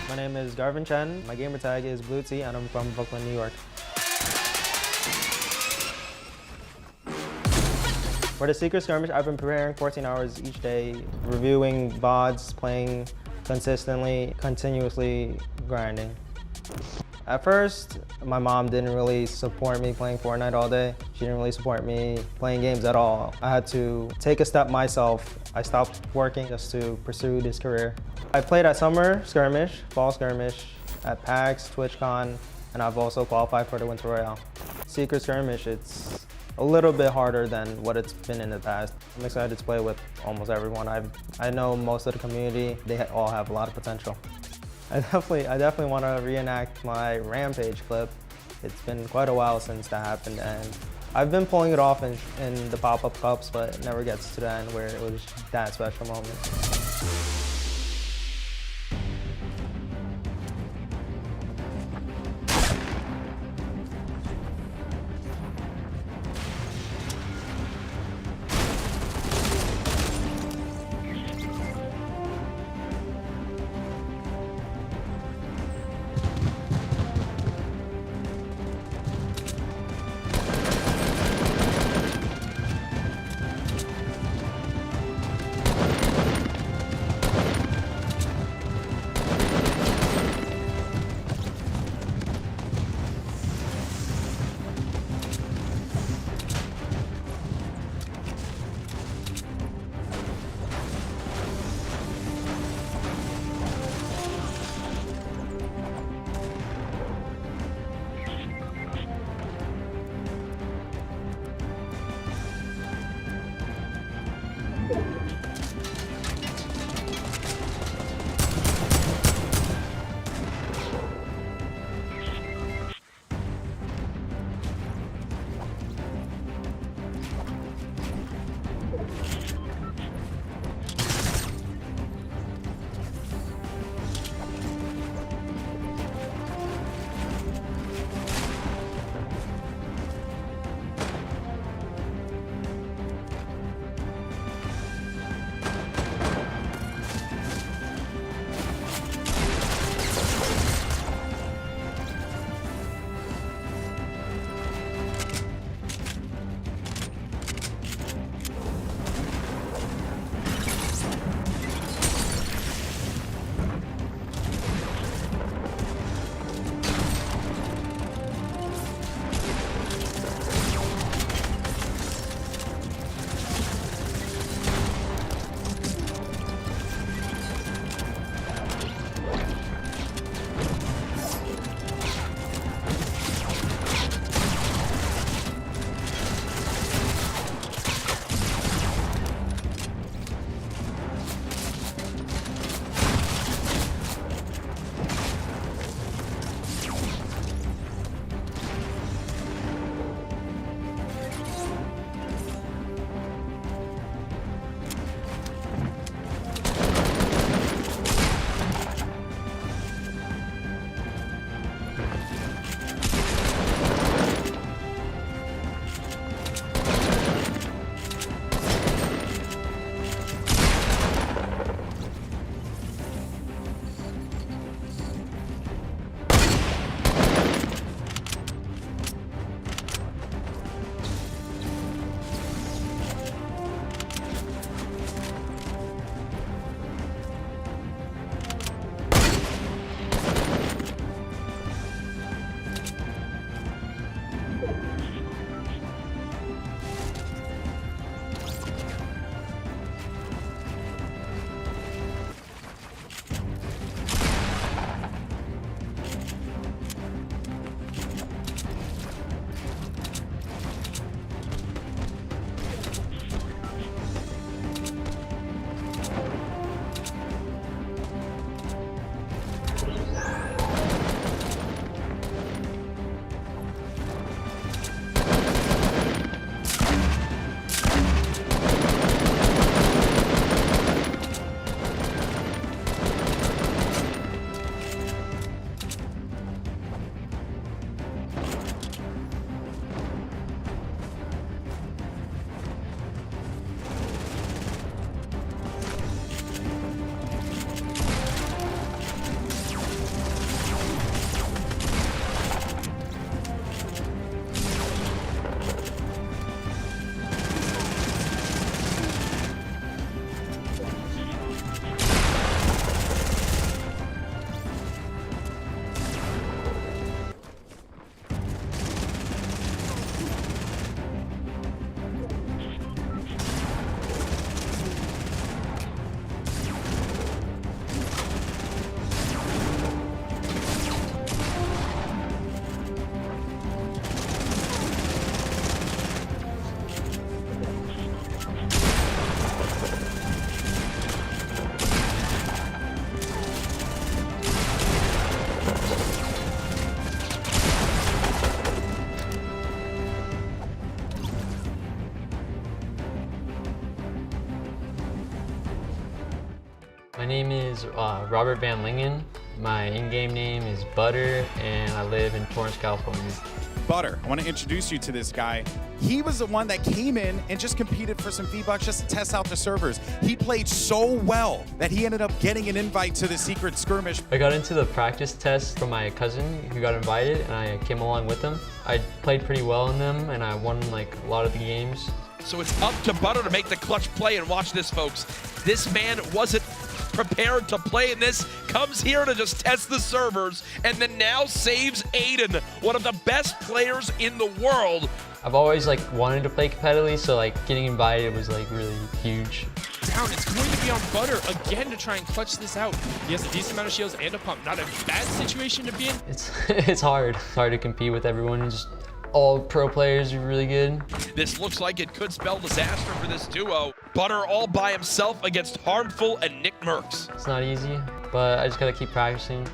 My name is Garvin Chen. My gamer tag is Blue Tea, and I'm from Brooklyn, New York. For the Secret Skirmish, I've been preparing 14 hours each day, reviewing VODs, playing consistently, continuously grinding. At first, my mom didn't really support me playing Fortnite all day. She didn't really support me playing games at all. I had to take a step myself. I stopped working just to pursue this career. I played at Summer Skirmish, Fall Skirmish, at PAX, TwitchCon, and I've also qualified for the Winter Royale. Secret Skirmish, it's a little bit harder than what it's been in the past. I'm excited to play with almost everyone. I know most of the community, they all have a lot of potential. I definitely want to reenact my Rampage clip. It's been quite a while since that happened, and I've been pulling it off in the pop-up cups, but it never gets to the end where it was that special moment. is Robert Van Lingan. My in-game name is Butter, and I live in Torrance, California. Butter, I want to introduce you to this guy. He was the one that came in and just competed for some V-Bucks just to test out the servers. He played so well that he ended up getting an invite to the secret skirmish. I got into the practice test from my cousin who got invited, and I came along with him. I played pretty well in them, and I won like a lot of the games. So it's up to Butter to make the clutch play, and watch this, folks. This man wasn't prepared to play in this, comes here to just test the servers, and then now saves Aiden, one of the best players in the world. I've always like wanted to play competitively, so like getting invited was like really huge. Down, it's going to be on Butter again to try and clutch this out. He has a decent amount of shields and a pump. Not a bad situation to be in. It's hard. It's hard to compete with everyone. Just all pro players are really good. This looks like it could spell disaster for this duo. Butter all by himself against Harmful and Nick Merckx. It's not easy, but I just gotta keep practicing.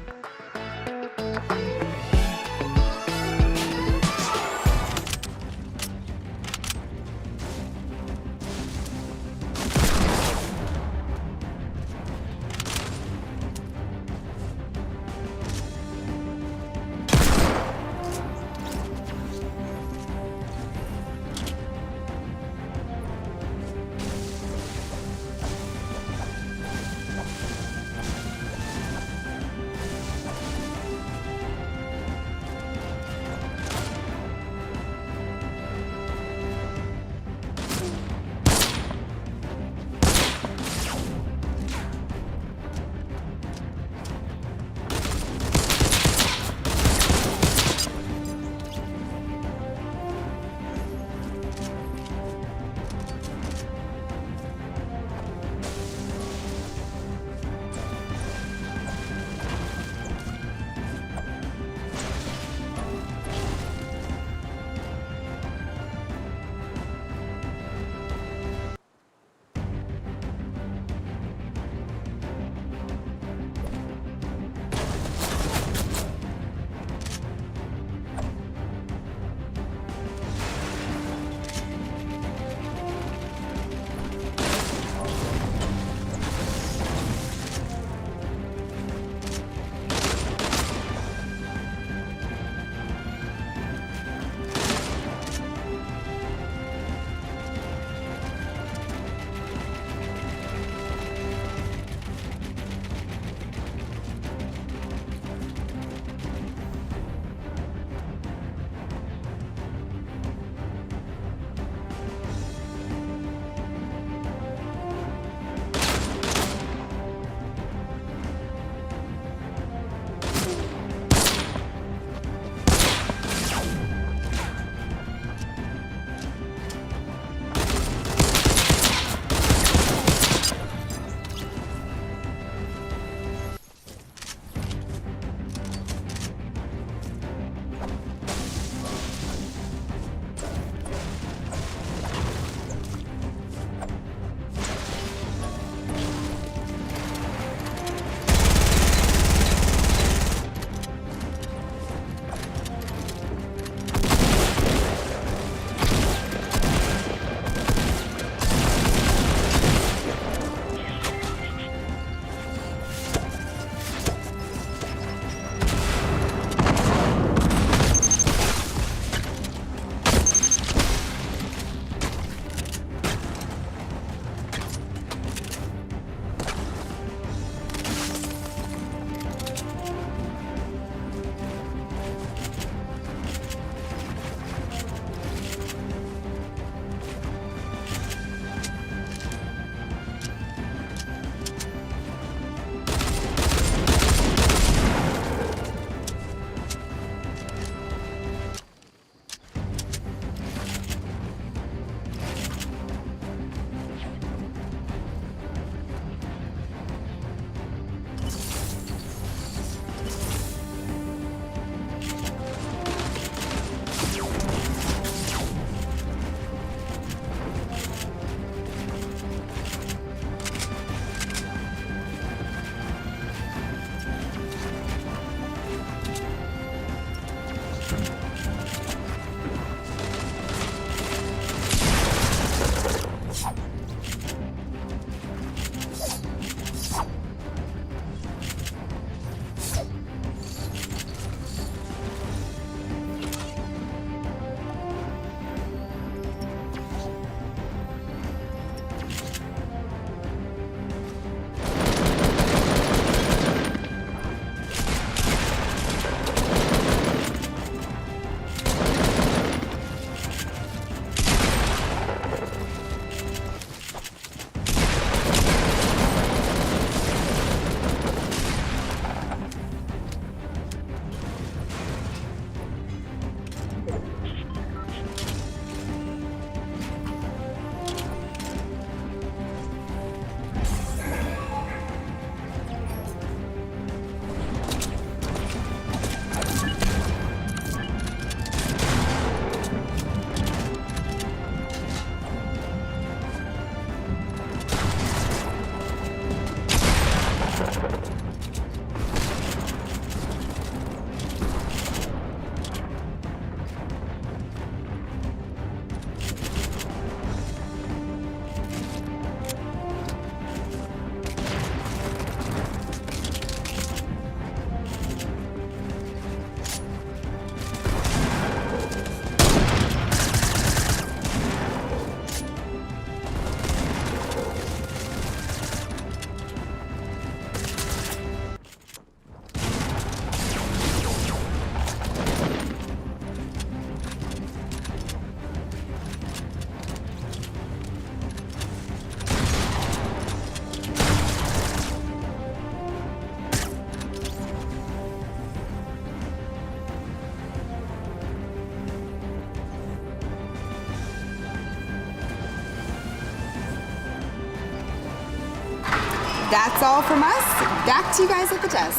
that's all from us. Back to you guys at the desk.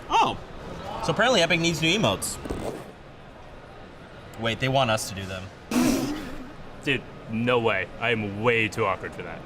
Oh, so apparently Epic needs new emotes. Wait, they want us to do them. Dude, no way. I am way too awkward for that.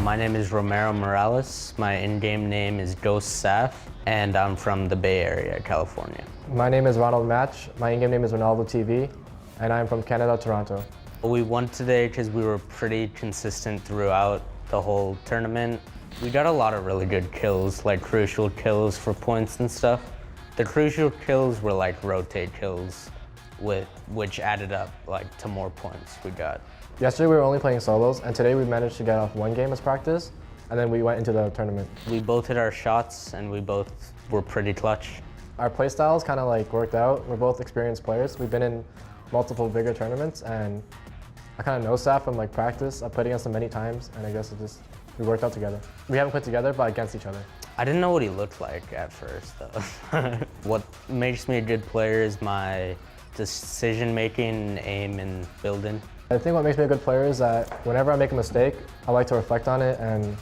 My name is Romero Morales. My in-game name is Ghost Saf, and I'm from the Bay Area, California. My name is Ronald Match. My in-game name is Ronaldo TV, and I'm from Canada, Toronto. We won today because we were pretty consistent throughout the whole tournament. We got a lot of really good kills, like crucial kills for points and stuff. The crucial kills were like rotate kills, which added up like to more points we got. Yesterday we were only playing solos, and today we managed to get off one game as practice, and then we went into the tournament. We both hit our shots, and we both were pretty clutch. Our play styles kind of like worked out. We're both experienced players. We've been in multiple bigger tournaments, and I kind of know Saf from like practice. I've played against him many times, and I guess we worked out together. We haven't played together, but against each other. I didn't know what he looked like at first, though. What makes me a good player is my decision-making, aim, and building. I think what makes me a good player is that whenever I make a mistake, I like to reflect on it and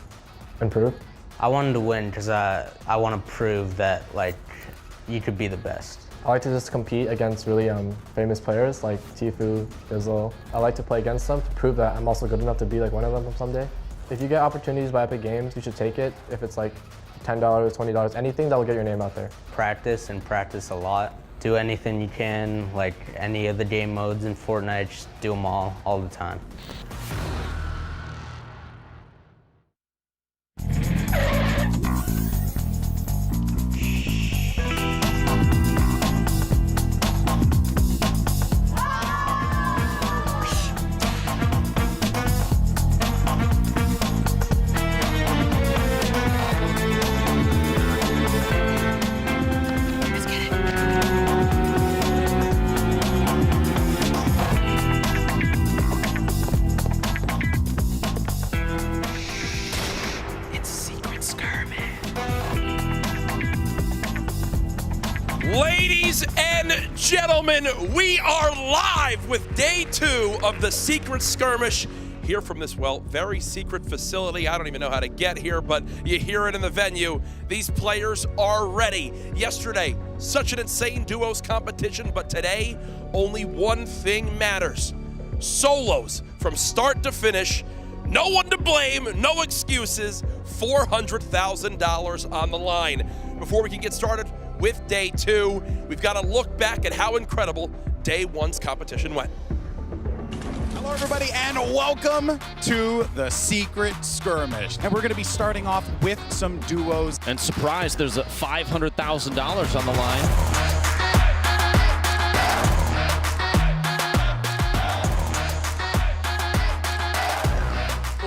improve. I wanted to win because I want to prove that like you could be the best. I like to just compete against really famous players like Tfue, Bizzle. I like to play against them to prove that I'm also good enough to be like one of them someday. If you get opportunities by Epic Games, you should take it. If it's like $10, $20, anything that will get your name out there. Practice and practice a lot. Do anything you can, like any of the game modes in Fortnite, just do them all the time. Ladies and gentlemen, we are live with day 2 of the Secret Skirmish here from this, well, very secret facility. I don't even know how to get here, but you hear it in the venue. These players are ready. Yesterday, such an insane duos competition, but today, only one thing matters. Solos from start to finish. No one to blame, no excuses. $400,000 on the line. Before we can get started with day 2, we've got to look back at how incredible day 1's competition went. Hello everybody and welcome to the Secret Skirmish. And we're going to be starting off with some duos. And surprise, there's $500,000 on the line.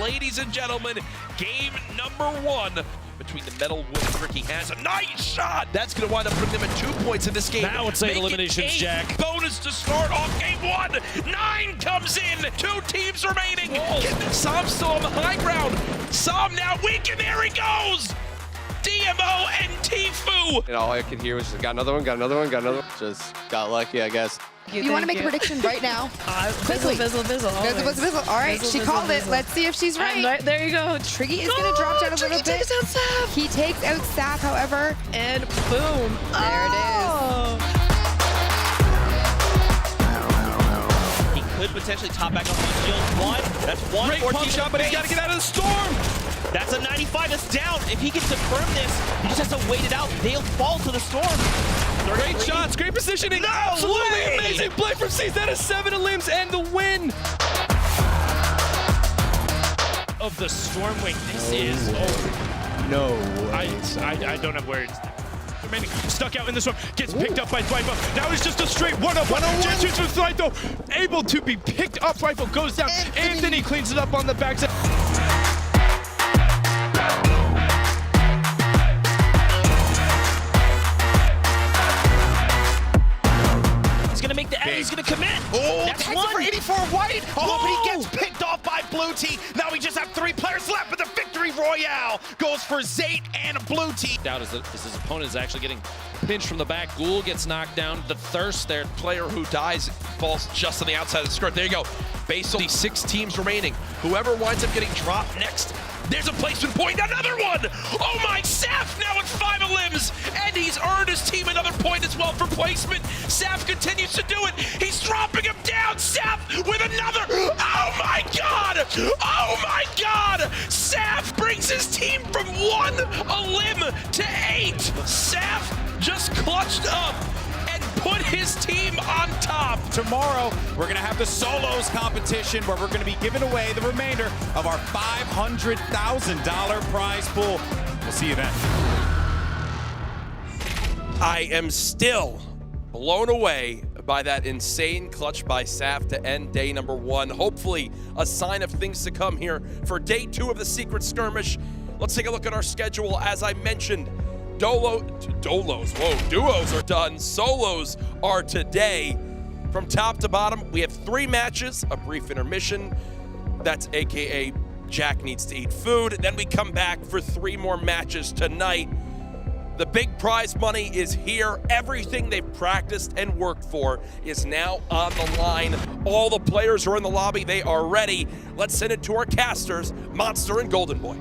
Ladies and gentlemen, game number 1 between the Metal Wolf. Ricky has a nice shot. That's going to wind up putting them at 2 points in this game. Now it's 8 eliminations, 8 Jack. Bonus to start off game 1. 9 comes in. 2 teams remaining. Sam's still on the high ground. Sam now weak, and there he goes. DMO and Tfue. And all I could hear was just got another one, got another one, got another one. Just got lucky, I guess. You want to make a prediction right now? Quickly. Bizzle. All right, she called it. Let's see if she's right. There you go. Triggy is going to drop down a little bit. He takes out Saf, however. And boom. There it is. He could potentially top back up on shield 1. That's one. Great pump shot, but he's got to get out of the storm. That's a 95 that's down. If he can confirm this, he just has to wait it out. They'll fall to the storm. Great shots, great positioning. No Absolutely way. amazing play from C's. That is 7 limbs and the win. Of the Stormwing, this is No I don't have words. Remaining stuck out in the storm, gets picked up by Thwypo. Now it's just a straight one-on-one. Just shoots with Thwypo, able to be picked up. Thwypo goes down. Anthony cleans it up on the backside. Make the edge, he's gonna commit. Oh, that's takes one. it for 84 White. Oh, but he gets picked off by Blue Tea. Now we just have 3 players left, but the victory royale goes for Zayt and Blue Tea. Doubt is that his opponent is actually getting pinched from the back. Ghoul gets knocked down. The Thirst there. Player who dies falls just on the outside of the skirt. There you go. Based on the 6 teams remaining, whoever winds up getting dropped next, there's a placement point. Another one. Oh my, Saf now with 5 limbs, and he's earned his team another point as well for placement. Saf continues to do it. He's dropping him down. Saf with another. Oh my God. Oh my God. Saf takes his team from 1 elim to 8. Saf just clutched up and put his team on top. Tomorrow, we're going to have the solos competition where we're going to be giving away the remainder of our $500,000 prize pool. We'll see you then. I am still blown away by that insane clutch by Saf to end day number 1. Hopefully, a sign of things to come here for day 2 of the Secret Skirmish. Let's take a look at our schedule. As I mentioned, duos are done. Solos are today. From top to bottom, we have 3 matches, a brief intermission. That's AKA Jack needs to eat food. Then we come back for 3 more matches tonight. The big prize money is here. Everything they've practiced and worked for is now on the line. All the players are in the lobby. They are ready. Let's send it to our casters, Monster and Golden Boy.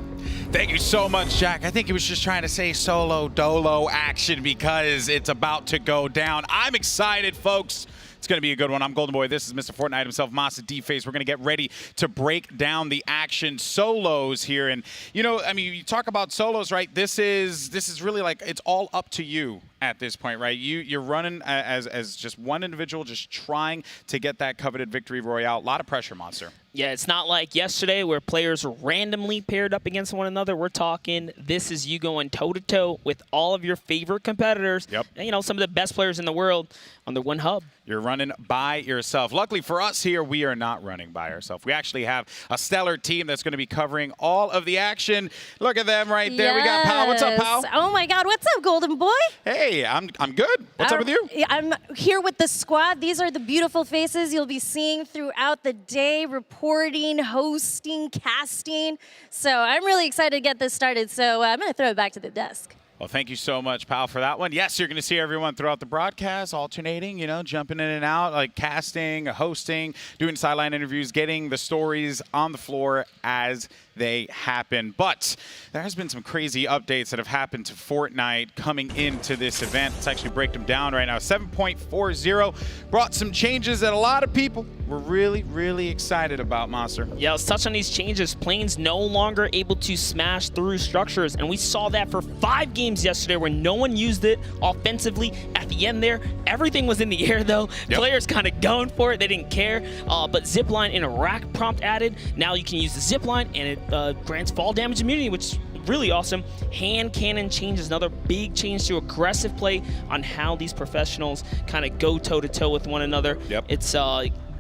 Thank you so much, Jack. I think he was just trying to say solo dolo action because it's about to go down. I'm excited, folks. It's going to be a good one. I'm Golden Boy. This is Mr. Fortnite himself, Masa D-Face. We're going to get ready to break down the action solos here. And, you know, I mean, you talk about solos, right? This is really like it's all up to you at this point, right? You're running as just one individual, just trying to get that coveted victory royale. A lot of pressure, Monster. Yeah, it's not like yesterday where players were randomly paired up against one another. We're talking this is you going toe-to-toe with all of your favorite competitors. Yep. And, you know, some of the best players in the world on the one hub. You're running by yourself. Luckily for us here, we are not running by ourselves. We actually have a stellar team that's going to be covering all of the action. Look at them right there. We got Pal. What's up, Pal? Oh, my God. What's up, Golden Boy? Hey, I'm good. What's up with you? I'm here with the squad. These are the beautiful faces you'll be seeing throughout the day, reporting, hosting, casting. So I'm really excited to get this started. So I'm going to throw it back to the desk. Well, thank you so much, Pal, for that one. Yes, you're going to see everyone throughout the broadcast, alternating, you know, jumping in and out, like casting, hosting, doing sideline interviews, getting the stories on the floor as they happen. But there has been some crazy updates that have happened to Fortnite coming into this event. Let's actually break them down right now. 7.40 brought some changes that a lot of people were really, really excited about, Monster. Yeah, let's touch on these changes. Planes no longer able to smash through structures, and we saw that for 5 games yesterday where no one used it offensively. At the end there, everything was in the air, though. Yep. Players kind of going for it. They didn't care. But zipline and a rack prompt added. Now you can use the zipline, and it grants fall damage immunity, which is really awesome. Hand cannon change is another big change to aggressive play on how these professionals kind of go toe-to-toe with one another. Yep. It's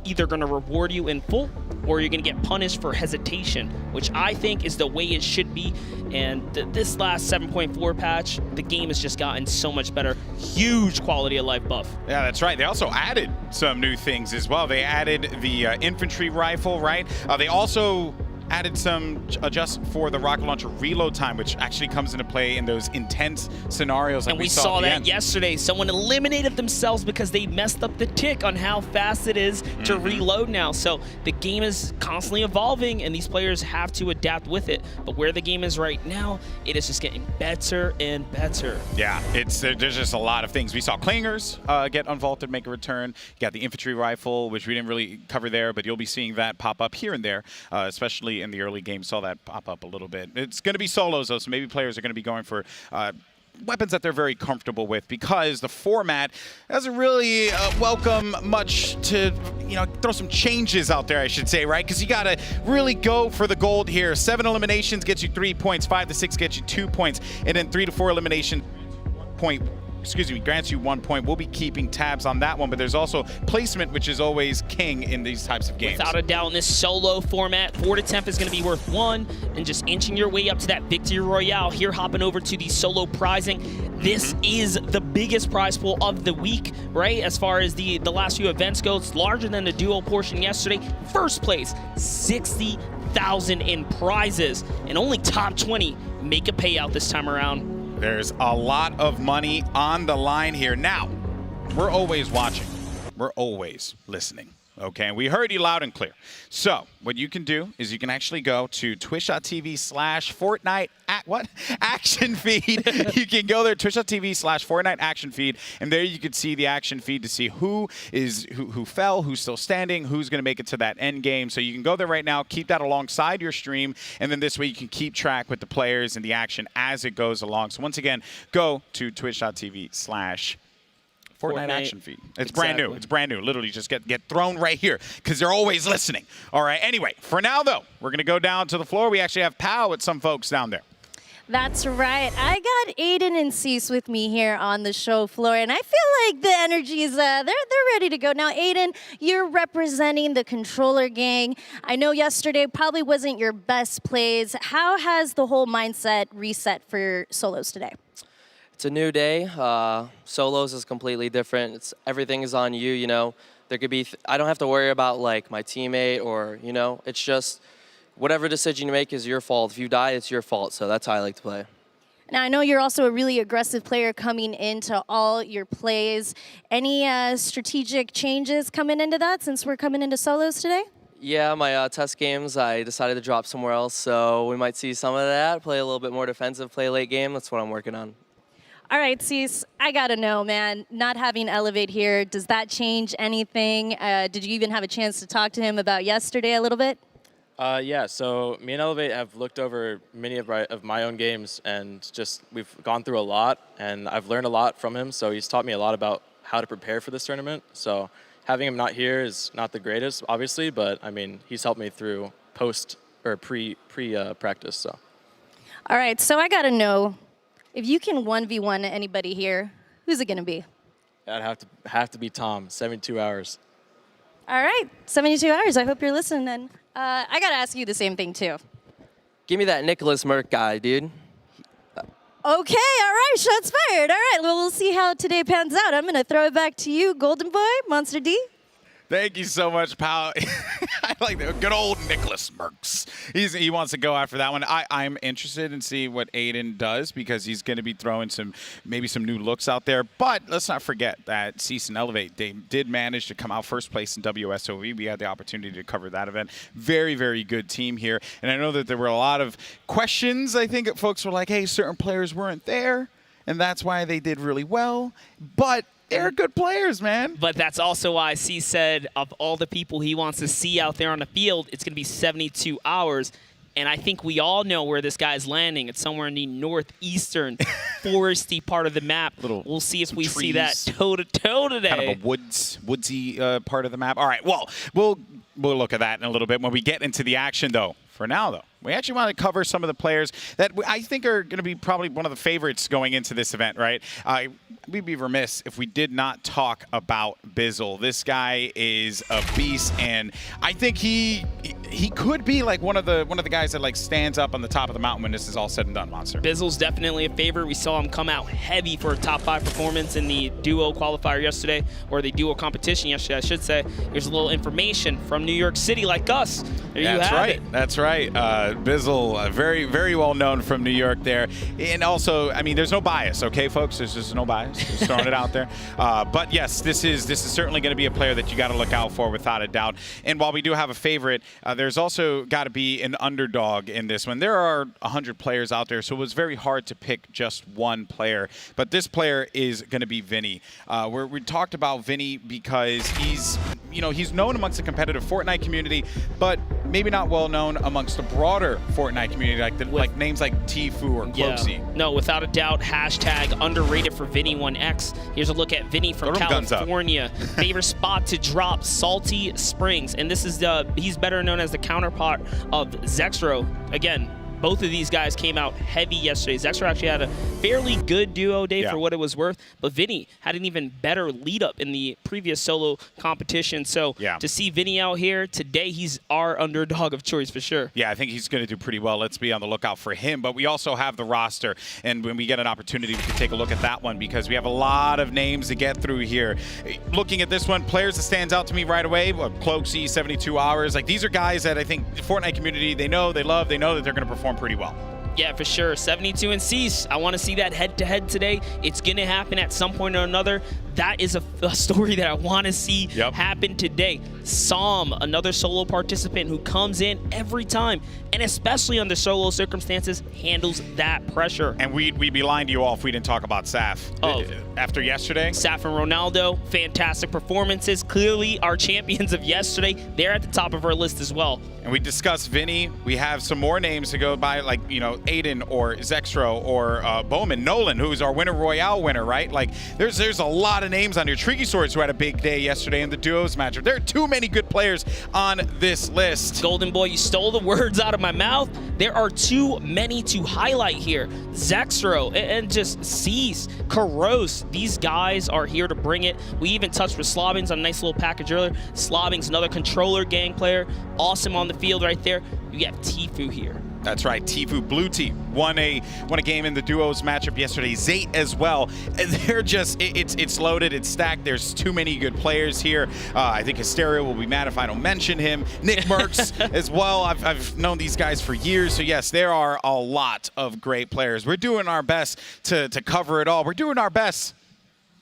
either going to reward you in full or you're going to get punished for hesitation, which I think is the way it should be. And this last 7.4 patch, the game has just gotten so much better. Huge quality of life buff. Yeah, that's right. They also added some new things as well. They added the infantry rifle, right? They also added some adjust for the rocket launcher reload time, which actually comes into play in those intense scenarios like and we saw that yesterday. Someone eliminated themselves because they messed up the tick on how fast it is to reload now. So the game is constantly evolving, and these players have to adapt with it. But where the game is right now, it is just getting better and better. Yeah, there's just a lot of things. We saw Clingers get unvaulted, make a return. You got the infantry rifle, which we didn't really cover there, but you'll be seeing that pop up here and there, especially in the early game. Saw that pop up a little bit. It's going to be solos, though, so maybe players are going to be going for weapons that they're very comfortable with, because the format doesn't really welcome much to, you know, throw some changes out there, I should say, right? Because you got to really go for the gold here. 7 eliminations gets you 3 points, 5 to 6 gets you 2 points, and then 3 to 4 elimination grants you 1 point. We'll be keeping tabs on that one, but there's also placement, which is always king in these types of games. Without a doubt, in this solo format, 4 to 10th is going to be worth 1, and just inching your way up to that victory royale. Here, hopping over to the solo prizing. This is the biggest prize pool of the week, right? As far as the last few events go, it's larger than the duo portion yesterday. First place, 60,000 in prizes, and only top 20 make a payout this time around. There's a lot of money on the line here. Now, we're always watching. We're always listening. okay? And we heard you loud and clear. So what you can do is you can actually go to twitch.tv/Fortnite action feed. You can go there, twitch.tv/Fortnite action feed, and there you can see the action feed to see who fell, who's still standing, who's going to make it to that end game. So you can go there right now, keep that alongside your stream, and then this way you can keep track with the players and the action as it goes along. So once again, go to twitch.tv/Fortnite action feed. It's brand new. It's brand new. Literally just get thrown right here because they're always listening. All right. Anyway, for now, though, we're going to go down to the floor. We actually have Pal with some folks down there. That's right. I got Aiden and Cease with me here on the show floor, and I feel like the energy is they're ready to go. Now, Aiden, you're representing the controller gang. I know yesterday probably wasn't your best plays. How has the whole mindset reset for your solos today? It's a new day. Solos is completely different. Everything is on you, you know. There could be, I don't have to worry about like my teammate or, you know, it's just whatever decision you make is your fault. If you die, it's your fault. So that's how I like to play. Now, I know you're also a really aggressive player coming into all your plays. Any strategic changes coming into that since we're coming into solos today? Yeah, my test games, I decided to drop somewhere else. So we might see some of that, play a little bit more defensive, play late game. That's what I'm working on. All right, Cease, I got to know, man, not having Elevate here, does that change anything? Did you even have a chance to talk to him about yesterday a little bit? Yeah, so me and Elevate have looked over many of my own games, and just we've gone through a lot, and I've learned a lot from him, so he's taught me a lot about how to prepare for this tournament. So having him not here is not the greatest, obviously, but I mean, he's helped me through pre-practice, so. All right, so I got to know, if you can 1v1 anybody here, who's it going to be? That'd have to be Tom, 72 hours. All right, 72 hours. I hope you're listening. And I got to ask you the same thing, too. Give me that Nicholas Merck guy, dude. Okay, all right, shots fired. All right, well, we'll see how today pans out. I'm going to throw it back to you, Golden Boy, Monster D. Thank you so much, pal. I like the good old Nicholas Merckx. He wants to go after that one. I'm interested in see what Aiden does because he's going to be throwing maybe some new looks out there. But let's not forget that Cease and Elevate, they did manage to come out first place in WSOV. We had the opportunity to cover that event. Very, very good team here. And I know that there were a lot of questions. I think folks were like, hey, certain players weren't there, and that's why they did really well. But they're good players, man. But that's also why C said of all the people he wants to see out there on the field, it's going to be 72 hours. And I think we all know where this guy's landing. It's somewhere in the northeastern, foresty part of the map. We'll see if we see that toe-to-toe today. Kind of a woodsy part of the map. All right, well, we'll look at that in a little bit when we get into the action, though. For now, though, we actually want to cover some of the players that I think are going to be probably one of the favorites going into this event, right? We'd be remiss if we did not talk about Bizzle. This guy is a beast, and I think he could be like one of the guys that like stands up on the top of the mountain when this is all said and done, Monster. Bizzle's definitely a favorite. We saw him come out heavy for a top 5 performance in the duo qualifier yesterday, or the duo competition yesterday, I should say. Here's a little information from New York City, like us. There you have it. That's right. Bizzle, very, very well known from New York there. And also, I mean, there's no bias, okay, folks? There's just no bias. Just throwing it out there. But yes, this is certainly going to be a player that you got to look out for without a doubt. And while we do have a favorite, there's also got to be an underdog in this one. There are 100 players out there, so it was very hard to pick just one player. But this player is going to be Vinny. We talked about Vinny because he's known amongst the competitive Fortnite community, but maybe not well known amongst the broader Fortnite community, like names like Tfue or Cloaksy. Yeah. No, without a doubt, hashtag underrated for Vinny1X. Here's a look at Vinny from California. Favorite spot to drop, Salty Springs. And this is he's better known as the counterpart of Zexro. Again, both of these guys came out heavy yesterday. Zexro actually had a fairly good duo day for what it was worth, but Vinny had an even better lead up in the previous solo competition. So to see Vinny out here today, he's our underdog of choice for sure. Yeah, I think he's going to do pretty well. Let's be on the lookout for him. But we also have the roster, and when we get an opportunity, we can take a look at that one because we have a lot of names to get through here. Looking at this one, players that stands out to me right away, Cloaksy, 72 hours. Like, these are guys that I think the Fortnite community, they know, they love, they know that they're going to perform pretty well. Yeah, for sure. 72 and Cease. I want to see that head-to-head today. It's going to happen at some point or another. that is a story that I want to see happen today. Sam, another solo participant who comes in every time, and especially under solo circumstances, handles that pressure. And we'd be lying to you all if we didn't talk about Saf. After yesterday. Saf and Ronaldo, fantastic performances. Clearly our champions of yesterday, they're at the top of our list as well. And we discussed Vinny. We have some more names to go by, like, you know, Aiden or Zextro or Bowman, Nolan, who's our Winter Royale winner, right? Like, there's a lot of names on here. Tricky Swords, who had a big day yesterday in the duos matchup. There are too many good players on this list. Golden Boy, you stole the words out of my mouth. There are too many to highlight here. Zextro and just Cease, Karos, these guys are here to bring it. We even touched with Slobbings on a nice little package earlier. Slobbings, another controller gang player, awesome on the field right there. You have Tfue here. That's right, Tfue, blue team, won a game in the duos matchup yesterday. Zate as well. They're just, it's loaded, it's stacked. There's too many good players here. I think Hysteria will be mad if I don't mention him. Nick Merckx as well. I've known these guys for years, so yes, there are a lot of great players. We're doing our best to cover it all. We're doing our best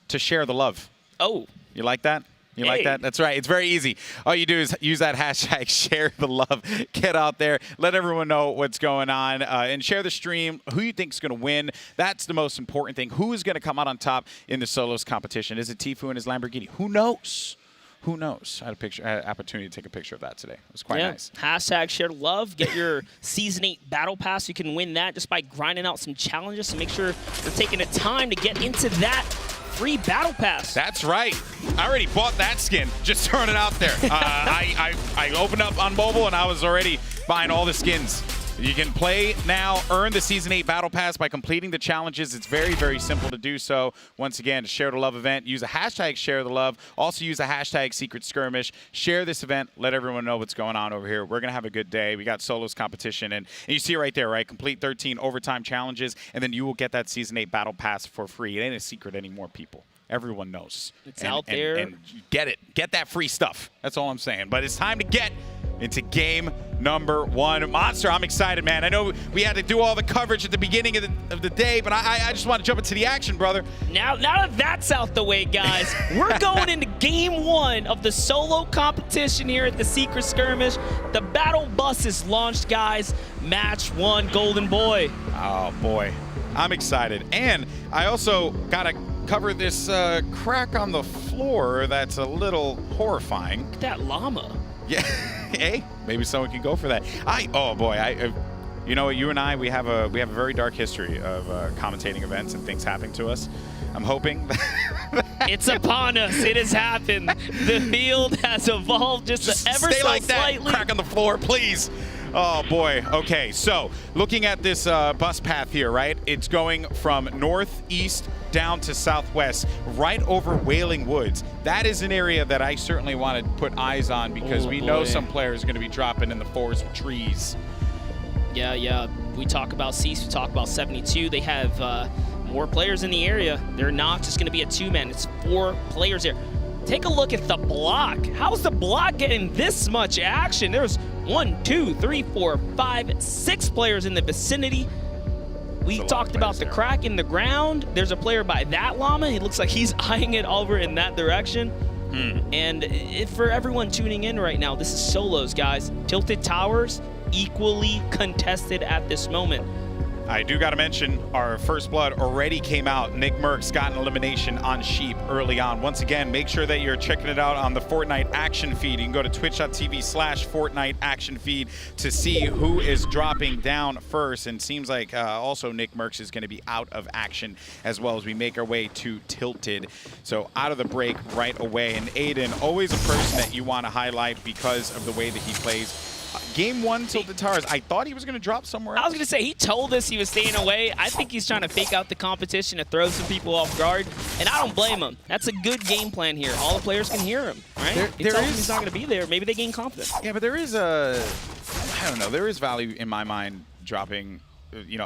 to share the love. Oh. You like that? You like that? That's right. It's very easy. All you do is use that hashtag, share the love, get out there, let everyone know what's going on, and share the stream, who you think is going to win. That's the most important thing. Who is going to come out on top in the solos competition? Is it Tfue and his Lamborghini? Who knows? Who knows? I had an opportunity to take a picture of that today. It was quite nice. Hashtag share love. Get your Season 8 Battle Pass. You can win that just by grinding out some challenges. So make sure you're taking the time to get into that free Battle Pass. That's right. I already bought that skin. Just throwing it out there. I opened up on mobile and I was already buying all the skins. You can play now, earn the Season 8 Battle Pass by completing the challenges. It's very, very simple to do so. Once again, to share the love event, use a hashtag share the love. Also use a hashtag secret skirmish. Share this event. Let everyone know what's going on over here. We're going to have a good day. We got solos competition. And you see it right there, right? Complete 13 overtime challenges, and then you will get that Season 8 Battle Pass for free. It ain't a secret anymore, people. Everyone knows. It's out there. And get it. Get that free stuff. That's all I'm saying. But it's time to get into game number 1. Monster, I'm excited, man. I know we had to do all the coverage at the beginning of the day, but I just want to jump into the action, brother. Now that that's out the way, guys, we're going into game 1 of the solo competition here at the Secret Skirmish. The battle bus is launched, guys. Match 1, Golden Boy. Oh, boy. I'm excited. And I also got to cover this crack on the floor that's a little horrifying. Look at that llama. Yeah, hey, maybe someone can go for that. Oh boy, you know what? You and I, we have a very dark history of commentating events and things happening to us. I'm hoping it's upon us. It has happened. The field has evolved just ever stay so like slightly. That. Crack on the floor, please. Oh boy. Okay, so looking at this bus path here, right? It's going from northeast down to southwest, right over Wailing Woods. That is an area that I certainly want to put eyes on because we know some players are going to be dropping in the forest for trees. Yeah. We talk about Cease, we talk about 72. They have more players in the area. They're not just going to be a 2-man. It's 4 players here. Take a look at the block. How's the block getting this much action? There's 1, 2, 3, 4, 5, 6 players in the vicinity. We talked about the crack in the ground. There's a player by that llama. He looks like he's eyeing it over in that direction. And for everyone tuning in right now, this is solos, guys. Tilted Towers, equally contested at this moment. I do got to mention our first blood already came out. Nick Merckx got an elimination on Sheep early on. Once again, make sure that you're checking it out on the Fortnite action feed. You can go to twitch.tv/Fortnite action feed to see who is dropping down first. And seems like also Nick Merckx is going to be out of action as well as we make our way to Tilted. So out of the break right away. And Aiden, always a person that you want to highlight because of the way that he plays. Game 1 Tilted Towers, I thought he was going to drop somewhere else. I was going to say, he told us he was staying away. I think he's trying to fake out the competition to throw some people off guard, and I don't blame him. That's a good game plan here. All the players can hear him, right? He tells him he's not going to be there. Maybe they gain confidence. Yeah, but there is there is value in my mind dropping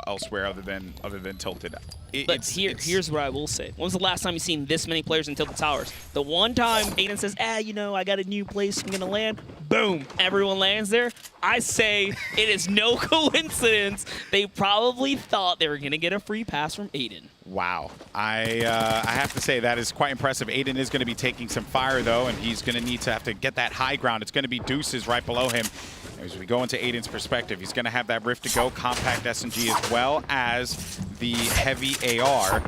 elsewhere other than Tilted. Here's what I will say. When was the last time you seen this many players in Tilted Towers? The one time Aiden says, I got a new place I'm gonna land. Boom, everyone lands there. I say it is no coincidence. They probably thought they were gonna get a free pass from Aiden. Wow. I have to say that is quite impressive. Aiden is going to be taking some fire, though, and he's going to need to have to get that high ground. It's going to be Deuces right below him. As we go into Aiden's perspective, he's going to have that Rift to go, compact SMG, as well as the heavy AR.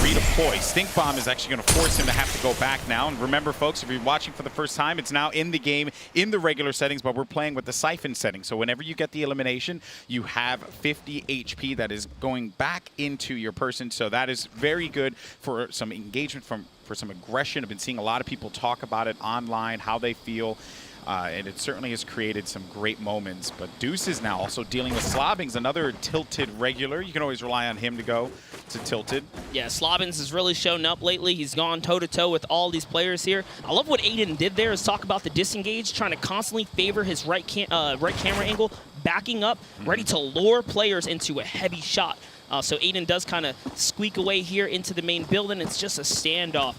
Redeploy. Stink Bomb is actually going to force him to have to go back now. And remember, folks, if you're watching for the first time, it's now in the game in the regular settings, but we're playing with the Siphon setting. So whenever you get the elimination, you have 50 HP that is going back into your person. So that is very good for some engagement, for some aggression. I've been seeing a lot of people talk about it online, how they feel. And it certainly has created some great moments. But Deuce is now also dealing with Slobbings, another Tilted regular. You can always rely on him to go to Tilted. Yeah, Slobbins has really shown up lately. He's gone toe-to-toe with all these players here. I love what Aiden did there is talk about the disengage, trying to constantly favor his right camera angle, backing up, ready to lure players into a heavy shot. So Aiden does kind of squeak away here into the main building. It's just a standoff.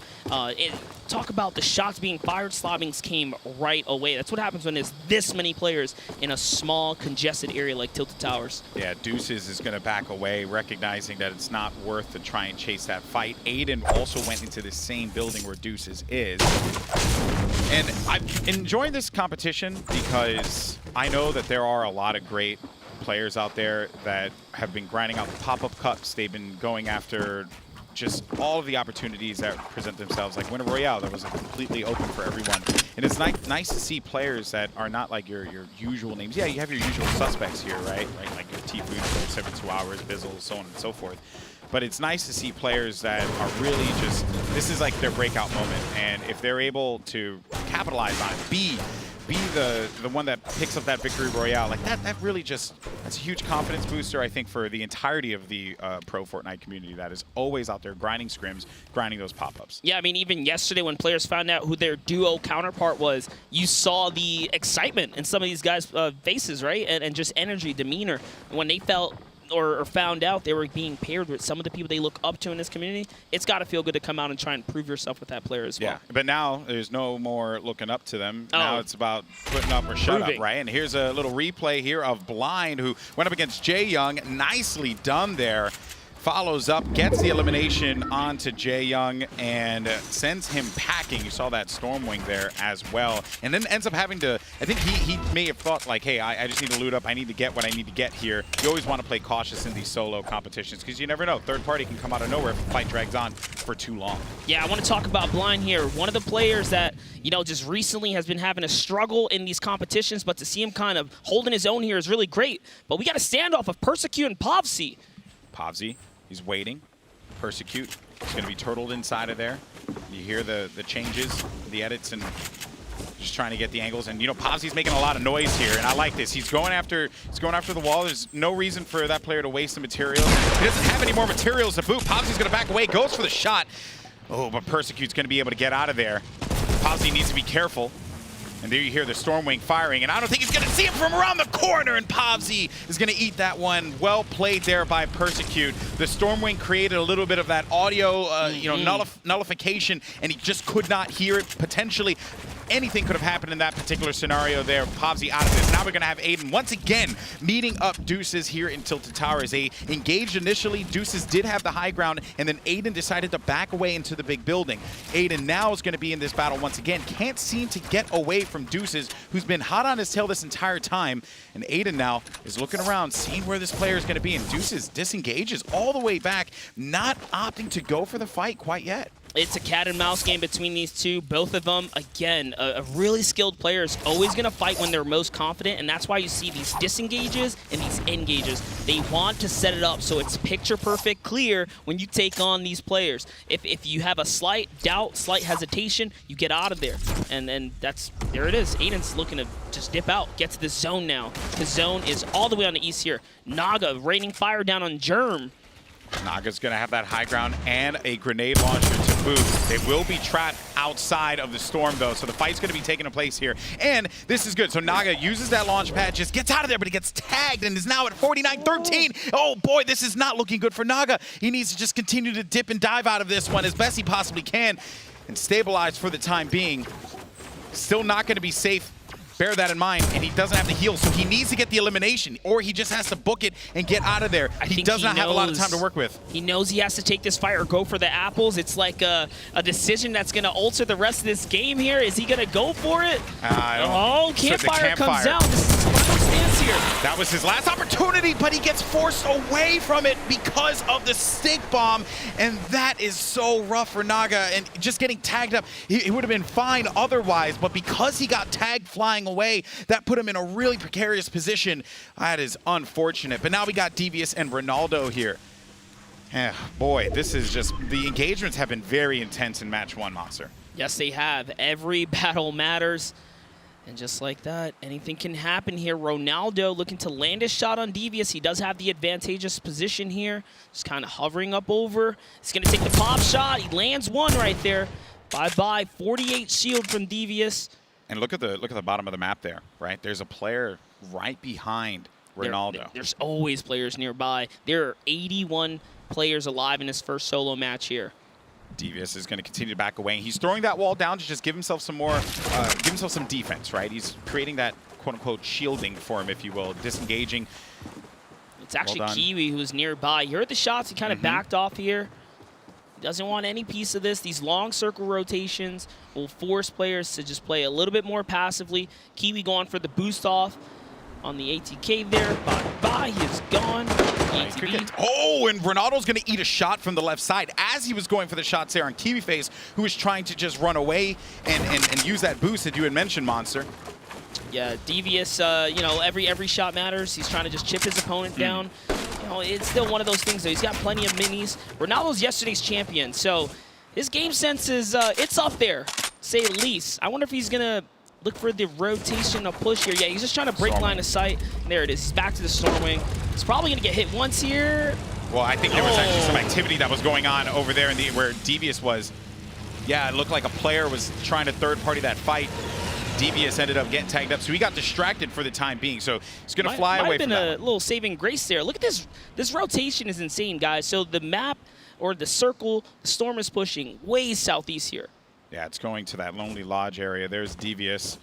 Talk about the shots being fired. Slobbings came right away. That's what happens when there's this many players in a small, congested area like Tilted Towers. Yeah, Deuces is going to back away, recognizing that it's not worth to try and chase that fight. Aiden also went into the same building where Deuces is. And I'm enjoying this competition because I know that there are a lot of great players out there that have been grinding out the pop-up cups. They've been going after just all of the opportunities that present themselves, like Winter Royale, that was completely open for everyone. And it's nice to see players that are not like your usual names. Yeah, you have your usual suspects here, right? Like your T-Food for 72 Hours, Bizzle, so on and so forth. But it's nice to see players that are really just, this is like their breakout moment. And if they're able to capitalize on it, be the one that picks up that victory royale, like that really just, that's a huge confidence booster, I think, for the entirety of the pro Fortnite community that is always out there grinding scrims, grinding those pop-ups. Yeah, I mean, even yesterday when players found out who their duo counterpart was, you saw the excitement in some of these guys' faces, right? And just energy, demeanor. When they felt or found out they were being paired with some of the people they look up to in this community, it's got to feel good to come out and try and prove yourself with that player as well. Yeah, but now there's no more looking up to them. Now it's about putting up or shut up, right? And here's a little replay here of Blind, who went up against Jae Young. Nicely done there. Follows up, gets the elimination onto Jae Young, and sends him packing. You saw that Stormwing there as well. And then ends up having to, I think he may have thought like, hey, I just need to loot up. I need to get what I need to get here. You always want to play cautious in these solo competitions because you never know. Third party can come out of nowhere if the fight drags on for too long. Yeah, I want to talk about Blind here. One of the players that, just recently has been having a struggle in these competitions, but to see him kind of holding his own here is really great. But we got a standoff of Persecute and Povzy. Povzy. He's waiting. Persecute is going to be turtled inside of there. You hear the changes, the edits, and just trying to get the angles. And Povzy's making a lot of noise here, and I like this. He's going after the wall. There's no reason for that player to waste the materials. He doesn't have any more materials to boot. Povzy's going to back away, goes for the shot. Oh, but Persecute's going to be able to get out of there. Povzy needs to be careful. And there you hear the Stormwing firing, and I don't think he's going to see him from around the corner, and Povzy is going to eat that one. Well played there by Persecute. The Stormwing created a little bit of that audio, nullification, and he just could not hear it. Potentially, anything could have happened in that particular scenario there. Povzy out of this. Now we're going to have Aiden once again meeting up Deuces here in Tilted Towers. They engaged initially. Deuces did have the high ground, and then Aiden decided to back away into the big building. Aiden now is going to be in this battle once again. Can't seem to get away from Deuces, who's been hot on his tail this entire time. And Aiden now is looking around, seeing where this player is going to be, and Deuces disengages all the way back, not opting to go for the fight quite yet. It's a cat and mouse game between these two. Both of them, again, a really skilled player is always going to fight when they're most confident, and that's why you see these disengages and these engages. They want to set it up so it's picture-perfect clear when you take on these players. If you have a slight doubt, slight hesitation, you get out of there. And there it is. Aiden's looking to just dip out, get to the zone now. The zone is all the way on the east here. Naga raining fire down on Germ. Naga's going to have that high ground and a grenade launcher to booth. They will be trapped outside of the storm, though, so the fight's going to be taking place here. And this is good. So Naga uses that launch pad, just gets out of there, but he gets tagged and is now at 49-13. Oh, boy, this is not looking good for Naga. He needs to just continue to dip and dive out of this one as best he possibly can and stabilize for the time being. Still not going to be safe. Bear that in mind, and he doesn't have the heal, so he needs to get the elimination, or he just has to book it and get out of there. He does not have a lot of time to work with. He knows he has to take this fight or go for the apples. It's like a decision that's going to alter the rest of this game here. Is he going to go for it? Campfire comes out. This is his final stance here. That was his last opportunity, but he gets forced away from it because of the stink bomb, and that is so rough for Naga, and just getting tagged up. He would have been fine otherwise, but because he got tagged flying away, that put him in a really precarious position. That is unfortunate. But now we got Devious and Ronaldo here. Boy, this is just, the engagements have been very intense in match 1, Monster. Yes, they have. Every battle matters. And just like that, anything can happen here. Ronaldo looking to land a shot on Devious. He does have the advantageous position here. Just kind of hovering up over. He's going to take the pop shot. He lands one right there. Bye-bye. 48 shield from Devious. And look at the bottom of the map there, right? There's a player right behind Ronaldo. There's always players nearby. There are 81 players alive in his first solo match here. Devious is going to continue to back away. He's throwing that wall down to just give himself some more, give himself some defense, right? He's creating that quote-unquote shielding for him, if you will, disengaging. It's actually Kiwi who's nearby. You heard the shots. He kind of backed off here. Doesn't want any piece of this. These long circle rotations will force players to just play a little bit more passively. Kiwi going for the boost off on the ATK there. Bye-bye, he is gone. Oh, and Ronaldo's going to eat a shot from the left side as he was going for the shots there on Kiwi Face, who was trying to just run away and use that boost that you had mentioned, Monster. Yeah, Devious, you know, every shot matters. He's trying to just chip his opponent down. You know, it's still one of those things, though. He's got plenty of minis. Ronaldo's yesterday's champion, so his game sense is, it's up there, say the least. I wonder if he's going to look for the rotation of push here. Yeah, he's just trying to break line of sight. There it is. He's back to the Stormwing. He's probably going to get hit once here. Well, I think there was actually some activity that was going on over there in where Devious was. Yeah, it looked like a player was trying to third-party that fight. Devious ended up getting tagged up, so he got distracted for the time being. So he's going to fly away from that. Might have been a little saving grace there. Look at this. This rotation is insane, guys. So the map, or the circle, the Storm is pushing way southeast here. Yeah, it's going to that Lonely Lodge area. There's Devious.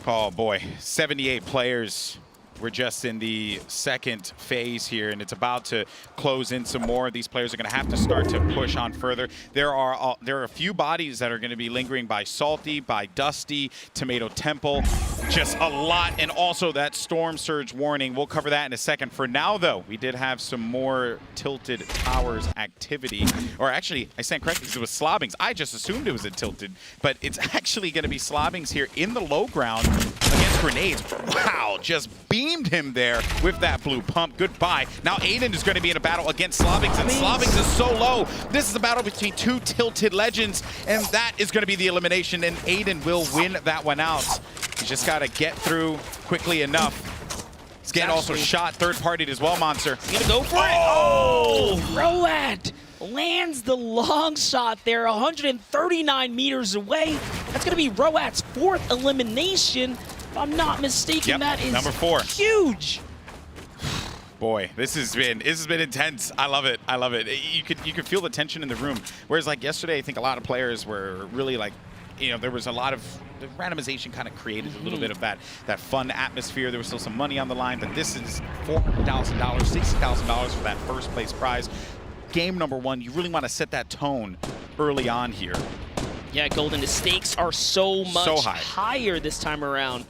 Oh, boy. 78 players. We're just in the second phase here, and it's about to close in some more. These players are going to have to start to push on further. There are a few bodies that are going to be lingering by Salty, by Dusty, Tomato Temple. Just a lot, and also that Storm Surge warning. We'll cover that in a second. For now, though, we did have some more Tilted Towers activity. Or actually, I stand corrected because it was Slobbings. I just assumed it was a Tilted, but it's actually going to be Slobbings here in the low ground against Grenades. Wow, just beamed him there with that blue pump. Goodbye. Now Aiden is going to be in a battle against Slobbings, and Slobbings is so low. This is a battle between two Tilted legends, and that is going to be the elimination, and Aiden will win that one out. He's just got to get through quickly enough. He's getting also shot, third-partied as well, Monster. He's gonna go for it. Oh! Roat lands the long shot there, 139 meters away. That's gonna be Roat's 4th elimination. If I'm not mistaken, that is number 4. Huge. Boy, this has been intense. I love it. I love it. You could feel the tension in the room. Whereas like yesterday, I think a lot of players were really like, you know, there was a lot of the randomization kind of created a little bit of that fun atmosphere. There was still some money on the line, but this is $400,000, $60,000 for that first place prize. Game number 1, you really want to set that tone early on here. Yeah, Golden, the stakes are so much higher this time around.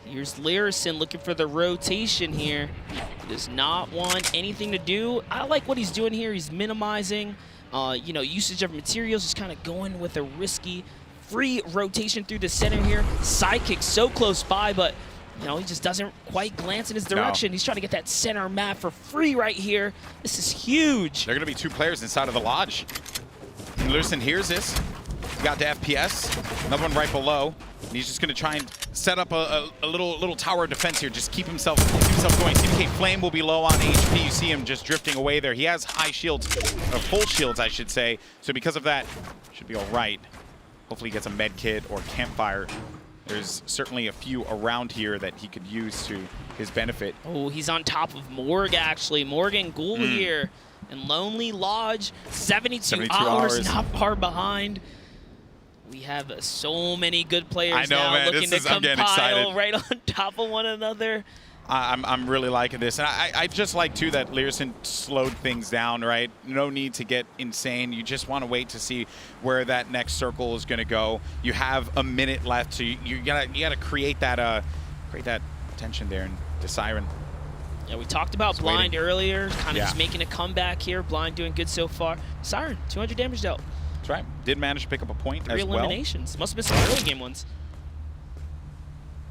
Here's Lyrison looking for the rotation here. He does not want anything to do. I like what he's doing here. He's minimizing, you know, usage of materials. He's kind of going with a risky, free rotation through the center here. Sidekick so close by, but you know, he just doesn't quite glance in his direction. He's trying to get that center map for free right here. This is huge. There are going to be 2 players inside of the lodge. And Lyrison hears this. Got the FPS. Another one right below. And he's just going to try and set up a little tower of defense here. Just keep himself going. CDK Flame will be low on HP. You see him just drifting away there. He has high shields, or full shields, I should say. So because of that, should be all right. Hopefully he gets a med kit or campfire. There's certainly a few around here that he could use to his benefit. Oh, he's on top of Morg, actually. Morgan Ghoul here. And Lonely Lodge, 72 hours, not far behind. We have so many good players now looking to compile right on top of one another. I'm really liking this. And I just like, too, that Learson slowed things down, right? No need to get insane. You just want to wait to see where that next circle is going to go. You have a minute left, so you gotta create that tension there. And the Siren. Yeah, we talked about Blind earlier, kind of just making a comeback here. Blind doing good so far. Siren, 200 damage dealt. That's right. Did manage to pick up a point as well. 3 eliminations. Must have been some early game ones.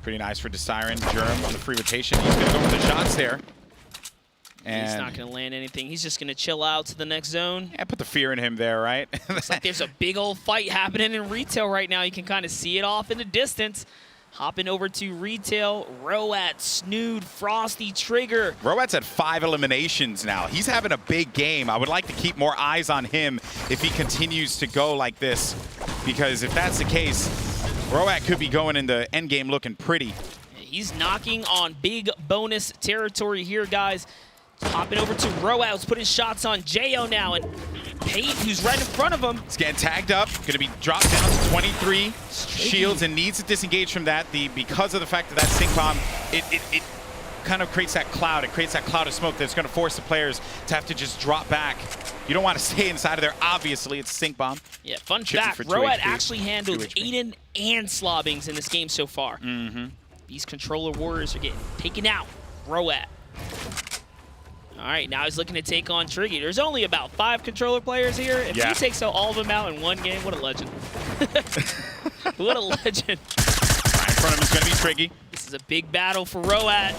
Pretty nice for Desiren. Germ on the free rotation. He's going to go for the shots there. And he's not going to land anything. He's just going to chill out to the next zone. Yeah, put the fear in him there, right? Looks like there's a big old fight happening in retail right now. You can kind of see it off in the distance. Hopping over to retail, Roat, Snood, Frosty, Trigger. Roat's at 5 eliminations now. He's having a big game. I would like to keep more eyes on him if he continues to go like this. Because if that's the case, Roat could be going into endgame looking pretty. He's knocking on big bonus territory here, guys. Hopping over to Roat, putting shots on Jo now, and Pate, who's right in front of him. He's getting tagged up, gonna be dropped down to 23 shields and needs to disengage from that. Because of the fact that Sync Bomb, it kind of creates that cloud. It creates that cloud of smoke that's gonna force the players to have to just drop back. You don't want to stay inside of there. Obviously, it's Sync Bomb. Yeah, fun fact, Roat actually handled Aiden and Slobbings in this game so far. These controller warriors are getting taken out. Roat. All right, now he's looking to take on Triggy. There's only about 5 controller players here. If he takes all of them out in one game, what a legend. What a legend. Right in front of him is going to be Triggy. This is a big battle for Roat.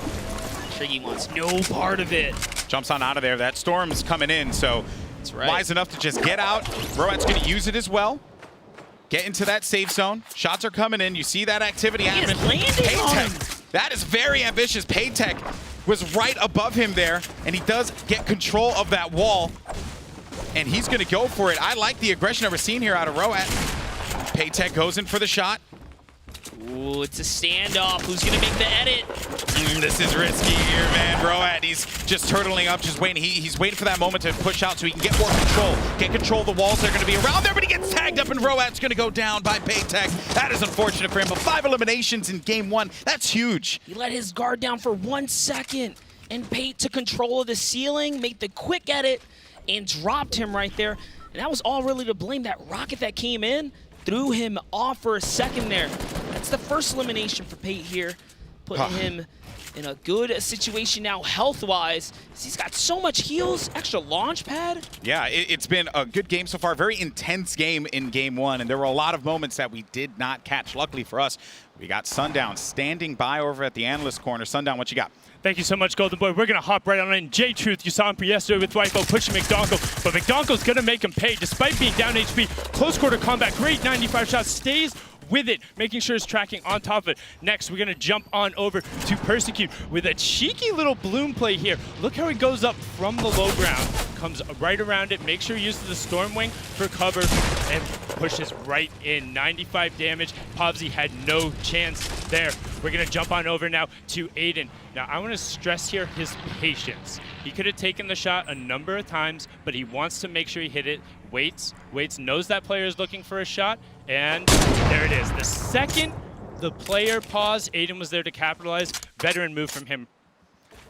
Triggy wants no part of it. Jumps on out of there. That storm is coming in, so that's right. Wise enough to just get out. Roat's going to use it as well. Get into that safe zone. Shots are coming in. You see that activity happening. Paytech. That is very ambitious. Paytech was right above him there, and he does get control of that wall. And he's going to go for it. I like the aggression that we're seeing here out of Roat. Paytech goes in for the shot. Ooh, it's a standoff. Who's going to make the edit? This is risky here, man. Roat, he's just turtling up, just waiting. He's waiting for that moment to push out so he can get more control. Get control of the walls. They're going to be around there, but he gets tagged up, and Roat's going to go down by Paytech. That is unfortunate for him, but 5 eliminations in game 1. That's huge. He let his guard down for 1 second, and Pate took control of the ceiling, made the quick edit, and dropped him right there. And that was all really to blame. That rocket that came in threw him off for a second there. That's the first elimination for Pate here, putting him in a good situation now health-wise. He's got so much heals, extra launch pad. Yeah, it's been a good game so far. Very intense game in game 1, and there were a lot of moments that we did not catch. Luckily for us, we got Sundown standing by over at the analyst corner. Sundown, what you got? Thank you so much, Golden Boy. We're going to hop right on in. J-Truth, you saw him yesterday with Dwight pushing McDongle, but McDongle's going to make him pay despite being down HP. Close quarter combat, great 95 shots, stays with it, making sure it's tracking on top of it. Next, we're going to jump on over to Persecute with a cheeky little bloom play here. Look how he goes up from the low ground, comes right around it, makes sure he uses the Stormwing for cover, and pushes right in. 95 damage. Pobsy had no chance there. We're going to jump on over now to Aiden. Now, I want to stress here his patience. He could have taken the shot a number of times, but he wants to make sure he hit it. Waits, knows that player is looking for a shot, and there it is. The second the player paused, Aiden was there to capitalize. Veteran move from him.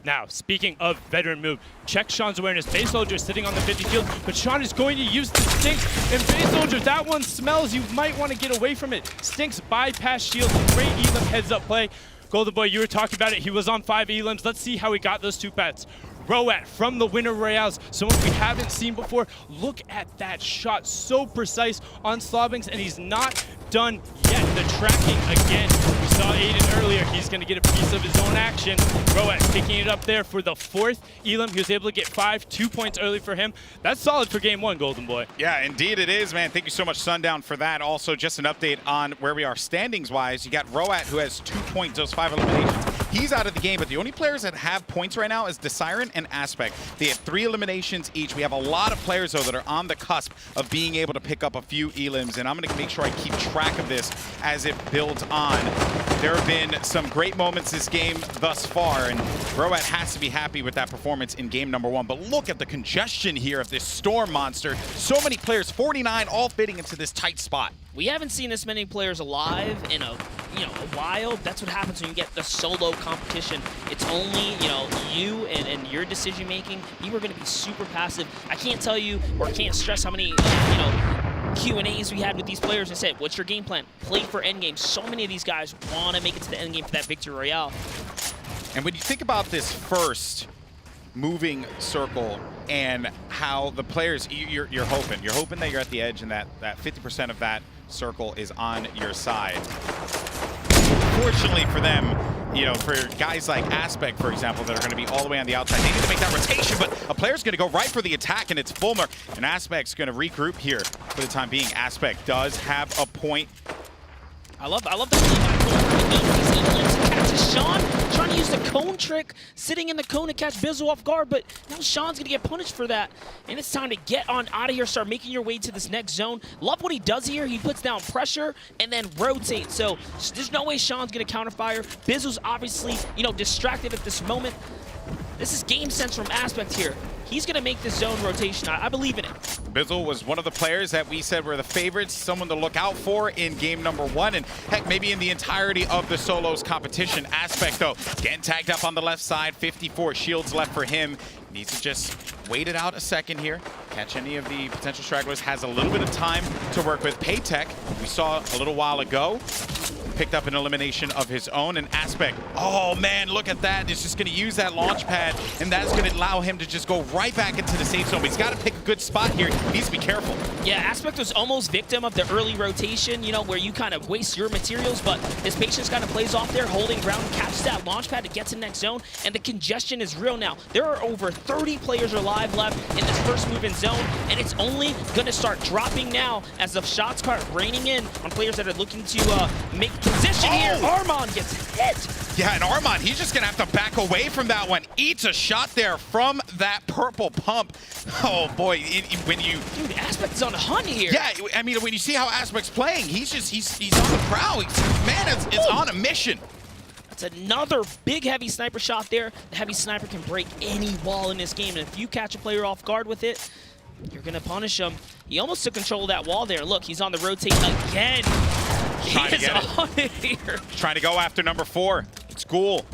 Now, speaking of veteran move, check Sean's awareness. Base Soldier sitting on the 50 shield, but Sean is going to use the Stinks. And Base Soldier, that one smells. You might want to get away from it. Stinks bypass shield. Great Elim heads up play. Golden Boy, you were talking about it. He was on 5 Elims. Let's see how he got those 2 pets. Roat from the Winter Royales, someone we haven't seen before. Look at that shot, so precise on Slobbings, and he's not done yet. The tracking again. We saw Aiden earlier. He's going to get a piece of his own action. Roat picking it up there for the 4th Elam. He was able to get 5, 2 points early for him. That's solid for game 1, Golden Boy. Yeah, indeed it is, man. Thank you so much, Sundown, for that. Also, just an update on where we are standings-wise. You got Roat, who has 2 points, those 5 eliminations. He's out of the game, but the only players that have points right now is Desiren and Aspect. They have 3 eliminations each. We have a lot of players, though, that are on the cusp of being able to pick up a few elims, and I'm going to make sure I keep track of this as it builds on. There have been some great moments this game thus far, and Roat has to be happy with that performance in game number 1. But look at the congestion here of this Storm monster. So many players, 49, all fitting into this tight spot. We haven't seen this many players alive in a while. That's what happens when you get the solo competition. It's only, you and your decision making. You are going to be super passive. I can't tell you or can't stress how many, Q&As we had with these players and said, what's your game plan? Play for endgame. So many of these guys want to make it to the endgame for that victory royale. And when you think about this first moving circle and how the players, you're hoping that you're at the edge and that 50% of that circle is on your side. Fortunately for them, for guys like Aspect, for example, that are going to be all the way on the outside, they need to make that rotation, but a player's going to go right for the attack, and it's Fulmer. And Aspect's going to regroup here for the time being. Aspect does have a point. I love the catches Sean, trying to use the cone trick, sitting in the cone to catch Bizzle off guard, but now Sean's gonna get punished for that. And it's time to get on out of here, start making your way to this next zone. Love what he does here. He puts down pressure and then rotates. So there's no way Sean's gonna counterfire. Bizzle's obviously, distracted at this moment. This is game sense from Aspect here. He's going to make this zone rotation. I believe in it. Bizzle was one of the players that we said were the favorites, someone to look out for in game number 1, and heck, maybe in the entirety of the solos competition. Aspect, though, getting tagged up on the left side, 54 shields left for him. Needs to just wait it out a second here, catch any of the potential stragglers, has a little bit of time to work with. Paytech, we saw a little while ago, picked up an elimination of his own. And Aspect, oh man, look at that. He's just going to use that launch pad, and that's going to allow him to just go right back into the safe zone. But he's got to pick a good spot here. He needs to be careful. Yeah, Aspect was almost victim of the early rotation, where you kind of waste your materials, but his patience kind of plays off there, holding ground, catches that launch pad to get to the next zone, and the congestion is real now. There are over 30 players alive left in this first move in zone, and it's only going to start dropping now as the shots start raining in on players that are looking to make position here. Armand gets hit. Yeah, and Armand, he's just going to have to back away from that one. Eats a shot there from that purple pump. Oh, boy. When you... Dude, Aspect's on a hunt here. Yeah, I mean, when you see how Aspect's playing, he's on the prowl. Man, it's on a mission. That's another big heavy sniper shot there. The heavy sniper can break any wall in this game, and if you catch a player off guard with it, you're going to punish him. He almost took control of that wall there. Look, he's on the rotate again. He is on it here. Trying to go after number 4. It's Ghoul.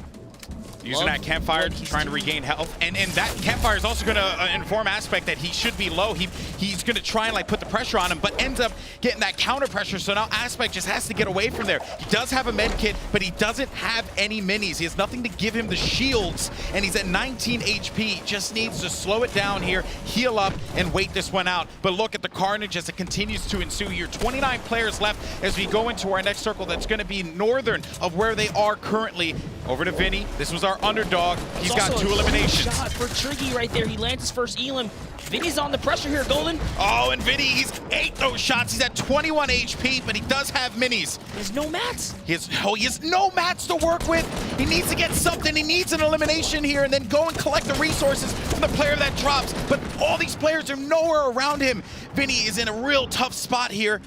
Using that campfire, trying to regain health. And that campfire is also going to inform Aspect that he should be low. He's going to try and put the pressure on him, but ends up getting that counter pressure. So now Aspect just has to get away from there. He does have a med kit, but he doesn't have any minis. He has nothing to give him the shields, and he's at 19 HP. Just needs to slow it down here, heal up, and wait this one out. But look at the carnage as it continues to ensue here. 29 players left as we go into our next circle. That's going to be northern of where they are currently. Over to Vinny. This was our underdog. He's got 2 eliminations. Shot for Triggy right there. He lands his first elim. Vinny's on the pressure here, Golden. Oh, and Vinny, he's ate those shots. He's at 21 HP, but he does have minis. He has no mats. He has no mats to work with. He needs to get something. He needs an elimination here and then go and collect the resources from the player that drops. But all these players are nowhere around him. Vinny is in a real tough spot here.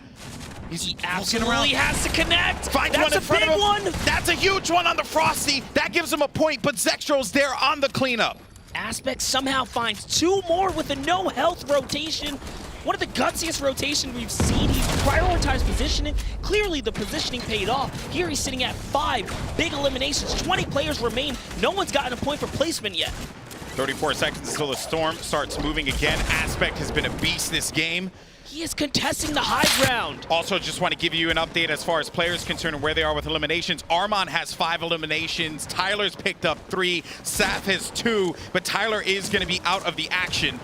He absolutely has to connect. Finds one in front of him. That's a huge one on the Frosty. That gives him a point, but Zextro's there on the cleanup. Aspect somehow finds 2 more with a no health rotation. One of the gutsiest rotations we've seen. He's prioritized positioning. Clearly the positioning paid off. Here he's sitting at 5 big eliminations. 20 players remain. No one's gotten a point for placement yet. 34 seconds until the storm starts moving again. Aspect has been a beast this game. He is contesting the high ground. Also, just want to give you an update as far as players concerned and where they are with eliminations. Armand has 5 eliminations. Tyler's picked up 3. Saf has 2, but Tyler is going to be out of the action.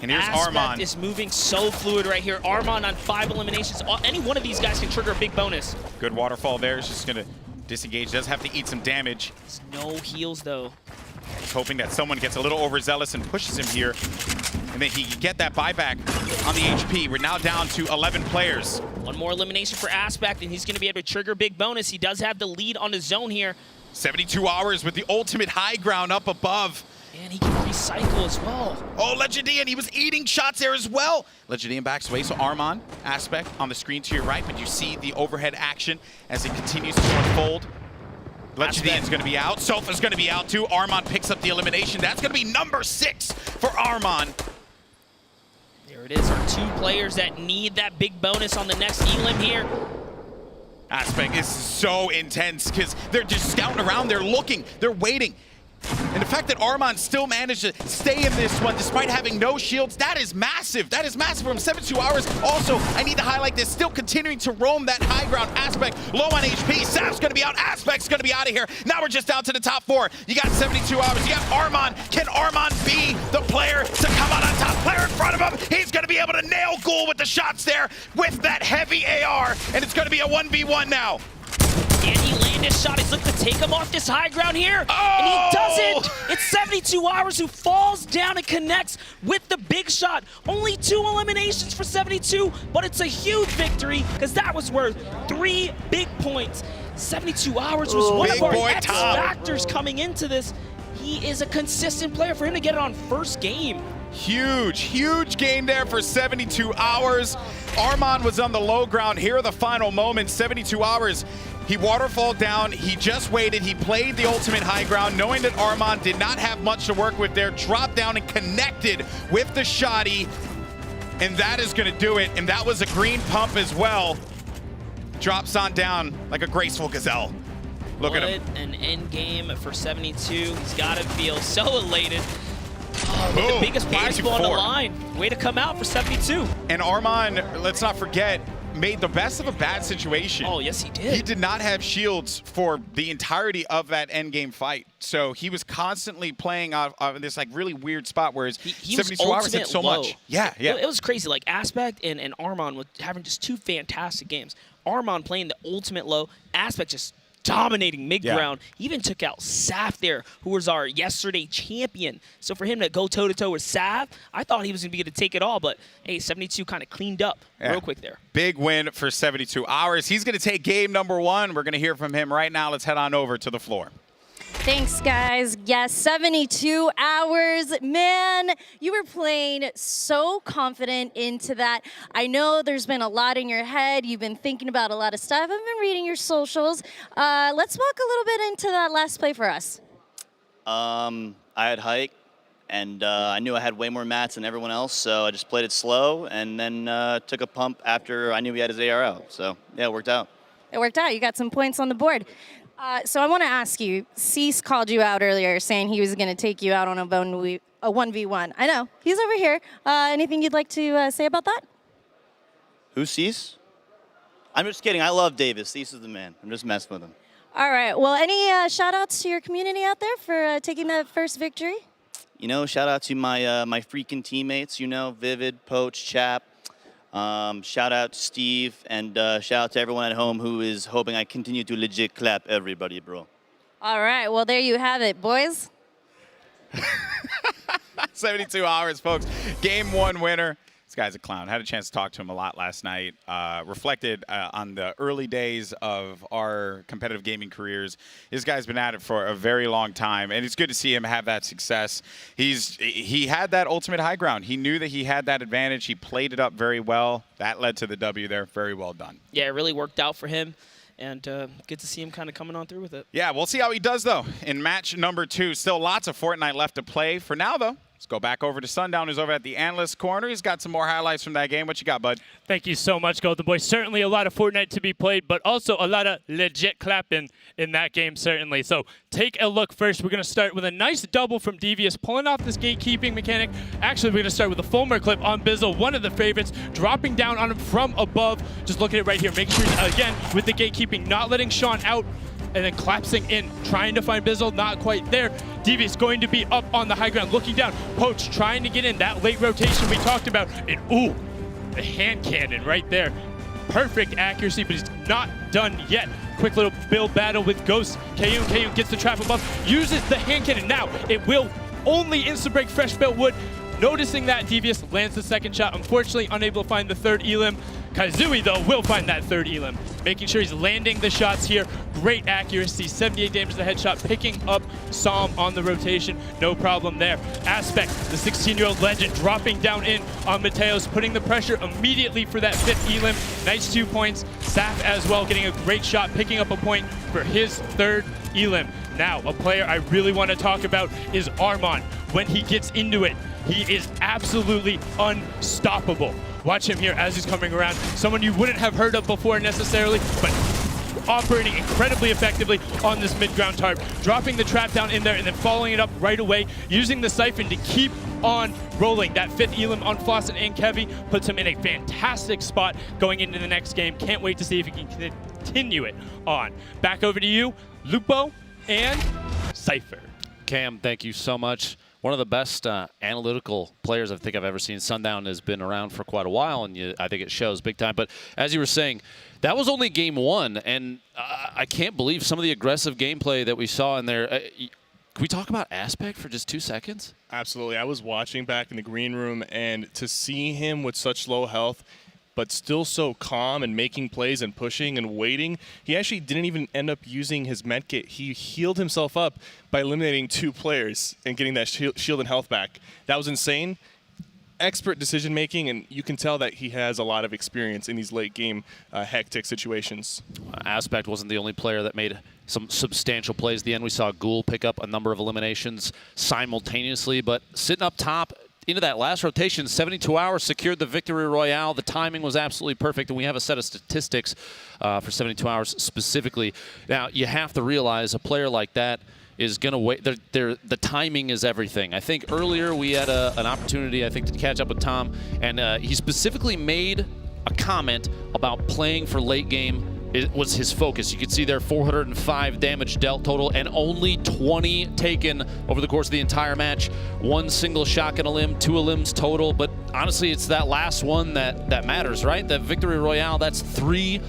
And here's Aspect Armand. is moving so fluid right here. Armand on 5 eliminations. Any one of these guys can trigger a big bonus. Good waterfall there. He's just going to disengage. Does have to eat some damage. No heals, though. He's hoping that someone gets a little overzealous and pushes him here. And then he can get that buyback on the HP. We're now down to 11 players. One more elimination for Aspect, and he's going to be able to trigger a big bonus. He does have the lead on his zone here. 72 hours with the ultimate high ground up above. And he can recycle as well. Oh, Legendian, he was eating shots there as well. Legendian backs away, so Armand, Aspect on the screen to your right, but you see the overhead action as it continues to unfold. Legendian's going to be out. Sofa's going to be out too. Armand picks up the elimination. That's going to be number 6 for Armand. There it is, our 2 players that need that big bonus on the next elim here. Aspect is so intense because they're just scouting around, they're looking, they're waiting. And the fact that Armand still managed to stay in this one despite having no shields, that is massive. That is massive from 72 hours. Also, I need to highlight this, still continuing to roam that high ground. Aspect low on HP. Saf's going to be out. Aspect's going to be out of here. Now we're just down to the top 4. You got 72 hours. You got Armand. Can Armand be the player to come out on top? Player in front of him. He's going to be able to nail Ghoul with the shots there with that heavy AR. And it's going to be a 1v1 now. And he landed his shot. He's looking to take him off this high ground here. Oh! And he doesn't. It's 72 Hours who falls down and connects with the big shot. Only 2 eliminations for 72, but it's a huge victory because that was worth 3 big points. 72 Hours was one of our X factors coming into this. He is a consistent player. For him to get it on first game. Huge, huge game there for 72 Hours. Armand was on the low ground. Here are the final moments. 72 Hours. He waterfalled down, he just waited, he played the ultimate high ground, knowing that Armand did not have much to work with there, dropped down and connected with the shotty, and that is gonna do it, and that was a green pump as well. Drops on down like a graceful gazelle. Look at him. An end game for 72. He's gotta feel so elated. Oh, with the biggest prize pool on the line. Way to come out for 72. And Armand, let's not forget, made the best of a bad situation. Oh, yes, he did. He did not have shields for the entirety of that endgame fight. So he was constantly playing out of this like really weird spot, whereas he 72 Hours hit so much. Yeah. It was crazy. Like Aspect and Armand was having just 2 fantastic games. Armand playing the ultimate low, Aspect just dominating mid-ground. He even took out Saf there, who was our yesterday champion. So for him to go toe-to-toe with Saf, I thought he was going to be able to take it all, but hey, 72 kind of cleaned up real quick there. Big win for 72 Hours. He's going to take game number 1. We're going to hear from him right now. Let's head on over to the floor. Thanks, guys. Yes, 72 Hours. Man, you were playing so confident into that. I know there's been a lot in your head. You've been thinking about a lot of stuff. I've been reading your socials. Let's walk a little bit into that last play for us. I had hike, and I knew I had way more mats than everyone else, so I just played it slow and then took a pump after I knew he had his AR out. So, yeah, it worked out. It worked out. You got some points on the board. So I want to ask you, Cease called you out earlier saying he was going to take you out on a 1v1. I know. He's over here. Anything you'd like to say about that? Who's Cease? I'm just kidding. I love Davis. Cease is the man. I'm just messing with him. All right. Well, any shout-outs to your community out there for taking that first victory? You know, shout out to my my freaking teammates, you know, Vivid, Poach, Chap. Shout out to Steve, and shout out to everyone at home who is hoping I continue to legit clap everybody, bro. All right, well, there you have it, boys. 72 Hours, folks. Game 1 winner. This guy's a clown. Had a chance to talk to him a lot last night. Reflected on the early days of our competitive gaming careers. This guy's been at it for a very long time, and it's good to see him have that success. He had that ultimate high ground. He knew that he had that advantage. He played it up very well. That led to the W there. Very well done. Yeah, it really worked out for him, and good to see him kind of coming on through with it. Yeah, we'll see how he does, though, in match number 2. Still lots of Fortnite left to play. For now, though, let's go back over to Sundown, who's over at the analyst corner. He's got some more highlights from that game. What you got, bud? Thank you so much, Golden Boy. Certainly a lot of Fortnite to be played, but also a lot of legit clapping in that game, certainly. So take a look first. We're going to start with a nice double from Devious, pulling off this gatekeeping mechanic. Actually, we're going to start with a Fulmer clip on Bizzle, one of the favorites, dropping down on him from above. Just look at it right here. Make sure, again, with the gatekeeping, not letting Sean out. and then collapsing in, trying to find Bizzle, not quite there. Devious going to be up on the high ground, looking down. Poach trying to get in that late rotation we talked about. And ooh, the hand cannon right there. Perfect accuracy, but he's not done yet. Quick little build battle with Ghost. Kayun gets the trap above, uses the hand cannon. Now, it will only insta-break Fresh Built Wood. Noticing that, Devious lands the second shot. Unfortunately, unable to find the third elim. Kaizui, though, will find that third elim. Making sure he's landing the shots here. Great accuracy, 78 damage to the headshot, picking up Psalm on the rotation. No problem there. Aspect, the 16-year-old legend, dropping down in on Mateos, putting the pressure immediately for that fifth elim. Nice 2 points. Saf as well, getting a great shot, picking up a point for his third elim. Now, a player I really want to talk about is Armand. When he gets into it, he is absolutely unstoppable. Watch him here as he's coming around. Someone you wouldn't have heard of before necessarily, but operating incredibly effectively on this mid-ground tarp. Dropping the trap down in there and then following it up right away, using the siphon to keep on rolling. That fifth elim on Flossin and Kevy puts him in a fantastic spot going into the next game. Can't wait to see if he can continue it on. Back over to you, Lupo and Cypher. Cam, thank you so much. One of the best analytical players I think I've ever seen. Sundown has been around for quite a while, and I think it shows big time. But as you were saying, that was only game one, and I can't believe some of the aggressive gameplay that we saw in there. Can we talk about Aspect for just 2 seconds? Absolutely. I was watching back in the green room, and to see him with such low health, but still so calm and making plays and pushing and waiting. He actually didn't even end up using his medkit. He healed himself up by eliminating 2 players and getting that shield and health back. That was insane. Expert decision making, and you can tell that he has a lot of experience in these late game hectic situations. Aspect wasn't the only player that made some substantial plays at the end. We saw Ghoul pick up a number of eliminations simultaneously, but sitting up top, into that last rotation, 72 Hours secured the victory royale. The timing was absolutely perfect, and we have a set of statistics for 72 Hours specifically. Now, you have to realize a player like that is going to wait. The timing is everything. I think earlier we had an opportunity, I think, to catch up with Tom, and he specifically made a comment about playing for late game. It was his focus. You can see there 405 damage dealt total and only 20 taken over the course of the entire match. 1 single shotgun elim, 2 elims total, but honestly it's that last one that matters, right? That victory royale, that's 3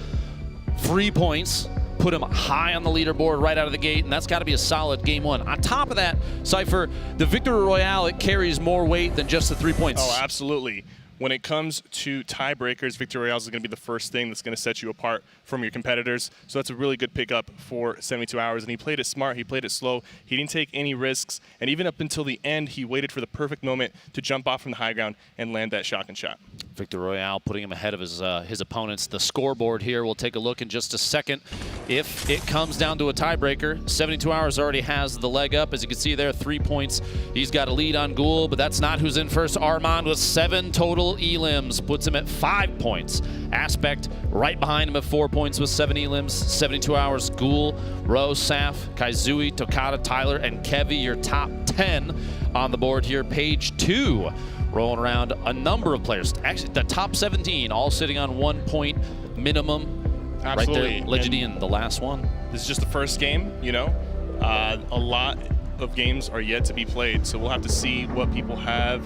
free points. Put him high on the leaderboard right out of the gate, and that's got to be a solid game one. On top of that, Cypher, the victory royale, it carries more weight than just the 3 points. Oh, absolutely. When it comes to tiebreakers, victory royales is going to be the first thing that's going to set you apart from your competitors. So that's a really good pickup for 72 Hours. And he played it smart. He played it slow. He didn't take any risks. And even up until the end, he waited for the perfect moment to jump off from the high ground and land that shotgun shot. Victor Royale putting him ahead of his opponents. The scoreboard here, we'll take a look in just a second. If it comes down to a tiebreaker, 72 Hours already has the leg up. As you can see there, 3 points. He's got a lead on Ghoul, but that's not who's in first. Armand with 7 total elims, puts him at 5 points. Aspect right behind him at 4 points with 7 elims. 72 Hours, Ghoul, Rose, Saf, Kaizui, Tokata, Tyler, and Kevy, your top 10 on the board here. Page 2. Rolling around a number of players. Actually, the top 17 all sitting on 1 point minimum. Absolutely. Right there, Legidian, the last one. This is just the first game, you know. A lot of games are yet to be played, so we'll have to see what people have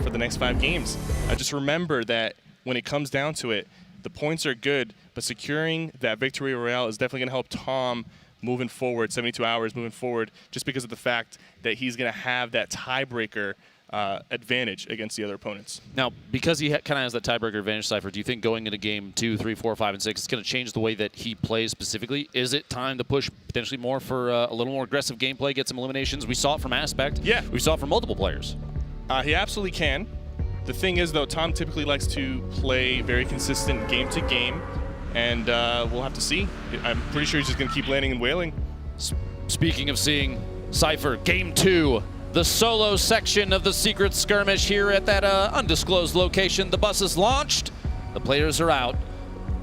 for the next 5 games. Just remember that when it comes down to it, the points are good, but securing that victory royale is definitely going to help Tom moving forward, 72 Hours moving forward, just because of the fact that he's going to have that tiebreaker advantage against the other opponents. Now, because he kind of has that tiebreaker advantage, Cypher, do you think going into game 2, 3, 4, 5, and 6, it's going to change the way that he plays specifically? Is it time to push potentially more for a little more aggressive gameplay, get some eliminations? We saw it from Aspect. Yeah. We saw it from multiple players. He absolutely can. The thing is, though, Tom typically likes to play very consistent game to game, and we'll have to see. I'm pretty sure he's just going to keep landing and wailing. Speaking of seeing, Cypher, game 2. The solo section of the secret skirmish here at that undisclosed location. The bus is launched. The players are out.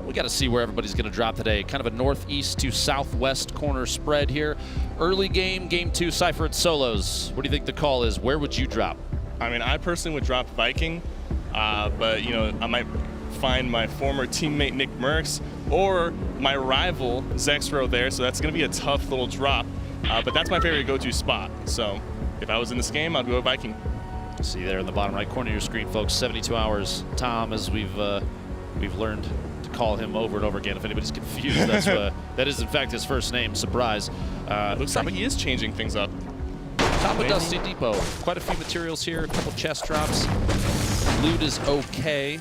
We got to see where everybody's going to drop today. Kind of a northeast to southwest corner spread here. Early game, game 2, Cypher at solos. What do you think the call is? Where would you drop? I mean, I personally would drop Viking, but, you know, I might find my former teammate Nick Merckx or my rival Zexro there, so that's going to be a tough little drop. But that's my favorite go-to spot. So if I was in this game, I'd go Viking. See there in the bottom right corner of your screen, folks, 72 hours. Tom, as we've learned to call him over and over again. If anybody's confused, that is in fact his first name. Surprise. Looks like he is changing things up. Top of Dusty Depot. Quite a few materials here, a couple chest drops. Loot is okay,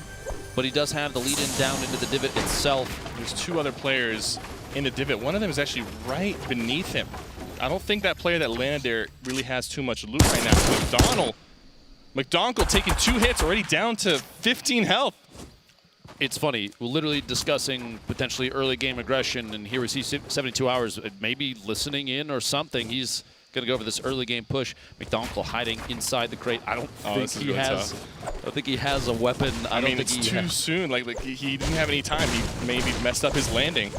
but he does have the lead in down into the divot itself. There's 2 other players in the divot. One of them is actually right beneath him. I don't think that player that landed there really has too much loot right now. McDonald taking 2 hits, already down to 15 health. It's funny, we're literally discussing potentially early game aggression, and here we see 72 hours, maybe listening in or something. He's going to go for this early game push. McDonald hiding inside the crate. I don't think he has a weapon. I mean, it's too soon. Like he didn't have any time. He maybe messed up his landing.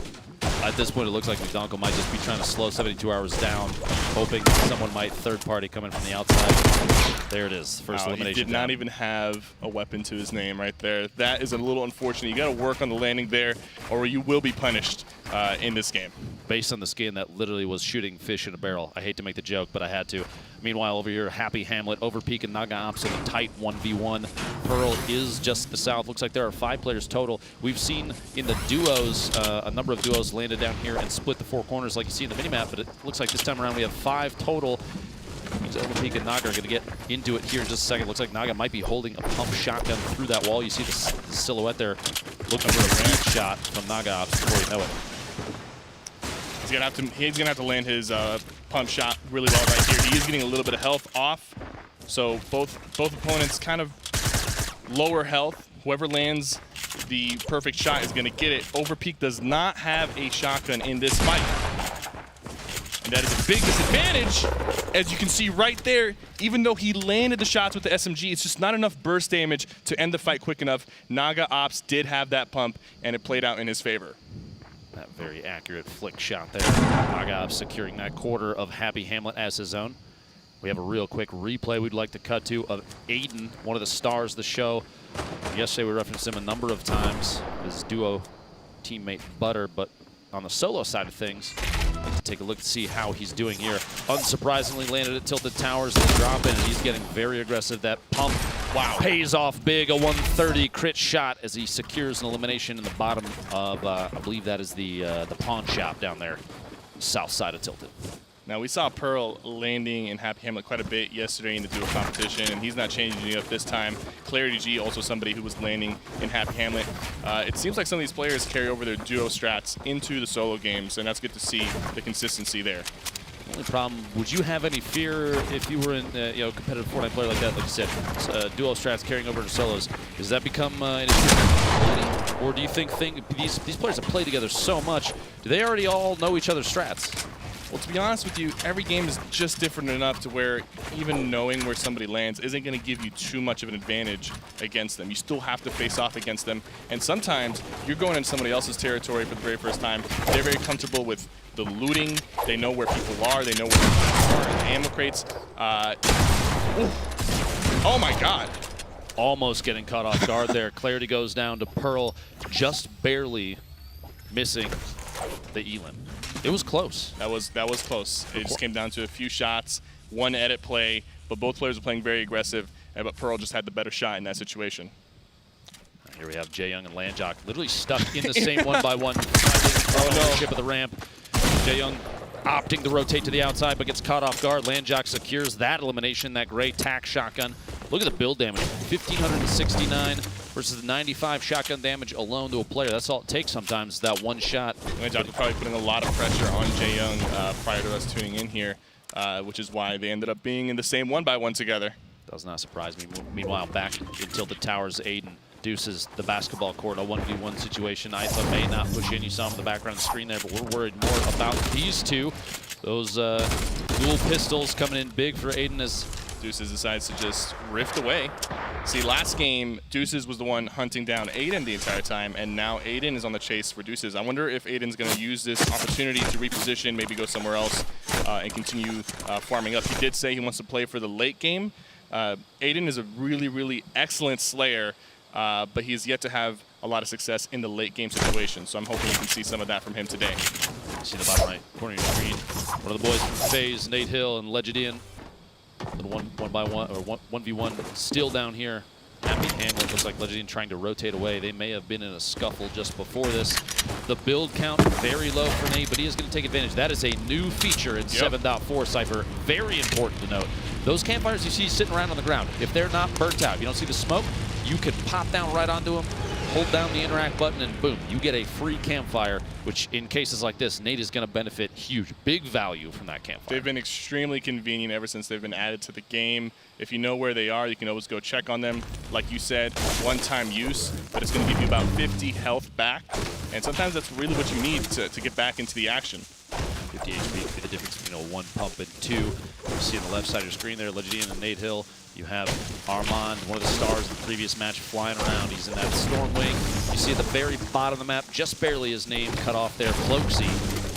At this point, it looks like McDonald might just be trying to slow 72 hours down, hoping someone might third party come in from the outside. There it is, first elimination. He did not even have a weapon to his name right there. That is a little unfortunate. You got to work on the landing there, or you will be punished in this game. Based on the skin, that literally was shooting fish in a barrel. I hate to make the joke, but I had to. Meanwhile, over here, Happy Hamlet, Overpeak, and Naga Ops in a tight 1v1. Pearl is just to the south. Looks like there are 5 players total. We've seen in the duos, a number of duos landed down here and split the 4 corners like you see in the minimap, but it looks like this time around we have 5 total. Overpeak and Naga are going to get into it here in just a second. Looks like Naga might be holding a pump shotgun through that wall. You see the silhouette there looking for a range shot from Naga Ops before you know it. He's gonna have to land his pump shot really well right here. He is getting a little bit of health off, so both opponents kind of lower health. Whoever lands the perfect shot is gonna get it. Overpeak does not have a shotgun in this fight, and that is a big disadvantage. As you can see right there, even though he landed the shots with the SMG, it's just not enough burst damage to end the fight quick enough. Naga Ops did have that pump, and it played out in his favor. That very accurate flick shot there. Naga Ops securing that quarter of Happy Hamlet as his own. We have a real quick replay we'd like to cut to of Aiden, one of the stars of the show. Yesterday we referenced him a number of times, his duo teammate Butter, but on the solo side of things, let's take a look to see how he's doing here. Unsurprisingly landed at Tilted Towers, the drop in, and he's getting very aggressive. That pump, wow, pays off big, a 130 crit shot as he secures an elimination in the bottom of, I believe that is the pawn shop down there, south side of Tilted. Now, we saw Pearl landing in Happy Hamlet quite a bit yesterday in the duo competition, and he's not changing it up this time. Clarity G, also somebody who was landing in Happy Hamlet. It seems like some of these players carry over their duo strats into the solo games, and that's good to see the consistency there. The only problem, would you have any fear if you were in a competitive Fortnite player like that, like you said, duo strats carrying over to solos? Does that become an issue? Or do you think these players have played together so much, do they already all know each other's strats? Well, to be honest with you, every game is just different enough to where even knowing where somebody lands isn't going to give you too much of an advantage against them. You still have to face off against them. And sometimes you're going into somebody else's territory for the very first time. They're very comfortable with the looting. They know where people are. They know where people are in the ammo crates. Oh, my God. Almost getting caught off guard there. Clarity goes down to Pearl, just barely missing the Elan. It was close. That was close. It just came down to a few shots, one edit play, but both players were playing very aggressive, but Pearl just had the better shot in that situation. Here we have Jae Young and Landjock literally stuck in the same one-by-one ownership of the ramp. Jae Young opting to rotate to the outside, but gets caught off guard. Landjock secures that elimination, that great tack shotgun. Look at the build damage, 1,569 versus the 95 shotgun damage alone to a player. That's all it takes sometimes, that one shot. Landjock was probably putting a lot of pressure on Jae Young prior to us tuning in here, which is why they ended up being in the same one-by-one together. Does not surprise me. Meanwhile, back in Tilted Towers, Aiden deuces the basketball court, a 1v1 situation. Iso may not push in. You saw him in the background of the screen there, but we're worried more about these two. Those dual pistols coming in big for Aiden as Deuces decides to just rift away. See, last game, Deuces was the one hunting down Aiden the entire time, and now Aiden is on the chase for Deuces. I wonder if Aiden's going to use this opportunity to reposition, maybe go somewhere else, and continue farming up. He did say he wants to play for the late game. Aiden is a really, really excellent slayer. but he's yet to have a lot of success in the late game situation. So I'm hoping we can see some of that from him today. See the bottom right corner of your screen. One of the boys from FaZe, Nate Hill and Legidian. Little one by one, or 1v1 still down here. Happy handle. Looks like Legidian trying to rotate away. They may have been in a scuffle just before this. The build count very low for Nate, but he is going to take advantage. That is a new feature in 7.4 Cypher. Very important to note. Those campfires you see sitting around on the ground, if they're not burnt out, you don't see the smoke, you can pop down right onto them, hold down the interact button, and boom, you get a free campfire, which in cases like this, Nate is going to benefit huge. Big value from that campfire. They've been extremely convenient ever since they've been added to the game. If you know where they are, you can always go check on them. Like you said, one-time use, but it's going to give you about 50 health back. And sometimes that's really what you need to get back into the action. 50 HP could be the difference between a 1 pump and 2. You see on the left side of your screen there, Legidian and Nate Hill. You have Armand, one of the stars of the previous match, flying around. He's in that storm wing. You see at the very bottom of the map, just barely his name cut off there, Floxy,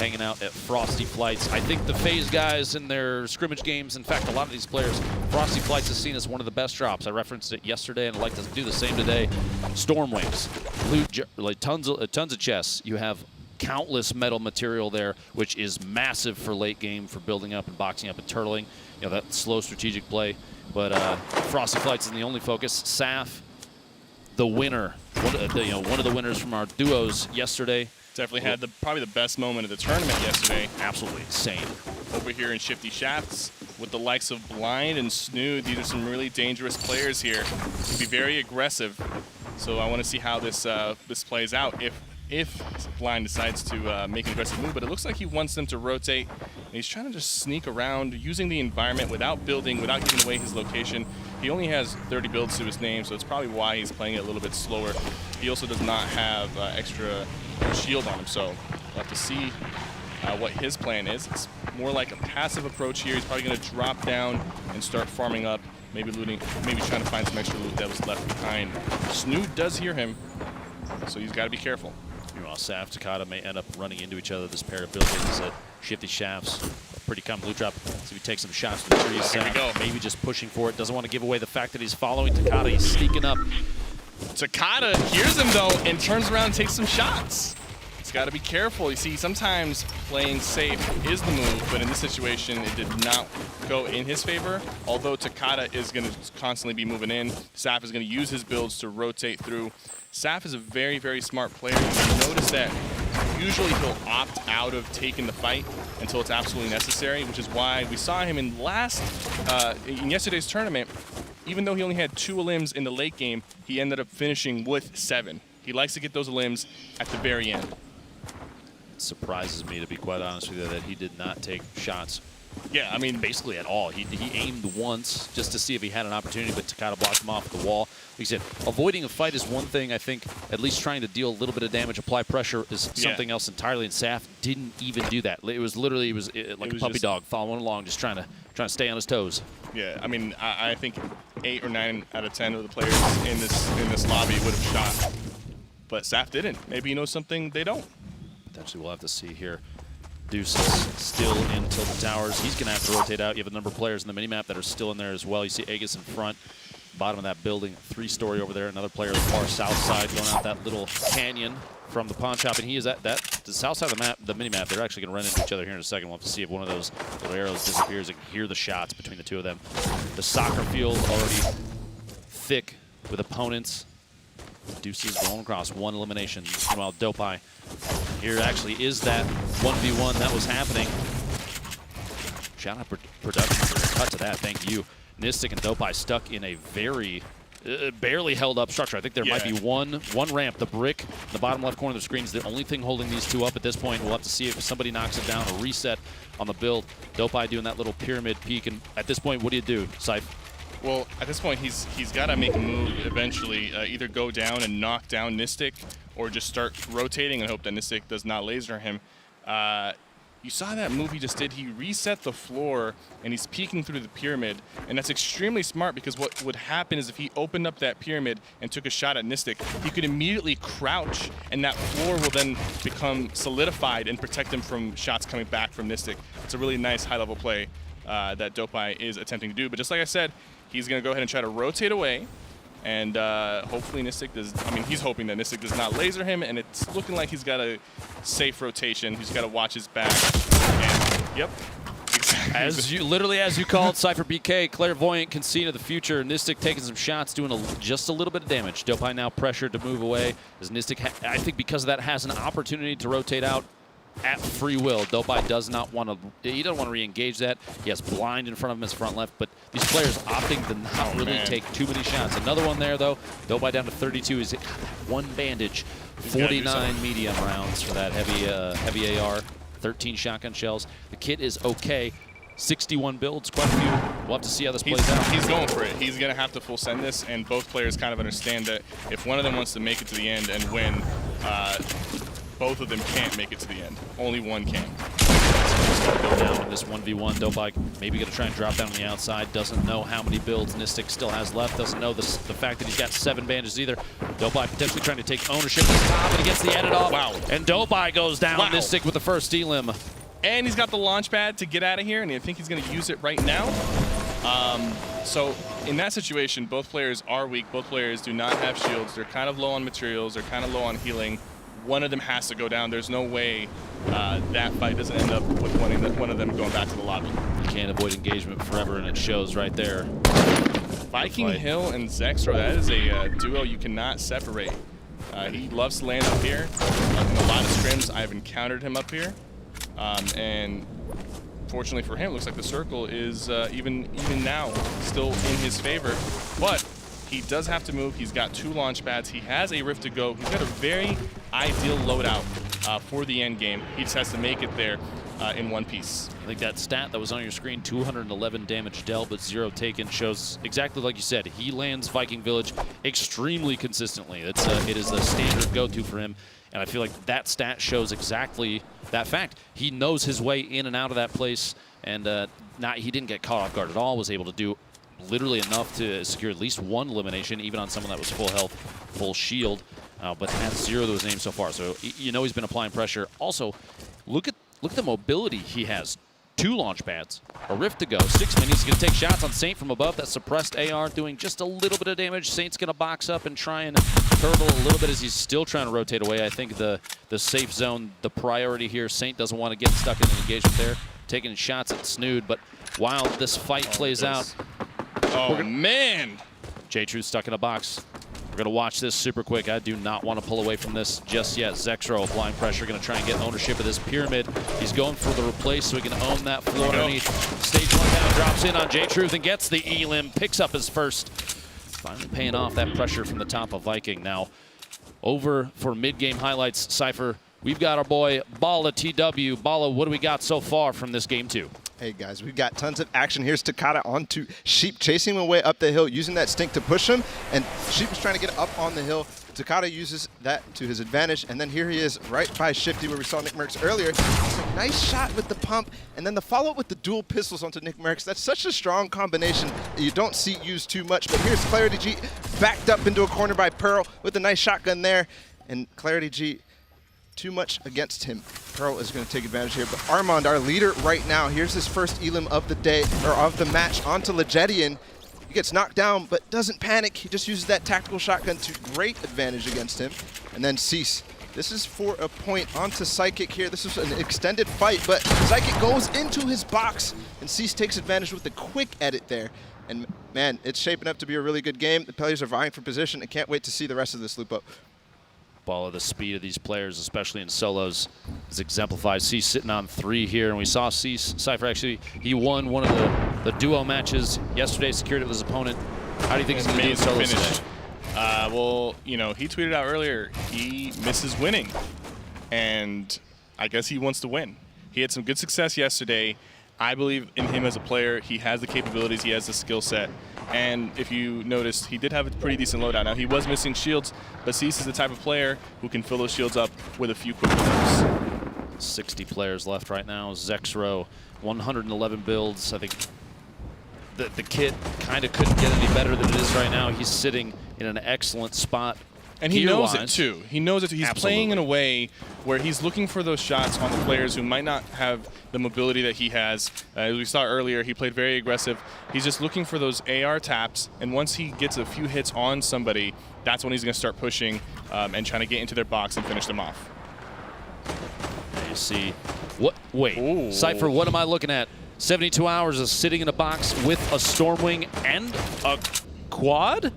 hanging out at Frosty Flights. I think the FaZe guys in their scrimmage games, in fact, a lot of these players, Frosty Flights is seen as one of the best drops. I referenced it yesterday, and I'd like to do the same today. Storm wings, loot, like tons of chests. You have countless metal material there, which is massive for late game, for building up and boxing up and turtling. You know, that slow strategic play. But Frosty Flights is the only focus. Saf, the winner, one of the winners from our duos yesterday. Definitely had probably the best moment of the tournament yesterday. Absolutely insane. Over here in Shifty Shafts with the likes of Blind and Snood. These are some really dangerous players here. Can be very aggressive. So I want to see how this this plays out if Blind decides to make an aggressive move. But it looks like he wants them to rotate. And he's trying to just sneak around using the environment without building, without giving away his location. He only has 30 builds to his name, so it's probably why he's playing it a little bit slower. He also does not have extra shield on him, so we'll have to see what his plan is. It's more like a passive approach here. He's probably going to drop down and start farming up, maybe looting, maybe trying to find some extra loot that was left behind. Snood does hear him, so he's got to be careful. Meanwhile, Saf, Takata may end up running into each other. This pair of buildings at Shifty Shafts. A pretty common loot drop. So if he takes some shots to the trees, Saf maybe just pushing for it. Doesn't want to give away the fact that he's following Takata. He's sneaking up. Takata hears him though and turns around and takes some shots. He's got to be careful. You see, sometimes playing safe is the move, but in this situation, it did not go in his favor. Although Takata is going to constantly be moving in, Saf is going to use his builds to rotate through. Saf is a very, very smart player. You notice that usually he'll opt out of taking the fight until it's absolutely necessary, which is why we saw him in yesterday's tournament. Even though he only had 2 elims in the late game, he ended up finishing with 7. He likes to get those elims at the very end. It surprises me, to be quite honest with you, that he did not take shots. Yeah, I mean, basically at all. He aimed once just to see if he had an opportunity, but Takata blocked him off the wall. Like I said, avoiding a fight is one thing. I think at least trying to deal a little bit of damage, apply pressure is something else entirely. And Saf didn't even do that. It was literally like a puppy dog following along, just trying to stay on his toes. Yeah, I mean, I think 8 or 9 out of 10 of the players in this lobby would have shot, but Saf didn't. Maybe he knows something they don't. Potentially, we'll have to see here. Deuce is still in Tilted Towers. He's going to have to rotate out. You have a number of players in the minimap that are still in there as well. You see Aegis in front, bottom of that building, 3-story over there. Another player on the far south side going out that little canyon from the pawn shop. And he is at the south side of the map, the minimap. They're actually going to run into each other here in a second. We'll have to see if one of those little arrows disappears. You can hear the shots between the two of them. The soccer field already thick with opponents. Deuces going across, 1 elimination. Meanwhile, Dopeye. Here actually is that 1v1 that was happening. Shout out production for cut to that. Thank you. Nistic and Dopeye stuck in a very barely held up structure. I think there might be one ramp. The brick in the bottom left corner of the screen is the only thing holding these two up at this point. We'll have to see if somebody knocks it down or reset on the build. Dopeye doing that little pyramid peek. And at this point, what do you do, Sif? Well, at this point, he's got to make a move eventually, either go down and knock down Nistic, or just start rotating and hope that Nistic does not laser him. You saw that move he just did. He reset the floor, and he's peeking through the pyramid, and that's extremely smart because what would happen is if he opened up that pyramid and took a shot at Nistic, he could immediately crouch, and that floor will then become solidified and protect him from shots coming back from Nistic. It's a really nice high-level play that Dopeye is attempting to do, but just like I said, he's going to go ahead and try to rotate away, And hopefully Nistic does, I mean, he's hoping that Nistic does not laser him, and it's looking like he's got a safe rotation. He's got to watch his back. And, yep. Exactly. Literally as you called, Cypher BK, clairvoyant, can see into the future. Nistic taking some shots, doing just a little bit of damage. Dopai now pressured to move away. As Nistic, I think because of that, has an opportunity to rotate out at free will. Dopai does not want to, he doesn't want to re-engage that. He has blind in front of him as front left, but these players opting to not really take too many shots. Another one there though. Dopai down to 32. He's got one bandage. 49 medium rounds for that heavy AR. 13 shotgun shells. The kit is okay. 61 builds, quite a few. We'll have to see how this plays out. He's going for it. He's going to have to full send this, and both players kind of understand that if one of them wants to make it to the end and win, both of them can't make it to the end. Only one can. Go down in this 1v1. Dopai maybe going to try and drop down on the outside. Doesn't know how many builds Nistic still has left. Doesn't know the fact that he's got 7 bandages either. Dopai potentially trying to take ownership at the top, and he gets the edit off. Wow. And Dopai goes down. Wow. Nistic with the first elim. And he's got the launch pad to get out of here, and I think he's going to use it right now. So in that situation, both players are weak. Both players do not have shields. They're kind of low on materials. They're kind of low on healing. One of them has to go down. There's no way that fight doesn't end up with one of them going back to the lobby. You can't avoid engagement forever, and it shows right there. Viking Hill and Zexro, that is a duo you cannot separate. He loves to land up here. In a lot of scrims, I've encountered him up here. And fortunately for him, it looks like the circle is even now still in his favor. But he does have to move. He's got 2 launch pads. He has a rift to go. He's got a very ideal loadout for the end game. He just has to make it there in one piece. I think that stat that was on your screen, 211 damage dealt, but 0 taken, shows exactly like you said. He lands Viking Village extremely consistently. It is the standard go-to for him. And I feel like that stat shows exactly that fact. He knows his way in and out of that place, and he didn't get caught off guard at all, was able to do literally enough to secure at least 1 elimination, even on someone that was full health, full shield, but has 0 to his name so far. So you know he's been applying pressure. Also, look at the mobility he has. 2 launch pads, a rift to go. 6 man, he's going to take shots on Saint from above. That suppressed AR doing just a little bit of damage. Saint's going to box up and try and turtle a little bit as he's still trying to rotate away. I think the safe zone, the priority here, Saint doesn't want to get stuck in an engagement there. Taking shots at Snood, but while this fight plays out... Oh, man! J-Truth stuck in a box. We're going to watch this super quick. I do not want to pull away from this just yet. Zexro applying pressure, going to try and get ownership of this pyramid. He's going for the replace so he can own that floor underneath. Stage 1 down, drops in on J-Truth and gets the elim, picks up his first. Finally paying off that pressure from the top of Viking. Now, over for mid-game highlights, Cypher, we've got our boy Bala TW. Bala, what do we got so far from this game 2? Hey guys, we've got tons of action. Here's Takada onto Sheep, chasing him away up the hill, using that stink to push him, and Sheep is trying to get up on the hill. Takada uses that to his advantage, and then here he is right by Shifty where we saw Nick Merckx earlier. It's a nice shot with the pump, and then the follow-up with the dual pistols onto Nick Merckx. That's such a strong combination that you don't see used too much, but here's Clarity G backed up into a corner by Pearl with a nice shotgun there, and Clarity G too much against him. Pearl is going to take advantage here, but Armand, our leader right now, here's his first elim of the day, or of the match, onto Legedian. He gets knocked down, but doesn't panic. He just uses that tactical shotgun to great advantage against him. And then Cease. This is for a point onto Psychic here. This is an extended fight, but Psychic goes into his box, and Cease takes advantage with the quick edit there. And man, it's shaping up to be a really good game. The players are vying for position. I can't wait to see the rest of this loop up. Ball of the speed of these players, especially in solos, is exemplified. Cease sitting on 3 here, and we saw Cease, Cypher actually, he won one of the duo matches yesterday, secured it with his opponent. How do you think he's going to do in solos today? Well, you know, he tweeted out earlier he misses winning, and I guess he wants to win. He had some good success yesterday. I believe in him as a player. He has the capabilities, he has the skill set. And if you noticed, he did have a pretty decent loadout. Now, he was missing shields, but Cease is the type of player who can fill those shields up with a few quick moves. 60 players left right now. Zexro, 111 builds. I think the kit kind of couldn't get any better than it is right now. He's sitting in an excellent spot And he knows it too. He knows it too. He's Absolutely. playing in a way where he's looking for those shots on the players who might not have the mobility that he has. As we saw earlier, he played very aggressive. He's just looking for those AR taps, and once he gets a few hits on somebody, that's when he's going to start pushing and trying to get into their box and finish them off. There you see. What? Wait. Cypher, what am I looking at? 72 Hours is sitting in a box with a Stormwing and a quad?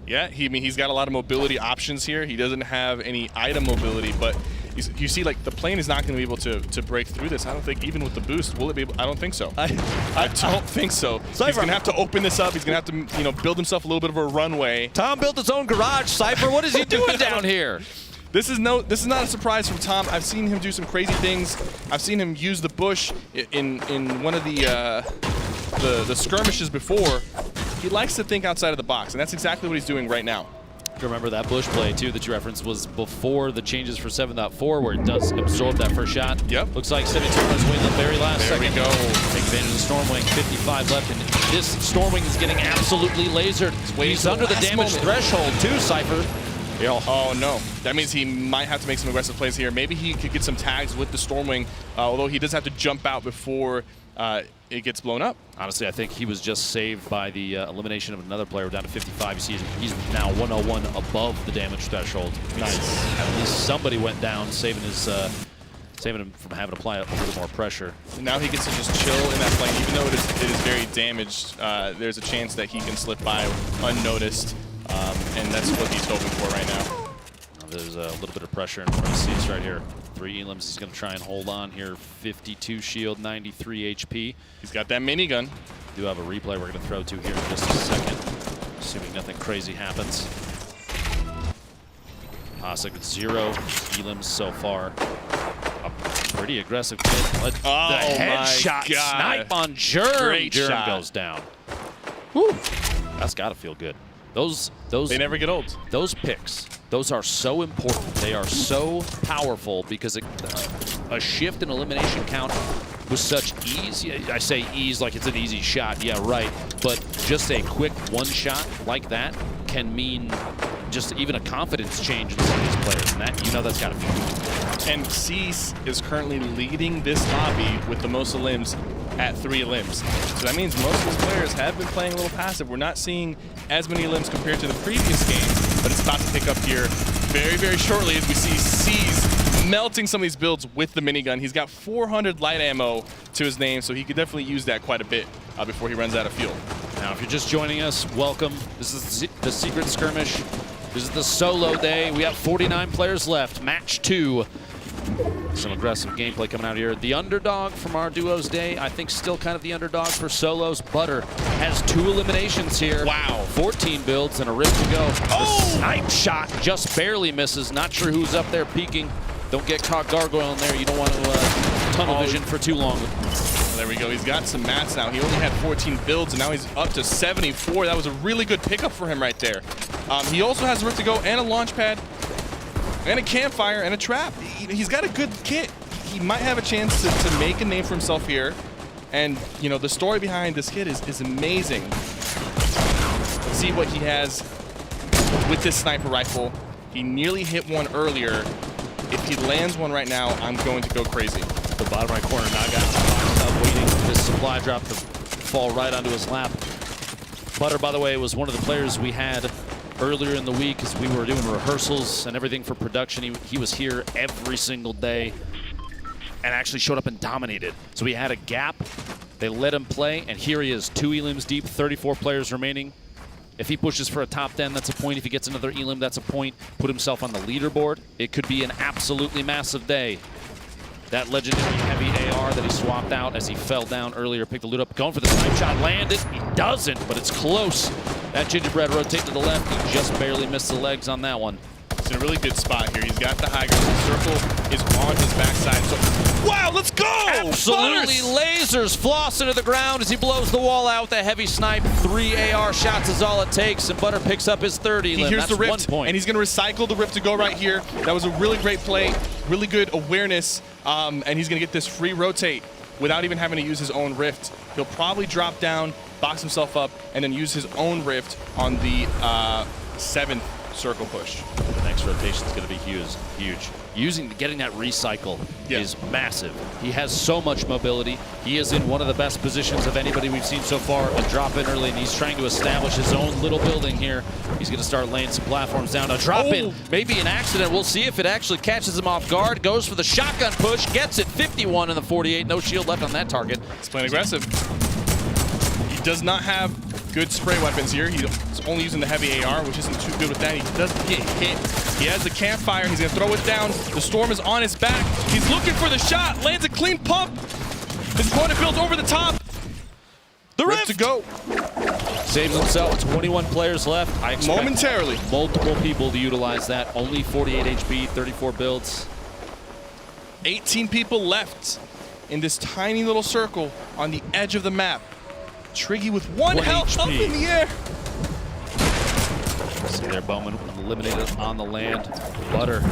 Yeah, he's got a lot of mobility options here. He doesn't have any item mobility, but you see, like, the plane is not going to be able to break through this. I don't think, even with the boost, will it be able? I don't think so. I don't think so. He's going to have to open this up. He's going to have to, build himself a little bit of a runway. Tom built his own garage. Cypher, what is he doing down here? This is not a surprise from Tom. I've seen him do some crazy things. I've seen him use the bush in one of the skirmishes before. He likes to think outside of the box, and that's exactly what he's doing right now. Remember that bush play, too, that you referenced was before the changes for 7.4, where it does absorb that first shot. Yep. Looks like 72 runs win the very last second. There we go. Take advantage of the Stormwing, 55 left, and this Stormwing is getting absolutely lasered. He's under the damage threshold, too, Cypher. Oh, no. That means he might have to make some aggressive plays here. Maybe he could get some tags with the Stormwing, although he does have to jump out before it gets blown up. Honestly, I think he was just saved by the elimination of another player down to 55. You see, he's now 101 above the damage threshold. Nice. At least somebody went down, saving him from having to apply a little more pressure. Now he gets to just chill in that plane. Even though it is very damaged, there's a chance that he can slip by unnoticed, and that's what he's hoping for right now. There's a little bit of pressure in front of Cease right here. 3 elims. He's going to try and hold on here. 52 shield, 93 HP. He's got that minigun. We do have a replay we're going to throw to here in just a second, assuming nothing crazy happens. Pasek with 0 elims so far. A pretty aggressive kill. The headshot snipe on Germ. Great Germ shot. goes down. Whew. That's got to feel good. Those they never get old. Those picks, those are so important. They are so powerful because a shift in elimination count with such ease. I say ease like it's an easy shot. Yeah, right. But just a quick one shot like that can mean just even a confidence change in some of these players, and that's got to be good. And Cease is currently leading this lobby with the most elims at 3 elims. So that means most of his players have been playing a little passive. We're not seeing as many elims compared to the previous games, but it's about to pick up here very, very shortly as we see Cease melting some of these builds with the minigun. He's got 400 light ammo to his name, so he could definitely use that quite a bit before he runs out of fuel. Now, if you're just joining us, welcome. This is the Secret Skirmish. This is the solo day. We have 49 players left. Match 2. Some aggressive gameplay coming out here. The underdog from our duos day, I think still kind of the underdog for solos. Butter has 2 eliminations here. Wow. 14 builds and a rift to go. The snipe shot just barely misses. Not sure who's up there peeking. Don't get caught gargoyle in there. You don't want to tunnel vision for too long. Well, there we go. He's got some mats now. He only had 14 builds, and now he's up to 74. That was a really good pickup for him right there. He also has a rift to go and a launch pad and a campfire and a trap. He's got a good kit. He might have a chance to make a name for himself here. And, the story behind this kit is amazing. Let's see what he has with this sniper rifle. He nearly hit one earlier. If he lands one right now, I'm going to go crazy. The bottom right corner, Naga waiting for this supply drop to fall right onto his lap. Butter, by the way, was one of the players we had earlier in the week as we were doing rehearsals and everything for production. He was here every single day and actually showed up and dominated. So we had a gap. They let him play, and here he is, 2 elims deep, 34 players remaining. If he pushes for a top 10, that's a point. If he gets another elim, that's a point. Put himself on the leaderboard. It could be an absolutely massive day. That legendary heavy AR that he swapped out as he fell down earlier, picked the loot up, going for the snipe shot, landed. He doesn't, but it's close. That gingerbread rotate to the left. He just barely missed the legs on that one. He's in a really good spot here. He's got the high ground. The circle is on his backside. So, wow, let's go! Absolutely lasers floss into the ground as he blows the wall out with a heavy snipe. 3 AR shots is all it takes, and Butter picks up his 30. He hears the rift, 1 point. and he's going to recycle the rift to go right here. That was a really great play, really good awareness, and he's going to get this free rotate without even having to use his own rift. He'll probably drop down, box himself up, and then use his own rift on the 7th circle push. next rotation is going to be huge. Getting that recycle is massive. He has so much mobility. He is in one of the best positions of anybody we've seen so far. A drop in early, and he's trying to establish his own little building here. He's going to start laying some platforms down. A drop in, maybe an accident. We'll see if it actually catches him off guard. Goes for the shotgun push, gets it. 51 in the 48. No shield left on that target. He's playing aggressive. He does not have good spray weapons here. He's only using the heavy AR, which isn't too good with that. He doesn't get hit. He has the campfire. He's going to throw it down. The storm is on his back. He's looking for the shot. Lands a clean pump. His opponent builds over the top. The rift to go. Saves himself. 21 players left. I expect momentarily multiple people to utilize that. Only 48 HP, 34 builds. 18 people left in this tiny little circle on the edge of the map. Triggy with one health up in the air. See there, Bowman eliminated on the land. Butter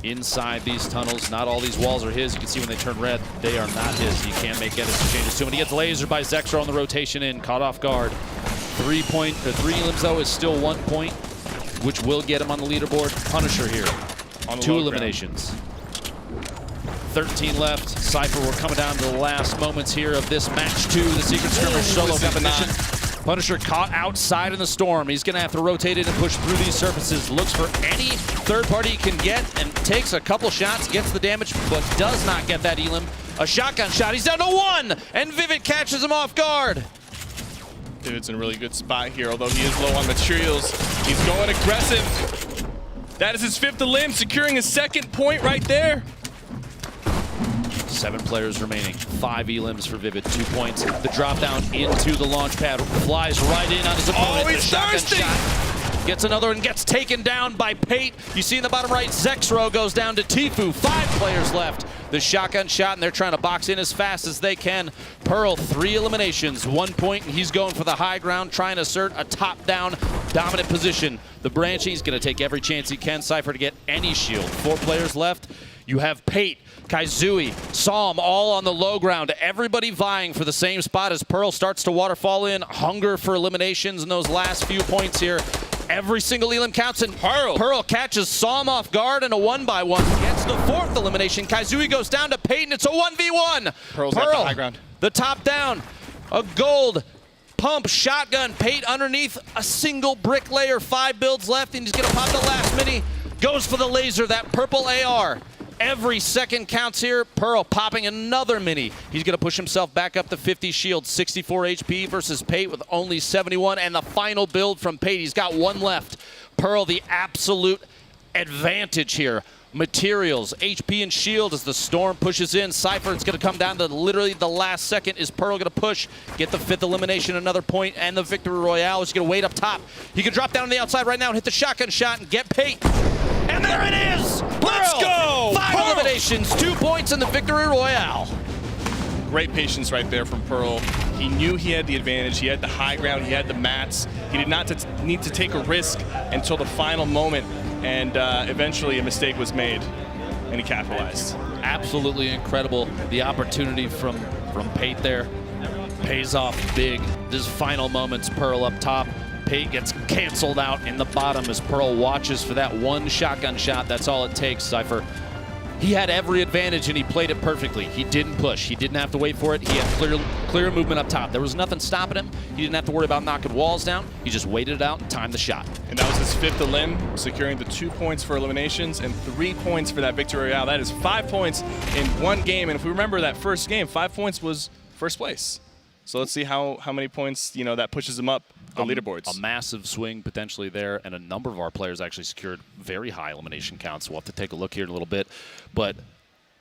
inside these tunnels. Not all these walls are his. You can see when they turn red, they are not his. He can't make edits changes to him. And he gets lasered by Zexro on the rotation in, caught off guard. 3 elims though is still 1 point, which will get him on the leaderboard. Punisher here, on 2 eliminations. 13 left. Cypher, we're coming down to the last moments here of this match 2, the Secret Skirmish solo competition. Punisher caught outside in the storm. He's going to have to rotate in and push through these surfaces. Looks for any third party he can get and takes a couple shots, gets the damage, but does not get that elim. A shotgun shot. He's down to 1, and Vivid catches him off guard. Vivid's in a really good spot here, although he is low on materials. He's going aggressive. That is his 5th elim, securing his 2nd point right there. 7 players remaining. 5 elims for Vivid. 2 points. The drop down into the launch pad. Flies right in on his opponent. Oh, he's thirsty! Shot. Gets another and gets taken down by Pate. You see in the bottom right, Zexro goes down to Tfue. 5 players left. The shotgun shot, and they're trying to box in as fast as they can. Pearl, 3 eliminations. 1 point, and he's going for the high ground, trying to assert a top-down dominant position. The branching, he's going to take every chance he can. Cypher to get any shield. 4 players left. You have Pate, Kaizui, Psalm, all on the low ground. Everybody vying for the same spot as Pearl starts to waterfall in. Hunger for eliminations in those last few points here. Every single elim counts, and Pearl catches Psalm off guard in a 1-by-1. Gets the 4th elimination. Kaizui goes down to Pate, and it's a 1v1. Pearl's at the high ground. The top down, a gold pump shotgun. Pate underneath a single brick layer. 5 builds left, and he's going to pop the last mini. Goes for the laser, that purple AR. Every second counts here. Pearl popping another mini. He's going to push himself back up to 50 shield. 64 HP versus Pate with only 71. And the final build from Pate. He's got 1 left. Pearl, the absolute advantage here. Materials, HP, and shield as the storm pushes in. Cypher, it's going to come down to literally the last second. Is Pearl going to push, get the 5th elimination, another point, and the victory royale? Is going to wait up top. He can drop down on the outside right now and hit the shotgun shot and get Pate. And there it is! Let's go! 5 eliminations, 2 points in the victory royale. Great patience right there from Pearl. He knew he had the advantage. He had the high ground. He had the mats. He did not need to take a risk until the final moment. And eventually a mistake was made, and he capitalized. Absolutely incredible. The opportunity from Pate there pays off big. This final moments, Pearl up top. Pate gets canceled out in the bottom as Pearl watches for that 1 shotgun shot. That's all it takes, Cypher. He had every advantage, and he played it perfectly. He didn't push. He didn't have to wait for it. He had clear movement up top. There was nothing stopping him. He didn't have to worry about knocking walls down. He just waited it out and timed the shot. And that was his 5th elim, securing the 2 points for eliminations and 3 points for that victory royale. That is 5 points in 1 game. And if we remember that first game, 5 points was first place. So let's see how many points, that pushes him up the leaderboards. A massive swing potentially there, and a number of our players actually secured very high elimination counts. We'll have to take a look here in a little bit. But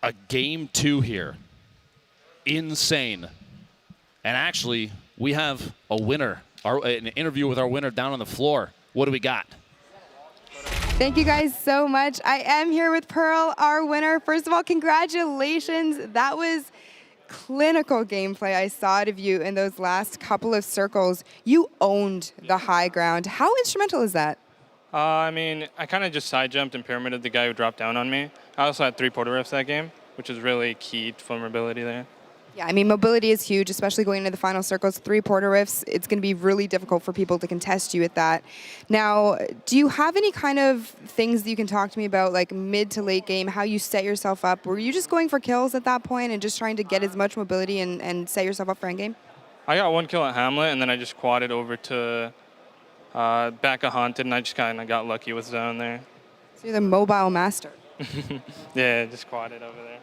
a game 2 here, insane. And actually, we have a winner, an interview with our winner down on the floor. What do we got? Thank you guys so much. I am here with Pearl, our winner. First of all, congratulations. That was clinical gameplay I saw out of you in those last couple of circles. You owned the high ground. How instrumental is that? I mean, I kind of just side jumped and pyramided the guy who dropped down on me. I also had 3 portal rifts that game, which is really key vulnerability there. Yeah, I mean, mobility is huge, especially going into the final circles. 3 portal rifts, it's going to be really difficult for people to contest you at that. Now, do you have any kind of things that you can talk to me about, like mid to late game, how you set yourself up? Were you just going for kills at that point and just trying to get as much mobility and set yourself up for endgame? I got 1 kill at Hamlet, and then I just quadded over to back of Haunted, and I just kind of got lucky with zone there. So you're the mobile master. Yeah, just quadded over there.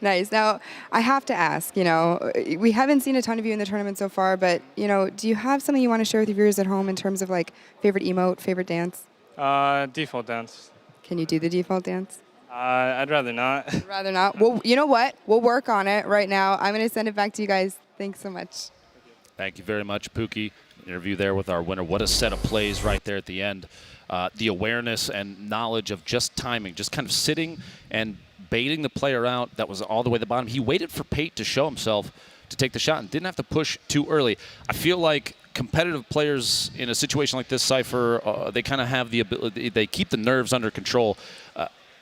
Nice. Now, I have to ask, we haven't seen a ton of you in the tournament so far, but, do you have something you want to share with your viewers at home in terms of, like, favorite emote, favorite dance? Default dance. Can you do the default dance? I'd rather not. I'd rather not. Well, you know what? We'll work on it right now. I'm going to send it back to you guys. Thanks so much. Thank you very much, Pookie. Interview there with our winner. What a set of plays right there at the end. The awareness and knowledge of just timing, just kind of sitting and baiting the player out that was all the way at the bottom. He waited for Pate to show himself to take the shot and didn't have to push too early. I feel like competitive players in a situation like this, Cypher, they kind of have the ability, they keep the nerves under control.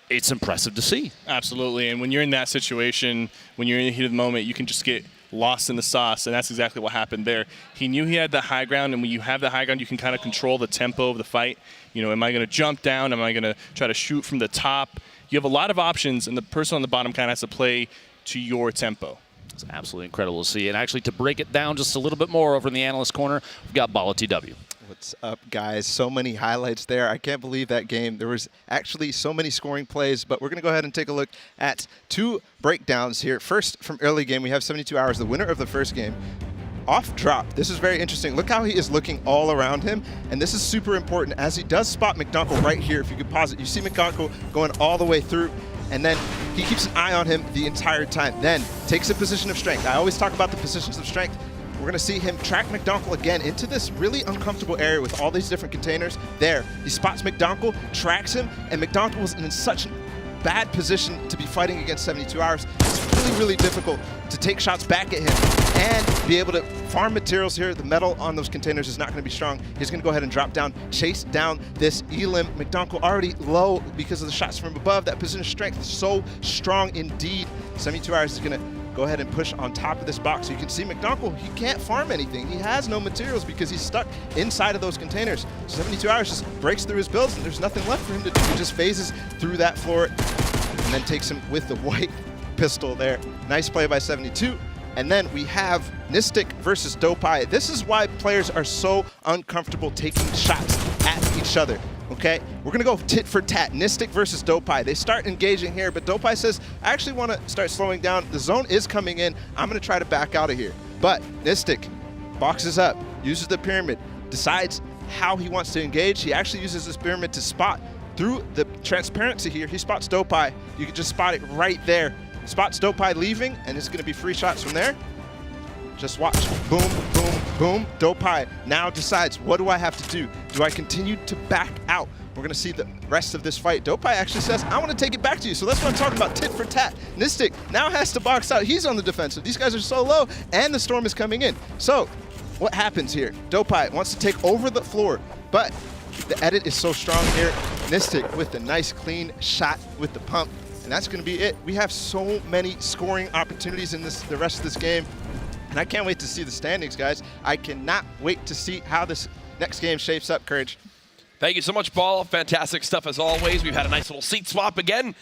It's impressive to see. Absolutely, and when you're in that situation, when you're in the heat of the moment, you can just get lost in the sauce, and that's exactly what happened there. He knew he had the high ground, and when you have the high ground, you can kind of control the tempo of the fight. Am I going to jump down? Am I going to try to shoot from the top? You have a lot of options, and the person on the bottom kind of has to play to your tempo. It's absolutely incredible to see. And actually, to break it down just a little bit more over in the analyst corner, we've got Bala TW. What's up, guys? So many highlights there. I can't believe that game. There was actually so many scoring plays, but we're going to go ahead and take a look at 2 breakdowns here. First, from early game, we have 72 hours, the winner of the first game. Off drop. This is very interesting. Look how he is looking all around him, and this is super important as he does spot McDonald right here. If you could pause it, you see McDonald going all the way through, and then he keeps an eye on him the entire time. Then takes a position of strength. I always talk about the positions of strength. We're going to see him track McDonald again into this really uncomfortable area with all these different containers. There, he spots McDonald, tracks him, and McDonald was in such bad position to be fighting against 72 hours. It's really, really difficult to take shots back at him and be able to farm materials here. The metal on those containers is not going to be strong. He's going to go ahead and drop down, chase down this Elim. McDonald already low because of the shots from above. That position of strength is so strong indeed. 72 hours is going to go ahead and push on top of this box. So you can see McDonald, he can't farm anything. He has no materials because he's stuck inside of those containers. 72 hours just breaks through his builds and there's nothing left for him to do. He just phases through that floor and then takes him with the white pistol there. Nice play by 72. And then we have Nistic versus Dopeye. This is why players are so uncomfortable taking shots at each other. Okay, we're gonna go tit for tat. Nistic versus Dopeye. They start engaging here, but Dopeye says, I actually wanna start slowing down. The zone is coming in. I'm gonna try to back out of here. But Nistic boxes up, uses the pyramid, decides how he wants to engage. He actually uses this pyramid to spot through the transparency here. He spots Dopeye. You can just spot it right there. Spots Dopeye leaving, and it's gonna be free shots from there. Just watch. Boom, boom, boom. Dopeye now decides, what do I have to do? Do I continue to back out? We're going to see the rest of this fight. Dopeye actually says, I want to take it back to you. So that's what I'm talking about, tit for tat. Nistic now has to box out. He's on the defensive. These guys are so low, and the storm is coming in. So what happens here? Dopeye wants to take over the floor, but the edit is so strong here. Nistic with a nice, clean shot with the pump, and that's going to be it. We have so many scoring opportunities in the rest of this game. And I can't wait to see the standings, guys. I cannot wait to see how this next game shapes up, Courage. Thank you so much, Paul. Fantastic stuff as always. We've had a nice little seat swap again.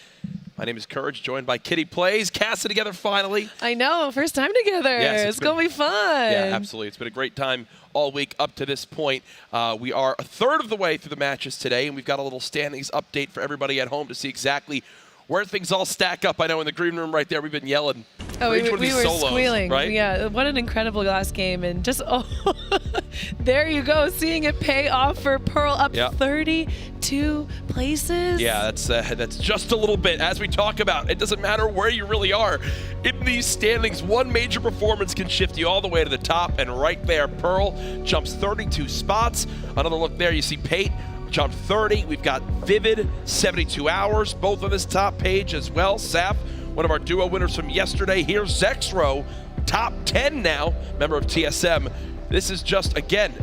My name is Courage, joined by Kitty Plays. Casa together finally. I know, first time together. Yes, it's going to be fun. Yeah, absolutely. It's been a great time all week up to this point. We are a third of the way through the matches today, and we've got a little standings update for everybody at home to see exactly where things all stack up. I know in the green room right there, we've been yelling. Oh, we were solos, squealing. Right? Yeah, what an incredible last game. And just, there you go, seeing it pay off for Pearl up 32 places. Yeah, that's just a little bit. As we talk about, it doesn't matter where you really are. In these standings, one major performance can shift you all the way to the top, and right there, Pearl jumps 32 spots. Another look there, you see Pate jumped 30. We've got Vivid, 72 hours, both on this top page as well. Saf, one of our duo winners from yesterday. Here's Zexro, top 10 now, member of TSM. This is just, again,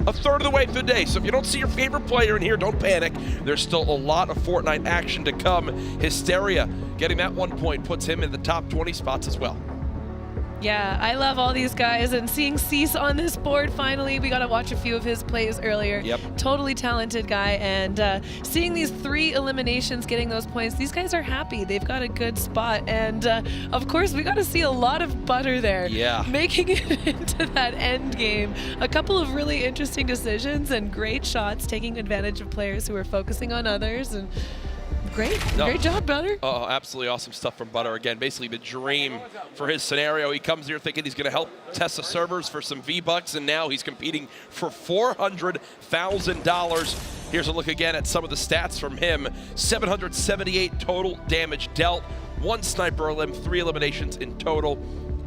a third of the way through the day. So if you don't see your favorite player in here, don't panic. There's still a lot of Fortnite action to come. Hysteria, getting that 1 point puts him in the top 20 spots as well. Yeah, I love all these guys, and seeing Cease on this board finally, we got to watch a few of his plays earlier. Yep. Totally talented guy, and seeing these 3 eliminations, getting those points, these guys are happy. They've got a good spot, and of course, we got to see a lot of butter there. Yeah. Making it into that end game. A couple of really interesting decisions and great shots, taking advantage of players who are focusing on others, and great job, Butter. Oh, absolutely awesome stuff from Butter. Again, basically the dream for his scenario. He comes here thinking he's going to help test the servers for some V-Bucks, and now he's competing for $400,000. Here's a look again at some of the stats from him. 778 total damage dealt, 1 sniper elim, 3 eliminations in total.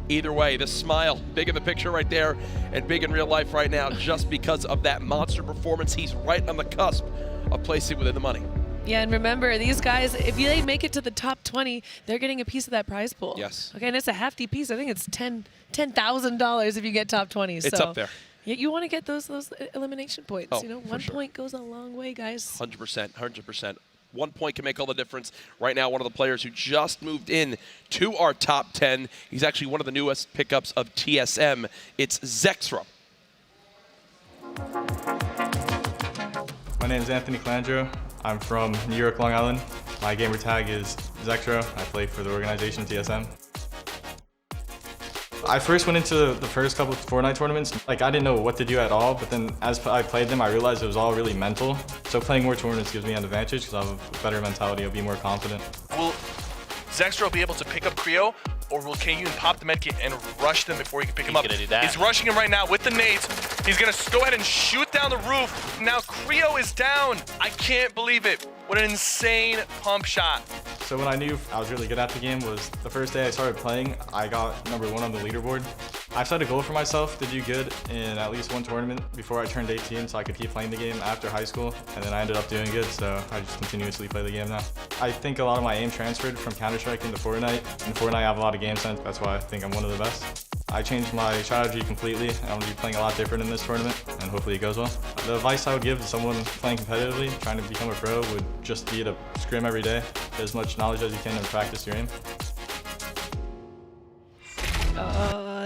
Either way, the smile, big in the picture right there, and big in real life right now, just because of that monster performance. He's right on the cusp of placing within the money. Yeah, and remember, these guys, if they make it to the top 20, they're getting a piece of that prize pool. Yes. Okay, and it's a hefty piece. I think it's $10,000 if you get top 20. It's so up there. Yeah, you want to get those elimination points. Oh, you know, 1 point goes a long way, guys. 100%, 100%. 1 point can make all the difference. Right now, one of the players who just moved in to our top 10. He's actually one of the newest pickups of TSM. It's Zexra. My name is Anthony Calandro. I'm from New York, Long Island. My gamer tag is Zexra. I play for the organization TSM. I first went into the first couple of Fortnite tournaments. Like, I didn't know what to do at all, but then as I played them, I realized it was all really mental. So playing more tournaments gives me an advantage because I have a better mentality. I'll be more confident. Will Zexra be able to pick up Creo, or will KU pop the medkit and rush them before he can pick him up? He's gonna do that. He's rushing him right now with the nades. He's gonna go ahead and shoot down the roof. Now Creo is down. I can't believe it. What an insane pump shot. So when I knew I was really good at the game was the first day I started playing, I got #1 on the leaderboard. I set a goal for myself to do good in at least 1 tournament before I turned 18 so I could keep playing the game after high school, and then I ended up doing good, so I just continuously play the game now. I think a lot of my aim transferred from Counter-Strike into Fortnite. In Fortnite I have a lot of game sense, that's why I think I'm one of the best. I changed my strategy completely. I'm going to be playing a lot different in this tournament, and hopefully it goes well. The advice I would give to someone playing competitively, trying to become a pro, would just be to scrim every day, get as much knowledge as you can, and practice your aim.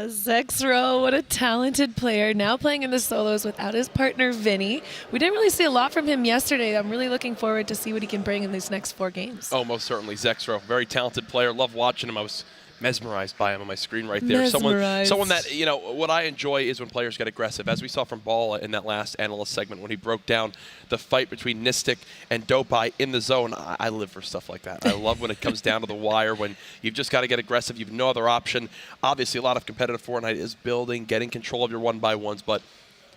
Zexro, what a talented player. Now playing in the solos without his partner, Vinny. We didn't really see a lot from him yesterday. I'm really looking forward to see what he can bring in these next 4 games. Oh, most certainly. Zexra, very talented player. Love watching him. I was mesmerized by him on my screen right there. Someone that, you know, what I enjoy is when players get aggressive, as we saw from Ball in that last analyst segment when he broke down the fight between Nistic and Dopeye in the zone. I live for stuff like that. I love when it comes down to the wire, when you've just got to get aggressive. You've no other option. Obviously, a lot of competitive Fortnite is building, getting control of your 1x1s, but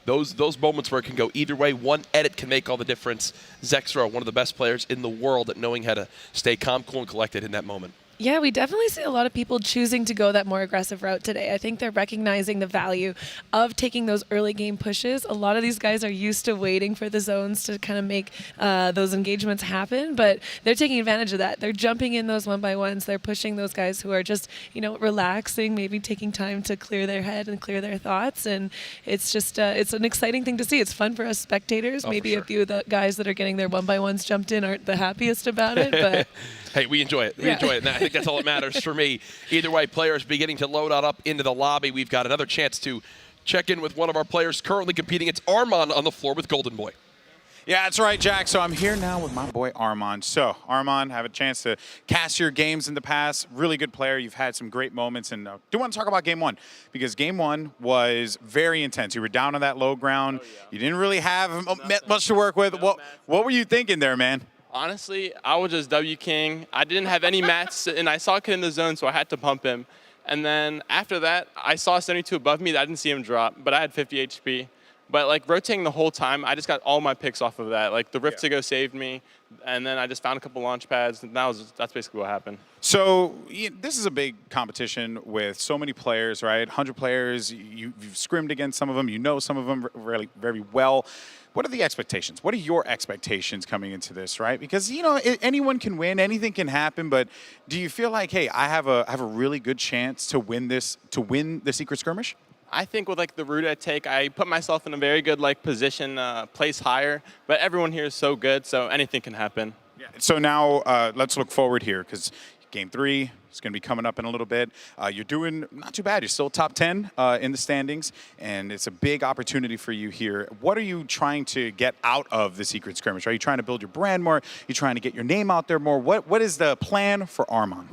those moments where it can go either way, one edit can make all the difference. Zexra, one of the best players in the world at knowing how to stay calm, cool, and collected in that moment. Yeah, we definitely see a lot of people choosing to go that more aggressive route today. I think they're recognizing the value of taking those early game pushes. A lot of these guys are used to waiting for the zones to kind of make those engagements happen, but they're taking advantage of that. They're jumping in those 1x1s. They're pushing those guys who are just, you know, relaxing, maybe taking time to clear their head and clear their thoughts. And it's just, it's an exciting thing to see. It's fun for us spectators. Maybe a few of the guys that are getting their 1x1s jumped in aren't the happiest about it, but hey, we enjoy it. We enjoy it. And I think that's all that matters for me. Either way, players beginning to load on up into the lobby. We've got another chance to check in with one of our players currently competing. It's Armand on the floor with Golden Boy. Yeah, that's right, Jack. So I'm here now with my boy Armand. So, Armand, have a chance to cast your games in the past. Really good player. You've had some great moments. And do want to talk about Game 1, because Game 1 was very intense. You were down on that low ground. You didn't really have much to work with. What were you thinking there, man? Honestly, I was just W King. I didn't have any mats, and I saw a kid in the zone, so I had to pump him. And then after that, I saw 72 above me. I didn't see him drop, but I had 50 HP. But like rotating the whole time, I just got all my picks off of that. Like the Rift to go saved me, and then I just found a couple launch pads, and that's basically what happened. So this is a big competition with so many players, right? 100 players. You've scrimmed against some of them. You know some of them really very well. What are the expectations? What are your expectations coming into this, right? Because, you know, anyone can win, anything can happen, but do you feel like, hey, I have a really good chance to win the Secret Skirmish? I think with like the route I take, I put myself in a very good like position, place higher, but everyone here is so good, so anything can happen. Yeah. So now let's look forward here, because Game 3 is going to be coming up in a little bit. You're doing not too bad. You're still top 10 in the standings, and it's a big opportunity for you here. What are you trying to get out of the Secret Skirmish? Are you trying to build your brand more? Are you trying to get your name out there more? What is the plan for Armand?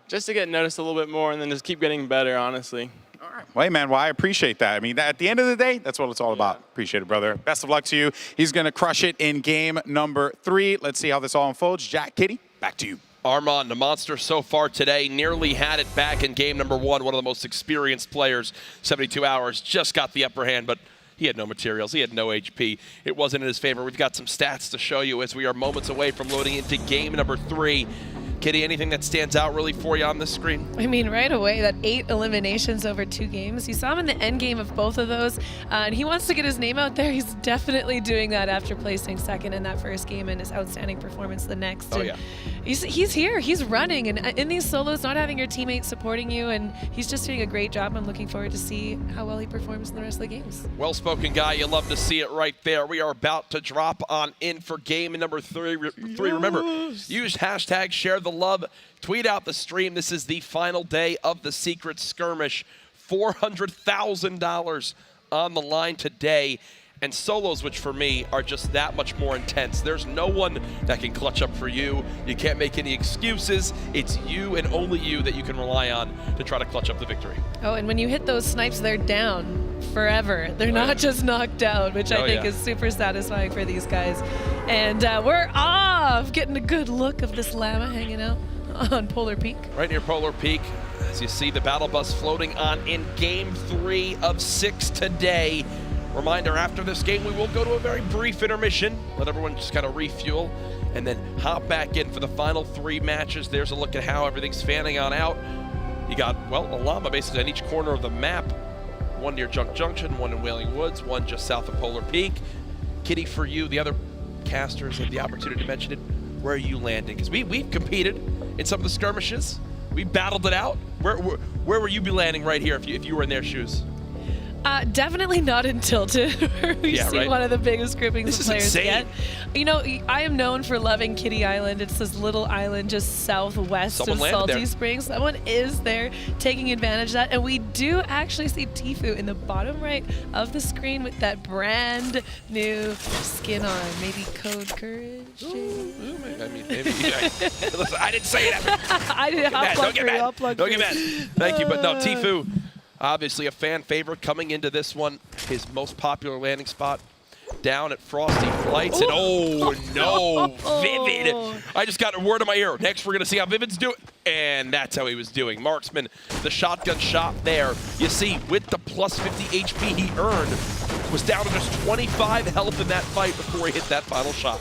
Just to get noticed a little bit more and then just keep getting better, honestly. All right. Well, hey, man, well, I appreciate that. I mean, at the end of the day, that's what it's all about. Appreciate it, brother. Best of luck to you. He's going to crush it in game number 3. Let's see how this all unfolds. Jack, Kitty, back to you. Armand, the monster so far today, nearly had it back in game number 1. One of the most experienced players, 72 hours, just got the upper hand, but he had no materials. He had no HP. It wasn't in his favor. We've got some stats to show you as we are moments away from loading into game number 3. Kitty, anything that stands out really for you on this screen? I mean, right away, that 8 eliminations over 2 games. You saw him in the end game of both of those, and he wants to get his name out there. He's definitely doing that after placing second in that first game and his outstanding performance the next. Oh, and yeah. He's here. He's running, and in these solos, not having your teammates supporting you, and he's just doing a great job. I'm looking forward to see how well he performs in the rest of the games. Well-spoken guy. You love to see it right there. We are about to drop on in for game number 3. Remember, use hashtag share the love. Tweet out the stream. This is the final day of the Secret Skirmish. $400,000 on the line today. And solos, which for me are just that much more intense. There's no one that can clutch up for you. You can't make any excuses. It's you and only you that you can rely on to try to clutch up the victory. Oh, and when you hit those snipes, they're down forever. They're not just knocked out, which I think is super satisfying for these guys. And we're off, getting a good look of this llama hanging out on Polar Peak. Right near Polar Peak, as you see the battle bus floating on in game 3 of 6 today. Reminder, after this game, we will go to a very brief intermission, let everyone just kind of refuel, and then hop back in for the final 3 matches. There's a look at how everything's fanning on out. You got, well, a llama basically on each corner of the map. One near Junk Junction, one in Wailing Woods, one just south of Polar Peak. Kitty, for you, the other casters had the opportunity to mention it. Where are you landing? Because we've competed in some of the skirmishes. We battled it out. Where would you be landing right here if you were in their shoes? Definitely not in Tilted, where we see one of the biggest groupings of players yet. You know, I am known for loving Kitty Island. It's this little island just southwest of Salty Springs. Someone is there taking advantage of that, and we do actually see Tfue in the bottom right of the screen with that brand new skin on. Maybe Code Courage. I mean, maybe. Listen, I didn't say that. I didn't. Don't get mad. Don't get mad. Thank you, but no, Tfue. Obviously a fan favorite coming into this one. His most popular landing spot down at Frosty Flights. And oh no, Vivid. I just got a word in my ear. Next we're gonna see how Vivid's doing. And that's how he was doing. Marksman, the shotgun shot there. You see, with the plus 50 HP he earned, was down to just 25 health in that fight before he hit that final shot.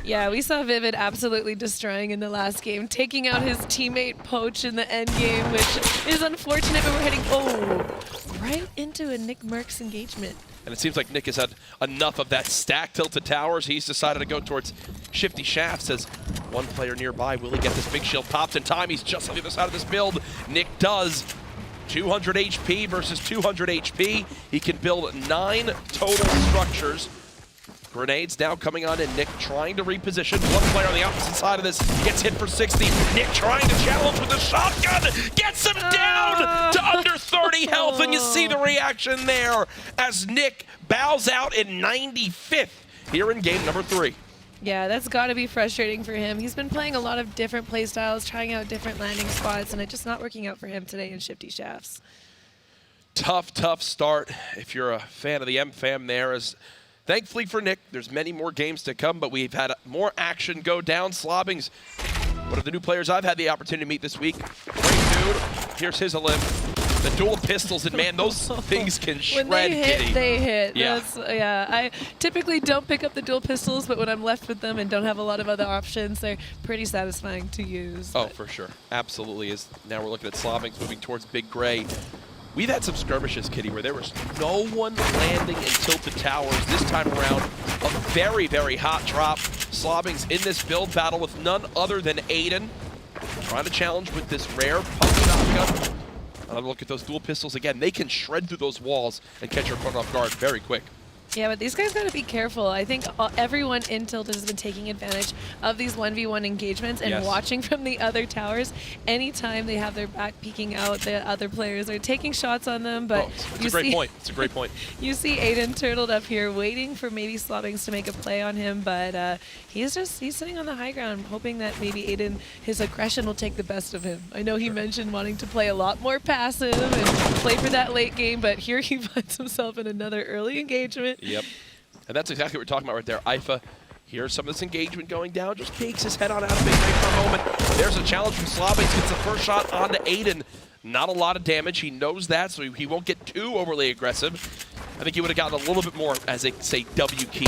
Yeah, we saw Vivid absolutely destroying in the last game, taking out his teammate Poach in the end game, which is unfortunate, but we're heading, right into a Nick Merckx engagement. And it seems like Nick has had enough of that stack tilted towers. He's decided to go towards Shifty Shafts as one player nearby. Will he get this big shield popped in time? He's just on the other side of this build. Nick does. 200 HP versus 200 HP. He can build 9 total structures. Grenades now coming on in. Nick trying to reposition. One player on the opposite side of this gets hit for 60. Nick trying to challenge with the shotgun. Gets him down to under 30 health. And you see the reaction there as Nick bows out in 95th here in game number 3. Yeah, that's got to be frustrating for him. He's been playing a lot of different play styles, trying out different landing spots, and it's just not working out for him today in Shifty Shafts. Tough start if you're a fan of the M-Fam there. As thankfully for Nick, there's many more games to come, but we've had more action go down. Slobbings, one of the new players I've had the opportunity to meet this week. Great dude. Here's his elim. The dual pistols, and man, those things can shred When they hit, Kitty. they hit. Yeah. I typically don't pick up the dual pistols, but when I'm left with them and don't have a lot of other options, they're pretty satisfying to use. Oh, for sure. Absolutely is. Now we're looking at Slobbings moving towards Big Gray. We've had some skirmishes, Kitty, where there was no one landing in tilted towers. This time around, a very, very hot drop. Slobbings in this build battle with none other than Aiden. Trying to challenge with this rare pump shotgun. Another look at those dual pistols again. They can shred through those walls and catch your opponent off guard very quick. Yeah, but these guys got to be careful. I think everyone in Tilted has been taking advantage of these 1v1 engagements and watching from the other towers. Anytime they have their back peeking out, the other players are taking shots on them. But it's a great point. It's a great point. You see Aiden turtled up here, waiting for maybe Slobbings to make a play on him, but he's sitting on the high ground, hoping that maybe Aiden, his aggression will take the best of him. I know he mentioned wanting to play a lot more passive and play for that late game, but here he finds himself in another early engagement. Yep. And that's exactly what we're talking about right there. IFA, here's some of this engagement going down, just takes his head on out of big break for a moment. There's a challenge from Slobbings, gets the first shot onto Aiden. Not a lot of damage, he knows that, so he won't get too overly aggressive. I think he would have gotten a little bit more, as they say, W key.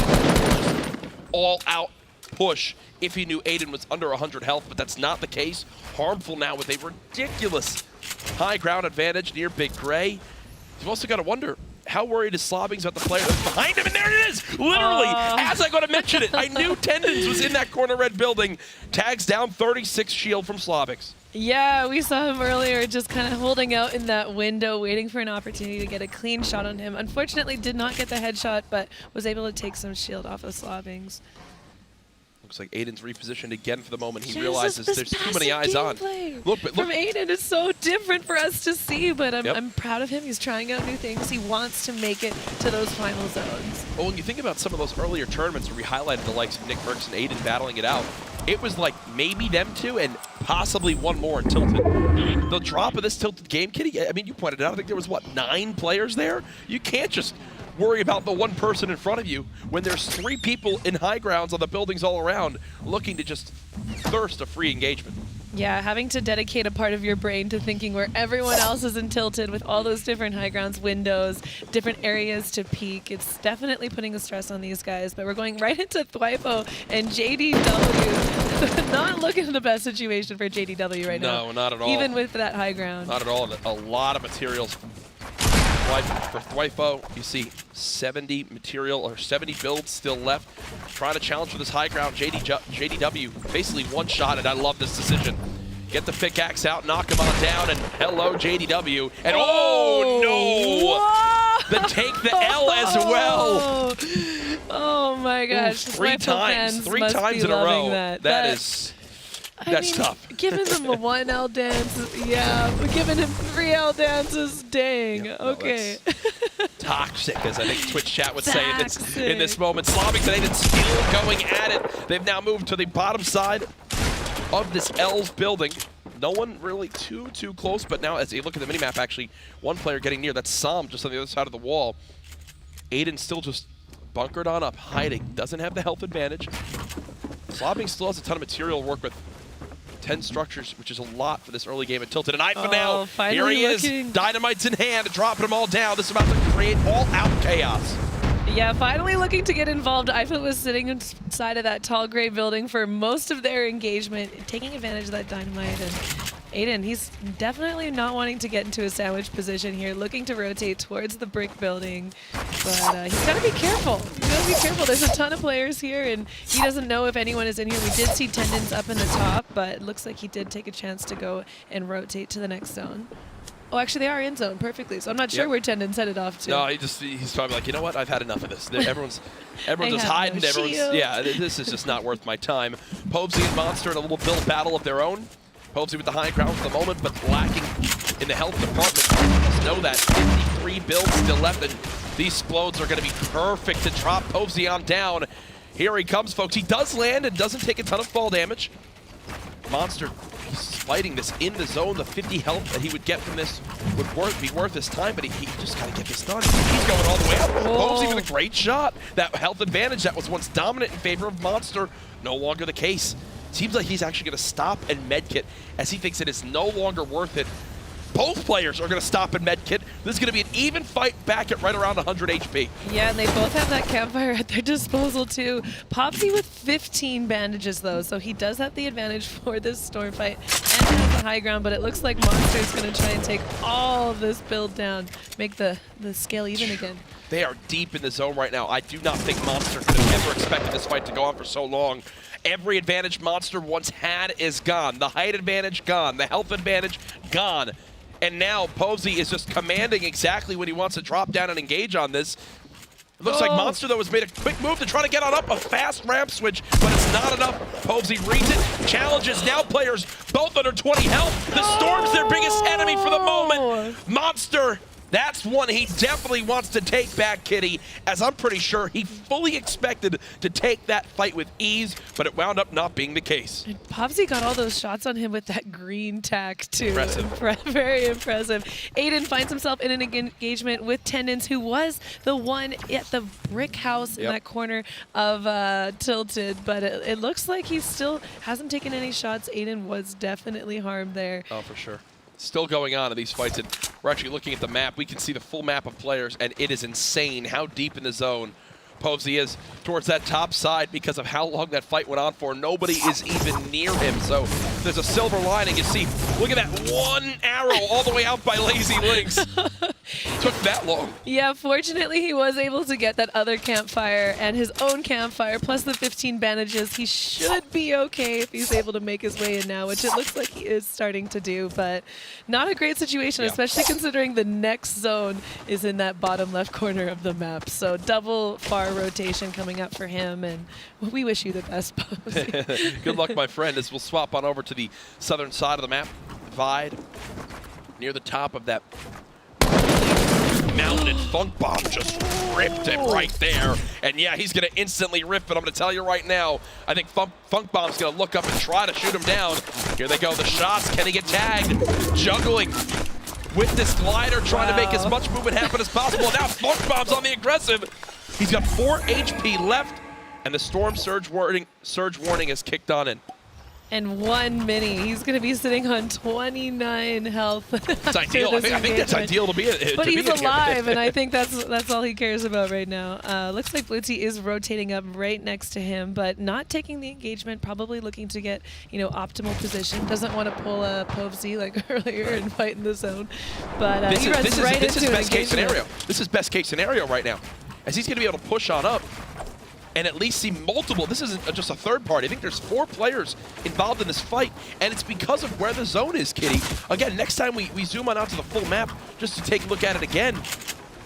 All out push if he knew Aiden was under 100 health, but that's not the case. Harmful now with a ridiculous high ground advantage near Big Gray. You've also got to wonder, how worried is Slobbings about the player that's behind him? And there it is! Literally, as I got to mention it, I knew Tendons was in that corner red building. Tags down 36 shield from Slobbings. Yeah, we saw him earlier just kind of holding out in that window, waiting for an opportunity to get a clean shot on him. Unfortunately, did not get the headshot, but was able to take some shield off of Slobbings. Looks like Aiden's repositioned again for the moment. He realizes there's too many eyes on. Look, from Aiden, it's so different for us to see, but I'm proud of him. He's trying out new things. He wants to make it to those final zones. Well, when you think about some of those earlier tournaments where we highlighted the likes of Nick Burks and Aiden battling it out, it was like maybe them two and possibly one more in Tilted. The drop of this Tilted game, Kitty, I mean, you pointed it out, I think there was, what, 9 players there? You can't just worry about the one person in front of you when there's 3 people in high grounds on the buildings all around looking to just thirst a free engagement. Yeah, having to dedicate a part of your brain to thinking where everyone else is in Tilted with all those different high grounds, windows, different areas to peek. It's definitely putting a stress on these guys, but we're going right into Thwipo and JDW. Not looking at the best situation for JDW right now. No, not at all. Even with that high ground. Not at all. A lot of materials for Thwipo. You see 70 material or 70 builds still left. Trying to challenge for this high ground. JDW basically one shot, and I love this decision. Get the pickaxe out, knock him on down, and hello JDW. And oh no! Then take the L as well. Oh my gosh! Oof, 3 times in a row. That's tough. Giving him a 1L dance, yeah. We're giving him 3L dances, dang. Yeah, okay. Toxic, as I think Twitch chat would say in this moment. Slobbings and Aiden still going at it. They've now moved to the bottom side of this L's building. No one really too close, but now as you look at the minimap, actually, one player getting near. That's Sam just on the other side of the wall. Aiden still just bunkered on up, hiding. Doesn't have the health advantage. Slobbing still has a ton of material to work with. 10 structures, which is a lot for this early game at Tilted. And IFA now, here he is, dynamites in hand, dropping them all down. This is about to create all-out chaos. Yeah, finally looking to get involved. IFA was sitting inside of that tall gray building for most of their engagement, taking advantage of that dynamite. And Aiden, he's definitely not wanting to get into a sandwich position here, looking to rotate towards the brick building. But he's got to be careful. He's got to be careful. There's a ton of players here, and he doesn't know if anyone is in here. We did see Tendons up in the top, but it looks like he did take a chance to go and rotate to the next zone. Oh, actually, they are in zone perfectly, so I'm not sure where Tendons headed off to. No, he's probably like, you know what? I've had enough of this. Everyone's just hiding. Yeah, this is just not worth my time. Pobsy and Monster in a little build battle of their own. Pobsy with the high ground for the moment, but lacking in the health department. Just know that 53 builds still left, and these explodes are going to be perfect to drop Pobsy on down. Here he comes, folks. He does land and doesn't take a ton of fall damage. Monster, he's fighting this in the zone. The 50 health that he would get from this would be worth his time, but he just got to get this done. He's going all the way up. Pobsy with a great shot. That health advantage that was once dominant in favor of Monster, no longer the case. Seems like he's actually going to stop and medkit as he thinks it is no longer worth it. Both players are going to stop and medkit. This is going to be an even fight back at right around 100 HP. Yeah, and they both have that campfire at their disposal too. Popsy with 15 bandages though, so he does have the advantage for this storm fight and has the high ground, but it looks like Monster's going to try and take all of this build down, make the scale even again. They are deep in the zone right now. I do not think Monster could have ever expected this fight to go on for so long. Every advantage Monster once had is gone. The height advantage, gone. The health advantage, gone. And now Pobsy is just commanding exactly when he wants to drop down and engage on this. Looks like Monster, though, has made a quick move to try to get on up. A fast ramp switch, but it's not enough. Povesy reads it. Challenges now players both under 20 health. The Storm's their biggest enemy for the moment. Monster, that's one he definitely wants to take back, Kitty, as I'm pretty sure he fully expected to take that fight with ease, but it wound up not being the case. And Povesy got all those shots on him with that green tack, too. Impressive. Very impressive. Aiden finds himself in an engagement with Tendons, who was the one at the brick house in that corner of Tilted, but it looks like he still hasn't taken any shots. Aiden was definitely harmed there. Oh, for sure. Still going on in these fights, and we're actually looking at the map. We can see the full map of players, and it is insane how deep in the zone Povesy is towards that top side because of how long that fight went on for. Nobody is even near him, so there's a silver lining. You see, look at that one arrow all the way out by Lazy Links. Took that long. Yeah, fortunately he was able to get that other campfire and his own campfire, plus the 15 bandages. He should be okay if he's able to make his way in now, which it looks like he is starting to do, but not a great situation, especially considering the next zone is in that bottom left corner of the map. So double far rotation coming up for him, and we wish you the best, Povesy. Good luck, my friend, as we'll swap on over to the southern side of the map. Divide near the top of that mountain, and Funk Bomb just ripped it right there. And yeah, he's going to instantly rip it. I'm going to tell you right now, I think Funk Bomb's going to look up and try to shoot him down. Here they go, the shots. Can he get tagged? Juggling with this glider, trying to make as much movement happen as possible. Now Funk Bomb's on the aggressive. He's got 4 HP left, and the Storm surge warning is kicked on in. And 1 mini. He's going to be sitting on 29 health. It's ideal. I think that's ideal to be a But he's alive, and I think that's all he cares about right now. Looks like Blue Tea is rotating up right next to him, but not taking the engagement, probably looking to get, optimal position. Doesn't want to pull a Povesy like earlier and fight in the zone. But this he runs right into is best case engagement. scenario. This is best case scenario right now, as he's going to be able to push on up and at least see multiple. This isn't just a third party. I think there's 4 players involved in this fight, and it's because of where the zone is, Kitty. Again, next time we zoom on out to the full map, just to take a look at it again,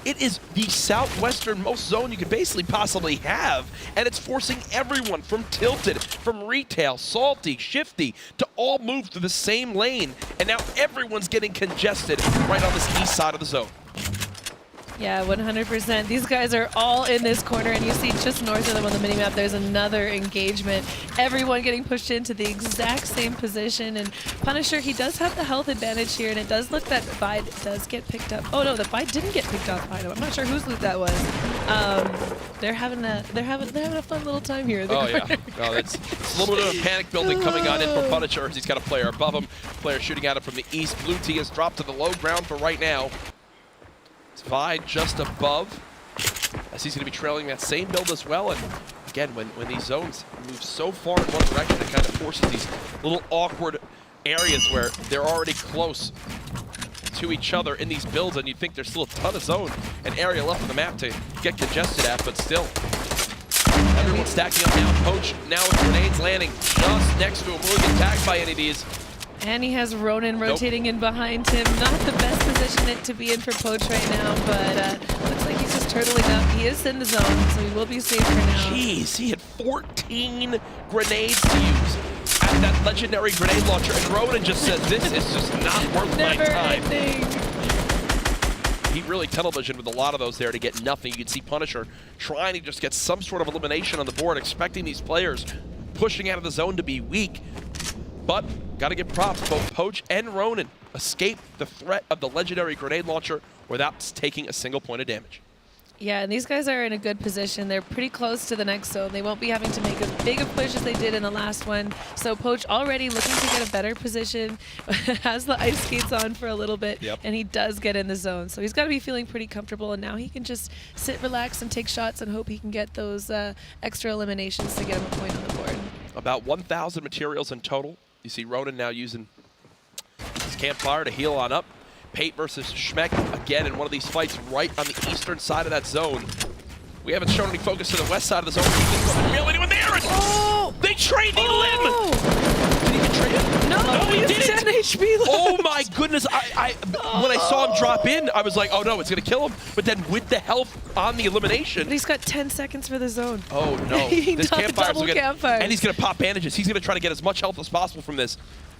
it is the southwesternmost zone you could basically possibly have, and it's forcing everyone from Tilted, from Retail, Salty, Shifty, to all move through the same lane, and now everyone's getting congested right on this east side of the zone. Yeah, 100%. These guys are all in this corner, and you see just north of them on the minimap, there's another engagement. Everyone getting pushed into the exact same position, and Punisher, he does have the health advantage here, and it does look that Bide does get picked up. Oh no, the Bide didn't get picked up. I'm not sure whose loot that was. They're having a fun little time here. Oh yeah, it's a little bit of a panic building coming on in for Punisher. He's got a player above him, player shooting at him from the east. Blue Tea has dropped to the low ground for right now. Vi just above, as he's going to be trailing that same build as well. And again, when these zones move so far in one direction, it kind of forces these little awkward areas where they're already close to each other in these builds, and you think there's still a ton of zone and area left on the map to get congested at, but still. Everyone's stacking up now. Poach now with grenades landing just next to him. Will he get tagged by any of these? And he has Ronin rotating in behind him. Not the best position to be in for Poach right now, but looks like he's just turtling up. He is in the zone, so he will be safe for now. Jeez, he had 14 grenades to use at that legendary grenade launcher, and Ronin just said, this is just not worth my time. He really tunnel visioned with a lot of those there to get nothing. You can see Punisher trying to just get some sort of elimination on the board, expecting these players pushing out of the zone to be weak. But got to give props, both Poach and Ronin escaped the threat of the legendary grenade launcher without taking a single point of damage. Yeah, and these guys are in a good position. They're pretty close to the next zone. They won't be having to make as big a push as they did in the last one. So Poach already looking to get a better position, has the ice skates on for a little bit, and he does get in the zone. So he's got to be feeling pretty comfortable, and now he can just sit, relax, and take shots and hope he can get those extra eliminations to get him a point on the board. About 1,000 materials in total. You see Ronin now using his campfire to heal on up. Pate versus Schmeck, again in one of these fights right on the eastern side of that zone. We haven't shown any focus to the west side of the zone. Really anyone there? Oh! They traded Lim! Did he get traded? No, he didn't. 10 HP left. Oh my goodness. goodness, when I saw him drop in, I was like, oh no, it's going to kill him. But then with the health on the elimination. But he's got 10 seconds for the zone. Oh no. This campfire's double campfire. And he's going to pop bandages. He's going to try to get as much health as possible from this.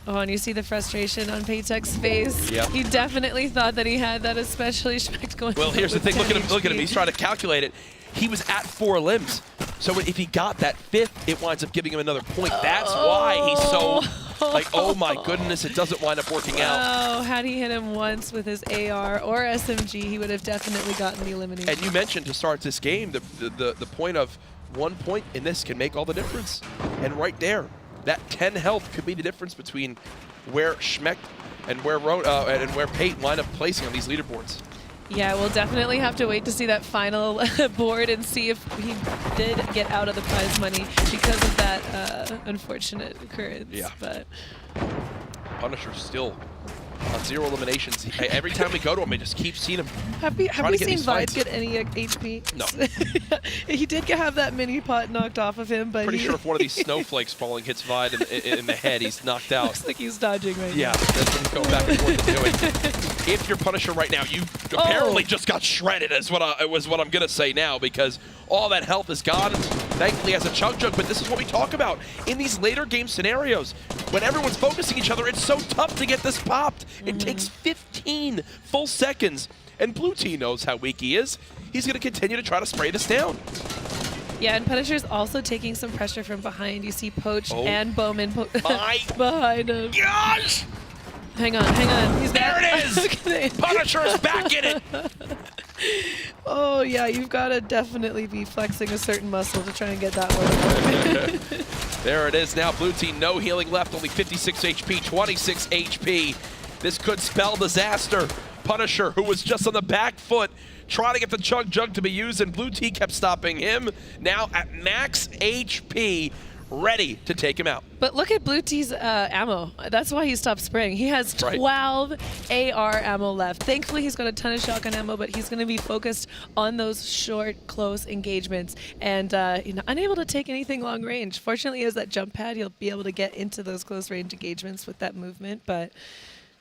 Oh, and you see the frustration on Paytek's face. Yep. He definitely thought that he had that, especially Schmeck going. Well, here's the thing. Look at him. Look at him. HP. He's trying to calculate it. He was at 4 limbs. So if he got that 5th, it winds up giving him another point. That's why he's so like, oh my goodness, it doesn't wind up working out. Oh, had he hit him once with his AR or SMG, he would have definitely gotten the elimination. And you mentioned to start this game, the point of 1 point in this can make all the difference. And right there, that 10 health could be the difference between where Schmeck and where Pate wind up placing on these leaderboards. Yeah, we'll definitely have to wait to see that final board and see if he did get out of the prize money because of that unfortunate occurrence. Yeah. But Punisher's still on 0 eliminations. Every time we go to him, I just keep seeing him. Have we seen Vibe fights. get any HP? No. He did have that mini pot knocked off of him, but Pretty sure if one of these snowflakes falling hits Vide in the head, he's knocked out. Looks like he's dodging right Yeah, now. that's what he's going back and forth to doing. If you're Punisher right now, you apparently just got shredded, is what I'm going to say now, because all that health is gone. Thankfully, as a chug jug, but this is what we talk about. In these later game scenarios, when everyone's focusing each other, it's so tough to get this popped. It takes 15 full seconds, and Blue Team knows how weak he is. He's going to continue to try to spray this down. Yeah, and Punisher's also taking some pressure from behind. You see Poach and Bowman behind him. Gosh! Hang on. He's there back. it is! Punisher's back in it! Oh, yeah, you've got to definitely be flexing a certain muscle to try and get that one. There it is now. Blue Team, no healing left, only 56 HP, 26 HP. This could spell disaster. Punisher, who was just on the back foot, trying to get the chug jug to be used, and Blue Team kept stopping him. Now at max HP, ready to take him out. But look at Blue T's ammo. That's why he stopped spraying. He has 12 AR ammo left. Thankfully, he's got a ton of shotgun ammo, but he's going to be focused on those short, close engagements and unable to take anything long range. Fortunately, he has that jump pad. He'll be able to get into those close range engagements with that movement, but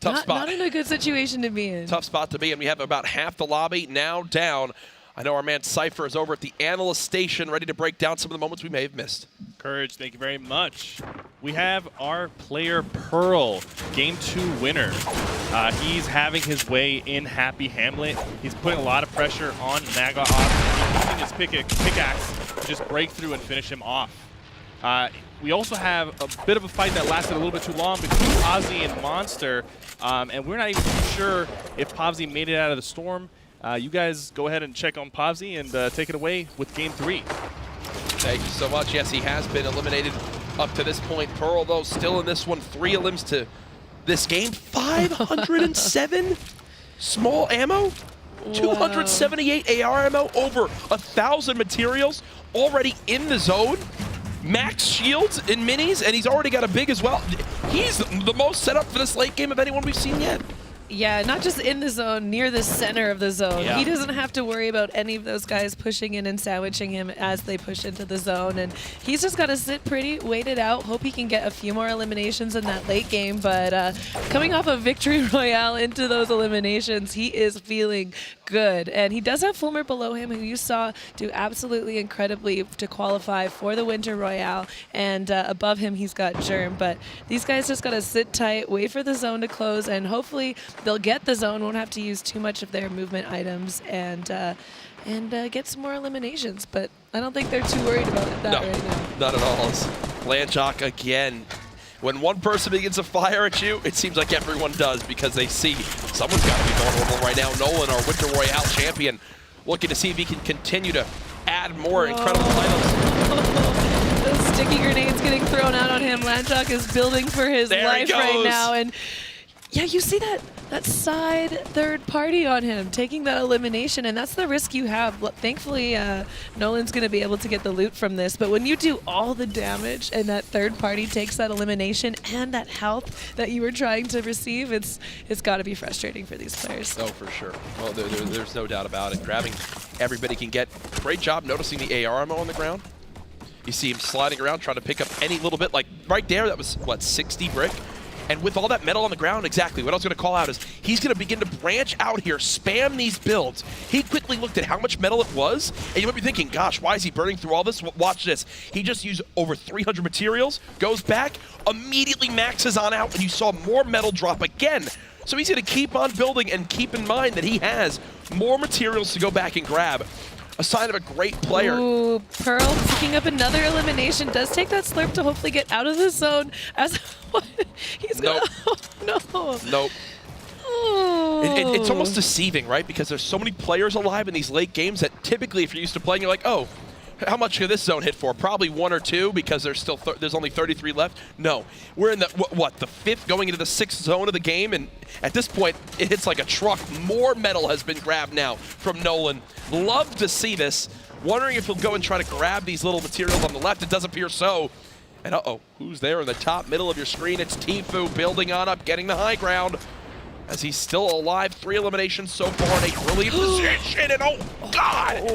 not in a good situation to be in. Tough spot to be in. We have about half the lobby now down. I know our man Cypher is over at the analyst station ready to break down some of the moments we may have missed. Courage, thank you very much. We have our player Pearl, Game 2 winner. He's having his way in Happy Hamlet. He's putting a lot of pressure on Naga off, using his pickaxe to just break through and finish him off. We also have a bit of a fight that lasted a little bit too long between Pavzi and Monster, and we're not even sure if Pavzi made it out of the storm. You guys go ahead and check on Pavzi and take it away with Game 3. Thank you so much. Yes, he has been eliminated up to this point. Pearl, though, still in this one. 3 elims to this game. 507 small ammo. Wow. 278 AR ammo. Over 1,000 materials already in the zone. Max shields in minis, and he's already got a big as well. He's the most set up for this late game of anyone we've seen yet. Yeah, not just in the zone, near the center of the zone. Yeah. He doesn't have to worry about any of those guys pushing in and sandwiching him as they push into the zone. And he's just got to sit pretty, wait it out, hope he can get a few more eliminations in that late game. But coming off a victory royale into those eliminations, he is feeling good. And he does have Fulmer below him, who you saw do absolutely incredibly to qualify for the Winter Royale. And above him, he's got Germ. But these guys just got to sit tight, wait for the zone to close, and hopefully they'll get the zone, won't have to use too much of their movement items, and get some more eliminations. But I don't think they're too worried about that right now. Not at all. Lanchok again. When one person begins to fire at you, it seems like everyone does, because they see someone's got to be vulnerable right now. Nolan, our Winter Royale champion, looking to see if he can continue to add more incredible items. Those sticky grenades getting thrown out on him. Lanchok is building for his life right now. And yeah, you see that side third party on him, taking that elimination, and that's the risk you have. Thankfully, Nolan's going to be able to get the loot from this, but when you do all the damage and that third party takes that elimination and that health that you were trying to receive, it's got to be frustrating for these players. Oh, for sure. Well, there's no doubt about it. Grabbing everybody can get. Great job noticing the AR ammo on the ground. You see him sliding around, trying to pick up any little bit. Like right there, that was, what, 60 brick? And with all that metal on the ground, exactly, what I was going to call out is he's going to begin to branch out here, spam these builds. He quickly looked at how much metal it was, and you might be thinking, gosh, why is he burning through all this? Watch this. He just used over 300 materials, goes back, immediately maxes on out, and you saw more metal drop again. So he's going to keep on building and keep in mind that he has more materials to go back and grab. A sign of a great player. Ooh, Pearl picking up another elimination. Does take that slurp to hopefully get out of the zone. As he's gonna, nope. Oh, no. Nope. It's almost deceiving, right? Because there's so many players alive in these late games that typically, if you're used to playing, you're like, oh, how much could this zone hit for? Probably 1 or 2 because there's still there's only 33 left. No, we're in the the 5th, going into the 6th zone of the game, and at this point, it hits like a truck. More metal has been grabbed now from Nolan. Love to see this. Wondering if he'll go and try to grab these little materials on the left. It does appear so. And who's there in the top middle of your screen? It's Tfue building on up, getting the high ground. As he's still alive, 3 eliminations so far in a brilliant position, and oh God!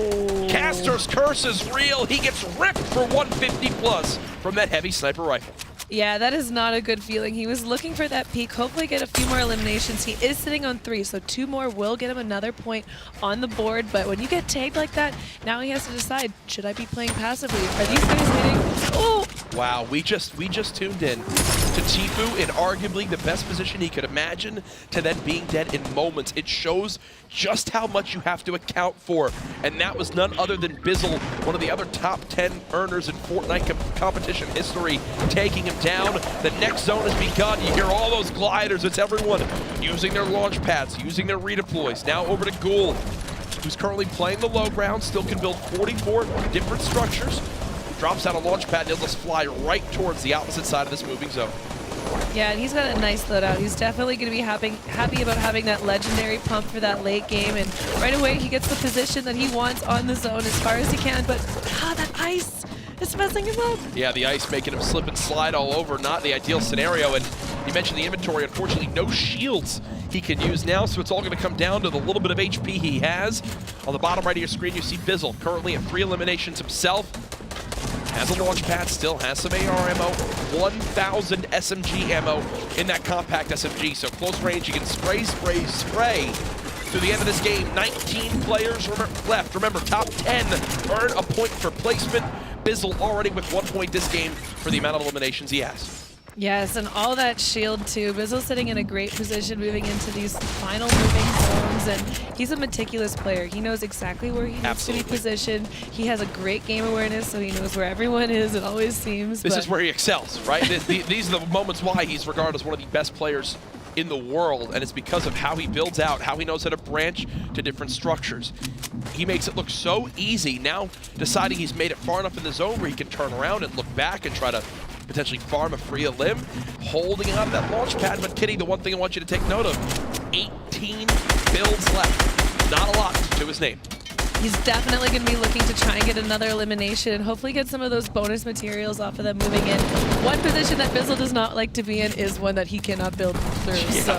Caster's curse is real. He gets ripped for 150 plus from that heavy sniper rifle. Yeah, that is not a good feeling. He was looking for that peak, hopefully get a few more eliminations. He is sitting on 3, so 2 more will get him another point on the board. But when you get tagged like that, now he has to decide, should I be playing passively? Are these guys hitting? Oh! Wow, we just tuned in to Tfue in arguably the best position he could imagine to then being dead in moments. It shows just how much you have to account for. And that was none other than Bizzle, one of the other top 10 earners in Fortnite competition history, taking him down. The next zone has begun. You hear all those gliders. It's everyone using their launch pads, using their redeploys. Now over to Ghoul, who's currently playing the low ground, still can build 44 different structures. Drops out a launch pad, and he'll just fly right towards the opposite side of this moving zone. Yeah, and he's got a nice loadout. He's definitely going to be happy about having that legendary pump for that late game. And right away, he gets the position that he wants on the zone as far as he can. But that ice is messing him up. Yeah, the ice making him slip and slide all over. Not the ideal scenario. And you mentioned the inventory. Unfortunately, no shields he can use now, so it's all going to come down to the little bit of HP he has. On the bottom right of your screen, you see Bizzle, currently at 3 eliminations himself. Has a launch pad, still has some AR ammo, 1,000 SMG ammo in that compact SMG. So close range, you can spray through the end of this game. 19 players left. Remember, top 10 earn a point for placement. Bizzle already with 1 point this game for the amount of eliminations he has. Yes, and all that shield too. Bizzle's sitting in a great position moving into these final moving zones, and he's a meticulous player. He knows exactly where he needs to be positioned. He has a great game awareness, so he knows where everyone is, it always seems. This is where he excels, right? These are the moments why he's regarded as one of the best players in the world, and it's because of how he builds out, how he knows how to branch to different structures. He makes it look so easy, now deciding he's made it far enough in the zone where he can turn around and look back and try to potentially farm a free limb, holding on to that launch pad. But Kitty, the one thing I want you to take note of, 18 builds left. Not a lot to his name. He's definitely going to be looking to try and get another elimination and hopefully get some of those bonus materials off of them moving in. One position that Bizzle does not like to be in is one that he cannot build through. Yeah. So.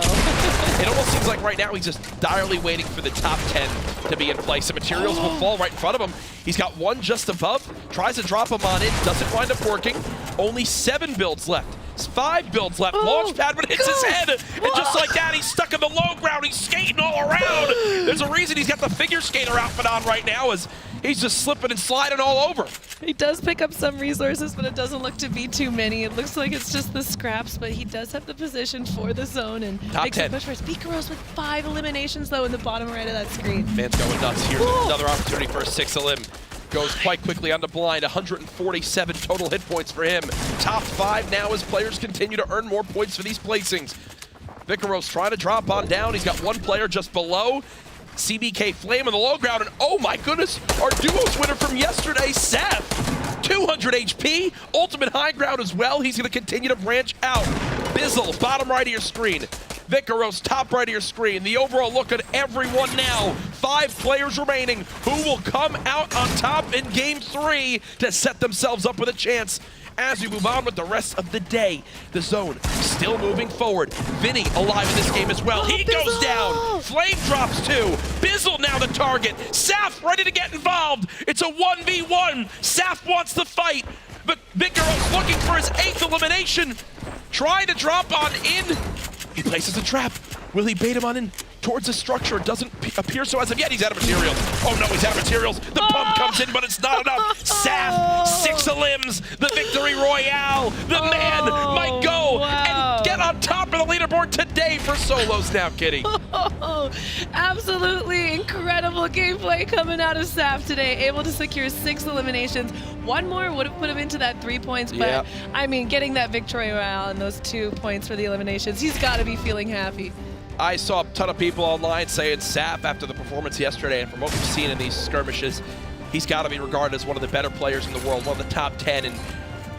It almost seems like right now he's just direly waiting for the top 10 to be in place. The materials will fall right in front of him. He's got one just above, tries to drop him on in, doesn't wind up working. Only 7 builds left. 5 builds left. Launch pad, but hits his head. And just like that, he's stuck in the low ground. He's skating all around. There's a reason he's got the figure skater outfit on right now, as he's just slipping and sliding all over. He does pick up some resources, but it doesn't look to be too many. It looks like it's just the scraps, but he does have the position for the zone and top makes 10. a push for his Pikaros with 5 eliminations, though, in the bottom right of that screen. Fans going nuts. Here's another opportunity for a 6 elim. Goes quite quickly onto blind. 147 total hit points for him. Top 5 now as players continue to earn more points for these placings. Vikaros trying to drop on down. He's got one player just below. CBK Flame on the low ground, and oh my goodness, our duos winner from yesterday, Saf. 200 HP, ultimate high ground as well. He's going to continue to branch out. Bizzle, bottom right of your screen. Vikaros, top right of your screen. The overall look at everyone now. 5 players remaining. Who will come out on top in Game 3 to set themselves up with a chance as we move on with the rest of the day. The zone still moving forward. Vinny alive in this game as well. He goes down. Flame drops 2. Bizzle now the target. Saf ready to get involved. It's a 1v1. Saf wants the fight, but Vikaros looking for his 8th elimination. trying to drop on in. He places a trap. Will he bait him on in towards the structure? It doesn't appear so as of yet. He's out of materials. Oh no, he's out of materials. The pump comes in, but it's not enough. Saf, 6 limbs, the victory royale. The man might go and get on top of the leaderboard today for solos now, Kitty. Absolutely incredible gameplay coming out of Saf today. Able to secure 6 eliminations. One more would have put him into that 3 points, but I mean, getting that victory royale and those 2 points for the eliminations, he's got to be feeling happy. I saw a ton of people online saying Saf after the performance yesterday, and from what we've seen in these skirmishes, he's got to be regarded as one of the better players in the world, one of the top 10, and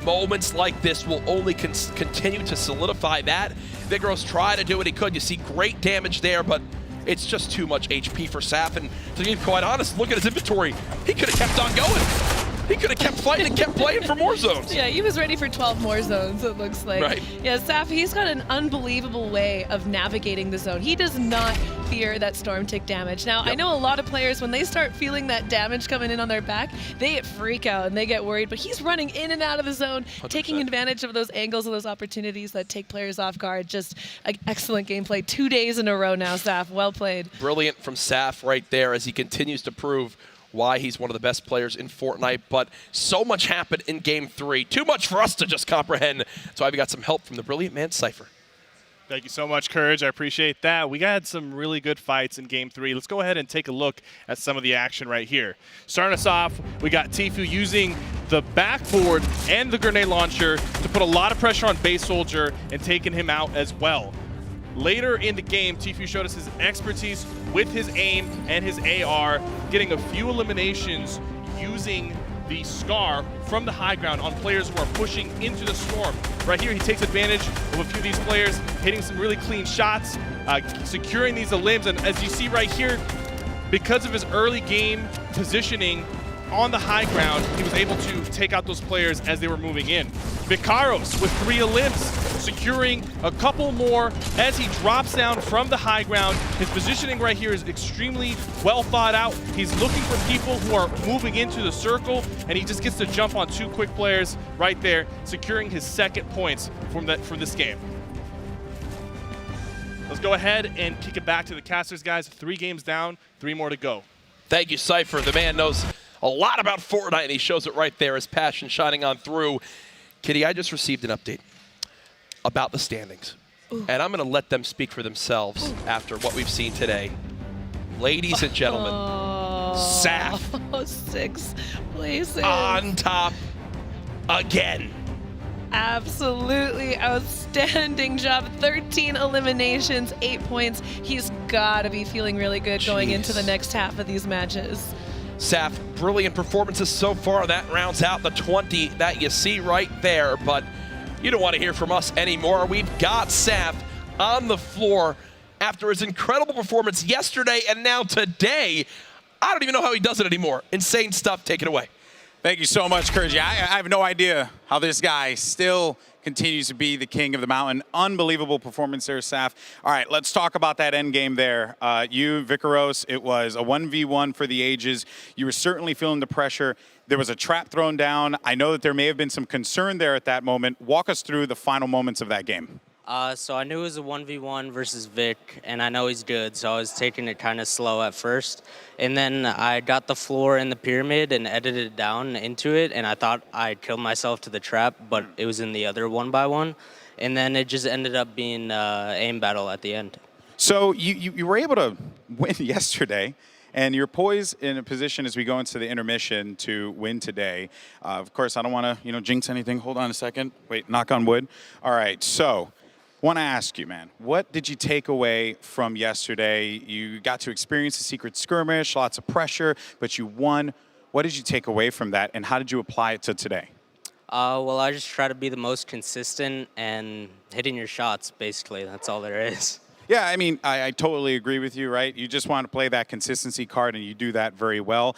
moments like this will only continue to solidify that. Vigoro's tried to do what he could. You see great damage there, but it's just too much HP for Saf, and to be quite honest, look at his inventory. He could have kept on going. He could have kept fighting and kept playing for more zones. Yeah, he was ready for 12 more zones, it looks like. Right. Yeah, Saf, he's got an unbelievable way of navigating the zone. He does not fear that storm tick damage. Now, I know a lot of players, when they start feeling that damage coming in on their back, they freak out and they get worried, but he's running in and out of the zone, 100%. Taking advantage of those angles and those opportunities that take players off guard. Just an excellent gameplay. 2 days in a row now, Saf. Well played. Brilliant from Saf right there as he continues to prove why he's one of the best players in Fortnite, but so much happened in Game 3. Too much for us to just comprehend. That's why we got some help from the brilliant man, Cypher. Thank you so much, Courage. I appreciate that. We had some really good fights in Game 3. Let's go ahead and take a look at some of the action right here. Starting us off, we got Tfue using the backboard and the grenade launcher to put a lot of pressure on Base Soldier and taking him out as well. Later in the game, Tfue showed us his expertise with his aim and his AR, getting a few eliminations using the Scar from the high ground on players who are pushing into the storm. Right here, he takes advantage of a few of these players, hitting some really clean shots, securing these limbs, and as you see right here, because of his early game positioning on the high ground, he was able to take out those players as they were moving in. Vicaros with 3 limbs, securing a couple more as he drops down from the high ground. His positioning right here is extremely well thought out. He's looking for people who are moving into the circle, and he just gets to jump on 2 quick players right there, securing his 2nd points from this game. Let's go ahead and kick it back to the casters, guys. 3 games down, 3 more to go. Thank you, Cypher. The man knows a lot about Fortnite, and he shows it right there, his passion shining on through. Kitty, I just received an update about the standings, and I'm going to let them speak for themselves after what we've seen today. Ladies and gentlemen, Saf 6 places on top again. Absolutely outstanding job. 13 eliminations, 8 points. He's got to be feeling really good going into the next half of these matches. Saf, brilliant performances so far. That rounds out the 20 that you see right there, but you don't want to hear from us anymore. We've got Saf on the floor after his incredible performance yesterday and now today. I don't even know how he does it anymore. Insane stuff. Take it away. Thank you so much, Courage. I have no idea how this guy still continues to be the king of the mountain. Unbelievable performance there, Saf. All right, let's talk about that end game there. You, Vicaros, it was a 1v1 for the ages. You were certainly feeling the pressure. There was a trap thrown down. I know that there may have been some concern there at that moment. Walk us through the final moments of that game. So I knew it was a 1v1 versus Vic, and I know he's good, so I was taking it kind of slow at first. And then I got the floor in the pyramid and edited it down into it, and I thought I killed myself to the trap, but it was in the other 1x1. And then it just ended up being aim battle at the end. So you were able to win yesterday, and you're poised in a position as we go into the intermission to win today. Of course, I don't want to jinx anything. Hold on a second. Wait, knock on wood. All right, so want to ask you, man, what did you take away from yesterday? You got to experience the secret skirmish, lots of pressure, but you won. What did you take away from that, and how did you apply it to today? Well, I just try to be the most consistent and hitting your shots, basically. That's all there is. Yeah, I mean, I totally agree with you, right? You just want to play that consistency card, and you do that very well.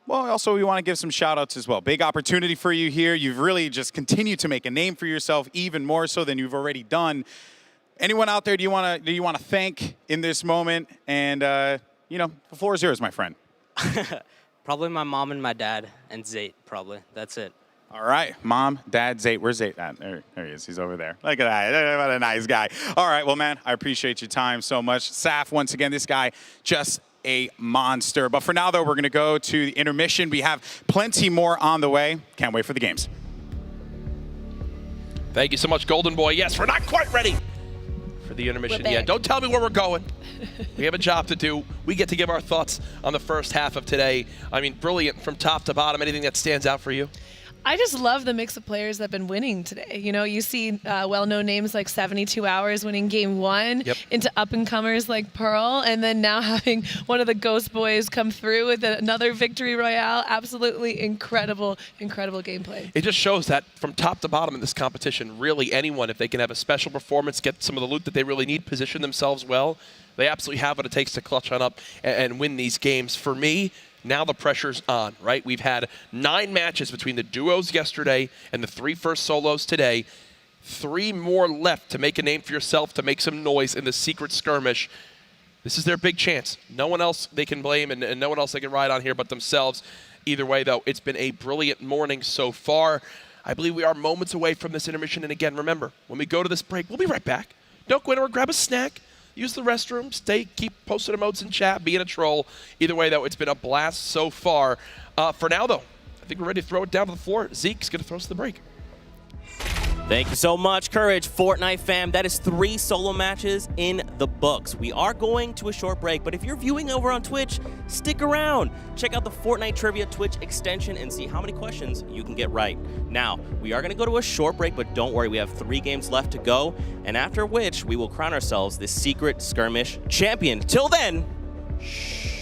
Well, also, we want to give some shout-outs as well. Big opportunity for you here. You've really just continued to make a name for yourself, even more so than you've already done. Anyone out there do you want to thank in this moment? And, the floor is yours, my friend. Probably my mom and my dad and Zayt, probably. That's it. All right, Mom, Dad, Zayt. Where's Zayt at? There he is. He's over there. Look at that. What a nice guy. All right, well, man, I appreciate your time so much. Saf, once again, this guy just a monster. But for now, though, we're going to go to the intermission. We have plenty more on the way. Can't wait for the games. Thank you so much, Golden Boy. Yes, we're not quite ready for the intermission yet. Don't tell me where we're going. We have a job to do. We get to give our thoughts on the first half of today. I mean, brilliant from top to bottom. Anything that stands out for you? I just love the mix of players that have been winning today. You know, you see well-known names like 72 Hours winning game 1 into up-and-comers like Pearl, and then now having one of the Ghost Boys come through with another victory royale. Absolutely incredible, incredible gameplay. It just shows that from top to bottom in this competition, really anyone, if they can have a special performance, get some of the loot that they really need, position themselves well, they absolutely have what it takes to clutch on up and win these games. For me, now the pressure's on, right? We've had 9 matches between the duos yesterday and the 3 first solos today. 3 more left to make a name for yourself, to make some noise in the secret skirmish. This is their big chance. No one else they can blame and no one else they can ride on here but themselves. Either way, though, it's been a brilliant morning so far. I believe we are moments away from this intermission. And again, remember, when we go to this break, we'll be right back. Don't go anywhere, grab a snack. Use the restroom, keep posting emotes in chat, being a troll. Either way, though, it's been a blast so far. For now, though, I think we're ready to throw it down to the floor. Zeke's going to throw us to the break. Thank you so much, Courage, Fortnite fam. That is 3 solo matches in the books. We are going to a short break, but if you're viewing over on Twitch, stick around. Check out the Fortnite Trivia Twitch extension and see how many questions you can get right. Now, we are going to go to a short break, but don't worry, we have 3 games left to go, and after which, we will crown ourselves the secret skirmish champion. Till then, shh.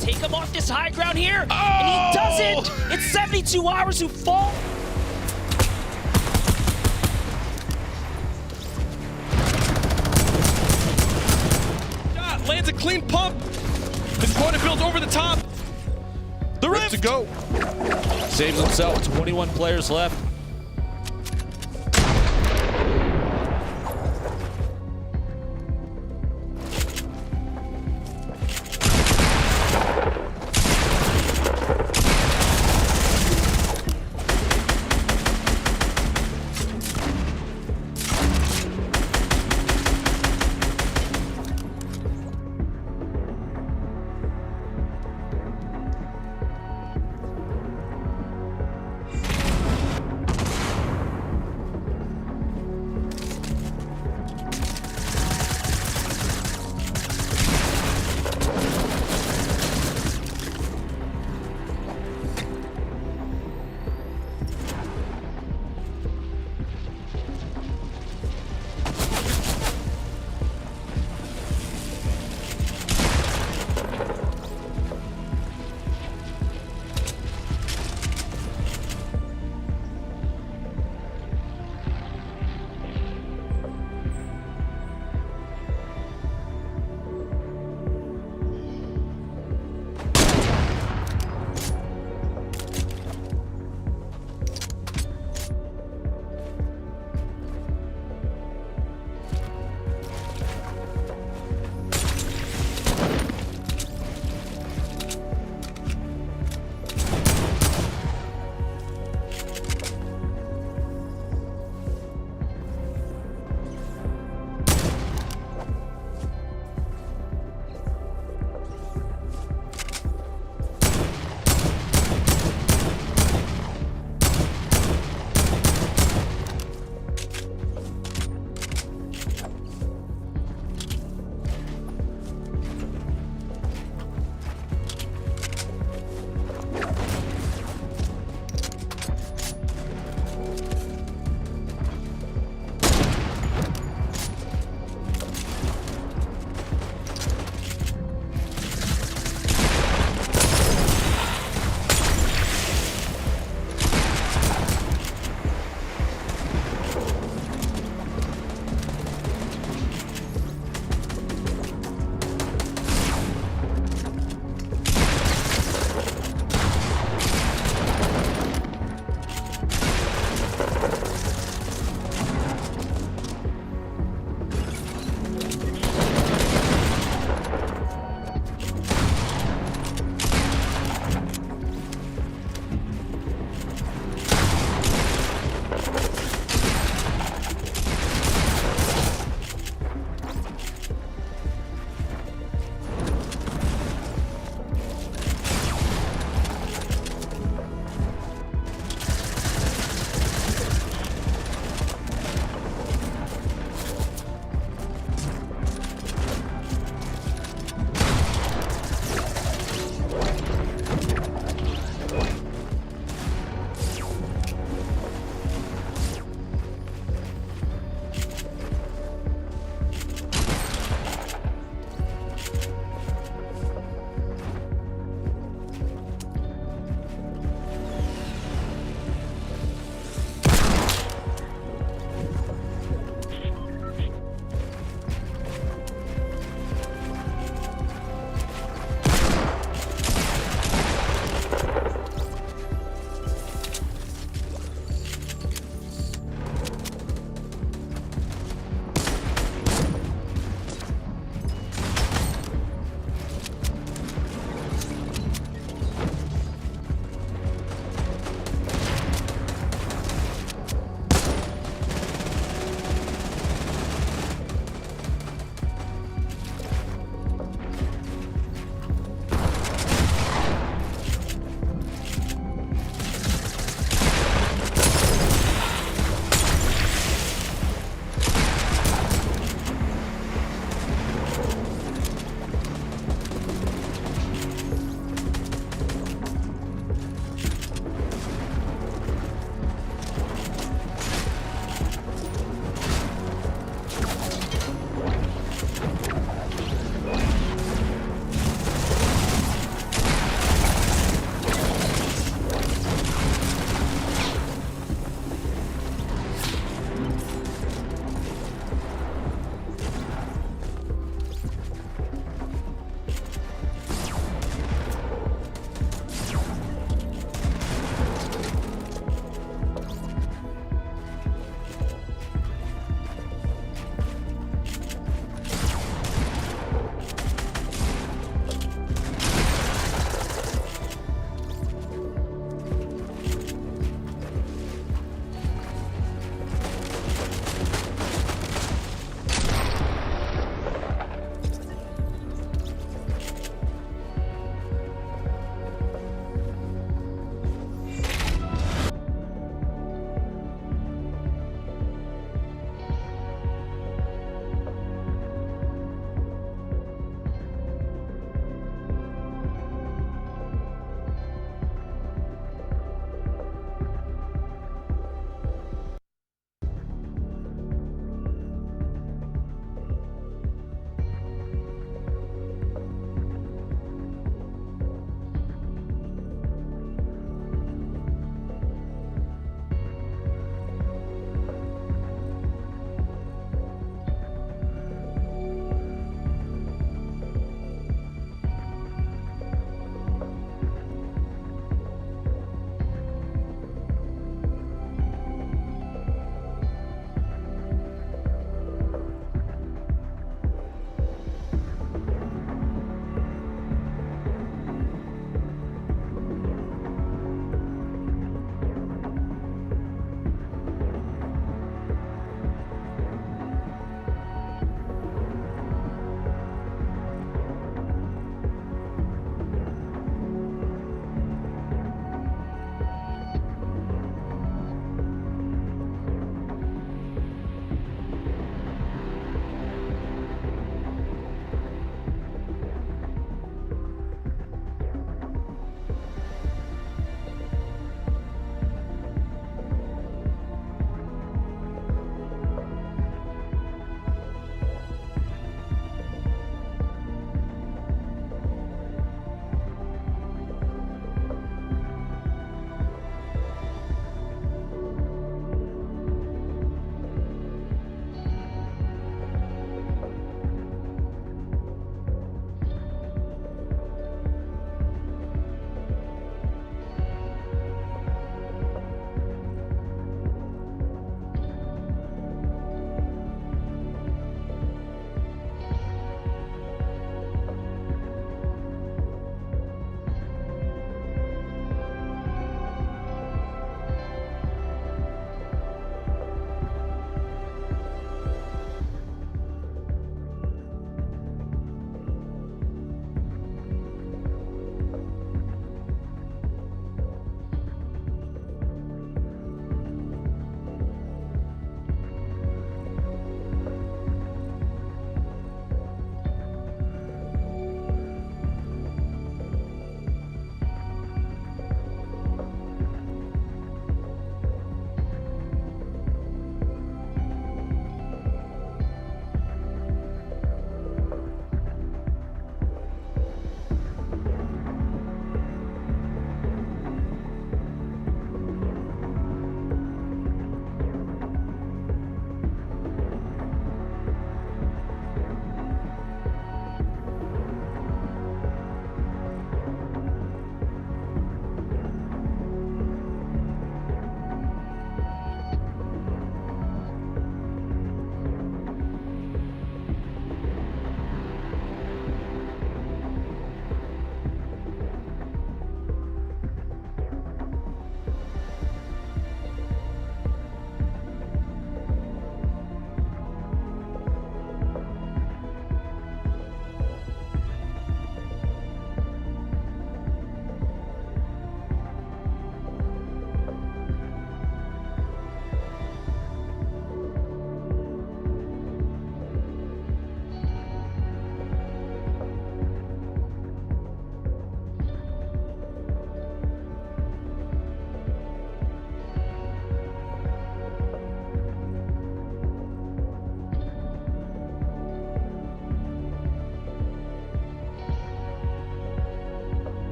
Take him off this high ground here, and he doesn't. It's 72 Hours who fall. Shot, lands a clean pump. His opponent builds over the top. The rift to go. Saves himself. 21 players left.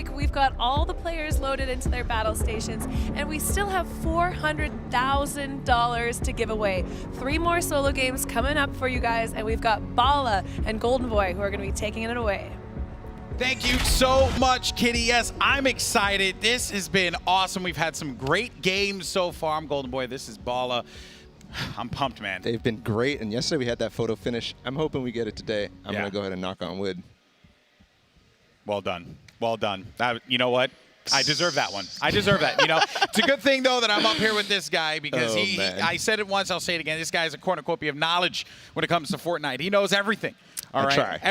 break. We've got all the players loaded into their battle stations, and we still have $400,000 to give away. 3 more solo games coming up for you guys, and we've got Bala and Golden Boy who are going to be taking it away. Thank you so much, Kitty. Yes, I'm excited. This has been awesome. We've had some great games so far. I'm Golden Boy. This is Bala. I'm pumped, man. They've been great, and yesterday we had that photo finish. I'm hoping we get it today. I'm going to go ahead and knock on wood. Well done. Well done. You know what? I deserve that one. I deserve that. You know, it's a good thing, though, that I'm up here with this guy because I said it once, I'll say it again. This guy is a cornucopia of knowledge when it comes to Fortnite. He knows everything. All right.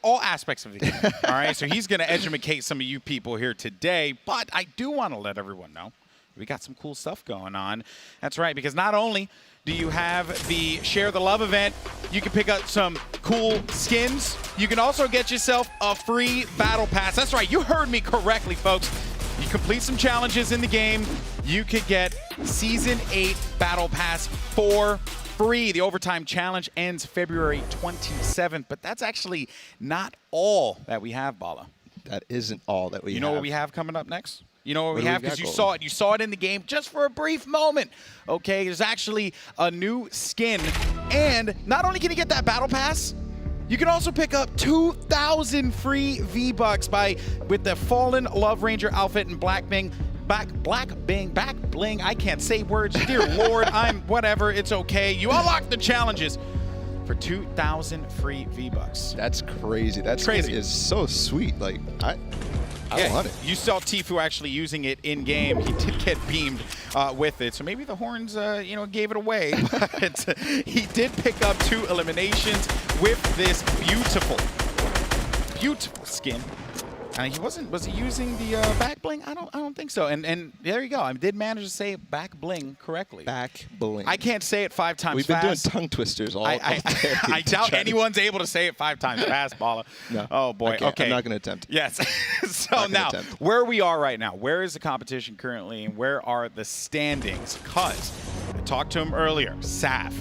All aspects of the game. All right. So he's going to educate some of you people here today. But I do want to let everyone know we got some cool stuff going on. That's right. Because not only do you have the Share the Love event, you can pick up some cool skins. You can also get yourself a free battle pass. That's right. You heard me correctly, folks. You complete some challenges in the game, you could get Season 8 Battle Pass for free. The Overtime Challenge ends February 27th, but that's actually not all that we have, Bala. That isn't all that we have. You know what we have coming up next? You know what we have? Because you saw it. You saw it in the game just for a brief moment. Okay, there's actually a new skin. And not only can you get that Battle Pass, you can also pick up 2,000 free V-Bucks with the Fallen Love Ranger outfit and Black Bling. Back bling. I can't say words. Dear Lord, whatever. It's okay. You unlock the challenges for 2,000 free V-Bucks. That's crazy. That's crazy. Is so sweet. Like I want it. You saw Tfue actually using it in game. He did get beamed with it, so maybe the horns, gave it away. But he did pick up 2 eliminations with this beautiful skin. Was he using the back bling? I don't think so. And there you go. I did manage to say back bling correctly. Back bling. I can't say it 5 times We've fast. been doing tongue twisters all day. I doubt anyone's able to say it 5 times fast, Bala. No. Oh boy. Okay. I'm not going to attempt. Yes. So now, where we are right now, where is the competition currently, and where are the standings? Because I talked to him earlier. Saf,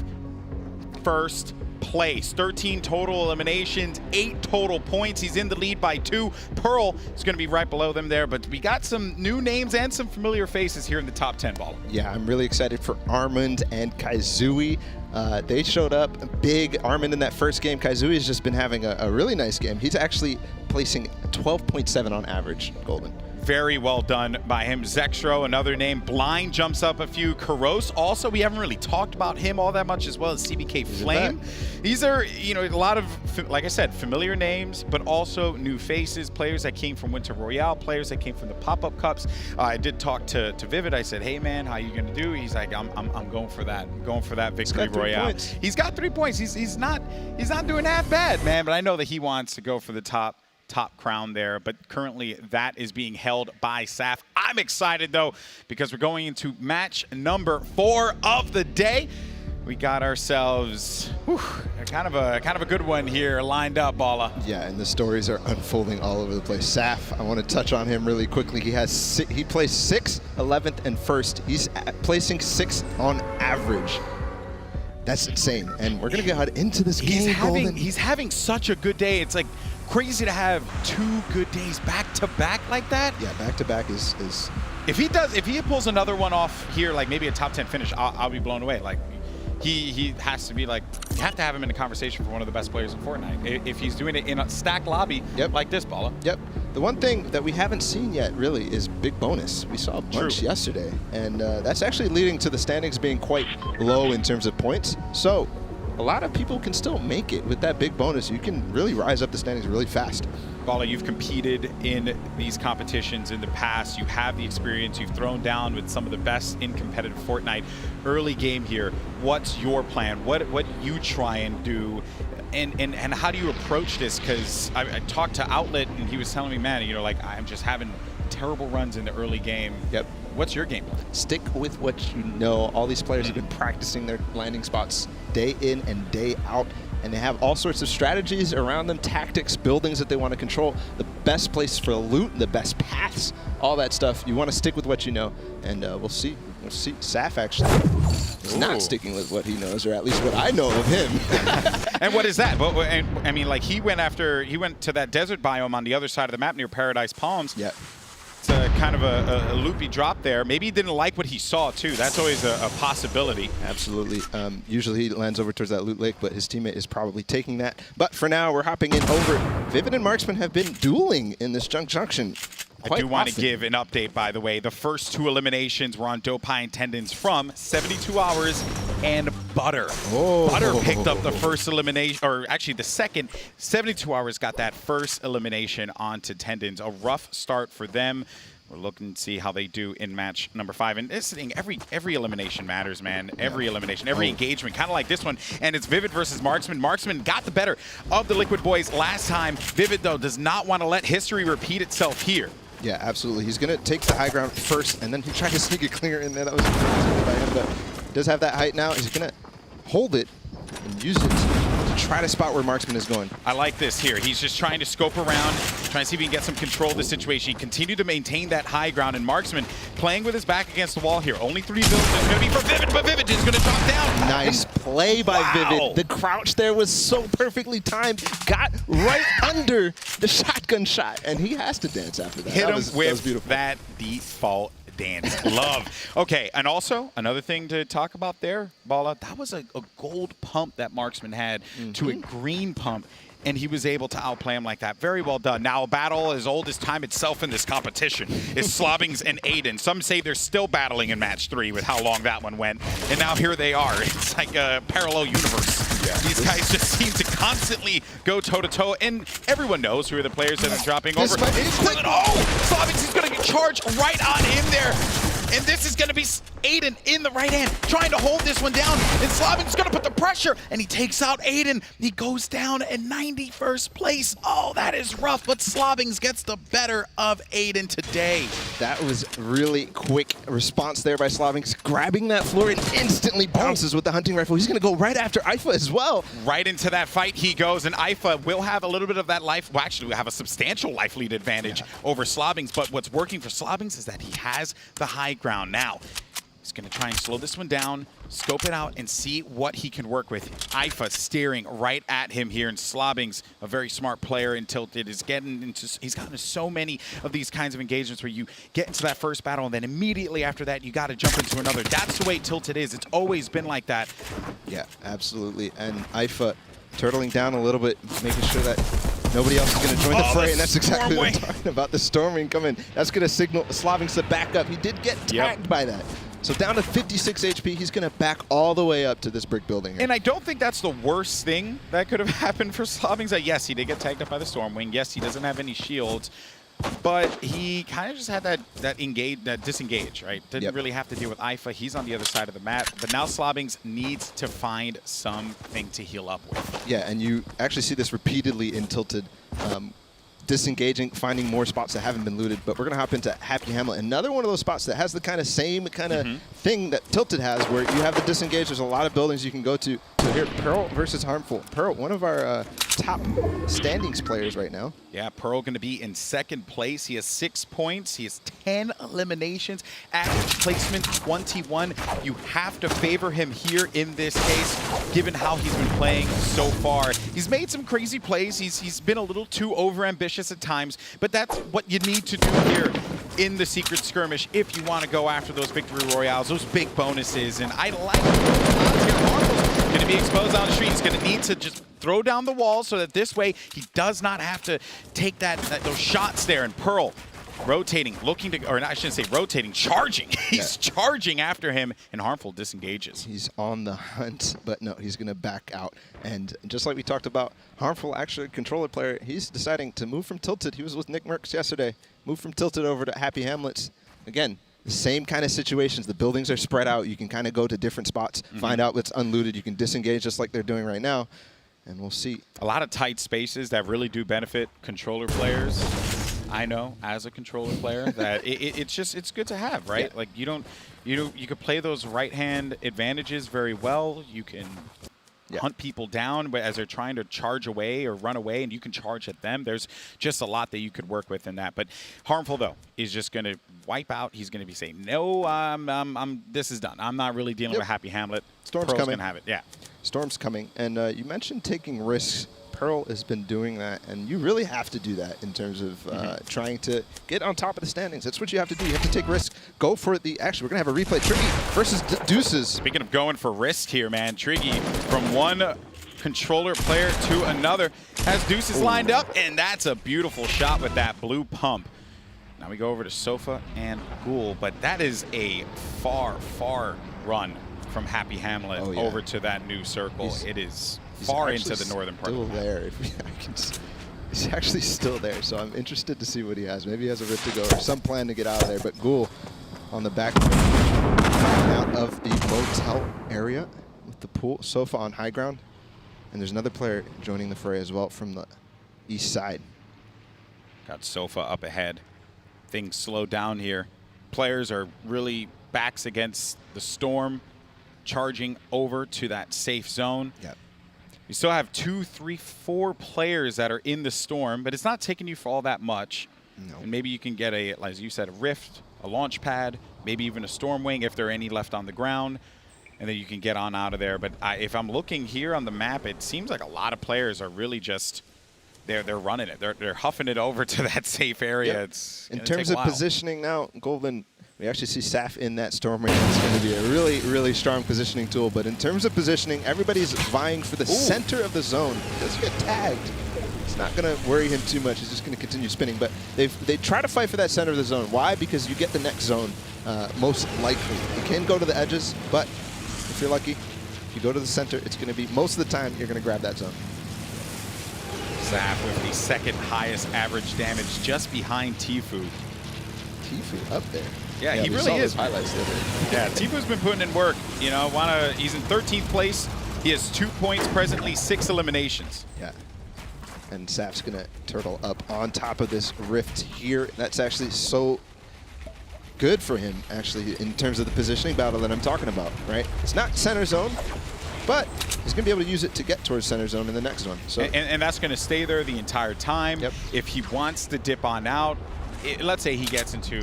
first place, 13 total eliminations, 8 total points. He's in the lead by 2. Pearl is going to be right below them there, but we got some new names and some familiar faces here in the top 10, Ball. Yeah, I'm really excited for Armand and Kaizui. They showed up big. Armand in that first game. Kaizui has just been having a really nice game. He's actually placing 12.7 on average, Golden. Very well done by him. Zextro, another name. Blind jumps up a few. Karos, also, we haven't really talked about him all that much, as well as CBK Flame. These are, a lot of, like I said, familiar names, but also new faces, players that came from Winter Royale, players that came from the pop-up cups. I did talk to Vivid. I said, hey, man, how you going to do? He's like, I'm going for that. I'm going for that Victory Royale. He's got 3 points. He's not doing that bad, man, but I know that he wants to go for the top crown there, but currently that is being held by Saf. I'm excited though, because we're going into match number 4 of the day. We got ourselves kind of a good one here lined up, Bala. Yeah, and the stories are unfolding all over the place. Saf, I want to touch on him really quickly. He placed 6th, 11th, and 1st. He's placing 6th on average. That's insane. And we're gonna get into this game. He's having such a good day. It's like crazy to have 2 good days back to back like that. Yeah, back to back is. If he pulls another one off here, like maybe a top 10 finish, I'll be blown away. Like he has to be like, you have to have him in a conversation for one of the best players in Fortnite. If he's doing it in a stacked lobby like this, Bala. Yep. The one thing that we haven't seen yet really is big bonus. We saw a bunch yesterday, and that's actually leading to the standings being quite low in terms of points. So a lot of people can still make it with that big bonus. You can really rise up the standings really fast. Bala, you've competed in these competitions in the past. You have the experience. You've thrown down with some of the best in competitive Fortnite. Early game here, what's your plan? What you try and do? And how do you approach this? Because I talked to Outlet, and he was telling me, man, I'm just having terrible runs in the early game. Yep. What's your game? Stick with what you know. All these players have been practicing their landing spots day in and day out, and they have all sorts of strategies around them, tactics, buildings that they want to control, the best places for loot, the best paths, all that stuff. You want to stick with what you know, and we'll see We'll see. Saf actually is not sticking with what he knows, or at least what I know of him. And what is that? But I mean, like he went to that desert biome on the other side of the map near Paradise Palms. Yeah. It's a kind of a loopy drop there. Maybe he didn't like what he saw too. That's always a possibility. Absolutely. Usually he lands over towards that loot lake, but his teammate is probably taking that. But for now, we're hopping in over. Vivid and Marksman have been dueling in this junction. I do want to give an update, by the way. The first 2 eliminations were on Dopine Tendons from 72 Hours and Butter. Oh. Butter picked up the first elimination, or actually the second. 72 Hours got that first elimination onto Tendons. A rough start for them. We're looking to see how they do in match number 5. And this thing, every elimination matters, man. Every elimination, every engagement, kind of like this one. And it's Vivid versus Marksman. Marksman got the better of the Liquid Boys last time. Vivid, though, does not want to let history repeat itself here. Yeah, absolutely. He's going to take the high ground first, and then he tried to sneak a clear in there. That was by him, but does have that height now. He's going to hold it and use it to try to spot where Marksman is going. I like this here. He's just trying to scope around, trying to see if he can get some control of the situation. He continued to maintain that high ground, and Marksman playing with his back against the wall here. Only 3 builds. It's going to be for Vivid, but Vivid is going to drop down. Nice play by Vivid. The crouch there was so perfectly timed. Got right under the shotgun shot, and he has to dance after that. Hit that him was with beautiful. that default dance. Love. Okay, and also another thing to talk about there, Bala, that was a gold pump that Marksman had to a green pump, and he was able to outplay him like that. Very well done. Now, a battle as old as time itself in this competition is Slobbings and Aiden. Some say they're still battling in match 3 with how long that one went, and now here they are. It's like a parallel universe. Yeah, these guys just seem to constantly go toe-to-toe, and everyone knows who are the players that are dropping over. Oh! Slobbings is going to get charged right on him there. And this is going to be Aiden in the right hand, trying to hold this one down. And Slobbings going to put the pressure, and he takes out Aiden. He goes down in 91st place. Oh, that is rough, but Slobbings gets the better of Aiden today. That was really quick response there by Slobbings, grabbing that floor and instantly bounces with the hunting rifle. He's going to go right after Ifa as well. Right into that fight he goes, and Ifa will have a little bit of that life. Well, actually, we'll have a substantial life lead advantage over Slobbings, but what's working for Slobbings is that he has the high ground now. He's going to try and slow this one down, scope it out, and see what he can work with. Ifa staring right at him here, and Slobbings, a very smart player in Tilted, is getting into, he's gotten into so many of these kinds of engagements where you get into that first battle, and then immediately after that, you got to jump into another. That's the way Tilted is. It's always been like that. Yeah, absolutely. And Ifa turtling down a little bit, making sure that nobody else is going to join the fray, and that's exactly what I'm talking about. The storming coming. That's going to signal Slobbings to back up. He did get tagged by that. So down to 56 HP, he's going to back all the way up to this brick building here. And I don't think that's the worst thing that could have happened for Slobbings. Yes, he did get tagged up by the Stormwing. Yes, he doesn't have any shields. But he kind of just had that disengage, right? Didn't really have to deal with Ifa. He's on the other side of the map. But now Slobbings needs to find something to heal up with. Yeah, and you actually see this repeatedly in Tilted. Disengaging, finding more spots that haven't been looted. But we're going to hop into Happy Hamlet. Another one of those spots that has the kind of same kind of thing that Tilted has, where you have the disengage. There's a lot of buildings you can go to. So here, Pearl versus Harmful. Pearl, one of our top standings players right now. Yeah, Pearl going to be in second place. He has 6 points. He has 10 eliminations. Average placement 21. You have to favor him here in this case, given how he's been playing so far. He's made some crazy plays. He's been a little too overambitious at times, but that's what you need to do here in the Secret Skirmish if you want to go after those victory royales, those big bonuses. And I like Harmful's going to be exposed on the street. He's going to need to just throw down the wall so that this way he does not have to take those shots there. And Pearl rotating, looking to, or I shouldn't say rotating, charging. He's charging after him, and Harmful disengages. He's on the hunt, but no, he's going to back out. And just like we talked about, Harmful, actually a controller player, he's deciding to move from Tilted. He was with Nick Merckx yesterday. Move from Tilted over to Happy Hamlets. Again, the same kind of situations. The buildings are spread out. You can kind of go to different spots, find out what's unlooted. You can disengage just like they're doing right now, and we'll see. A lot of tight spaces that really do benefit controller players. I know, as a controller player, that it's good to have, right? Yeah. Like you can play those right hand advantages very well. You can hunt people down but as they're trying to charge away or run away, and you can charge at them. There's just a lot that you could work with in that. But Harmful, though, is just going to wipe out. He's going to be saying, no, this is done. I'm not really dealing with Happy Hamlet. Storm's Pearl's coming. Gonna have it. Yeah. Storm's coming. And you mentioned taking risks. Pearl has been doing that, and you really have to do that in terms of trying to get on top of the standings. That's what you have to do. You have to take risks. Go for the. Actually, we're going to have a replay. Triggy versus Deuces. Speaking of going for risk here, man, Triggy from one controller player to another has Deuces lined up, and that's a beautiful shot with that blue pump. Now we go over to Sofa and Ghoul, but that is a far, far run from Happy Hamlet over to that new circle. It is far into the northern part. Still there. He's actually still there, so I'm interested to see what he has. Maybe he has a rift to go or some plan to get out of there. But Ghoul on the back out of the motel area with the pool. Sofa on high ground, and there's another player joining the fray as well from the east side. Got Sofa up ahead. Things slow down here. Players are really backs against the storm, charging over to that safe zone. Yep. You still have 2, 3, 4 players that are in the storm, but it's not taking you for all that much. No. And maybe you can get a, as you said, a rift, a launch pad, maybe even a storm wing if there are any left on the ground, and then you can get on out of there. But if I'm looking here on the map, it seems like a lot of players are really just they're running it. They're huffing it over to that safe area. Yep. It's in terms of positioning now, Golden. We actually see Saf in that storm ring. It's going to be a really, really strong positioning tool. But in terms of positioning, everybody's vying for the center of the zone. He doesn't get tagged. It's not going to worry him too much. He's just going to continue spinning. But they try to fight for that center of the zone. Why? Because you get the next zone most likely. You can go to the edges, but if you're lucky, if you go to the center, it's going to be, most of the time, you're going to grab that zone. Saf with the second highest average damage, just behind Tfue. Tfue up there. Yeah, he really is. Highlights the other day. Yeah, Tfue's been putting in work. You know, he's in 13th place. He has 2 points presently, 6 eliminations. Yeah. And Saf's going to turtle up on top of this rift here. That's actually so good for him, actually, in terms of the positioning battle that I'm talking about, right? It's not center zone, but he's going to be able to use it to get towards center zone in the next one. So and that's going to stay there the entire time. Yep. If he wants to dip on out, let's say he gets into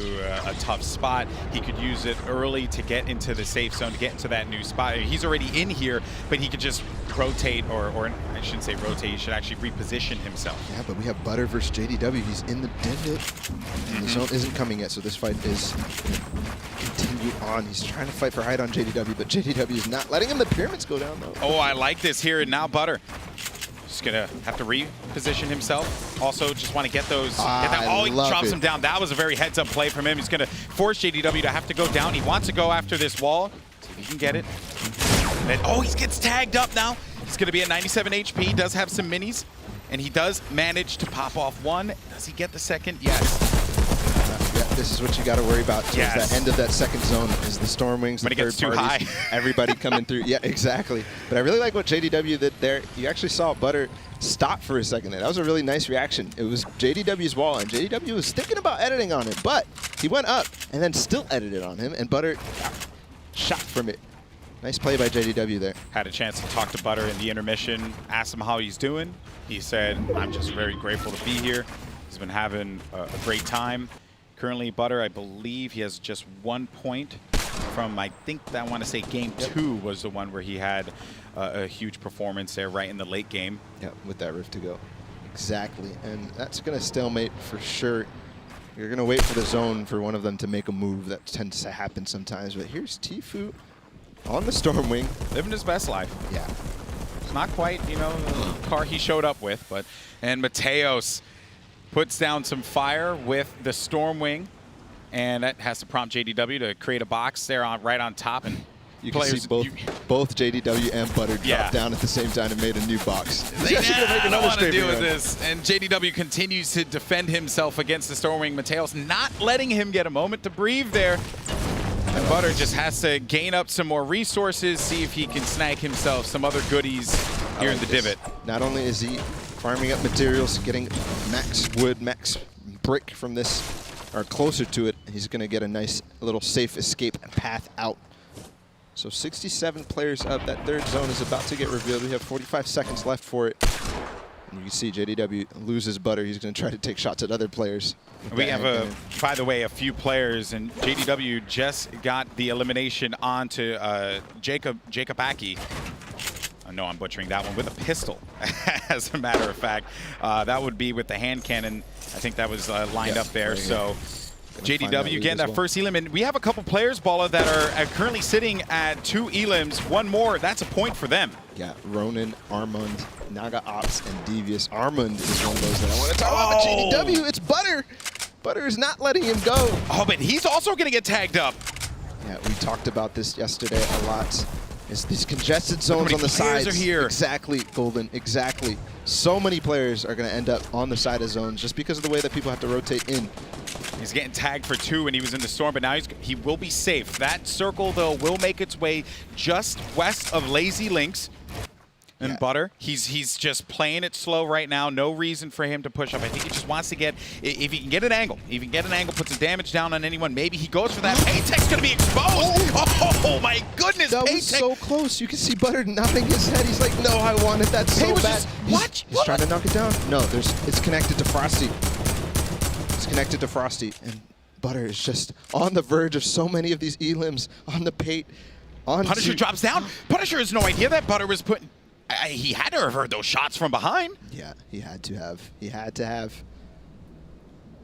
a tough spot, he could use it early to get into the safe zone, to get into that new spot. He's already in here, but he could just rotate, or I shouldn't say rotate, he should actually reposition himself. Yeah, but we have Butter versus JDW. He's in the divot, and the zone isn't coming yet, so this fight is continue on. He's trying to fight for height on JDW, but JDW is not letting him. The pyramids go down, though. Oh, I like this here, and now Butter. Just gonna have to reposition himself. Also, just want to get those. Oh, he drops him down. That was a very heads-up play from him. He's gonna force JDW to have to go down. He wants to go after this wall. See if he can get it. And then, oh, he gets tagged up now. He's gonna be at 97 HP. He does have some minis, and he does manage to pop off one. Does he get the second? Yes. Yeah, this is what you got to worry about. Yes. The end of that second zone is the storm wings. When it gets too high. Everybody coming through. Yeah, exactly. But I really like what JDW did there. You actually saw Butter stop for a second there. That was a really nice reaction. It was JDW's wall, and JDW was thinking about editing on it, but he went up and then still edited on him, and Butter got shot from it. Nice play by JDW there. Had a chance to talk to Butter in the intermission, asked him how he's doing. He said, I'm just very grateful to be here. He's been having a great time. Currently, Butter, I believe he has just 1 point from, I want to say game 2 was the one where he had a huge performance there right in the late game. Yeah, with that rift to go. Exactly, and that's going to stalemate for sure. You're going to wait for the zone for one of them to make a move. That tends to happen sometimes, but here's Tfue on the storm wing. Living his best life. Yeah. It's not quite, you know, the car he showed up with, but, and Mateos puts down some fire with the Stormwing, and that has to prompt JDW to create a box there right on top. And you can see both JDW and Butter drop down at the same time and made a new box. They I don't want to deal with this. And JDW continues to defend himself against the Stormwing. Mateos not letting him get a moment to breathe there. And Butter just has to gain up some more resources, see if he can snag himself some other goodies here in the divot. Not only is he farming up materials, getting max wood, max brick from this, or closer to it, he's going to get a nice little safe escape path out. So 67 players up. That third zone is about to get revealed. We have 45 seconds left for it. And you can see JDW loses Butter. He's going to try to take shots at other players. We have, by the way, a few players, and JDW just got the elimination onto Jacob Aki. I know I'm butchering that one, with a pistol, as a matter of fact. That would be with the hand cannon. I think that was lined up there. Right, so JDW getting that first elim. And we have a couple players, Balla, that are currently sitting at 2 elims. One more, that's a point for them. Yeah, Ronan, Armand, Naga Ops, and Devious. Armand is one of those that I want to talk about. But JDW, it's Butter. Butter is not letting him go. Oh, but he's also going to get tagged up. Yeah, we talked about this yesterday a lot. It's these congested zones on the sides. Are here. Exactly, Golden, exactly. So many players are going to end up on the side of zones just because of the way that people have to rotate in. He's getting tagged for 2 and he was in the storm, but now he will be safe. That circle, though, will make its way just west of Lazy Links. And Butter, he's just playing it slow right now. No reason for him to push up. I think he just wants to get, if he can get an angle, put some damage down on anyone, maybe he goes for that. Paytech's going to be exposed. Oh my goodness, that was so close. You can see Butter nodding his head. He's like, no, I want it. That's so bad. He's trying to knock it down. No, it's connected to Frosty. It's connected to Frosty. And Butter is just on the verge of so many of these elims on the pate. Punisher drops down. Punisher has no idea that Butter was putting... he had to have heard those shots from behind. Yeah, he had to have. He had to have.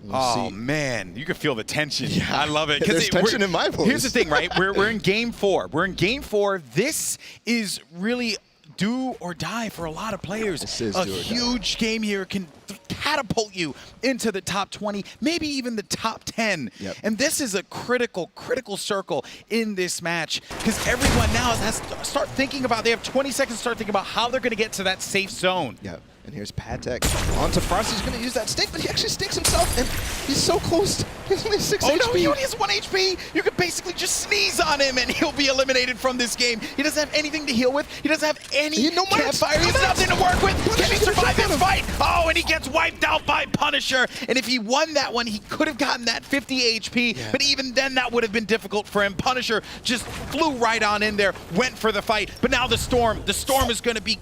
We'll see. Man, you can feel the tension. Yeah. I love it. There's tension in my voice. Here's the thing, right? We're in game 4. We're in game 4. This is really do or die for a lot of players. This is a huge game here can catapult you into the top 20, maybe even the top 10. Yep. And this is a critical circle in this match because everyone now has to start thinking about, they have 20 seconds to start thinking about how they're going to get to that safe zone. Yep. And here's Patek onto Frosty. He's going to use that stink, but he actually stinks himself, and he's so close. He's only 6 HP. No, he only has 1 HP. You could basically just sneeze on him, and he'll be eliminated from this game. He doesn't have anything to heal with. He doesn't have any campfire. He has nothing to work with. Can he survive this fight? Oh, and he gets wiped out by Punisher. And if he won that one, he could have gotten that 50 HP, but even then, that would have been difficult for him. Punisher just flew right on in there, went for the fight. But now the Storm is going to be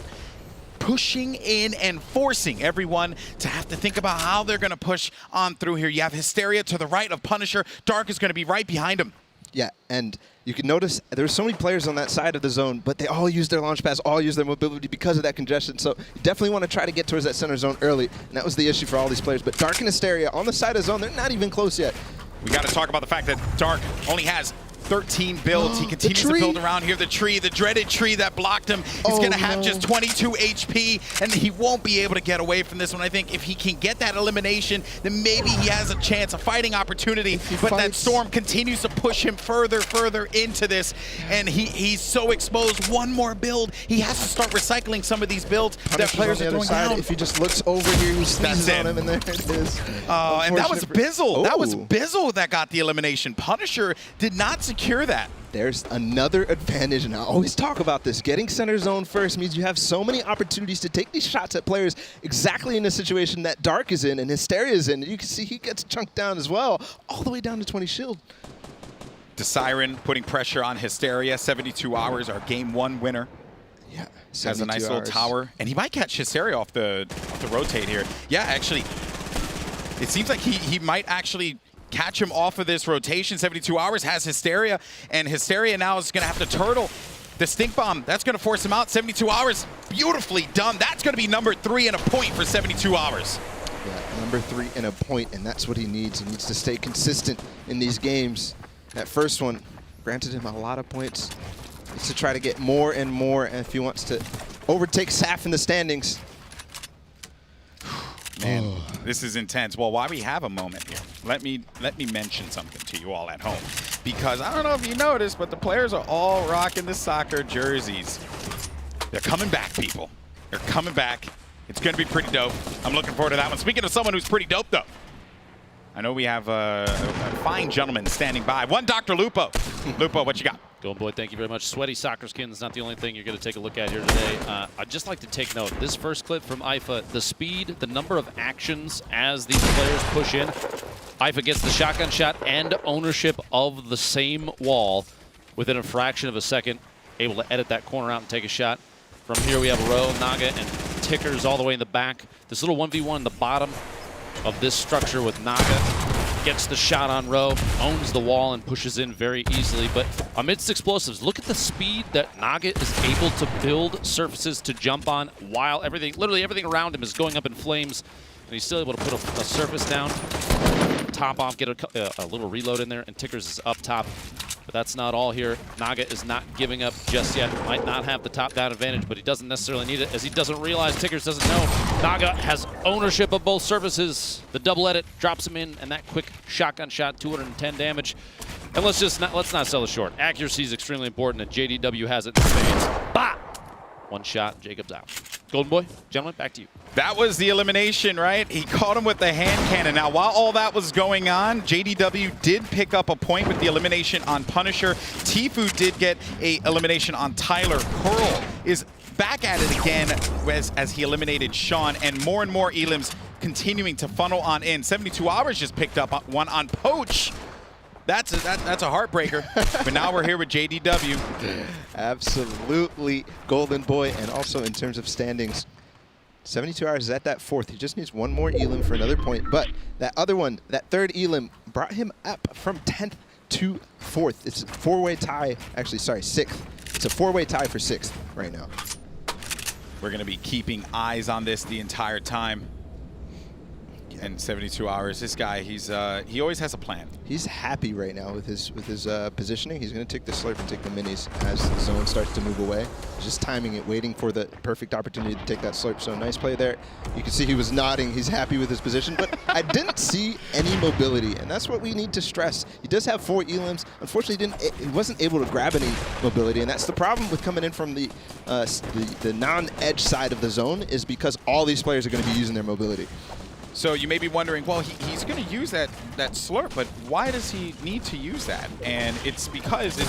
pushing in and forcing everyone to have to think about how they're going to push on through here. You have Hysteria to the right of Punisher. Dark is going to be right behind him. Yeah, and you can notice there's so many players on that side of the zone, but they all use their launch pads, all use their mobility because of that congestion. So you definitely want to try to get towards that center zone early, and that was the issue for all these players. But Dark and Hysteria on the side of the zone, they're not even close yet. We got to talk about the fact that Dark only has 13 builds. He continues to build around here. The tree, the dreaded tree that blocked him, is going to have just 22 HP, and he won't be able to get away from this one. I think if he can get that elimination, then maybe he has a chance, a fighting opportunity, but that Storm continues to push him further into this, and he's so exposed. One more build. He has to start recycling some of these builds that players are throwing down. If he just looks over here, he sneezes on him, and there it is. And that was Bizzle. That was Bizzle that got the elimination. Punisher did not secure that. There's another advantage, and I always talk about this. Getting center zone first means you have so many opportunities to take these shots at players exactly in the situation that Dark is in and Hysteria is in. You can see he gets chunked down as well, all the way down to 20 shield. The Siren putting pressure on Hysteria. 72 hours, our game 1 winner. Yeah, has a nice little tower, and he might catch Hysteria off the rotate here. Yeah, actually, it seems like he might actually catch him off of this rotation. 72 hours has Hysteria, and Hysteria now is going to have to turtle the stink bomb. That's going to force him out. 72 hours, beautifully done. That's going to be number 3 and a point for 72 hours. Yeah, number 3 and a point, and that's what he needs. He needs to stay consistent in these games. That first one granted him a lot of points. He needs to try to get more and more, and if he wants to overtake Saf in the standings. Man, this is intense. Well, while we have a moment here, let me mention something to you all at home, because I don't know if you noticed, but the players are all rocking the soccer jerseys. They're coming back, people. They're coming back. It's going to be pretty dope. I'm looking forward to that one. Speaking of someone who's pretty dope, though, I know we have a fine gentleman standing by. One Dr. Lupo. Lupo, what you got? Golden Boy, thank you very much. Sweaty soccer skin is not the only thing you're going to take a look at here today. I'd just like to take note, this first clip from IFA, the speed, the number of actions as these players push in. IFA gets the shotgun shot and ownership of the same wall. within a fraction of a second, able to edit that corner out and take a shot. From here we have Ro, Naga, and Tickers all the way in the back. This little 1v1 in the bottom of this structure with Naga. Gets the shot on Ro, owns the wall, and pushes in very easily. But amidst explosives, look at the speed that Naga is able to build surfaces to jump on while literally everything around him is going up in flames. And he's still able to put a surface down, top off, get a little reload in there, and Tickers is up top. But that's not all here. Naga is not giving up just yet. Might not have the top-down advantage, but he doesn't necessarily need it, as he doesn't realize Tickers doesn't know. Naga has ownership of both surfaces. The double edit drops him in, and that quick shotgun shot, 210 damage. And let's not sell it short. Accuracy is extremely important, and JDW has it in spades. Bah! One shot, Jacob's out. Golden Boy, gentlemen, back to you. That was the elimination, right? He caught him with the hand cannon. Now, while all that was going on, JDW did pick up a point with the elimination on Punisher. Tfue did get a elimination on Tyler. Pearl is back at it again as he eliminated Sean, and more elims continuing to funnel on in. 72 Hours just picked up one on Poach. That's a heartbreaker. But now we're here with JDW. Absolutely, Golden Boy. And also in terms of standings, 72 Hours is at that 4th. He just needs one more elim for another point. But that other one, that 3rd elim, brought him up from 10th to 4th. It's a 4-way tie. Actually, sorry, 6th. It's a 4-way tie for 6th right now. We're going to be keeping eyes on this the entire time. And 72 Hours, this guy, he always has a plan. He's happy right now with his positioning. He's going to take the slurp and take the minis as the zone starts to move away. Just timing it, waiting for the perfect opportunity to take that slurp. So nice play there. You can see he was nodding. He's happy with his position, but I didn't see any mobility, and that's what we need to stress. He does have 4 elims. Unfortunately, he wasn't able to grab any mobility, and that's the problem with coming in from the non-edge side of the zone, is because all these players are going to be using their mobility. So you may be wondering, well, he's going to use that slurp, but why does he need to use that? And it's because it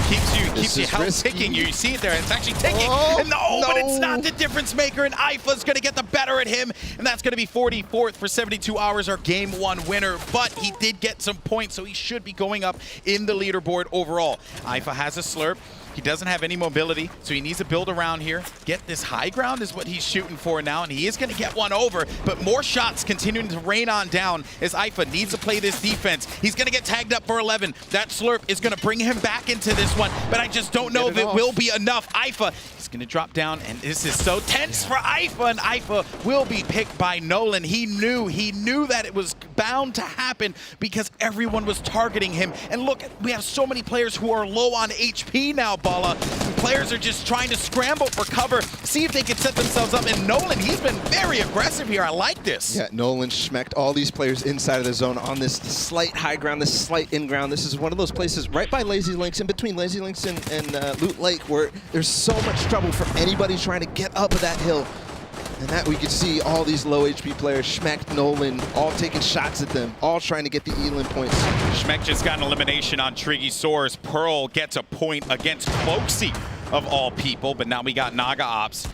keeps your health ticking. You see it there, and it's actually ticking. And no, but it's not the difference maker, and Ifa's going to get the better at him, and that's going to be 44th for 72 Hours, our Game 1 winner. But he did get some points, so he should be going up in the leaderboard overall. Ifa has a slurp. He doesn't have any mobility, so he needs to build around here. Get this high ground is what he's shooting for now, and he is going to get one over, but more shots continuing to rain on down as Ifa needs to play this defense. He's going to get tagged up for 11. That slurp is going to bring him back into this one, but I just don't know if it will be enough. Ifa is going to drop down, and this is so tense for Ifa, and Ifa will be picked by Nolan. He knew that it was bound to happen because everyone was targeting him. And look, we have so many players who are low on HP now, Bala. Players are just trying to scramble for cover, see if they can set themselves up. And Nolan, he's been very aggressive here. I like this. Yeah, Nolan schmecked all these players inside of the zone on this slight high ground, this slight in ground. This is one of those places right by Lazy Links, in between Lazy Links and Loot Lake, where there's so much trouble for anybody trying to get up that hill. And that we could see all these low HP players, Schmeck, Nolan, all taking shots at them, all trying to get the elim points. Schmeck just got an elimination on Triggy Soares. Pearl gets a point against Cloaksy, of all people, but now we got Naga Ops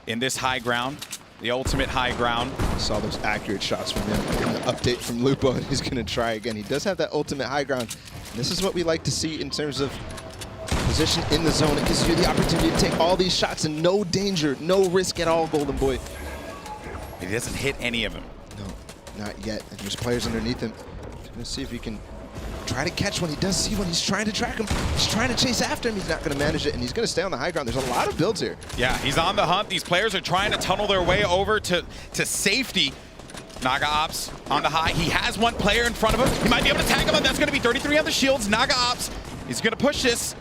in this high ground, the ultimate high ground. Saw those accurate shots from him in the update from Lupo, and he's going to try again. He does have that ultimate high ground. And this is what we like to see in terms of position in the zone. It gives you the opportunity to take all these shots and no danger, no risk at all, Golden Boy. He doesn't hit any of them. No, not yet. And there's players underneath him. Let's see if he can try to catch one. He does see one. He's trying to track him. He's trying to chase after him. He's not going to manage it, and he's going to stay on the high ground. There's a lot of builds here. Yeah, he's on the hunt. These players are trying to tunnel their way over to safety. Naga Ops on the high. He has one player in front of him. He might be able to tag him, and that's going to be 33 on the shields. Naga Ops is going to push this.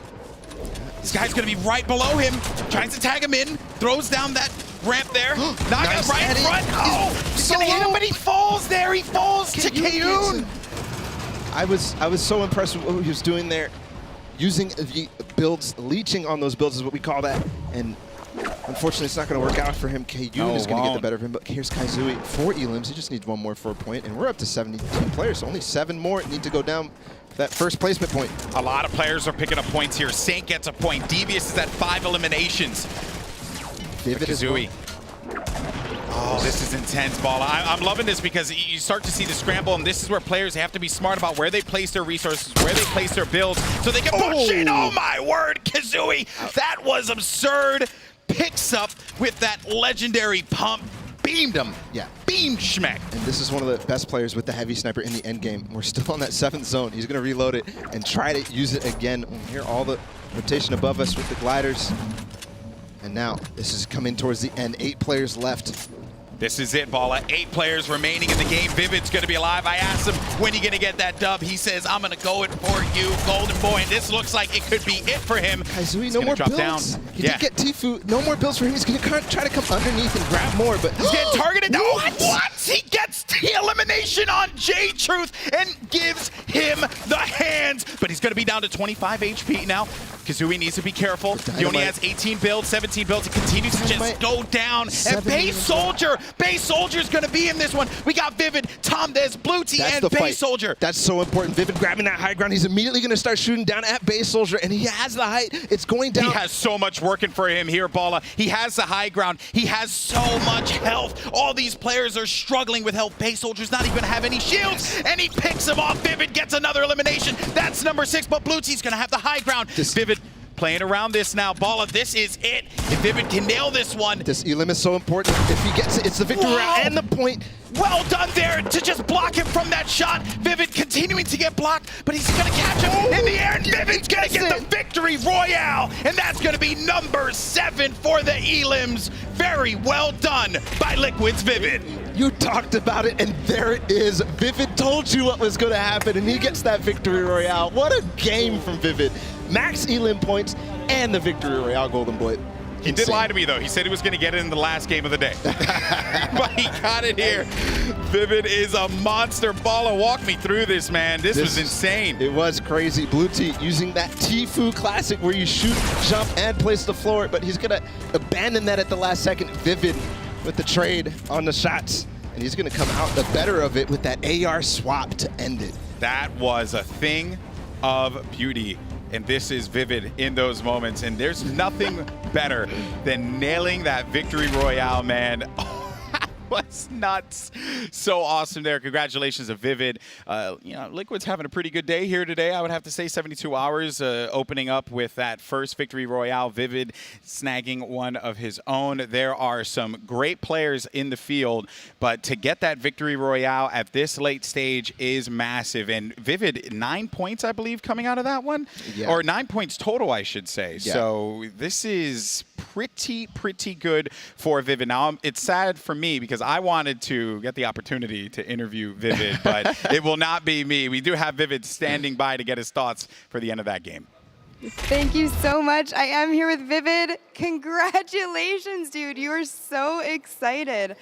This guy's going to be right below him. Tries to tag him in. Throws down that ramp there. Naga Nice right in Eddie. front. Oh, he's going to hit him, but he falls there. He falls to Kayun. I was so impressed with what he was doing there. Using the builds, leeching on those builds is what we call that. And unfortunately, it's not going to work out for him. Kayun is going to get the better of him. But here's Kaizui, 4 elims. He just needs one more for a point. And we're up to 72 players, so only 7 more need to go down that first placement point. A lot of players are picking up points here. Saint gets a point. Devious is at 5 eliminations. Vivid Kazui. Oh, this is intense, Balla. I'm loving this because you start to see the scramble, and this is where players have to be smart about where they place their resources, where they place their builds, so they can push in. Oh my word, Kazooie! That was absurd. Picks up with that legendary pump. Beamed him. Yeah. Beamed Schmeck. And this is one of the best players with the heavy sniper in the end game. We're still on that 7th zone. He's going to reload it and try to use it again. We hear all the rotation above us with the gliders. And now this is coming towards the end. 8 players left. This is it, Balla. 8 players remaining in the game. Vivid's going to be alive. I asked him, when are you going to get that dub? He says, I'm going to go it for you, Golden Boy. And this looks like it could be it for him. Kazooie, no more builds. Down. He did get Tfue. No more builds for him. He's going to try to come underneath and grab more, but he's getting targeted. What? He gets the elimination on J-Truth and gives him the hands. But he's going to be down to 25 HP now. Kazooie needs to be careful. He only has 18 builds, 17 builds. He continues to just go down. And Base Soldier's going to be in this one. We got Vivid, Tom Des, Blue Tea, and Base Soldier. That's so important. Vivid grabbing that high ground. He's immediately going to start shooting down at Base Soldier, and he has the height. It's going down. He has so much working for him here, Balla. He has the high ground. He has so much health. All these players are struggling with health. Base Soldier's not even going to have any shields, and he picks him off. Vivid gets another elimination. That's number 6, but Blue Tea's going to have the high ground. Vivid playing around this now. Balla, this is it. If Vivid can nail this one. This elim is so important. If he gets it, it's the victory round and the point. Well done there to just block him from that shot. Vivid continuing to get blocked, but he's going to catch him in the air, and Vivid's going to get the victory royale. And that's going to be number 7 for the elims. Very well done by Liquid's Vivid. You talked about it, and there it is. Vivid told you what was going to happen, and he gets that victory royale. What a game from Vivid. Max elim points and the victory royale, Golden Boy. He did lie to me, though. He said he was going to get it in the last game of the day. But he got it here. Vivid is a monster. Balla, walk me through this, man. This was insane. It was crazy. Blue Tea using that Tfue classic where you shoot, jump, and place the floor, but he's going to abandon that at the last second. Vivid with the trade on the shots, and he's going to come out the better of it with that AR swap to end it. That was a thing of beauty. And this is Vivid in those moments. And there's nothing better than nailing that victory royale, man. Was nuts. So awesome there. Congratulations to Vivid. You know, Liquid's having a pretty good day here today. I would have to say 72 hours opening up with that first victory royale. Vivid snagging one of his own. There are some great players in the field, but to get that victory royale at this late stage is massive. And Vivid, 9 points, I believe, coming out of that one. Yeah. Or 9 points total, I should say. Yeah. So this is pretty good for Vivid. Now, it's sad for me because I wanted to get the opportunity to interview Vivid, but it will not be me. We do have Vivid standing by to get his thoughts for the end of that game. Thank you so much. I am here with Vivid. Congratulations, dude. You are so excited.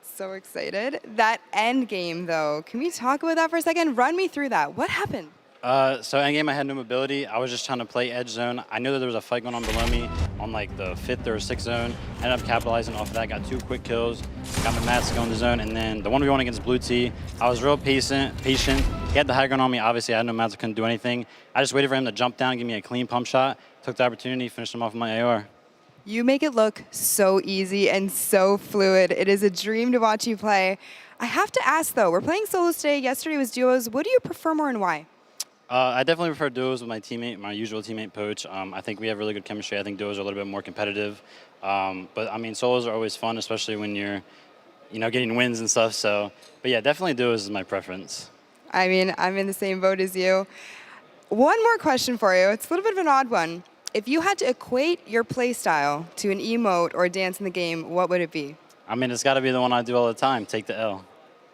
So excited. That end game, though, can we talk about that for a second? Run me through that. What happened? So endgame, I had no mobility. I was just trying to play edge zone. I knew that there was a fight going on below me on like the 5th or 6th zone. Ended up capitalizing off of that. Got 2 quick kills. Got my mats to go in the zone. And then the 1v1 against Blue Tea, I was real patient. He had the high ground on me. Obviously, I had no mats. I couldn't do anything. I just waited for him to jump down and give me a clean pump shot. Took the opportunity, finished him off with my AR. You make it look so easy and so fluid. It is a dream to watch you play. I have to ask, though, we're playing solos today. Yesterday was duos. What do you prefer more and why? I definitely prefer duos with my teammate, my usual teammate, Poach. I think we have really good chemistry. I think duos are a little bit more competitive. But, I mean, solos are always fun, especially when you're, you know, getting wins and stuff. So, but, yeah, definitely duos is my preference. I mean, I'm in the same boat as you. One more question for you. It's a little bit of an odd one. If you had to equate your play style to an emote or a dance in the game, what would it be? I mean, it's got to be the one I do all the time, take the L.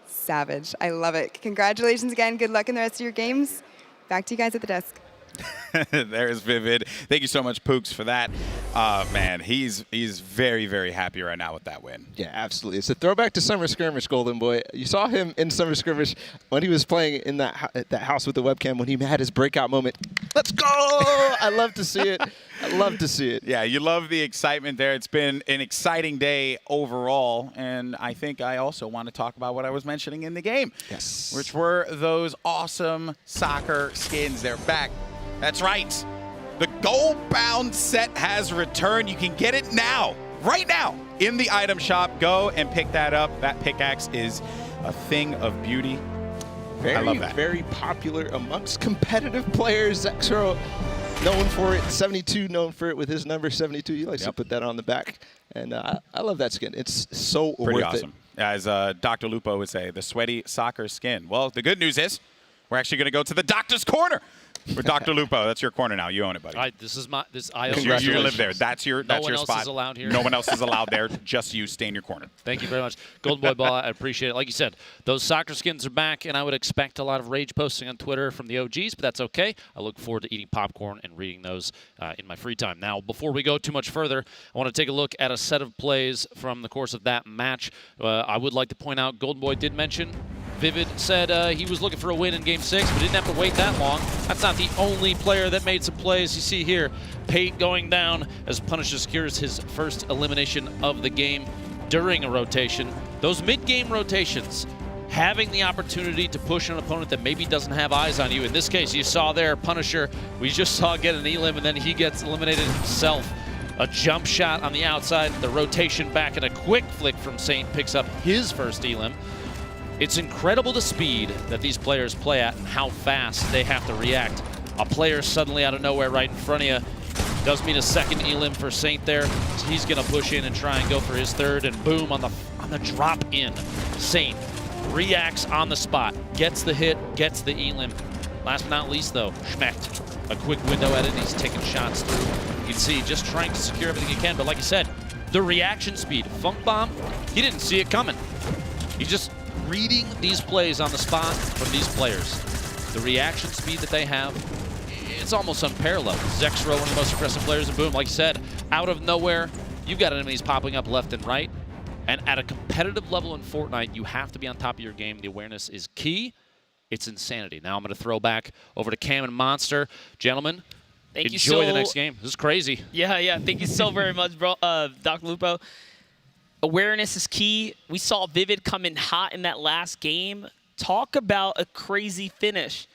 Savage. I love it. Congratulations again. Good luck in the rest of your games. Back to you guys at the desk. There's Vivid. Thank you so much, Pooks, for that. Man, he's very, very happy right now with that win. Yeah, absolutely. It's a throwback to Summer Skirmish, Golden Boy. You saw him in Summer Skirmish when he was playing in that house with the webcam when he had his breakout moment. Let's go! I love to see it. I love to see it. Yeah, you love the excitement there. It's been an exciting day overall, and I think I also want to talk about what I was mentioning in the game. Yes. Which were those awesome soccer skins. They're back. That's right. The gold-bound set has returned. You can get it now, right now, in the item shop. Go and pick that up. That pickaxe is a thing of beauty. I love that. Very popular amongst competitive players. Zexro, known for it. 72, known for it with his number 72. He likes to put that on the back. And I love that skin. It's so Pretty worth awesome. it. As Dr. Lupo would say, the sweaty soccer skin. Well, the good news is we're actually going to go to the doctor's corner with Dr. Lupo. That's your corner now. You own it, buddy. This is my. I own You live there. That's your No one your else spot. is allowed here. No one else is allowed there. Just you. Stay in your corner. Thank you very much. Golden Boy Ball, I appreciate it. Like you said, those soccer skins are back, and I would expect a lot of rage posting on Twitter from the OGs, but that's okay. I look forward to eating popcorn and reading those in my free time. Now, before we go too much further, I want to take a look at a set of plays from the course of that match. I would like to point out, Golden Boy did mention, Vivid said he was looking for a win in Game 6, but didn't have to wait that long. That's not the only player that made some plays. You see here, Pate going down as Punisher secures his first elimination of the game during a rotation. Those mid-game rotations, having the opportunity to push an opponent that maybe doesn't have eyes on you. In this case, you saw there, Punisher, we just saw get an elim, and then he gets eliminated himself. A jump shot on the outside, the rotation back, and a quick flick from Saint picks up his first elim. It's incredible the speed that these players play at and how fast they have to react. A player suddenly out of nowhere right in front of you does mean a second elim for Saint there. So he's gonna push in and try and go for his third, and boom, on the drop in, Saint reacts on the spot, gets the hit, gets the elim. Last but not least though, Schmecht, a quick window at it, and he's taking shots through. You can see just trying to secure everything he can, but like I said, the reaction speed. Funk Bomb, he didn't see it coming. He just reading these plays on the spot from these players. The reaction speed that they have, it's almost unparalleled. Zexro, one of the most aggressive players, and boom, like I said, out of nowhere, you've got enemies popping up left and right. And at a competitive level in Fortnite, you have to be on top of your game. The awareness is key. It's insanity. Now I'm going to throw back over to Cam and Monster. Gentlemen, enjoy the next game. This is crazy. Yeah. Thank you so very much, bro, Dr. Lupo. Awareness is key. We saw Vivid come in hot in that last game. Talk about a crazy finish.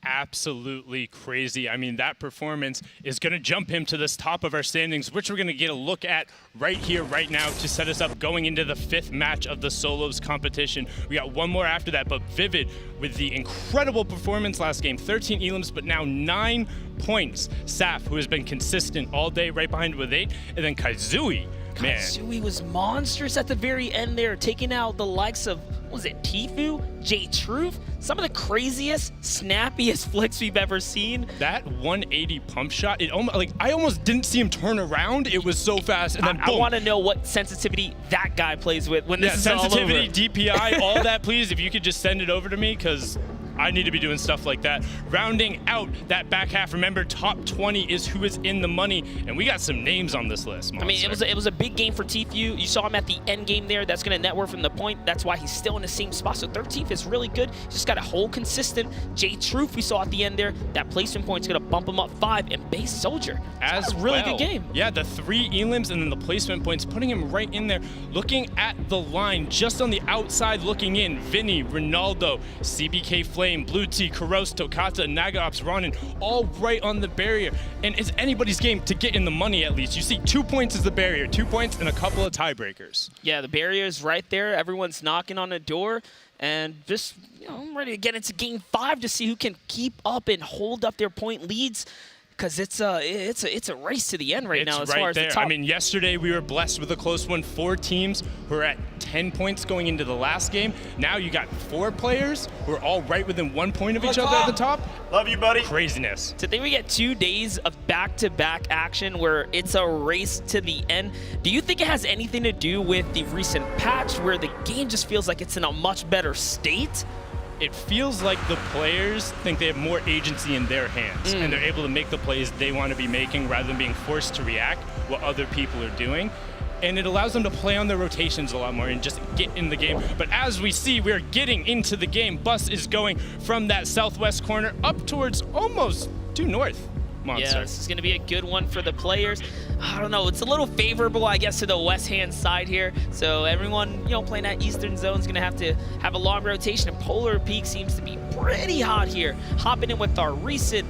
Absolutely crazy. I mean, that performance is going to jump him to this top of our standings, which we're going to get a look at right here, right now, to set us up going into the 5th match of the solos competition. We got one more after that, but Vivid, with the incredible performance last game, 13 elims, but now 9 points. Saf, who has been consistent all day, right behind with 8, and then Kaizui. Man. Kaizui was monstrous at the very end there, taking out the likes of, what was it, Tfue, J-Truth, some of the craziest, snappiest flicks we've ever seen. That 180 pump shot, it almost, like, I almost didn't see him turn around. It was so fast, and then boom. I want to know what sensitivity that guy plays with when this is all over. Sensitivity, DPI, all that, please. If you could just send it over to me, because I need to be doing stuff like that. Rounding out that back half, remember, top 20 is who is in the money, and we got some names on this list, Monster. I mean, it was a big game for Tfue. You saw him at the end game there. That's going to network from the point. That's why he's still in the same spot. So 13th is really good. He's just got to hold consistent. J-Truth we saw at the end there. That placement point's going to bump him up 5, and Base Soldier. That's a really good game. Yeah, the 3 elims and then the placement points, putting him right in there. Looking at the line, just on the outside looking in, Vinny, Ronaldo, CBK Flame, Blue T, Kuros, Tokata, Nagaops, Ronin, all right on the barrier. And it's anybody's game to get in the money at least. You see 2 points is the barrier, 2 points and a couple of tiebreakers. Yeah, the barrier is right there. Everyone's knocking on the door. And just, I'm ready to get into Game 5 to see who can keep up and hold up their point leads. Because it's a race to the end right now as far as the top. I mean, yesterday we were blessed with a close one. 4 teams who are at 10 points going into the last game. Now you got 4 players who are all right within 1 point of each other at the top. Love you, buddy. Craziness. So I think we get 2 days of back-to-back action where it's a race to the end. Do you think it has anything to do with the recent patch where the game just feels like it's in a much better state? It feels like the players think they have more agency in their hands and they're able to make the plays they want to be making rather than being forced to react what other people are doing. And it allows them to play on their rotations a lot more and just get in the game. But as we see, we're getting into the game. Bus is going from that southwest corner up towards almost due north. monster. Yeah, this is going to be a good one for the players. I don't know, it's a little favorable, I guess, to the West Hand side here. So everyone, you know, playing that Eastern zone is going to have a long rotation, and Polar Peak seems to be pretty hot here. Hopping in with our recent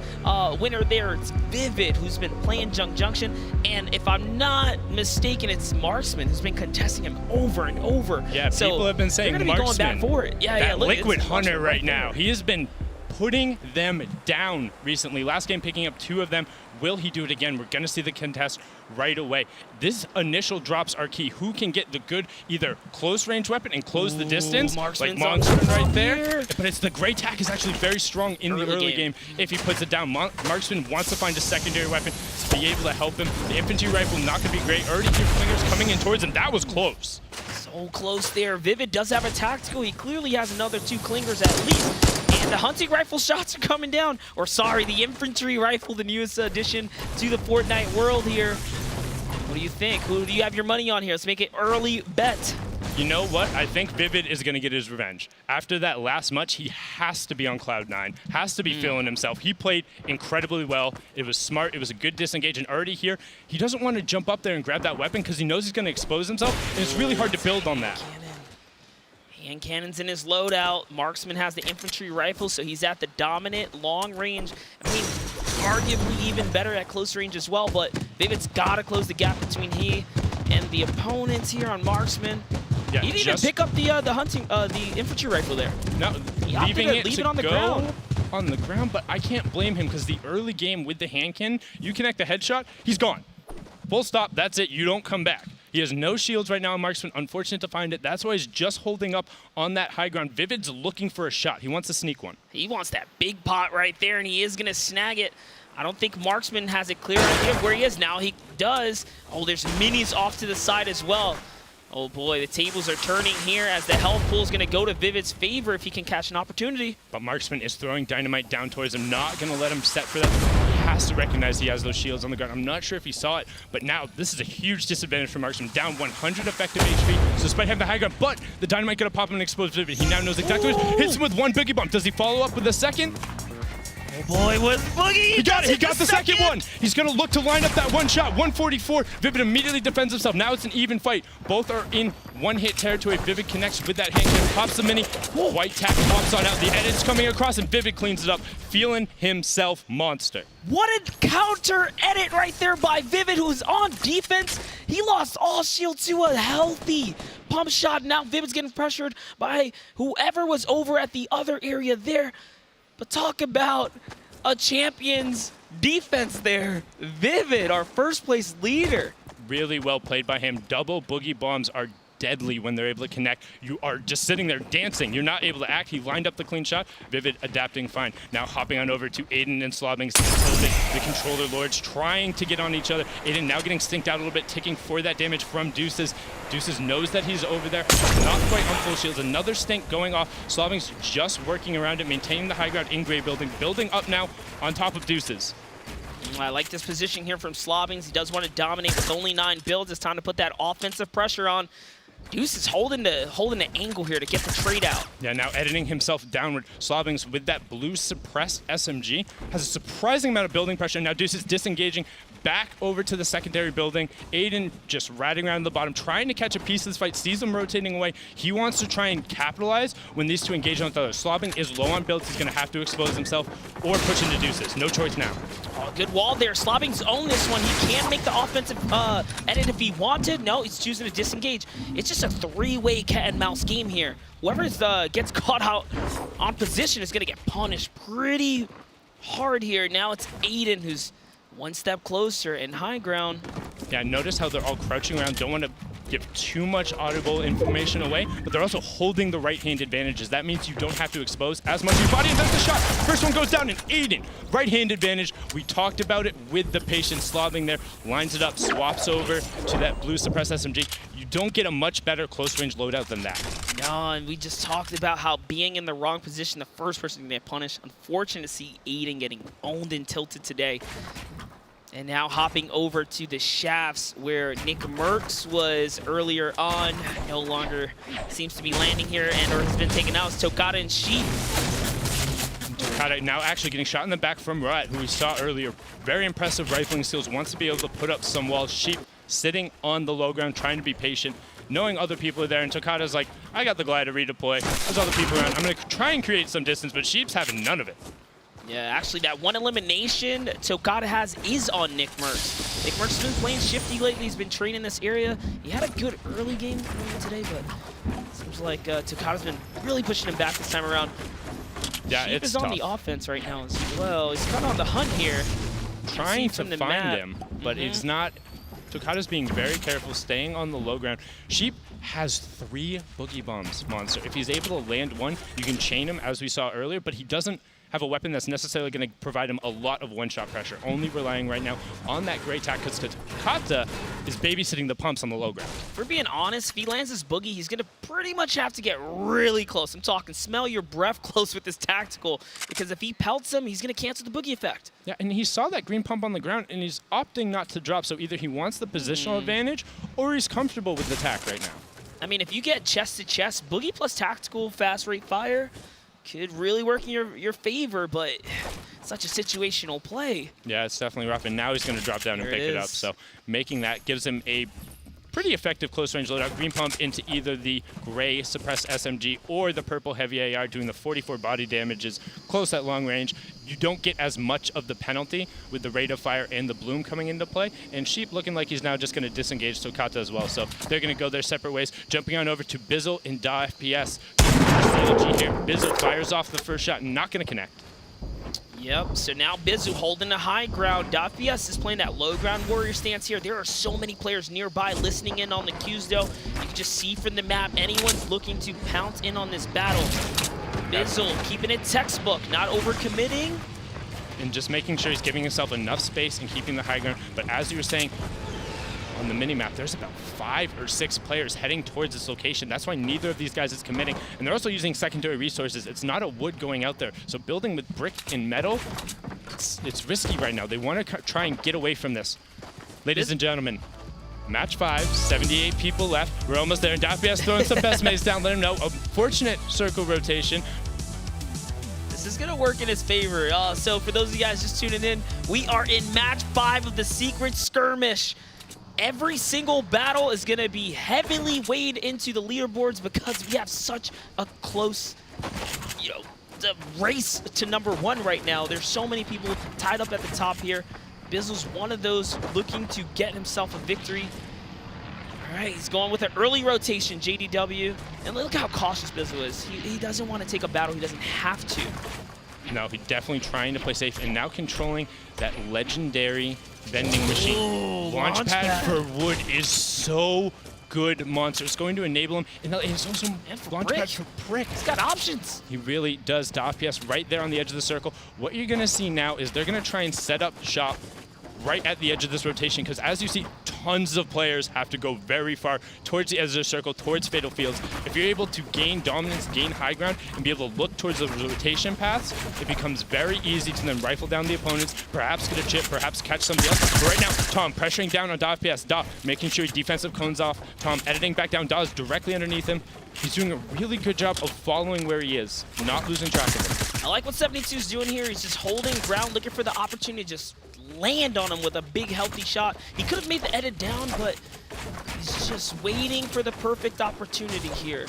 winner there, it's Vivid, who's been playing Junk Junction, and if I'm not mistaken, it's Marksman who's been contesting him over and over. Yeah, so people have been saying they're gonna be going back for it. Yeah, that look, Liquid it's Hunter right there. now. He has been putting them down recently. Last game picking up 2 of them. Will he do it again? We're going to see the contest right away. This initial drops are key. Who can get the good either close range weapon and close the distance, like Marksman right there. But it's the Great Tack is actually very strong in the early game if he puts it down. Marksman wants to find a secondary weapon to be able to help him. The infantry rifle not going to be great. Already 2 clingers coming in towards him. That was close. So close there. Vivid does have a tactical. He clearly has another 2 clingers at least. And the hunting rifle shots are coming down. Or sorry, the infantry rifle, the newest addition to the Fortnite world here. What do you think? Who do you have your money on here? Let's make it early bet. You know what? I think Vivid is going to get his revenge. After that last match, he has to be on Cloud9, has to be feeling himself. He played incredibly well. It was smart. It was a good disengage. And already here, he doesn't want to jump up there and grab that weapon because he knows he's going to expose himself. And it's really hard to build on that. Hand cannon's in his loadout. Marksman has the infantry rifle, so he's at the dominant long range. I mean, arguably even better at close range as well, but Vivid's got to close the gap between he and the opponents here on Marksman. Yeah, he didn't even pick up the infantry rifle there. No, leaving it leave to it on the go ground. on the ground, but I can't blame him because the early game with the hand cannon, you connect the headshot, he's gone. Full stop, that's it, you don't come back. He has no shields right now, Marksman. Unfortunate to find it. That's why he's just holding up on that high ground. Vivid's looking for a shot. He wants to sneak one. He wants that big pot right there, and he is going to snag it. I don't think Marksman has a clear idea of where he is now. He does. Oh, there's minis off to the side as well. Oh boy, the tables are turning here as the health pool is going to go to Vivid's favor if he can catch an opportunity. But Marksman is throwing dynamite down towards him, not going to let him set for that. He has to recognize he has those shields on the ground. I'm not sure if he saw it, but now this is a huge disadvantage for Marksman. Down 100 effective HP, so despite having the high ground, but the dynamite going to pop him and expose Vivid. He now knows exactly what it is. Hits him with 1 boogie bomb. Does he follow up with a second? Oh boy, with Boogie! He got it! He got the second one! He's going to look to line up that one shot. 144. Vivid immediately defends himself. Now it's an even fight. Both are in one-hit territory. Vivid connects with that hand cannon, pops the mini. White Tack pops on out. The edit's coming across, and Vivid cleans it up. Feeling himself monster. What a counter edit right there by Vivid, who's on defense. He lost all shield to a healthy pump shot. Now Vivid's getting pressured by whoever was over at the other area there. But talk about a champion's defense there. Vivid, our first place leader. Really well played by him. Double boogie bombs are deadly when they're able to connect. You are just sitting there dancing. You're not able to act. He lined up the clean shot. Vivid adapting fine. Now hopping on over to Aiden and Slobbing. The controller lords trying to get on each other. Aiden now getting stinked out a little bit, ticking for that damage from Deuces. Deuces knows that he's over there. Not quite on full shields. Another stink going off. Slobbing's just working around it, maintaining the high ground in Gray Building. Building up now on top of Deuces. I like this position here from Slobbings. He does want to dominate with only 9 builds. It's time to put that offensive pressure on. Deuce is holding the angle here to get the trade out. Yeah, now editing himself downward. Slobbings with that blue suppressed SMG has a surprising amount of building pressure. Now Deuce is disengaging back over to the secondary building. Aiden just ratting around the bottom, trying to catch a piece of this fight, sees them rotating away. He wants to try and capitalize when these two engage on each other. Slobbing is low on builds. He's going to have to expose himself or push into Deuces. No choice now. Oh, good wall there. Slobbing's own this one. He can make the offensive edit if he wanted. No, he's choosing to disengage. It's just a 3-way cat and mouse game here. Whoever gets caught out on position is going to get punished pretty hard here. Now it's Aiden who's one step closer in high ground. Yeah, notice how they're all crouching around. Don't want to give too much audible information away, but they're also holding the right-hand advantages. That means you don't have to expose as much of your body, and that's the shot. First one goes down, and Aiden, right-hand advantage. We talked about it with the patient Slobbing there. Lines it up, swaps over to that blue suppressed SMG. You don't get a much better close-range loadout than that. No, and we just talked about how being in the wrong position, the first person to get punished. Unfortunate to see Aiden getting owned and tilted today. And now hopping over to the shafts where Nick Merckx was earlier on. No longer seems to be landing here and or has been taken out. It's Tokata and Sheep. Takada now actually getting shot in the back from Rat, who we saw earlier. Very impressive rifling skills, wants to be able to put up some walls. Sheep sitting on the low ground, trying to be patient, knowing other people are there, and Takada's like, I got the glider redeploy. There's other people around. I'm going to try and create some distance, but Sheep's having none of it. Yeah, actually, that one elimination Takada has is on Nick Merckx. Nick Merckx has been playing shifty lately. He's been training this area. He had a good early game today, but it seems like Takada's been really pushing him back this time around. Yeah, Sheep it's is on tough. the offense right now as well. He's kind of on the hunt here. Trying to the find map. him, but it's not. Takada's being very careful, staying on the low ground. Sheep has 3 boogie bombs, Monster. If he's able to land one, you can chain him, as we saw earlier, but he doesn't have a weapon that's necessarily going to provide him a lot of one-shot pressure, only relying right now on that great tack, because Takada is babysitting the pumps on the low ground. If we're being honest, if he lands this boogie, he's going to pretty much have to get really close. I'm talking smell your breath close with this tactical, because if he pelts him, he's going to cancel the boogie effect. Yeah, and he saw that green pump on the ground, and he's opting not to drop, so either he wants the positional advantage, or he's comfortable with the tack right now. I mean, if you get chest to chest, boogie plus tactical fast rate fire could really work in your favor, but it's such a situational play. Yeah, it's definitely rough, and now he's going to drop down and pick it up, so making that gives him a pretty effective close-range loadout. Green pump into either the gray suppressed SMG or the purple heavy AR, doing the 44 body damages close at long range. You don't get as much of the penalty with the rate of fire and the bloom coming into play, and Sheep looking like he's now just going to disengage Takada as well, so they're going to go their separate ways. Jumping on over to Bizzle and Da FPS. Here. Bizzle fires off the first shot, not going to connect. Yep, so now Bizu holding the high ground. Dafias is playing that low ground warrior stance here. There are so many players nearby listening in on the cues, though. You can just see from the map, anyone's looking to pounce in on this battle. Bizzle keeping it textbook, not overcommitting. And just making sure he's giving himself enough space and keeping the high ground. But as you were saying, on the mini-map, there's about 5 or 6 players heading towards this location. That's why neither of these guys is committing. And they're also using secondary resources. It's not a wood going out there. So building with brick and metal, it's risky right now. They want to try and get away from this. Ladies and gentlemen, match 5, 78 people left. We're almost there. And Dafias throwing some best mates down. Let him know. A fortunate circle rotation. This is going to work in his favor. So for those of you guys just tuning in, we are in match 5 of the Secret Skirmish. Every single battle is going to be heavily weighed into the leaderboards because we have such a close, the race to #1 right now. There's so many people tied up at the top here. Bizzle's one of those looking to get himself a victory. All right, he's going with an early rotation, JDW. And look how cautious Bizzle is. He doesn't want to take a battle he doesn't have to. No, he's definitely trying to play safe and now controlling that legendary vending machine. Ooh, Launchpad for wood is so good, Monster. It's going to enable him. And it's also Launchpad for brick. He's got options. He really does. DFPS right there on the edge of the circle. What you're going to see now is they're going to try and set up shop right at the edge of this rotation, because as you see, tons of players have to go very far towards the edge of the circle, towards Fatal Fields. If you're able to gain dominance, gain high ground, and be able to look towards the rotation paths, it becomes very easy to then rifle down the opponents, perhaps get a chip, perhaps catch somebody else. But right now, Tom pressuring down on DFPS. Da making sure he defensive cones off. Tom editing back down. Da is directly underneath him. He's doing a really good job of following where he is, not losing track of him. I like what 72 is doing here. He's just holding ground, looking for the opportunity to just land on him with a big, healthy shot. He could have made the edit down, but he's just waiting for the perfect opportunity here.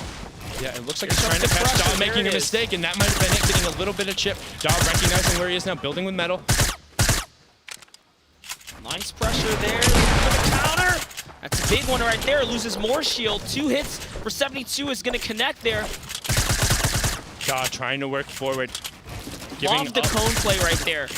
Yeah, it looks like he's trying to catch Da making a mistake, and that might have been it, getting a little bit of chip. Da recognizing where he is now, building with metal. Nice pressure there. For the counter. That's a big one right there. Loses more shield. 2 hits for 72 is going to connect there. Da trying to work forward. Love the cone play right there.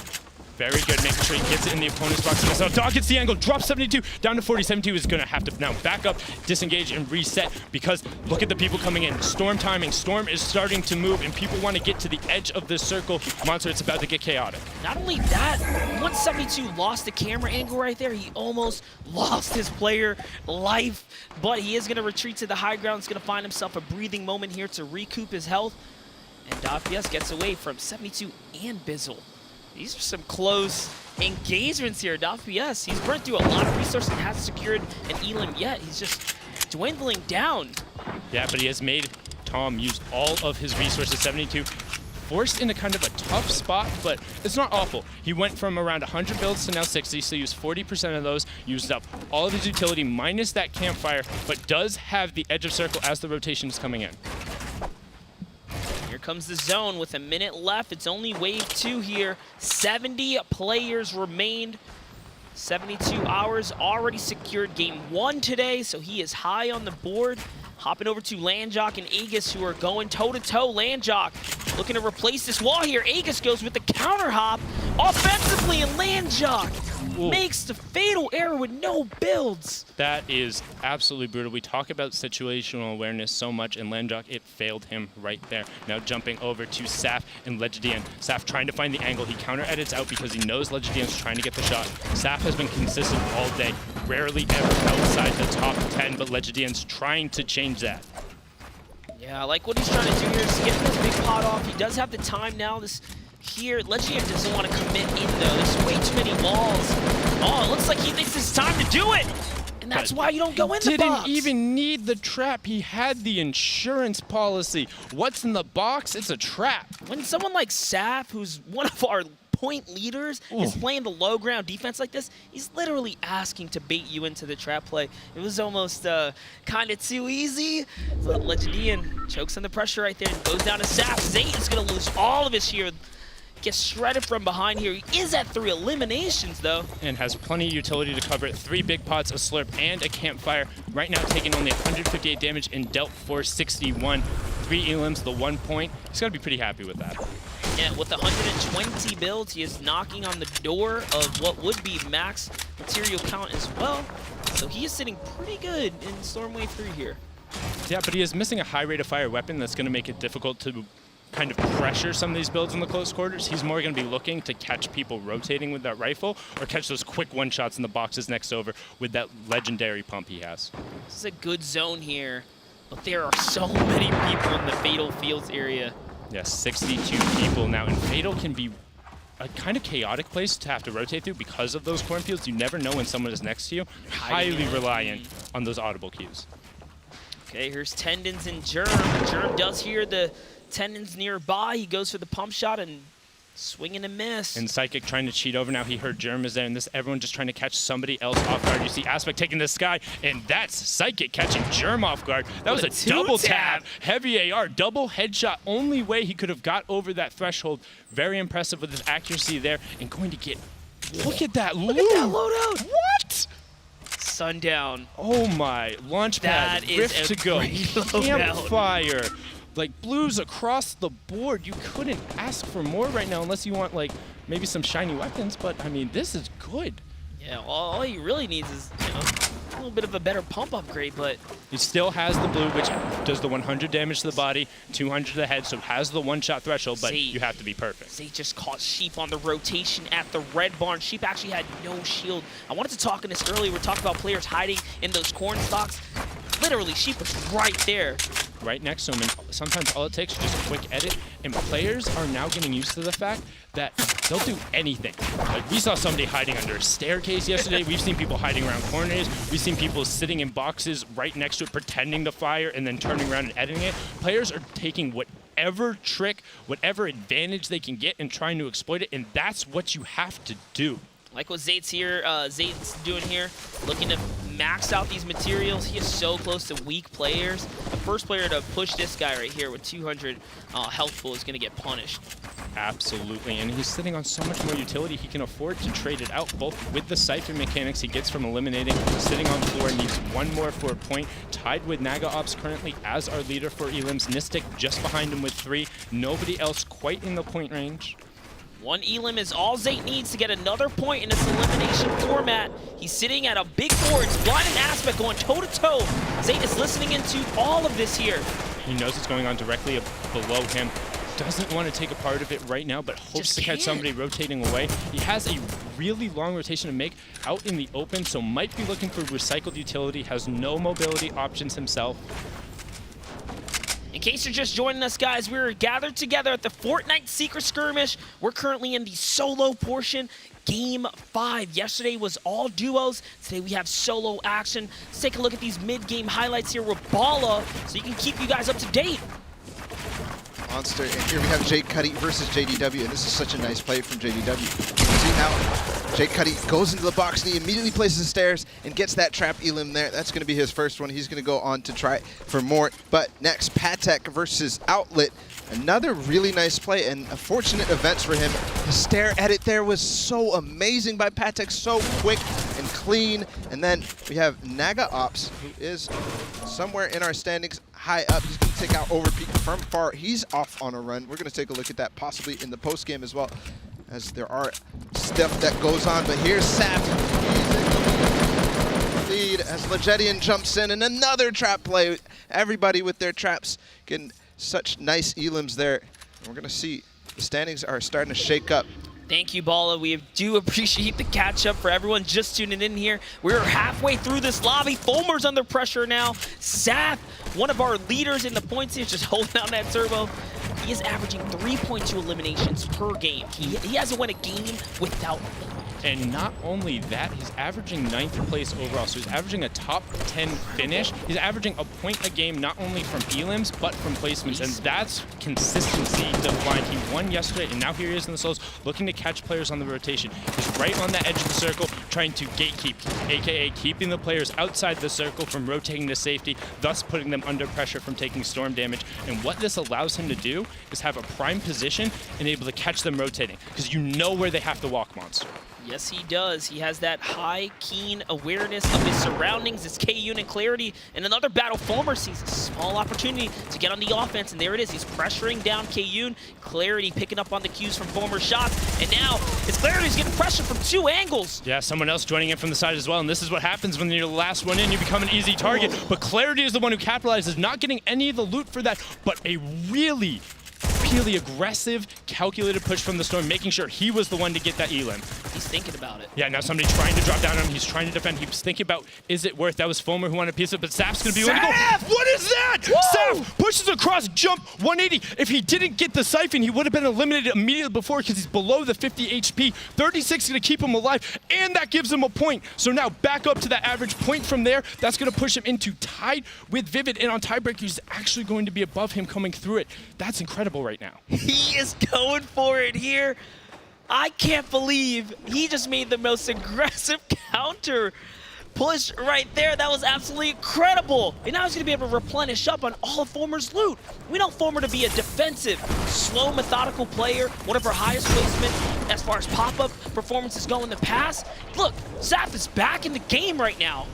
Very good, making sure he gets it in the opponent's box. So Da gets the angle, drops 72, down to 40. 72 is going to have to now back up, disengage, and reset, because look at the people coming in. Storm timing. Storm is starting to move, and people want to get to the edge of this circle. Monster, it's about to get chaotic. Not only that, once 72 lost the camera angle right there, he almost lost his player life, but he is going to retreat to the high ground. He's going to find himself a breathing moment here to recoup his health, and DFPS gets away from 72 and Bizzle. These are some close engagements here. DFPS, he's burned through a lot of resources and hasn't secured an elim yet. He's just dwindling down. Yeah, but he has made Tom use all of his resources. 72 forced into kind of a tough spot, but it's not awful. He went from around 100 builds to now 60, so he used 40% of those, used up all of his utility minus that campfire, but does have the edge of circle as the rotation is coming in. Here comes the zone with a minute left. It's only wave 2 here. 70 players remained. 72 hours already secured game 1 today, so he is high on the board. Hopping over to Landjock and Aegis, who are going toe-to-toe. Landjock looking to replace this wall here. Aegis goes with the counter hop offensively, and Landjock makes the fatal error with no builds. That is absolutely brutal. We talk about situational awareness so much, and Landjock, it failed him right there. Now jumping over to Saf and Legidian. Saf trying to find the angle. He counter edits out because he knows Legidian's trying to get the shot. Saf has been consistent all day, rarely ever outside the top 10, but Legidian's trying to change that. Yeah, I like what he's trying to do here is get this big pot off. He does have the time now. Here, Legidian doesn't want to commit in though. There's way too many walls. Oh, it looks like he thinks it's time to do it. And that's why you don't go in the box. Didn't even need the trap. He had the insurance policy. What's in the box? It's a trap. When someone like Saf, who's one of our point leaders, is playing the low ground defense like this, he's literally asking to bait you into the trap play. It was almost kind of too easy. But Legidian chokes on the pressure right there and goes down to Saf. Zayt is going to lose all of his here. Gets shredded from behind here. He is at 3 eliminations, though. And has plenty of utility to cover it. 3 big pots, a slurp, and a campfire. Right now taking only 158 damage and dealt for 61. 3 elims, the 1 point. He's got to be pretty happy with that. Yeah, with 120 builds, he is knocking on the door of what would be max material count as well. So he is sitting pretty good in Storm Wave 3 here. Yeah, but he is missing a high rate of fire weapon that's going to make it difficult to kind of pressure some of these builds in the close quarters. He's more going to be looking to catch people rotating with that rifle or catch those quick one-shots in the boxes next over with that legendary pump he has. This is a good zone here, but there are so many people in the Fatal Fields area. Yes, 62 people now, and Fatal can be a kind of chaotic place to have to rotate through because of those cornfields. You never know when someone is next to you. Highly reliant on those audible cues. Okay, here's Tendons and Germ. Germ does hear the Tendons nearby. He goes for the pump shot and swing and a miss. And Psychic trying to cheat over now. He heard Germ is there, and this everyone just trying to catch somebody else off guard. You see Aspect taking this guy, and that's Psychic catching Germ off guard. That was a double tab. Heavy AR, double headshot. Only way he could have got over that threshold. Very impressive with his accuracy there, and going to get. Look at that loot. Look at that loadout. What? Sundown. Oh my, launch pad, Rift to go, campfire. Like blues across the board. You couldn't ask for more right now unless you want like maybe some shiny weapons, but I mean, this is good. Yeah, all he really needs is, you know, a little bit of a better pump upgrade, but he still has the blue, which does the 100 damage to the body, 200 to the head, so has the one-shot threshold, but you have to be perfect. They just caught Sheep on the rotation at the red barn. Sheep actually had no shield. I wanted to talk in this earlier. We're talking about players hiding in those corn stalks. Literally, Sheep was right there. Right next to him, and sometimes all it takes is just a quick edit, and players are now getting used to the fact that they'll do anything. Like, we saw somebody hiding under a staircase yesterday. We've seen people hiding around corners. We've seen people sitting in boxes right next to it, pretending to fire, and then turning around and editing it. Players are taking whatever trick, whatever advantage they can get and trying to exploit it, and that's what you have to do. Like what Zayt's doing here, looking to max out these materials. He is so close to weak players. The first player to push this guy right here with 200 health pool is going to get punished. Absolutely, and he's sitting on so much more utility. He can afford to trade it out, both with the Siphon mechanics he gets from eliminating, sitting on floor, needs 1 more for a point. Tied with Naga Ops currently as our leader for elims. Nistic just behind him with 3. Nobody else quite in the point range. 1 elim is all Zayt needs to get another point in this elimination format. He's sitting at a big board. It's Blind and Aspect going toe-to-toe. Zayt is listening into all of this here. He knows it's going on directly below him. Doesn't want to take a part of it right now, but hopes to catch somebody rotating away. He has a really long rotation to make out in the open, so might be looking for recycled utility, has no mobility options himself. In case you're just joining us, guys, we're gathered together at the Fortnite Secret Skirmish. We're currently in the solo portion, Game 5. Yesterday was all duos. Today we have solo action. Let's take a look at these mid-game highlights here with Bala so you can keep you guys up to date. monster. And here we have Jake Cuddy versus JDW, and this is such a nice play from JDW. See how Jake Cuddy goes into the box and he immediately places the stairs and gets that trap elim there. That's going to be his first one. He's going to go on to try for more. But next, Patek versus Outlet. Another really nice play and a fortunate events for him. The stair edit there was so amazing by Patek, so quick and clean. And then we have Naga Ops, who is somewhere in our standings high up. He's going to take out Overpeak from far. He's off on a run. We're going to take a look at that possibly in the post game as well, as there are stuff that goes on. But here's Saf. Lead as Legedian jumps in, and another trap play. Everybody with their traps getting such nice elims there. We're going to see the standings are starting to shake up. Thank you, Bala. We do appreciate the catch-up for everyone just tuning in here. We're halfway through this lobby. Fulmer's under pressure now. Saf, one of our leaders in the points here, just holding down that turbo. He is averaging 3.2 eliminations per game. He hasn't won a game without them. And not only that, he's averaging 9th place overall. So he's averaging a top 10 finish. He's averaging a point a game, not only from elims, but from placements. And that's consistency defined. He won yesterday, and now here he is in the solos, looking to catch players on the rotation. He's right on the edge of the circle, trying to gatekeep, aka keeping the players outside the circle from rotating to safety, thus putting them under pressure from taking storm damage. And what this allows him to do is have a prime position and able to catch them rotating, because you know where they have to walk, Monster. Yes, he does. He has that high, keen awareness of his surroundings, his K-Unit clarity. And another battle, Fulmer sees a small opportunity to get on the offense, and there it is. He's pressuring down K-Un. Clarity picking up on the cues from Fulmer's shots, and now his Clarity's getting pressure from 2 angles. Yeah, someone else joining in from the side as well, and this is what happens when you're the last one in. You become an easy target, but Clarity is the one who capitalizes, not getting any of the loot for that, but a really aggressive, calculated push from the Storm, making sure he was the one to get that elim. He's thinking about it. Yeah, now somebody trying to drop down on him. He's trying to defend. He was thinking about, is it worth? That was Fulmer who wanted a piece of it, but Saf's going to be able to go. What is that? Woo! Saf pushes across, jump, 180. If he didn't get the siphon, he would have been eliminated immediately before because he's below the 50 HP. 36 is going to keep him alive, and that gives him a point. So now back up to that average point from there. That's going to push him into tied with Vivid, and on tiebreaker, he's actually going to be above him coming through it. That's incredible right now. He is going for it here. I can't believe he just made the most aggressive counter push right there. That was absolutely incredible. And now he's going to be able to replenish up on all of Fulmer's loot. We know Fulmer to be a defensive, slow, methodical player, one of our highest placement as far as pop-up performances go in the past. Look, Saf is back in the game right now.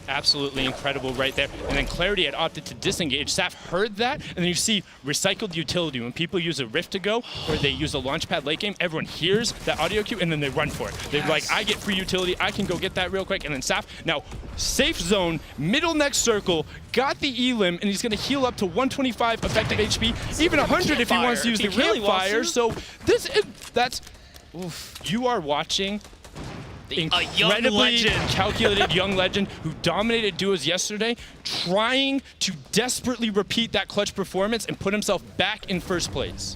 Absolutely incredible right there. And then Clarity had opted to disengage. Saf heard that, and then you see recycled utility. When people use a Rift to go, or they use a Launchpad late game, everyone hears that audio cue, and then they run for it. They're like, I get free utility, I can go get that real quick. And then Saf, now, safe zone, middle next circle, got the elim, and he's going to heal up to 125 effective HP, even 100 if he wants to use the campfire. So you are watching incredibly calculated young legend who dominated duos yesterday, trying to desperately repeat that clutch performance and put himself back in first place.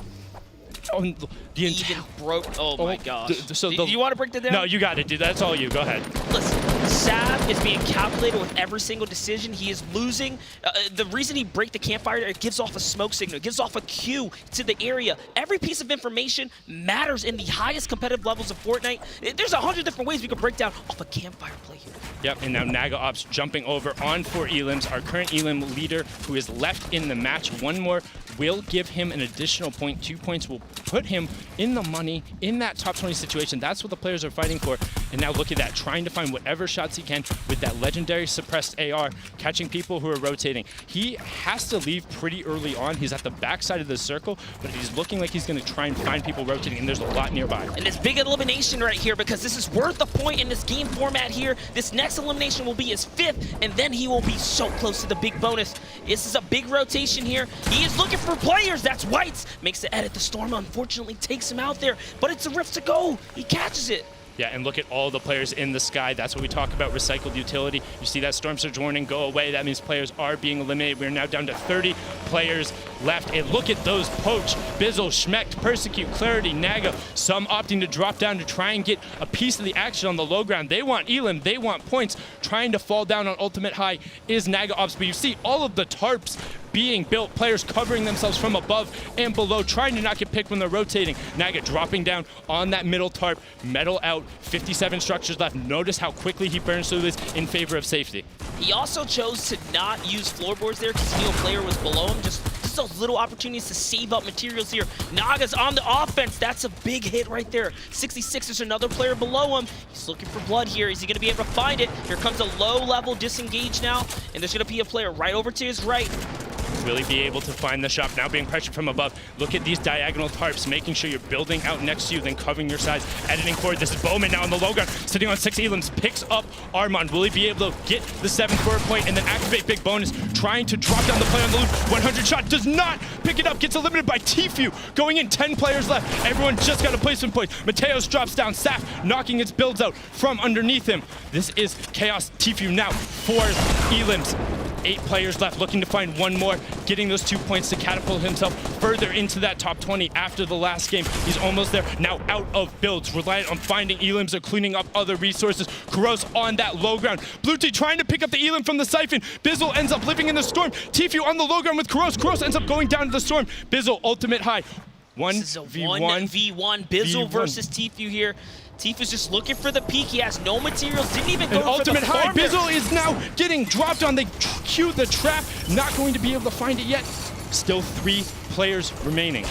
Even broke. Oh my gosh. So do you want to break that down? No, you got it, dude. That's all you. Go ahead. Listen, Saf is being calculated with every single decision. He is losing. The reason he break the campfire, it gives off a smoke signal. It gives off a cue to the area. Every piece of information matters in the highest competitive levels of Fortnite. There's 100 different ways we could break down off a campfire play here. Yep, and now Naga Ops jumping over on 4 elims. Our current elim leader who is left in the match. One more will give him an additional point. 2 points will put him in the money, in that top 20 situation. That's what the players are fighting for. And now look at that, trying to find whatever shots he can with that legendary suppressed AR, catching people who are rotating. He has to leave pretty early on. He's at the backside of the circle, but he's looking like he's going to try and find people rotating, and there's a lot nearby. And this big elimination right here, because this is worth a point in this game format here. This next elimination will be his 5th, and then he will be so close to the big bonus. This is a big rotation here. He is looking for players. That's Whites. Makes the edit. The Storm unfortunately takes him out there, but it's a Rift to go. He catches it. Yeah, and look at all the players in the sky. That's what we talk about, recycled utility. You see that Storm Surge warning go away. That means players are being eliminated. We're now down to 30 players left. And look at those poach. Bizzle, Schmecht, Persecute, Clarity, Naga. Some opting to drop down to try and get a piece of the action on the low ground. They want Elim, they want points. Trying to fall down on ultimate high is Naga Ops. But you see all of the tarps being built, players covering themselves from above and below, trying to not get picked when they're rotating. Naga dropping down on that middle tarp, metal out, 57 structures left. Notice how quickly he burns through this in favor of safety. He also chose to not use floorboards there because he knew a player was below him. Just those little opportunities to save up materials here. Naga's on the offense. That's a big hit right there. 66, there's another player below him. He's looking for blood here. Is he going to be able to find it? Here comes a low-level disengage now, and there's going to be a player right over to his right. Really be able to find the shop, now being pressured from above. Look at these diagonal tarps, making sure you're building out next to you, then covering your sides, editing forward. This is Bowman now on the low ground, sitting on 6 Elims, picks up Armand. Will he be able to get the 7th for a point and then activate Big Bonus, trying to drop down the play on the loop. 100 shot, does not pick it up, gets eliminated by Tfue. Going in, 10 players left. Everyone just got a placement point. Mateos drops down, Saf knocking its builds out from underneath him. This is Chaos. Tfue now 4 Elims. 8 players left, looking to find one more, getting those 2 points to catapult himself further into that top 20 after the last game. He's almost there, now out of builds, reliant on finding Elims or cleaning up other resources. Kuros on that low ground. Blue Tea trying to pick up the Elim from the Siphon. Bizzle ends up living in the storm. Tfue on the low ground with Kuros. Kuros ends up going down to the storm. Bizzle ultimate high. 1v1 Bizzle versus Tfue here. Tfue's just looking for the peak. He has no materials, didn't even go for the ultimate high. farm there. Bizzle is now getting dropped on. They cue the trap, not going to be able to find it yet. Still 3 players remaining.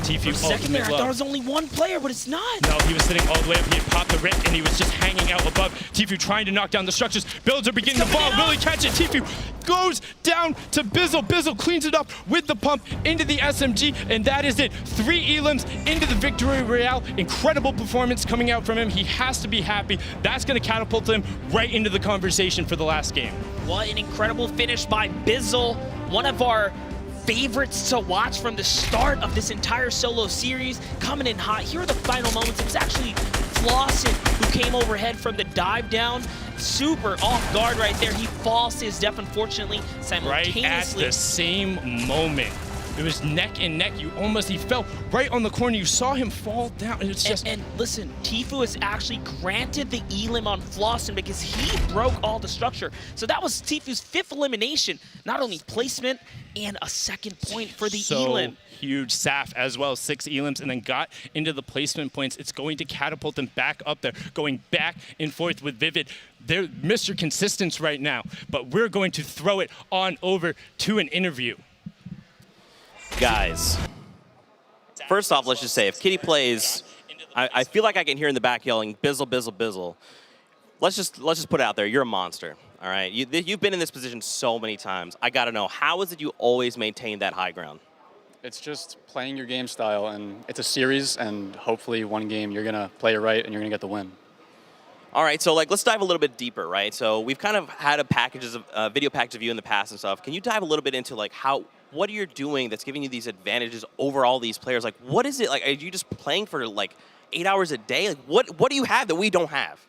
Tfue second there, ultimate I low. thought it was only 1 player, but it's not. No, he was sitting all the way up. He had popped the rip, and he was just hanging out above. Tfue trying to knock down the structures. Builds are beginning to fall. Will he catch it? Tfue goes down to Bizzle. Bizzle cleans it up with the pump into the SMG, and that is it. 3 Elims into the Victory Royale. Incredible performance coming out from him. He has to be happy. That's going to catapult him right into the conversation for the last game. What an incredible finish by Bizzle. One of our favorites to watch from the start of this entire solo series, coming in hot. Here are the final moments. It was actually Flossin who came overhead from the dive down. Super off guard right there. He falls to his death, unfortunately, simultaneously. Right at the same moment. It was neck and neck. He fell right on the corner. You saw him fall down. It's just. And listen, Tfue has actually granted the Elim on Flossin because he broke all the structure. So that was Tfue's 5th elimination. Not only placement and a 2nd point for the Elim. Huge. Saf as well, 6 Elims, and then got into the placement points. It's going to catapult them back up there, going back and forth with Vivid. They're Mr. Consistence right now, but we're going to throw it on over to an interview. Guys, first off, let's just say if Kitty plays, I feel like I can hear in the back yelling, Bizzle, Bizzle, Bizzle. Let's just put it out there. You're a monster, all right? You've been in this position so many times. I got to know, how is it you always maintain that high ground? It's just playing your game style, and it's a series, and hopefully one game you're going to play it right and you're going to get the win. All right, so let's dive a little bit deeper, right? So we've kind of had a video package of you in the past and stuff. Can you dive a little bit into what you're doing that's giving you these advantages over all these players? Like, what is it? Like, are you just playing for 8 hours a day? Like, what do you have that we don't have?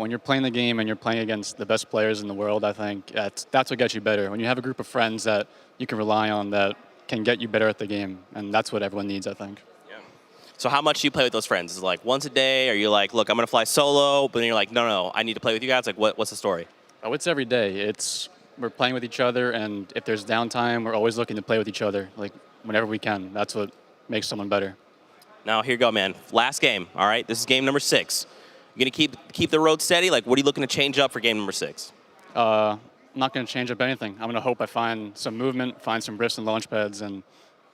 When you're playing the game and you're playing against the best players in the world, I think that's what gets you better. When you have a group of friends that you can rely on that can get you better at the game, and that's what everyone needs, I think. Yeah. So how much do you play with those friends? Is it like once a day? Are you like, look, I'm going to fly solo, but then you're like, no, I need to play with you guys? Like, what's the story? Oh, it's every day. We're playing with each other, and if there's downtime, we're always looking to play with each other, like whenever we can. That's what makes someone better. Now, here you go, man. Last game, all right? This is game number 6. You going to keep the road steady? Like, what are you looking to change up for game number 6? I'm not going to change up anything. I'm going to hope I find some movement, find some bricks and launch pads, and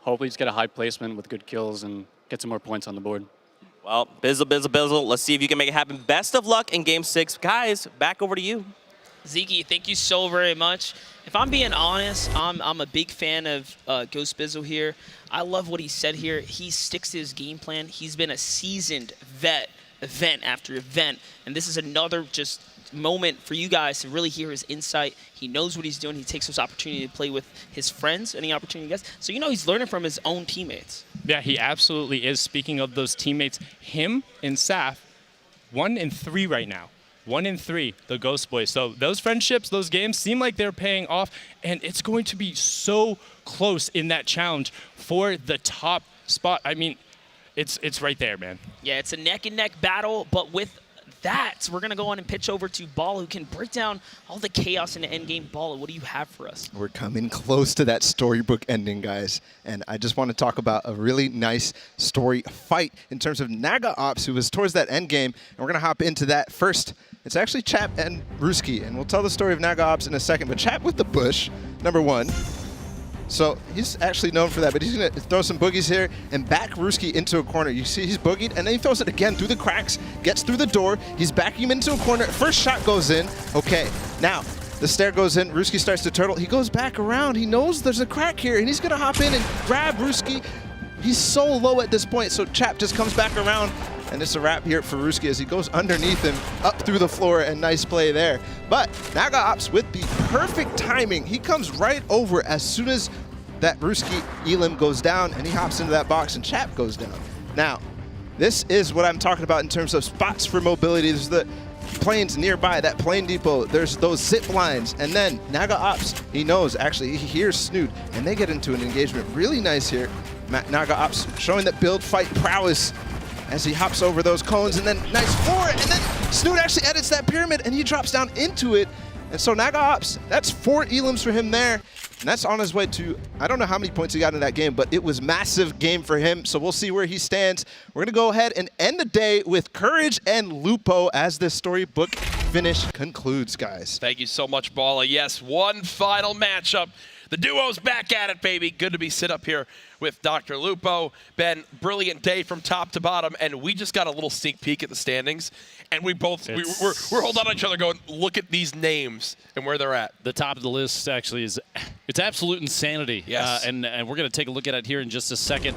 hopefully just get a high placement with good kills and get some more points on the board. Well, Bizzle, Bizzle, Bizzle. Let's see if you can make it happen. Best of luck in game 6. Guys, back over to you. Zeke, thank you so very much. If I'm being honest, I'm a big fan of Ghost Bizzle here. I love what he said here. He sticks to his game plan. He's been a seasoned vet, event after event, and this is another just moment for you guys to really hear his insight. He knows what he's doing. He takes those opportunities to play with his friends, any opportunity he gets. So he's learning from his own teammates. Yeah, he absolutely is. Speaking of those teammates, him and Saf, 1 and 3 right now. 1-3, the Ghost Boys. So those friendships, those games seem like they're paying off, and it's going to be so close in that challenge for the top spot. I mean, it's right there, man. Yeah, it's a neck-and-neck battle, but with that, we're going to go on and pitch over to Ball, who can break down all the chaos in the endgame. Ball, what do you have for us? We're coming close to that storybook ending, guys. And I just want to talk about a really nice story fight in terms of Naga Ops, who was towards that endgame. And we're going to hop into that first. It's actually Chap and Ruski. And we'll tell the story of Naga Ops in a second. But Chap with the bush, number one. So he's actually known for that, but he's going to throw some boogies here and back Ruski into a corner. You see he's boogied, and then he throws it again through the cracks, gets through the door. He's backing him into a corner. First shot goes in. Okay, now the stair goes in. Ruski starts to turtle. He goes back around. He knows there's a crack here, and he's going to hop in and grab Ruski. He's so low at this point, so Chap just comes back around, and it's a wrap here for Ruski as he goes underneath him, up through the floor, and nice play there. But Naga Ops with the perfect timing. He comes right over as soon as that Ruski Elim goes down, and he hops into that box, and Chap goes down. Now, this is what I'm talking about in terms of spots for mobility. There's the planes nearby, that plane depot. There's those zip lines, and then Naga Ops, he knows, actually, he hears Snoot, and they get into an engagement. Really nice here. Naga Ops showing that build fight prowess as he hops over those cones, and then nice forward, and then Snoot actually edits that pyramid, and he drops down into it. And so Naga Ops, that's 4 elims for him there. And that's on his way to, I don't know how many points he got in that game, but it was massive game for him. So we'll see where he stands. We're going to go ahead and end the day with Courage and Lupo as this storybook finish concludes, guys. Thank you so much, Balla. Yes, one final matchup. The duo's back at it, baby. Good to be sit up here with Dr. Lupo. Ben, brilliant day from top to bottom, and we just got a little sneak peek at the standings, and we both, we're holding on to each other going, look at these names and where they're at. The top of the list actually is, it's absolute insanity. Yes. And we're going to take a look at it here in just a second.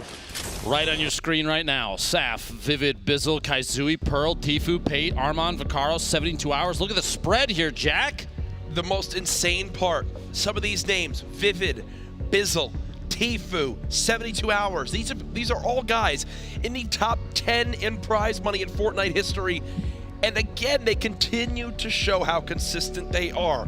Right on your screen right now, Saf, Vivid, Bizzle, Kaizui, Pearl, Tifu, Pate, Armand, Vaccaro, 72 hours. Look at the spread here, Jack. The most insane part, some of these names, Vivid, Bizzle, Tifu, 72 hours. These are all guys in the top 10 in prize money in Fortnite history. And again, they continue to show how consistent they are.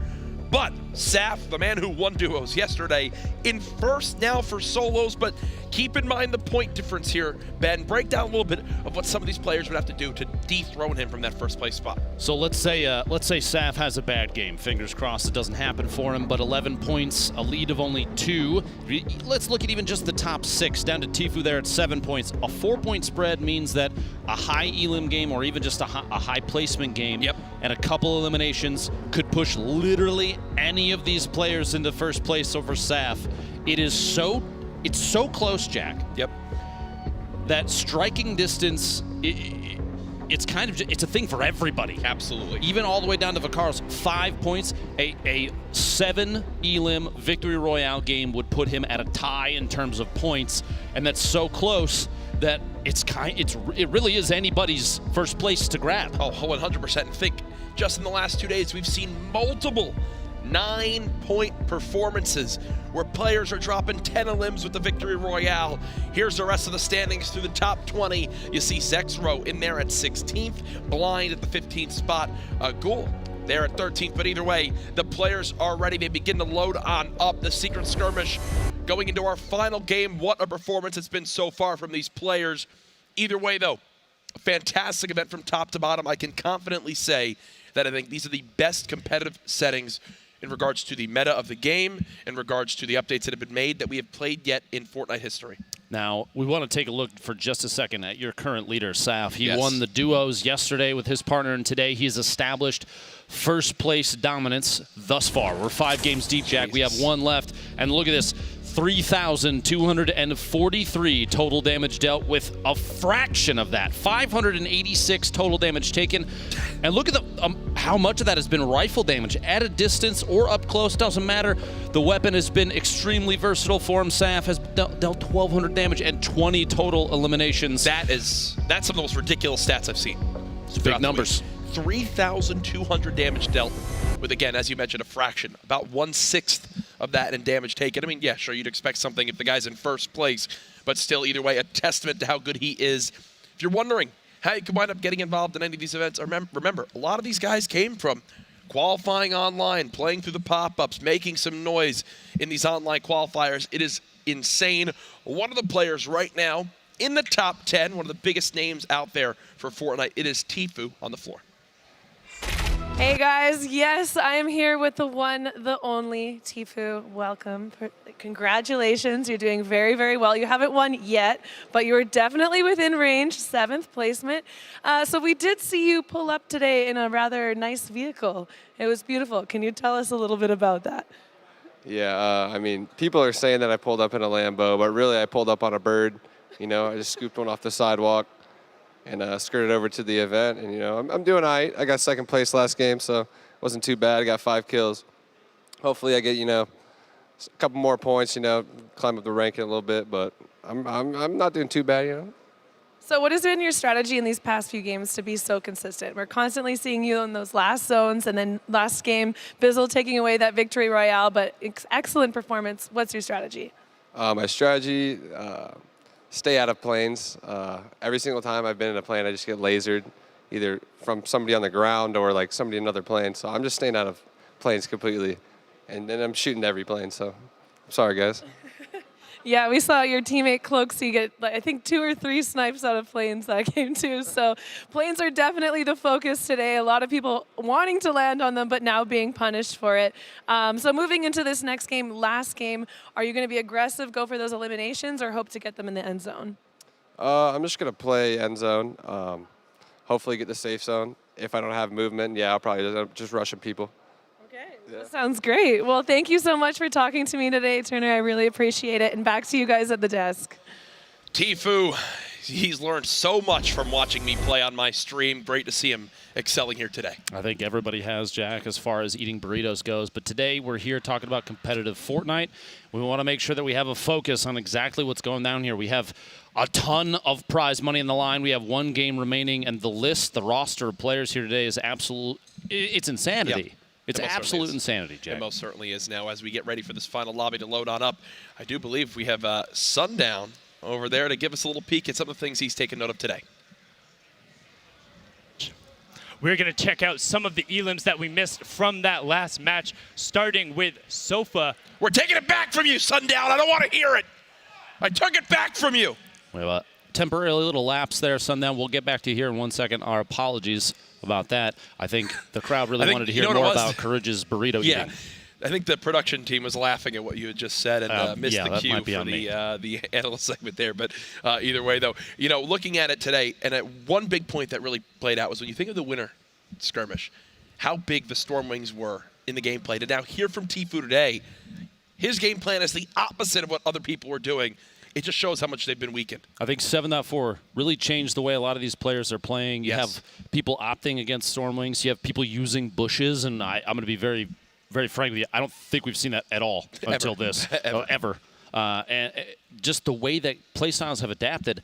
But Saf, the man who won duos yesterday, in first now for solos, but keep in mind the point difference here. Ben, break down a little bit of what some of these players would have to do to dethrone him from that first place spot. So let's say Saf has a bad game. Fingers crossed it doesn't happen for him, but 11 points, a lead of only 2. Let's look at even just the top 6, down to Tifu there at 7 points. A 4-point spread means that a high elim game or even just a high placement game and a couple eliminations could push literally any of these players into first place over Saf. It's so close, Jack. Yep. That striking distance, it's a thing for everybody. Absolutely. Even all the way down to Vaccaro's 5 points. A 7 elim victory royale game would put him at a tie in terms of points, and that's so close that it really is anybody's first place to grab. Oh, 100%. And think, just in the last 2 days, we've seen multiple 9-point performances where players are dropping 10 elims with the victory royale. Here's the rest of the standings through the top 20. You see Zexro in there at 16th, Blind at the 15th spot, Ghoul there at 13th. But either way, the players are ready. They begin to load on up. The Secret Skirmish going into our final game. What a performance it's been so far from these players. Either way, though, a fantastic event from top to bottom. I can confidently say that I think these are the best competitive settings in regards to the meta of the game, in regards to the updates that have been made that we have played yet in Fortnite history. Now, we want to take a look for just a second at your current leader, Saf. He won the duos yesterday with his partner, and today he's established first place dominance thus far. We're 5 games deep, Jack. We have 1 left, and look at this. 3,243 total damage dealt with a fraction of that. 586 total damage taken. And look at how much of that has been rifle damage. At a distance or up close, doesn't matter. The weapon has been extremely versatile for him. Saf has dealt 1,200 damage and 20 total eliminations. That's some of the most ridiculous stats I've seen. It's big numbers. 3,200 damage dealt with, again, as you mentioned, a fraction. About 1/6 of that in damage taken. I mean, yeah, sure, you'd expect something if the guy's in first place, but still, either way, a testament to how good he is. If you're wondering how you can wind up getting involved in any of these events. Remember, a lot of these guys came from qualifying online, playing through the pop-ups, making some noise in these online qualifiers. It is insane. One of the players right now in the top 10, one of the biggest names out there for Fortnite, it is Tfue on the floor. Hey guys, yes, I am here with the one, the only Tfue. Welcome. Congratulations, you're doing very, very well. You haven't won yet, but you were definitely within range, 7th placement. So we did see you pull up today in a rather nice vehicle. It was beautiful. Can you tell us a little bit about that? Yeah, I mean, people are saying that I pulled up in a Lambo, but really I pulled up on a bird. You know, I just scooped one off the sidewalk and skirted over to the event. And, you know, I'm doing all right. I got 2nd place last game, so it wasn't too bad. I got 5 kills. Hopefully I get, you know, a couple more points, you know, climb up the ranking a little bit, but I'm not doing too bad, you know. So what has been your strategy in these past few games to be so consistent? We're constantly seeing you in those last zones, and then last game, Bizzle taking away that victory royale, but excellent performance. What's your strategy? My strategy, stay out of planes. Every single time I've been in a plane, I just get lasered, either from somebody on the ground or like somebody in another plane. So I'm just staying out of planes completely, and then I'm shooting every plane. So I'm sorry, guys. Yeah, we saw your teammate Cloaksy get, I think, 2 or 3 snipes out of planes that game too. So planes are definitely the focus today. A lot of people wanting to land on them, but now being punished for it. So moving into this next game, last game, are you going to be aggressive, go for those eliminations, or hope to get them in the end zone? I'm just going to play end zone, hopefully get the safe zone. If I don't have movement, yeah, I'll probably just rushing people. That sounds great. Well, thank you so much for talking to me today, Turner. I really appreciate it. And back to you guys at the desk. Tfue, he's learned so much from watching me play on my stream. Great to see him excelling here today. I think everybody has, Jack, as far as eating burritos goes. But today we're here talking about competitive Fortnite. We want to make sure that we have a focus on exactly what's going down here. We have a ton of prize money in the line. We have 1 game remaining, and the roster of players here today is absolute. It's insanity. Yep. It's absolute insanity, Jack. It most certainly is. Now, as we get ready for this final lobby to load on up, I do believe we have Sundown over there to give us a little peek at some of the things he's taken note of today. We're going to check out some of the elims that we missed from that last match, starting with Sofa. We're taking it back from you, Sundown. I don't want to hear it. I took it back from you. We have a temporary little lapse there, Sundown. We'll get back to you here in 1 second. Our apologies about that. I think the crowd really wanted to hear more about Courage's burrito eating. I think the production team was laughing at what you had just said and missed the cue for the analyst segment there. But either way, though, you know, looking at it today, and one big point that really played out was when you think of the winner skirmish, how big the Stormwings were in the gameplay. To now hear from Tfue today, his game plan is the opposite of what other people were doing. It just shows how much they've been weakened. I think 7.4 really changed the way a lot of these players are playing. You have people opting against Stormwings. You have people using bushes, and I'm going to be very, very frank with you. I don't think we've seen that at all until this, ever. And just the way that play styles have adapted,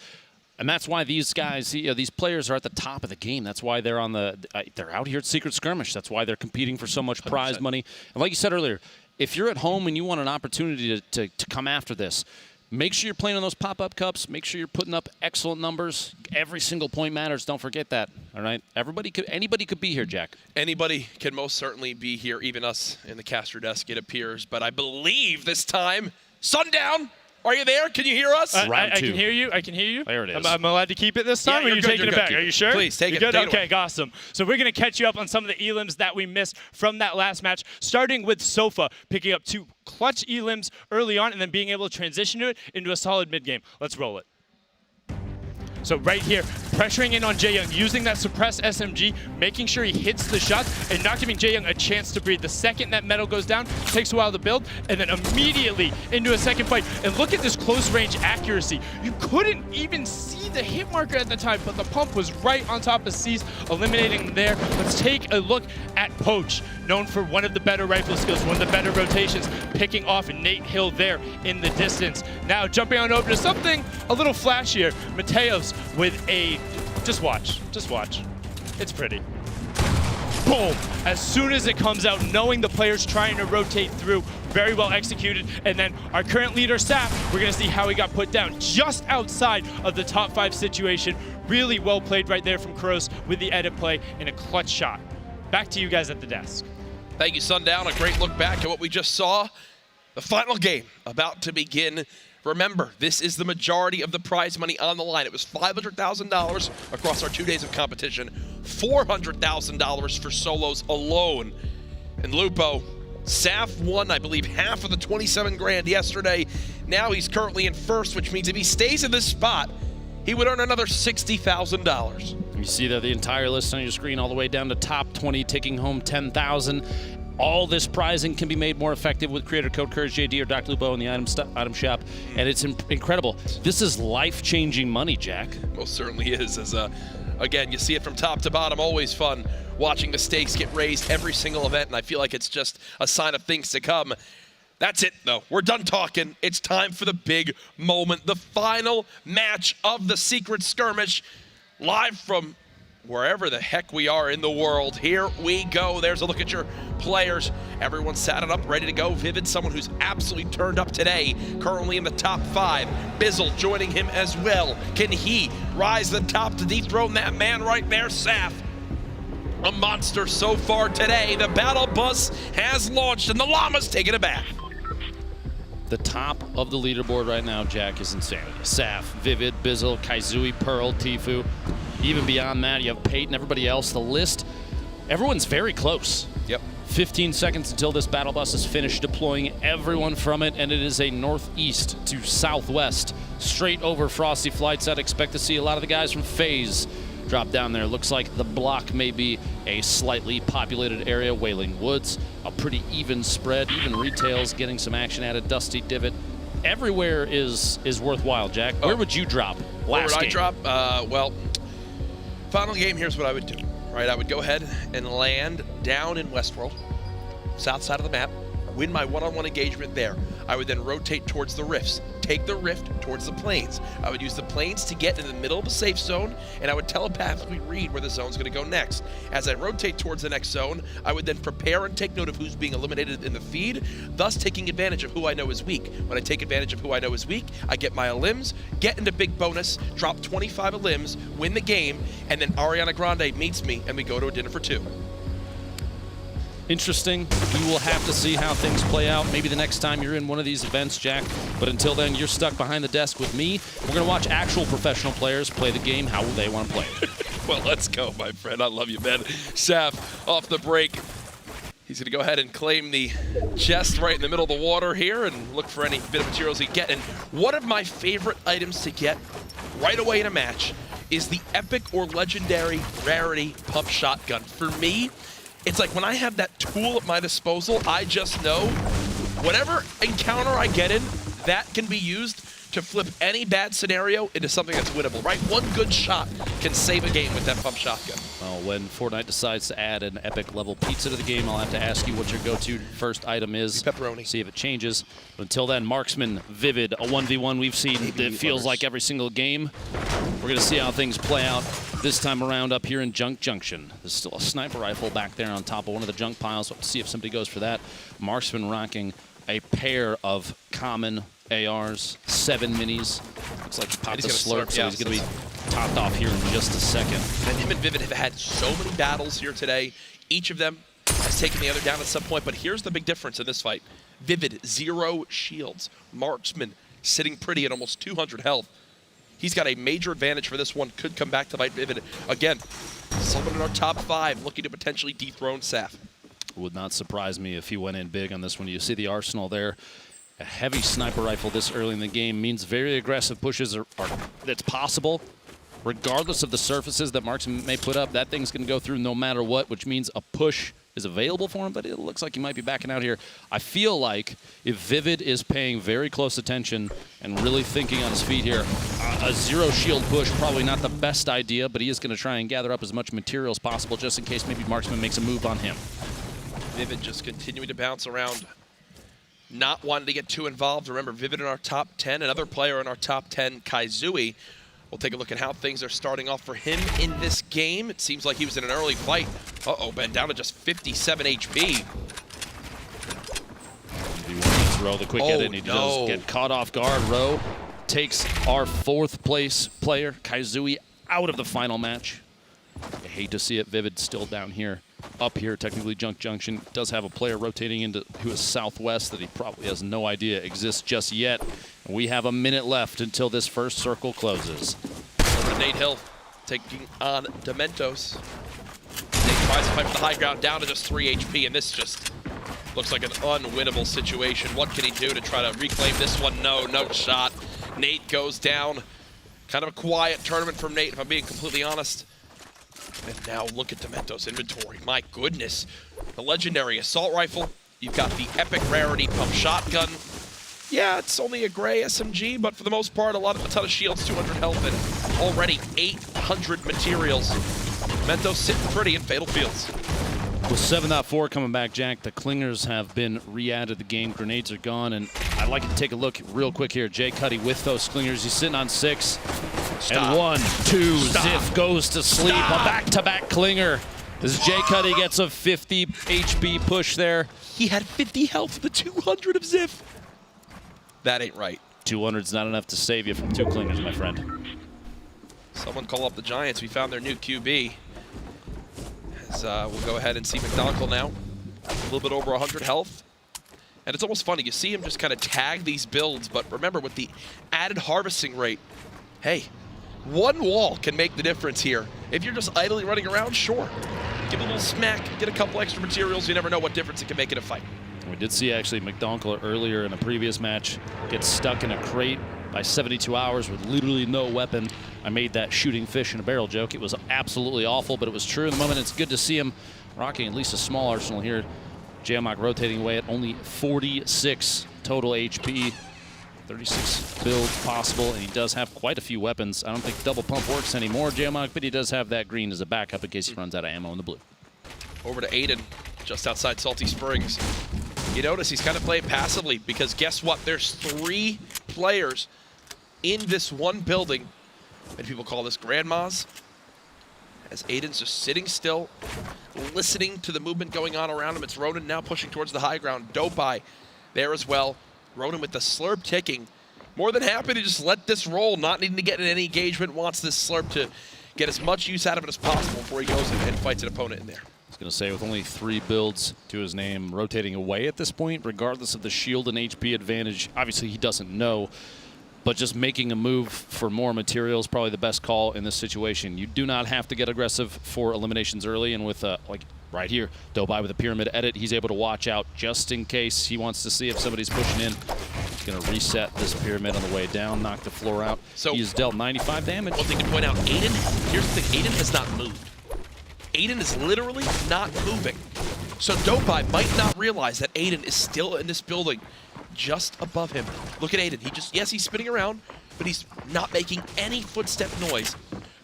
and that's why these guys, you know, these players are at the top of the game. That's why they're on they're out here at Secret Skirmish. That's why they're competing for so much prize 100%. Money. And like you said earlier, if you're at home and you want an opportunity to come after this, make sure you're playing on those pop-up cups. Make sure you're putting up excellent numbers. Every single point matters. Don't forget that. All right. Anybody could be here, Jack. Anybody can most certainly be here. Even us in the caster desk, it appears. But I believe this time, Sundown. Are you there? Can you hear us? I can hear you. I can hear you. There it is. I'm allowed to keep it this time, or are you taking it back? Are you sure? Please, take it. Good? Take okay, awesome. So we're going to catch you up on some of the elims that we missed from that last match, starting with Sofa, picking up 2 clutch elims early on and then being able to transition it into a solid mid-game. Let's roll it. So right here, pressuring in on Jaeyoung, using that suppressed SMG, making sure he hits the shots and not giving Jaeyoung a chance to breathe. The second that metal goes down, takes a while to build, and then immediately into a second fight. And look at this close range accuracy. You couldn't even see the hit marker at the time, but the pump was right on top of C's, eliminating him there. Let's take a look at Poach, known for one of the better rifle skills, one of the better rotations, picking off Nate Hill there in the distance. Now jumping on over to something a little flashier, Mateos with a, just watch, it's pretty. Boom, as soon as it comes out, knowing the player's trying to rotate through, very well executed. And then our current leader, Saf, we're gonna see how he got put down just outside of the top 5 situation. really well played right there from Kroos with the edit play and a clutch shot. Back to you guys at the desk. Thank you, Sundown. A great look back at what we just saw. The final game about to begin. Remember, this is the majority of the prize money on the line. It was $500,000 across our 2 days of competition, $400,000 for solos alone. And Lupo, Saf won, I believe, half of the 27 grand yesterday. Now he's currently in first, which means if he stays in this spot, he would earn another $60,000. You see there the entire list on your screen, all the way down to top 20, taking home $10,000. All this prizing can be made more effective with creator code CourageJD or Dr. Lupo in the item shop, and it's incredible. This is life-changing money, Jack. Most certainly is. As again, you see it from top to bottom. Always fun watching the stakes get raised every single event, and I feel like it's just a sign of things to come. That's it, though. We're done talking. It's time for the big moment, the final match of the Secret Skirmish, live from wherever the heck we are in the world. Here we go. There's a look at your players. Everyone's saddled up, ready to go. Vivid, someone who's absolutely turned up today, currently in the top 5. Bizzle joining him as well. Can he rise to the top to dethrone that man right there, Saf? A monster so far today. The battle bus has launched and the llama's taking it back. The top of the leaderboard right now, Jack, is insanity. Saf, Vivid, Bizzle, Kaizui, Pearl, Tfue. Even beyond that, you have Peyton, everybody else. The list, everyone's very close. Yep. 15 seconds until this battle bus is finished deploying everyone from it, and it is a northeast to southwest, straight over Frosty Flights. I'd expect to see a lot of the guys from FaZe drop down there. Looks like the block may be a slightly populated area. Wailing Woods, a pretty even spread. Even Retail's getting some action at a Dusty Divot. Everywhere is worthwhile, Jack. Where would you drop Where would last I game? drop? Well, final game, here's what I would do. Right, I would go ahead and land down in Westworld, south side of the map, win my one-on-one engagement there. I would then rotate towards the rifts, take the rift towards the plains. I would use the plains to get in the middle of a safe zone, and I would telepathically read where the zone's gonna go next. As I rotate towards the next zone, I would then prepare and take note of who's being eliminated in the feed, thus taking advantage of who I know is weak. When I take advantage of who I know is weak, I get my elims, get into big bonus, drop 25 elims, win the game, and then Ariana Grande meets me, and we go to a dinner for 2. Interesting. We will have to see how things play out. Maybe the next time you're in one of these events, Jack. But until then, you're stuck behind the desk with me. We're going to watch actual professional players play the game how they want to play it. Well, let's go, my friend. I love you, man. Saf, off the break. He's going to go ahead and claim the chest right in the middle of the water here and look for any bit of materials he can get. And one of my favorite items to get right away in a match is the epic or legendary rarity pump shotgun. For me, it's like when I have that tool at my disposal, I just know whatever encounter I get in, that can be used to flip any bad scenario into something that's winnable, right? One good shot can save a game with that pump shotgun. Well, when Fortnite decides to add an epic level pizza to the game, I'll have to ask you what your go-to first item is. Pepperoni. See if it changes. But until then, Marksman, Vivid, a 1v1 we've seen that feels like every single game. We're going to see how things play out this time around up here in Junk Junction. There's still a sniper rifle back there on top of one of the junk piles. We'll see if somebody goes for that. Marksman rocking a pair of common ARs, 7 minis. Looks like he popped a slurp, so he's going to be topped off here in just a second. And him and Vivid have had so many battles here today. Each of them has taken the other down at some point, but here's the big difference in this fight. Vivid, 0 shields. Marksman sitting pretty at almost 200 health. He's got a major advantage for this one. Could come back to bite Vivid. Again, someone in our top 5 looking to potentially dethrone Saf. Would not surprise me if he went in big on this one. You see the arsenal there. A heavy sniper rifle this early in the game means very aggressive pushes are that's possible. Regardless of the surfaces that Marksman may put up, that thing's going to go through no matter what, which means a push is available for him, but it looks like he might be backing out here. I feel like if Vivid is paying very close attention and really thinking on his feet here, a 0 shield push, probably not the best idea, but he is going to try and gather up as much material as possible just in case maybe Marksman makes a move on him. Vivid just continuing to bounce around, not wanting to get too involved. Remember, Vivid in our top 10, another player in our top 10, Kaizui. We'll take a look at how things are starting off for him in this game. It seems like he was in an early fight. Uh-oh, but down to just 57 HP. He wants Rowe the quick edit, and he does get caught off guard. Rowe takes our 4th place player, Kaizui, out of the final match. I hate to see it. Vivid still down here. Up here, technically Junk Junction does have a player rotating into who is southwest that he probably has no idea exists just yet. And we have a minute left until this first circle closes. Over to Nate Hill taking on Dementos. Nate tries to fight for the high ground down to just 3 HP, and this just looks like an unwinnable situation. What can he do to try to reclaim this one? No shot. Nate goes down. Kind of a quiet tournament from Nate, if I'm being completely honest. And now look at Dementos' inventory. My goodness. The legendary assault rifle. You've got the epic rarity pump shotgun. Yeah, it's only a gray SMG, but for the most part, a ton of shields, 200 health, and already 800 materials. Dementos sitting pretty in Fatal Fields. With 7.4 coming back, Jack, the Clingers have been re-added to the game. Grenades are gone, and I'd like to take a look real quick here. Jay Cuddy with those Clingers. He's sitting on 6. Stop. And 1, 2, Stop. Ziff goes to sleep. Stop. A back-to-back Clinger. As Jay Cuddy gets a 50 HP push there. He had 50 health with the 200 of Ziff. That ain't right. 200's not enough to save you from 2 Clingers, my friend. Someone call up the Giants. We found their new QB. As we'll go ahead and see McDonald now. A little bit over 100 health. And it's almost funny. You see him just kind of tag these builds, but remember, with the added harvesting rate, hey, one wall can make the difference here. If you're just idly running around, sure. Give a little smack, get a couple extra materials. You never know what difference it can make in a fight. We did see actually McDonald earlier in a previous match get stuck in a crate by 72 hours with literally no weapon. I made that shooting fish in a barrel joke. It was absolutely awful, but it was true in the moment. It's good to see him rocking at least a small arsenal here. Jamok rotating away at only 46 total HP. 36 builds possible, and he does have quite a few weapons. I don't think double pump works anymore, Jamok, but he does have that green as a backup in case he runs out of ammo in the blue. Over to Aiden, just outside Salty Springs. You notice he's kind of playing passively because guess what? There's 3 players in this one building. Many people call this grandmas. As Aiden's just sitting still, listening to the movement going on around him. It's Ronan now pushing towards the high ground. Dopai there as well. Ronan with the slurp ticking. More than happy to just let this roll, not needing to get in any engagement. Wants this slurp to get as much use out of it as possible before he goes and fights an opponent in there. I was going to say, with only 3 builds to his name, rotating away at this point, regardless of the shield and HP advantage, obviously he doesn't know, but just making a move for more materials, probably the best call in this situation. You do not have to get aggressive for eliminations early, and with like right here, Dobai with a pyramid edit, he's able to watch out just in case he wants to see if somebody's pushing in. He's going to reset this pyramid on the way down, knock the floor out. So he's dealt 95 damage. One thing to point out, Aiden, here's the thing, Aiden has not moved. Aiden is literally not moving. So Dopai might not realize that Aiden is still in this building just above him. Look at Aiden. Yes, he's spinning around, but he's not making any footstep noise.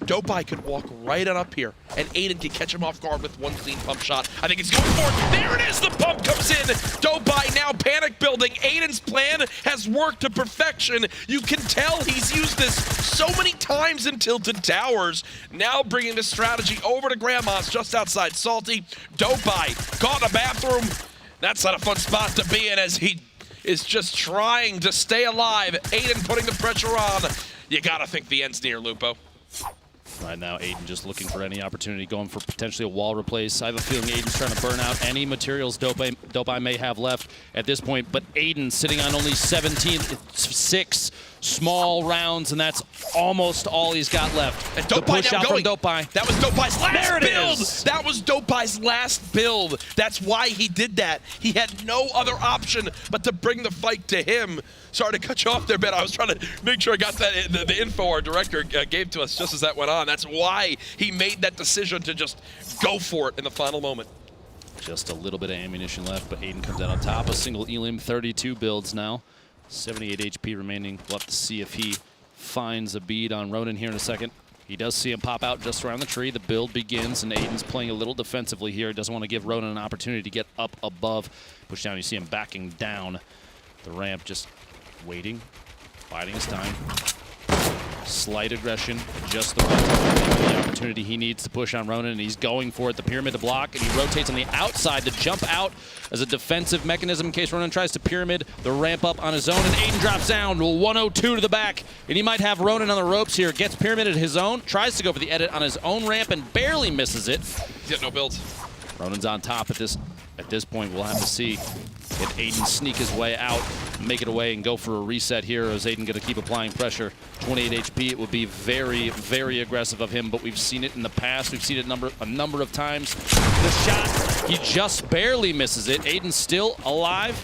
Dopai could walk right on up here, and Aiden can catch him off guard with one clean pump shot. I think he's going for it. There it is. The pump comes in. Dopai now panic building. Aiden's plan has worked to perfection. You can tell he's used this so many times in Tilted Towers. Now bringing the strategy over to Grandma's just outside Salty. Dopai caught in a bathroom. That's not a fun spot to be in as he is just trying to stay alive. Aiden putting the pressure on. You gotta think the end's near, Lupo. Right now, Aiden just looking for any opportunity, going for potentially a wall replace. I have a feeling Aiden's trying to burn out any materials Dopai may have left at this point, but Aiden sitting on only 6 small rounds, and that's almost all he's got left. And Dopai now going. Dopai. That was Dopai's last build. Is. That was Dopai's last build. That's why he did that. He had no other option but to bring the fight to him. Sorry to cut you off there, Ben. I was trying to make sure I got that the info our director gave to us just as that went on. That's why he made that decision to just go for it in the final moment. Just a little bit of ammunition left, but Aiden comes out on top. A single Elim, 32 builds now. 78 HP remaining. We'll have to see if he finds a bead on Ronan here in a second. He does see him pop out just around the tree. The build begins, and Aiden's playing a little defensively here. He doesn't want to give Ronan an opportunity to get up above. Push down, you see him backing down the ramp, just waiting, biding his time. Slight aggression, just the right time, the opportunity he needs to push on Ronan, and he's going for it. The pyramid to block, and he rotates on the outside to jump out as a defensive mechanism in case Ronan tries to pyramid the ramp up on his own, and Aiden drops down. 102 to the back, and he might have Ronan on the ropes here. Gets pyramided his own, tries to go for the edit on his own ramp, and barely misses it. He's got no builds. Ronan's on top at this point. We'll have to see if Aiden sneak his way out, make it away, and go for a reset here. Or is Aiden going to keep applying pressure? 28 HP, it would be very, very aggressive of him, but we've seen it in the past. We've seen it a number of times. The shot, he just barely misses it. Aiden's still alive.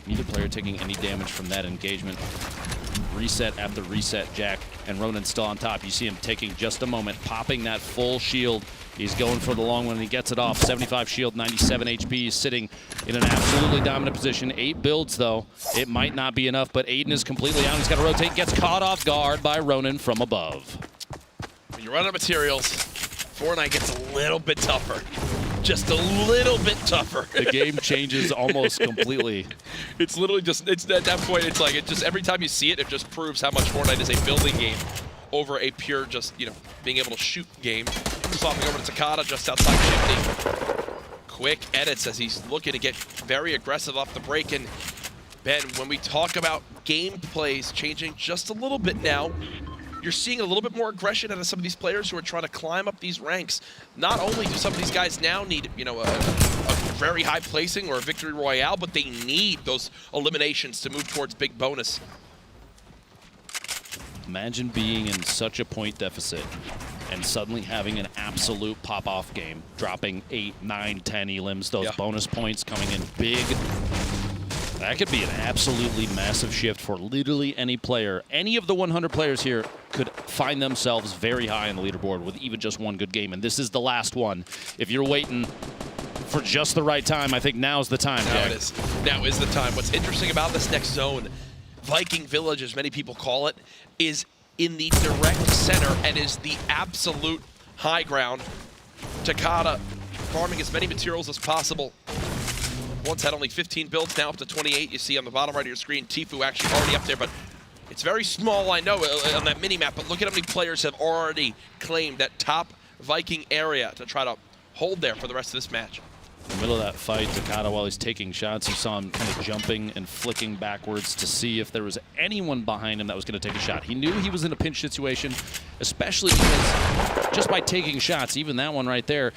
Neither player taking any damage from that engagement. Reset after reset, Jack, and Ronan's still on top. You see him taking just a moment, popping that full shield. He's going for the long one, and he gets it off. 75 shield, 97 HP. He's sitting in an absolutely dominant position. 8 builds, though. It might not be enough, but Aiden is completely out. He's got to rotate, gets caught off guard by Ronan from above. When you run out of materials, Fortnite gets a little bit tougher. Just a little bit tougher. The game changes almost completely. It's literally just, it's at that point, it's like, it just, every time you see it, it just proves how much Fortnite is a building game over a pure just, you know, being able to shoot game. Swapping over to Takada just outside shifting. Quick edits as he's looking to get very aggressive off the break. And Ben, when we talk about gameplays changing just a little bit now, you're seeing a little bit more aggression out of some of these players who are trying to climb up these ranks. Not only do some of these guys now need, you know, a very high placing or a victory royale, but they need those eliminations to move towards big bonus. Imagine being in such a point deficit and suddenly having an absolute pop-off game, dropping 8, 9, 10 elims, those bonus points coming in big. That could be an absolutely massive shift for literally any player. Any of the 100 players here could find themselves very high on the leaderboard with even just one good game, and this is the last one. If you're waiting for just the right time, I think now's the time. Now it is. Now is the time. What's interesting about this next zone, Viking Village, as many people call it, is in the direct center and is the absolute high ground. Takada farming as many materials as possible. Once had only 15 builds, now up to 28. You see on the bottom right of your screen, Tfue actually already up there, but it's very small, I know, on that mini-map, but look at how many players have already claimed that top Viking area to try to hold there for the rest of this match. In the middle of that fight, Takada, while he's taking shots, you saw him kind of jumping and flicking backwards to see if there was anyone behind him that was going to take a shot. He knew he was in a pinch situation, especially because just by taking shots, even that one right there,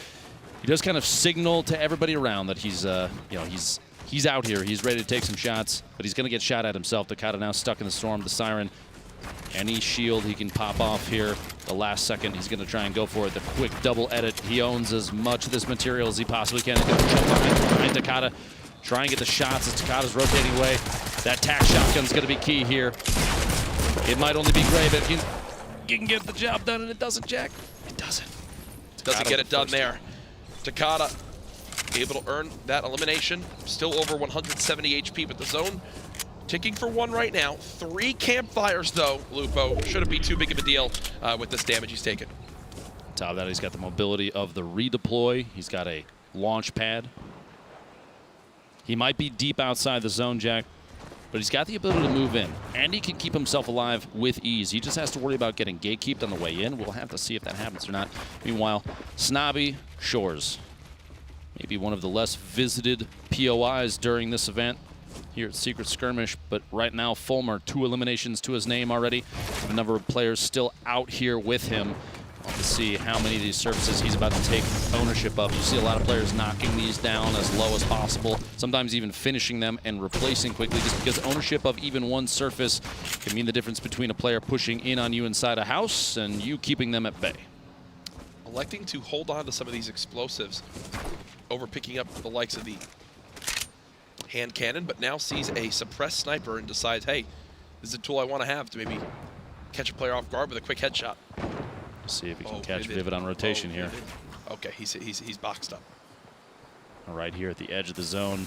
he does kind of signal to everybody around that he's, you know, he's out here. He's ready to take some shots, but he's going to get shot at himself. Takada now stuck in the storm. The Siren, any shield he can pop off here. The last second, he's going to try and go for it. The quick double edit. He owns as much of this material as he possibly can. He's going to jump behind Takada, try and get the shots as Takada's rotating away. That tack shotgun's going to be key here. It might only be gray, but you can get the job done, and it doesn't, Jack. It doesn't. Doesn't get it done there. Takada able to earn that elimination. Still over 170 HP, but the zone ticking for 1 right now. 3 campfires, though, Lupo. Shouldn't be too big of a deal with this damage he's taken. On top of that, he's got the mobility of the redeploy. He's got a launch pad. He might be deep outside the zone, Jack, but he's got the ability to move in, and he can keep himself alive with ease. He just has to worry about getting gatekeeped on the way in. We'll have to see if that happens or not. Meanwhile, Snobby Shores, maybe one of the less visited POIs during this event here at Secret Skirmish, but right now Fulmer, 2 eliminations to his name already. A number of players still out here with him. We'll have to see how many of these surfaces he's about to take ownership of. You see a lot of players knocking these down as low as possible, sometimes even finishing them and replacing quickly, just because ownership of even one surface can mean the difference between a player pushing in on you inside a house and you keeping them at bay. Electing to hold on to some of these explosives over picking up the likes of the hand cannon, but now sees a suppressed sniper and decides, hey, this is a tool I want to have to maybe catch a player off guard with a quick headshot. See if he can catch Vivid on rotation here. Okay, he's boxed up. Right here at the edge of the zone.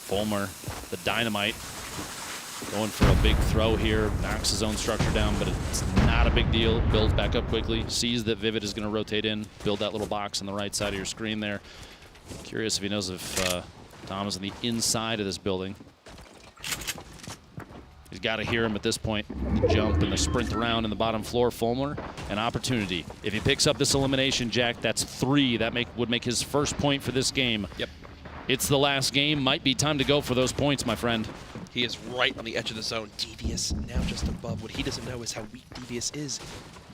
Fulmer, the dynamite, going for a big throw here. Knocks his own structure down, but it's not a big deal. Builds back up quickly. Sees that Vivid is going to rotate in. Build that little box on the right side of your screen there. Curious if he knows if Tom is on the inside of this building. He's got to hear him at this point. The jump and the sprint around in the bottom floor. Fulmer, an opportunity. If he picks up this elimination, Jack, that's 3. That would make his first point for this game. Yep. It's the last game. Might be time to go for those points, my friend. He is right on the edge of the zone. Devious now just above. What he doesn't know is how weak Devious is.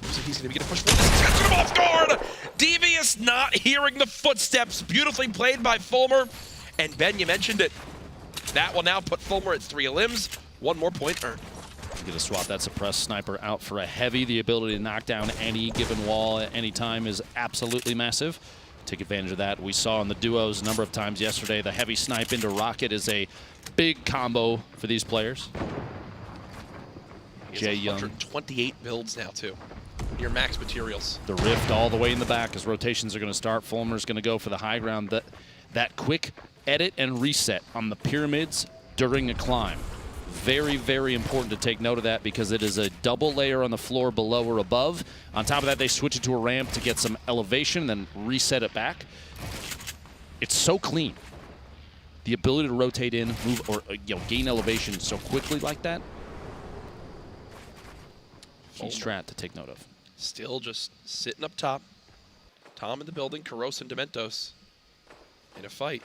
So he's going to be getting pushed. Catch him off guard! Devious not hearing the footsteps. Beautifully played by Fulmer. And Ben, you mentioned it. That will now put Fulmer at 3 limbs. 1 more point earned. Get to swap that suppressed sniper out for a heavy. The ability to knock down any given wall at any time is absolutely massive. Take advantage of that. We saw in the duos a number of times yesterday. The heavy snipe into Rocket is a big combo for these players. Jay Young. 128 builds now, too. Your max materials. The rift all the way in the back as rotations are going to start. Fulmer's going to go for the high ground. That quick edit and reset on the pyramids during a climb. Very, very important to take note of that because it is a double layer on the floor below or above. On top of that, they switch it to a ramp to get some elevation, then reset it back. It's so clean. The ability to rotate in, move, or gain elevation so quickly like that. Key strat to take note of. Still just sitting up top. Tom in the building, Kuros and Dementos in a fight.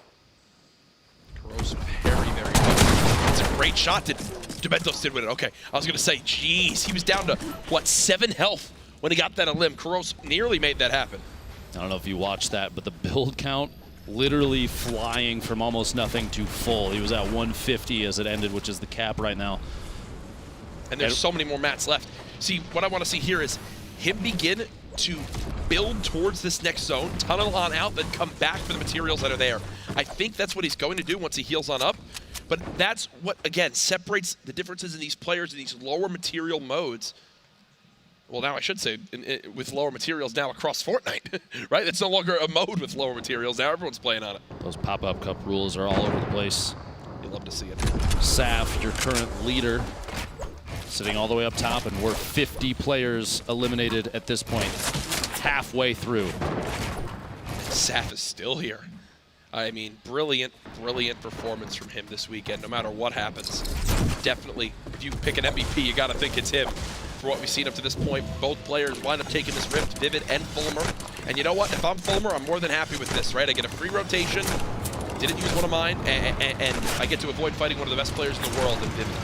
Kuros very, very good. It's a great shot. Dementos did win it. Okay, I was going to say, geez, he was down to, what, 7 health when he got that on limb. Kuros nearly made that happen. I don't know if you watched that, but the build count literally flying from almost nothing to full. He was at 150 as it ended, which is the cap right now. And there's so many more mats left. See, what I want to see here is him begin to build towards this next zone, tunnel on out, then come back for the materials that are there. I think that's what he's going to do once he heals on up. But that's what, again, separates the differences in these players in these lower material modes. Well, now I should say with lower materials now across Fortnite, right? It's no longer a mode with lower materials. Now everyone's playing on it. Those pop-up cup rules are all over the place. You'll love to see it. Saf, your current leader, sitting all the way up top, and we're 50 players eliminated at this point, halfway through. Saf is still here. I mean, brilliant, brilliant performance from him this weekend, no matter what happens. Definitely, if you pick an MVP, you got to think it's him. For what we've seen up to this point, both players wind up taking this rift, Vivid and Fulmer. And you know what? If I'm Fulmer, I'm more than happy with this, right? I get a free rotation, didn't use one of mine, and I get to avoid fighting one of the best players in the world in Vivid.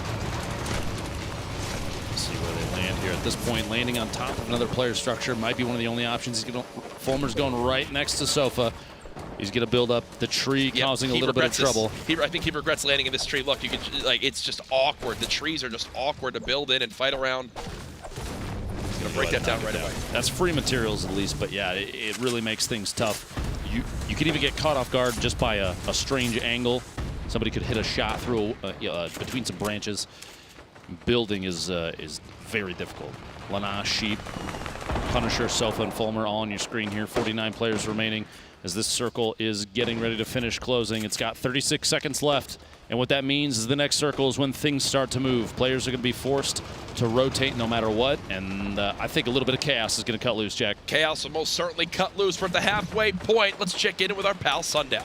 See where they land here. At this point, landing on top of another player structure might be one of the only options. Fulmer's going right next to Sofa. He's going to build up the tree, causing a little bit of trouble. I think he regrets landing in this tree. Look, you can, like, it's just awkward. The trees are just awkward to build in and fight around. He's going to break that down right away. That's free materials at least, but yeah, it really makes things tough. You could even get caught off guard just by a strange angle. Somebody could hit a shot through between some branches. Building is very difficult. Lana, Sheep, Punisher, Sofa, and Fulmer all on your screen here. 49 players remaining as this circle is getting ready to finish closing. It's got 36 seconds left, and what that means is the next circle is when things start to move. Players are going to be forced to rotate no matter what, and I think a little bit of chaos is going to cut loose, Jack. Chaos will most certainly cut loose. We're at the halfway point. Let's check in with our pal Sundown.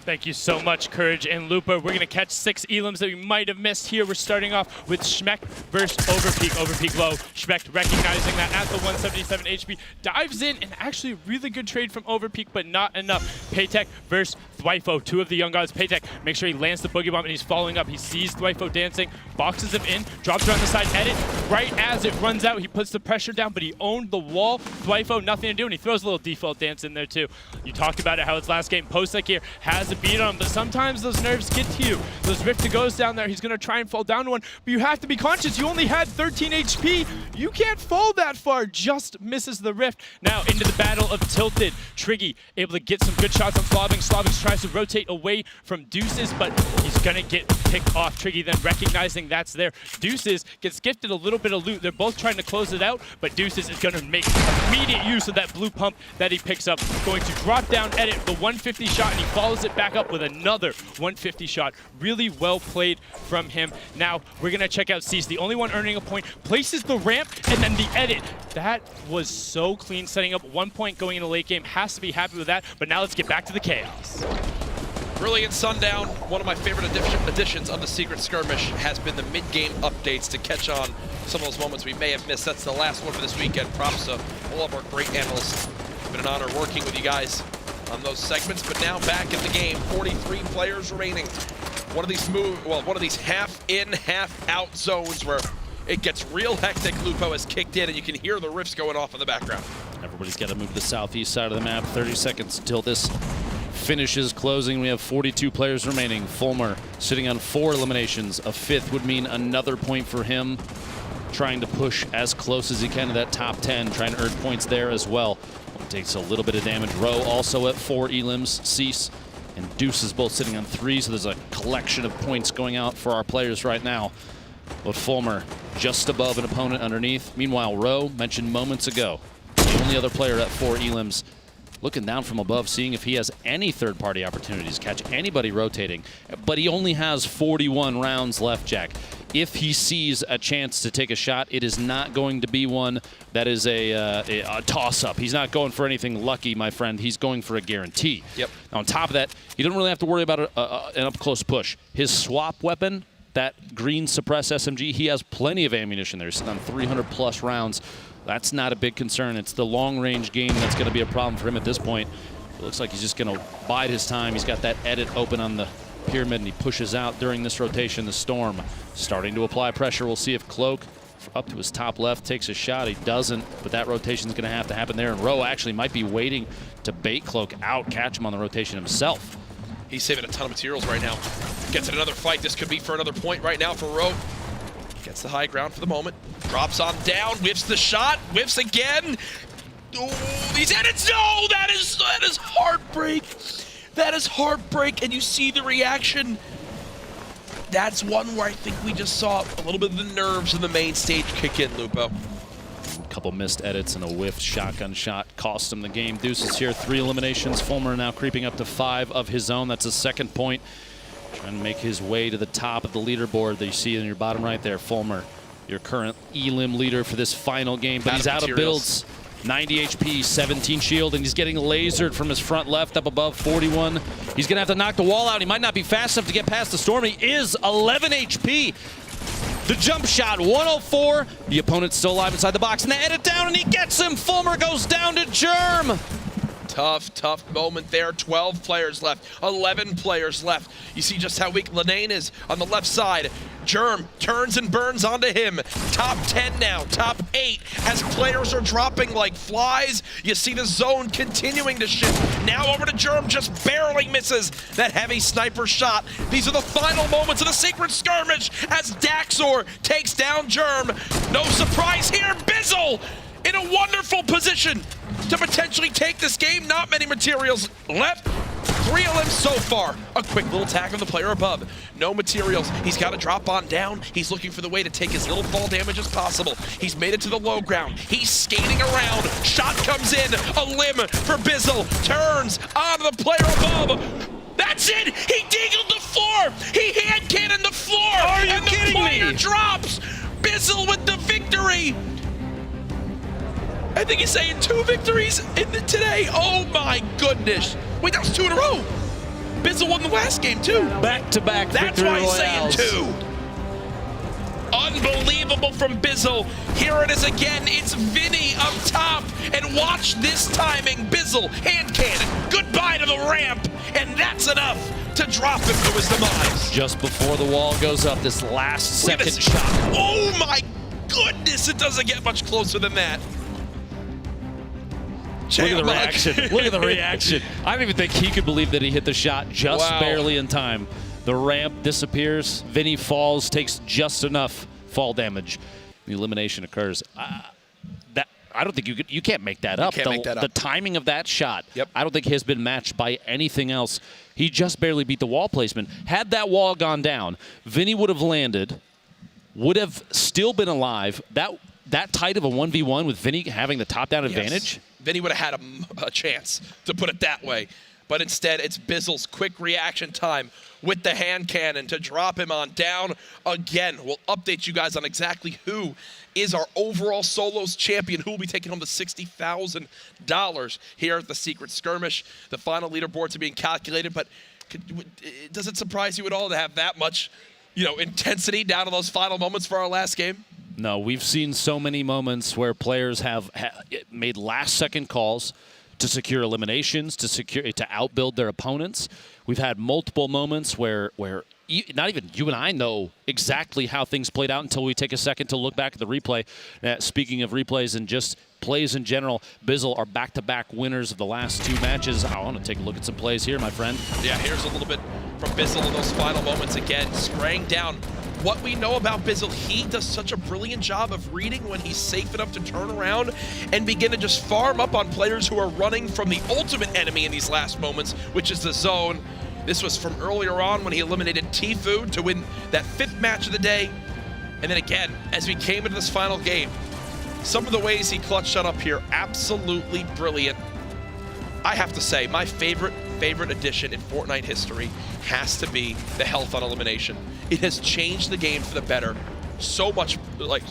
Thank you so much, Courage and Lupa. We're going to catch 6 elims that we might have missed here. We're starting off with Schmeck versus Overpeak. Overpeak low. Schmeck recognizing that at the 177 HP. Dives in, and actually a really good trade from Overpeak, but not enough. Paytech versus Thwifo, 2 of the young gods. Paytech make sure he lands the boogie bomb, and he's following up. He sees Thwifo dancing, boxes him in, drops her on the side, edit. Right as it runs out, he puts the pressure down, but he owned the wall. Thwifo, nothing to do, and he throws a little default dance in there too. You talked about it, how his last game, Postek here, has a beat on him, but sometimes those nerves get to you. Those Rift to Goes down there, he's going to try and fall down to one, but you have to be conscious. You only had 13 HP. You can't fall that far. Just misses the Rift. Now into the battle of Tilted. Triggy able to get some good shots on Slavix. Slavix tries to rotate away from Deuces, but he's going to get picked off. Triggy then recognizing that's there. Deuces gets gifted a little bit of loot. They're both trying to close it out, but Deuces is going to make immediate use of that blue pump that he picks up. Going to drop down, edit the 150 shot, and he follows it back up with another 150 shot. Really well played from him. Now we're going to check out Cease, the only one earning a point. Places the ramp, and then the edit. That was so clean, setting up 1 point going into late game. Has to be happy with that, but now let's get back to the chaos. Brilliant Sundown, one of my favorite additions of the Secret Skirmish has been the mid-game updates to catch on some of those moments we may have missed. That's the last one for this weekend. Props to all of our great analysts. It's been an honor working with you guys on those segments, but now back in the game, 43 players remaining. One of these half in, half out zones where it gets real hectic. Lupo has kicked in and you can hear the riffs going off in the background. Everybody's got to move to the southeast side of the map. 30 seconds until this finishes closing. We have 42 players remaining. Fulmer sitting on 4 eliminations. A 5th would mean another point for him. Trying to push as close as he can to that top 10. Trying to earn points there as well. Takes a little bit of damage. Rowe also at 4 elims. Cease and Deuce is both sitting on 3. So there's a collection of points going out for our players right now. But Fulmer just above an opponent underneath. Meanwhile, Rowe, mentioned moments ago, the only other player at 4 elims, looking down from above, seeing if he has any third-party opportunities, catch anybody rotating. But he only has 41 rounds left, Jack. If he sees a chance to take a shot, it is not going to be one that is a toss-up. He's not going for anything lucky, my friend. He's going for a guarantee. Yep. Now, on top of that, he doesn't really have to worry about an up-close push. His swap weapon, that green suppress SMG, he has plenty of ammunition there. He's sitting on 300-plus rounds. That's not a big concern. It's the long-range game that's going to be a problem for him at this point. It looks like he's just going to bide his time. He's got that edit open on the pyramid, and he pushes out during this rotation. The Storm starting to apply pressure. We'll see if Cloak, up to his top left, takes a shot. He doesn't, but that rotation is going to have to happen there. And Rowe actually might be waiting to bait Cloak out, catch him on the rotation himself. He's saving a ton of materials right now. Gets in another fight. This could be for another point right now for Rowe. Gets the high ground for the moment. Drops on down, whiffs the shot, whiffs again. Oh, he's at it. No, that is heartbreak. That is heartbreak, and you see the reaction. That's one where I think we just saw a little bit of the nerves in the main stage kick in, Lupo. A couple missed edits and a whiffed shotgun shot cost him the game. Deuce is here, 3 eliminations. Fulmer now creeping up to 5 of his own. That's a second point. Trying to make his way to the top of the leaderboard that you see in your bottom right there. Fulmer, your current elim leader for this final game, but he's out of builds. 90 HP, 17 shield, and he's getting lasered from his front left up above 41. He's going to have to knock the wall out. He might not be fast enough to get past the Storm. He is 11 HP. The jump shot, 104. The opponent's still alive inside the box, and they edit down, and he gets him. Fulmer goes down to Germ. Tough moment there. 12 players left, 11 players left. You see just how weak Lingan is on the left side. Germ turns and burns onto him. Top 10 now, top 8. As players are dropping like flies, you see the zone continuing to shift. Now over to Germ, just barely misses that heavy sniper shot. These are the final moments of the Secret Skirmish as Daxor takes down Germ. No surprise here, Bizzle in a wonderful position to potentially take this game. Not many materials left. 3 elims so far. A quick little tag on the player above. No materials. He's got to drop on down. He's looking for the way to take as little fall damage as possible. He's made it to the low ground. He's skating around. Shot comes in. A limb for Bizzle. Turns on the player above. That's it! He deagled the floor! He hand cannoned the floor! Are you and kidding the player me? drops! Bizzle with the victory! I think he's saying 2 victories today. Oh my goodness. Wait, that was 2 in a row. Bizzle won the last game too. Back-to-back That's why he's saying 2. Unbelievable from Bizzle. Here it is again. It's Vinny up top. And watch this timing. Bizzle, hand cannon. Goodbye to the ramp. And that's enough to drop him to his demise. Just before the wall goes up, this last second shot. Oh my goodness. It doesn't get much closer than that. Look at the reaction. Look at the reaction. I don't even think he could believe that he hit the shot just barely in time. The ramp disappears. Vinny falls, takes just enough fall damage. The elimination occurs. I don't think you can't make that up. The timing of that shot, I don't think has been matched by anything else. He just barely beat the wall placement. Had that wall gone down, Vinny would have landed, would have still been alive. That tight of a 1v1 with Vinny having the top-down advantage? Vinny would have had a chance, to put it that way. But instead, it's Bizzle's quick reaction time with the hand cannon to drop him on down. Again, we'll update you guys on exactly who is our overall solos champion, who will be taking home the $60,000 here at the Secret Skirmish. The final leaderboards are being calculated, but Does it surprise you at all to have that much, intensity down to those final moments for our last game? No, we've seen so many moments where players have made last-second calls to secure eliminations, to outbuild their opponents. We've had multiple moments where not even you and I know exactly how things played out until we take a second to look back at the replay. Speaking of replays and just plays in general, Bizzle are back-to-back winners of the last 2 matches. I want to take a look at some plays here, my friend. Yeah, here's a little bit from Bizzle in those final moments again, spraying down. What we know about Bizzle, he does such a brilliant job of reading when he's safe enough to turn around and begin to just farm up on players who are running from the ultimate enemy in these last moments, which is the zone. This was from earlier on when he eliminated Tfue to win that 5th match of the day. And then again, as we came into this final game, some of the ways he clutched up here, absolutely brilliant. I have to say, my favorite addition in Fortnite history has to be the health on elimination. It has changed the game for the better so much,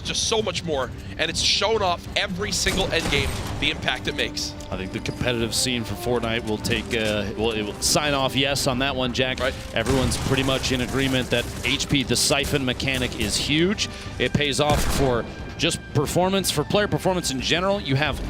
just so much more, and it's shown off every single endgame the impact it makes. I think the competitive scene for Fortnite will take, it will sign off yes on that one, Jack. Right. Everyone's pretty much in agreement that HP, the siphon mechanic, is huge. It pays off for just performance, for player performance in general. You have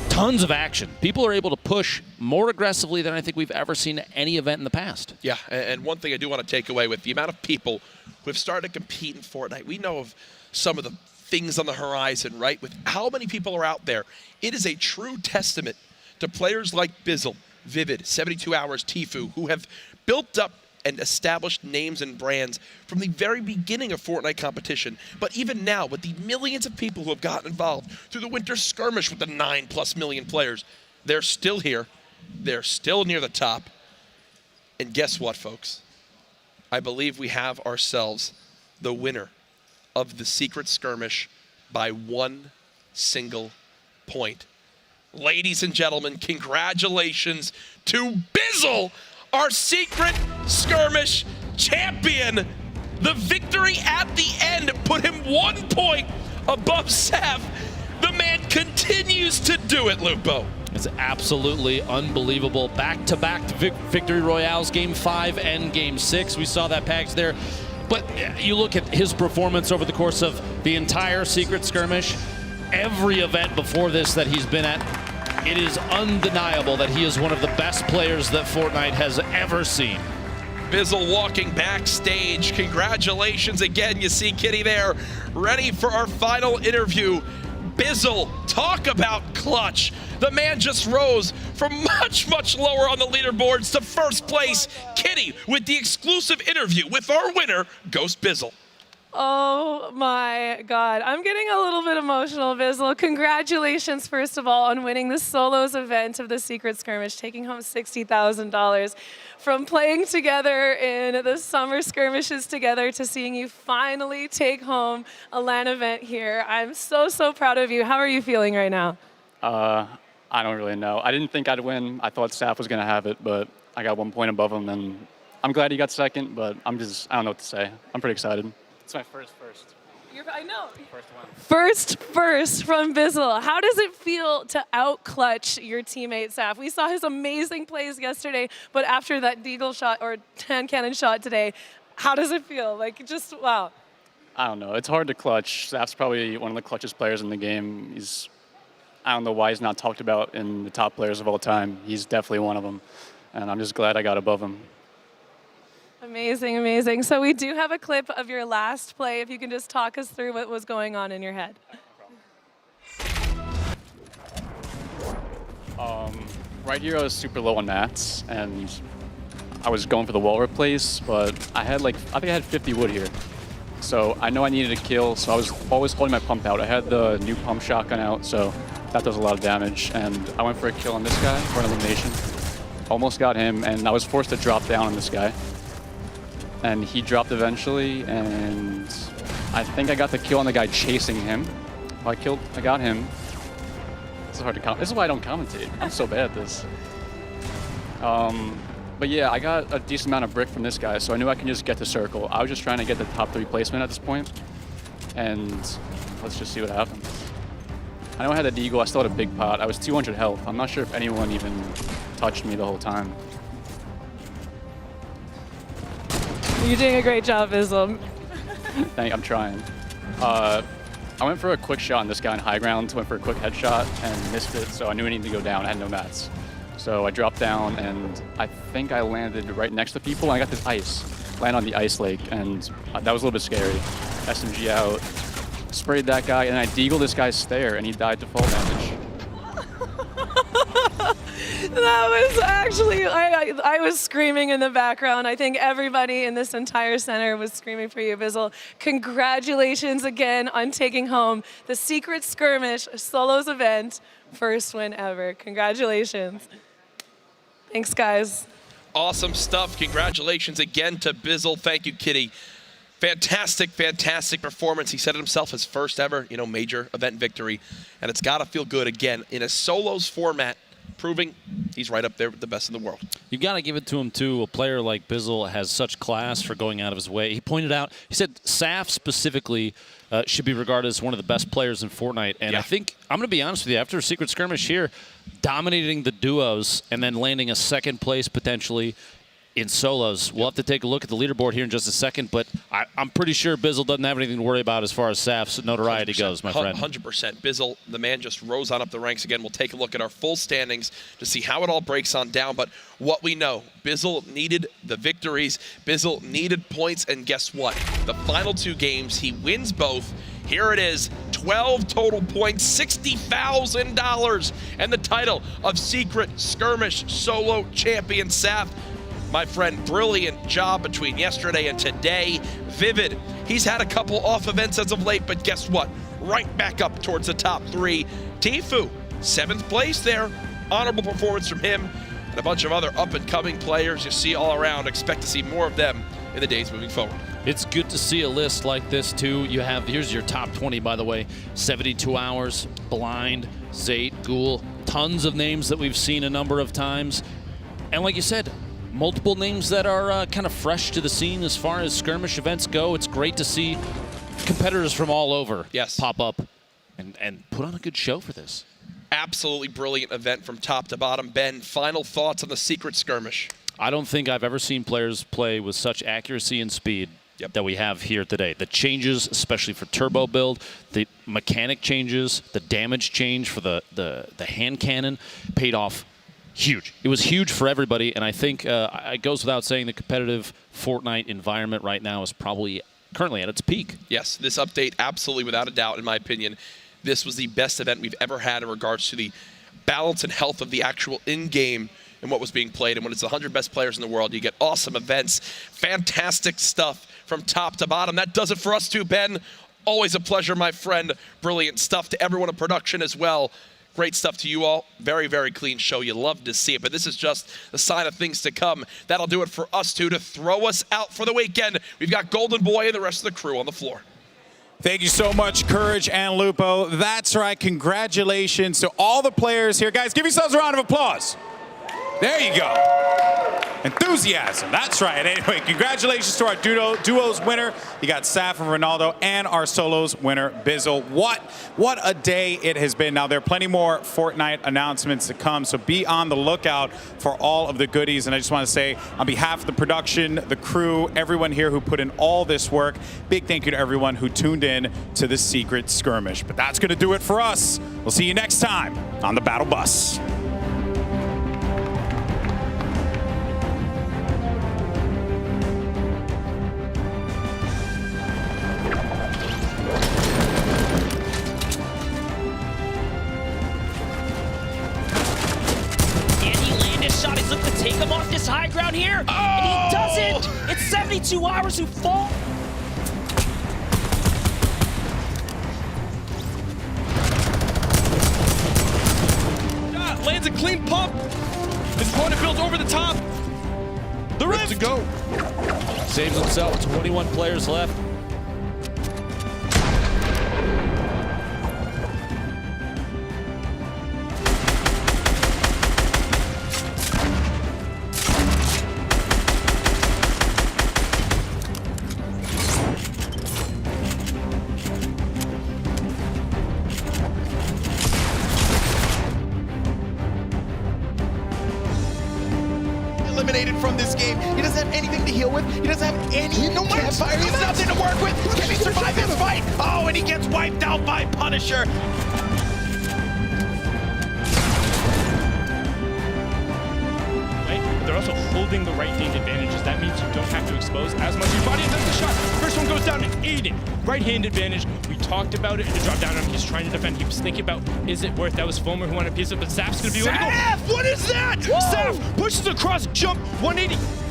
tons of action. People are able to push more aggressively than I think we've ever seen at any event in the past. Yeah, and one thing I do want to take away with the amount of people who have started to compete in Fortnite, we know of some of the things on the horizon, right? With how many people are out there, it is a true testament to players like Bizzle, Vivid, 72 Hours, Tfue, who have built up and established names and brands from the very beginning of Fortnite competition. But even now, with the millions of people who have gotten involved through the Winter Skirmish with the 9+ million players, they're still here. They're still near the top. And guess what, folks? I believe we have ourselves the winner of the Secret Skirmish by 1 single point. Ladies and gentlemen, congratulations to Bizzle, our Secret Skirmish champion. The victory at the end put him 1 point above Saf. The man continues to do it, Lupo. It's absolutely unbelievable. Back-to-back victory royales, Game 5 and Game 6. We saw that package there. But you look at his performance over the course of the entire Secret Skirmish, every event before this that he's been at, it is undeniable that he is one of the best players that Fortnite has ever seen. Bizzle walking backstage. Congratulations again. You see Kitty there, ready for our final interview. Bizzle, talk about clutch. The man just rose from much, much lower on the leaderboards to 1st place. Kitty with the exclusive interview with our winner, Ghost Bizzle. Oh my God, I'm getting a little bit emotional, Bizzle. Congratulations, first of all, on winning the solos event of the Secret Skirmish, taking home $60,000. From playing together in the summer skirmishes together to seeing you finally take home a LAN event here. I'm so, so proud of you. How are you feeling right now? I don't really know. I didn't think I'd win. I thought Saf was going to have it, but I got 1 point above him, and I'm glad he got 2nd, but I don't know what to say. I'm pretty excited. It's my first. I know. First one. First from Bizzle. How does it feel to out-clutch your teammate, Saf? We saw his amazing plays yesterday, but after that deagle shot or hand cannon shot today, how does it feel? Like, just, wow. I don't know. It's hard to clutch. Saf's probably one of the clutchest players in the game. I don't know why he's not talked about in the top players of all time. He's definitely one of them, and I'm just glad I got above him. Amazing, amazing. So we do have a clip of your last play. If you can just talk us through what was going on in your head. Right here I was super low on mats, and I was going for the wall replace, but I think I had 50 wood here. So I know I needed a kill, so I was always holding my pump out. I had the new pump shotgun out, so that does a lot of damage, and I went for a kill on this guy for an elimination. Almost got him, and I was forced to drop down on this guy. And he dropped eventually, and I think I got the kill on the guy chasing him. I got him. This is hard to comment. This is why I don't commentate. I'm so bad at this. But yeah, I got a decent amount of brick from this guy, so I knew I can just get to circle. I was just trying to get the top 3 placement at this point, and let's just see what happens. I know I had a deagle. I still had a big pot. I was 200 health. I'm not sure if anyone even touched me the whole time. You're doing a great job, Islam. I'm trying. I went for a quick shot on this guy on high ground, went for a quick headshot and missed it, so I knew I needed to go down. I had no mats. So I dropped down, and I think I landed right next to people, and I got this ice. Landed on the ice lake, and that was a little bit scary. SMG out, sprayed that guy, and I deagled this guy's stare, and he died to fall damage. That was actually, I was screaming in the background. I think everybody in this entire center was screaming for you, Bizzle. Congratulations again on taking home the Secret Skirmish Solos event. First win ever. Congratulations. Thanks, guys. Awesome stuff. Congratulations again to Bizzle. Thank you, Kitty. Fantastic, fantastic performance. He said it himself, his first ever, major event victory. And it's got to feel good again in a solos format, proving he's right up there with the best in the world. You got to give it to him, too. A player like Bizzle has such class for going out of his way. He pointed out, he said Saf specifically should be regarded as one of the best players in Fortnite. And I think, I'm going to be honest with you, after a Secret Skirmish here, dominating the duos and then landing a second place potentially in solos. We'll have to take a look at the leaderboard here in just a second, but I'm pretty sure Bizzle doesn't have anything to worry about as far as Saf's notoriety goes, my friend. 100%. Bizzle, the man, just rose on up the ranks again. We'll take a look at our full standings to see how it all breaks on down, but what we know, Bizzle needed the victories, Bizzle needed points, and guess what? The final 2 games, he wins both. Here it is, 12 total points, $60,000, and the title of Secret Skirmish Solo Champion. Saf, my friend, brilliant job between yesterday and today. Vivid, he's had a couple off events as of late, but guess what? Right back up towards the top 3. Tfue, 7th place there. Honorable performance from him and a bunch of other up-and-coming players you see all around. Expect to see more of them in the days moving forward. It's good to see a list like this, too. You have, here's your top 20, by the way. 72 Hours, Blind, Zayt, Ghoul. Tons of names that we've seen a number of times. And like you said, multiple names that are kind of fresh to the scene as far as skirmish events go. It's great to see competitors from all over pop up and put on a good show for this. Absolutely brilliant event from top to bottom. Ben, final thoughts on the Secret Skirmish? I don't think I've ever seen players play with such accuracy and speed that we have here today. The changes, especially for turbo build, the mechanic changes, the damage change for the hand cannon paid off huge. It was huge for everybody, and I think it goes without saying the competitive Fortnite environment right now is probably currently at its peak. Yes, this update, absolutely without a doubt, in my opinion, this was the best event we've ever had in regards to the balance and health of the actual in-game and what was being played. And when it's the 100 best players in the world, you get awesome events, fantastic stuff from top to bottom. That does it for us too, Ben. Always a pleasure, my friend. Brilliant stuff to everyone in production as well. Great stuff to you all. Very, very clean show. You love to see it, but this is just a sign of things to come. That'll do it for us two to throw us out for the weekend. We've got Golden Boy and the rest of the crew on the floor. Thank you so much, Courage and Lupo. That's right. Congratulations to all the players here. Guys, give yourselves a round of applause. There you go. Enthusiasm. That's right. Anyway, congratulations to our duos winner. You got Saf and Ronaldo, and our solos winner, Bizzle. What a day it has been. Now, there are plenty more Fortnite announcements to come, so be on the lookout for all of the goodies. And I just want to say, on behalf of the production, the crew, everyone here who put in all this work, big thank you to everyone who tuned in to the Secret Skirmish. But that's going to do it for us. We'll see you next time on the Battle Bus. Shot is looking to take him off this high ground here, and he doesn't. It's 72 Hours who fall. Lands a clean pump. His opponent builds over the top. The rift to go. Saves himself. 21 players left. eliminated from this game. He doesn't have anything to heal with. He doesn't have any campfire. He has nothing to work with. Can he survive this fight? Oh, and he gets wiped out by Punisher. They're also holding the right-hand advantages. That means you don't have to expose as much of your body. And there's the shot. First one goes down to Aiden. Right-hand advantage. We talked about it. It dropped down on him. He's trying to defend. He was thinking about, is it worth? That was Fulmer who wanted a piece of it, but Saf's going to be able to go. Saf! What is that? Whoa. Saf pushes across, jump, 180.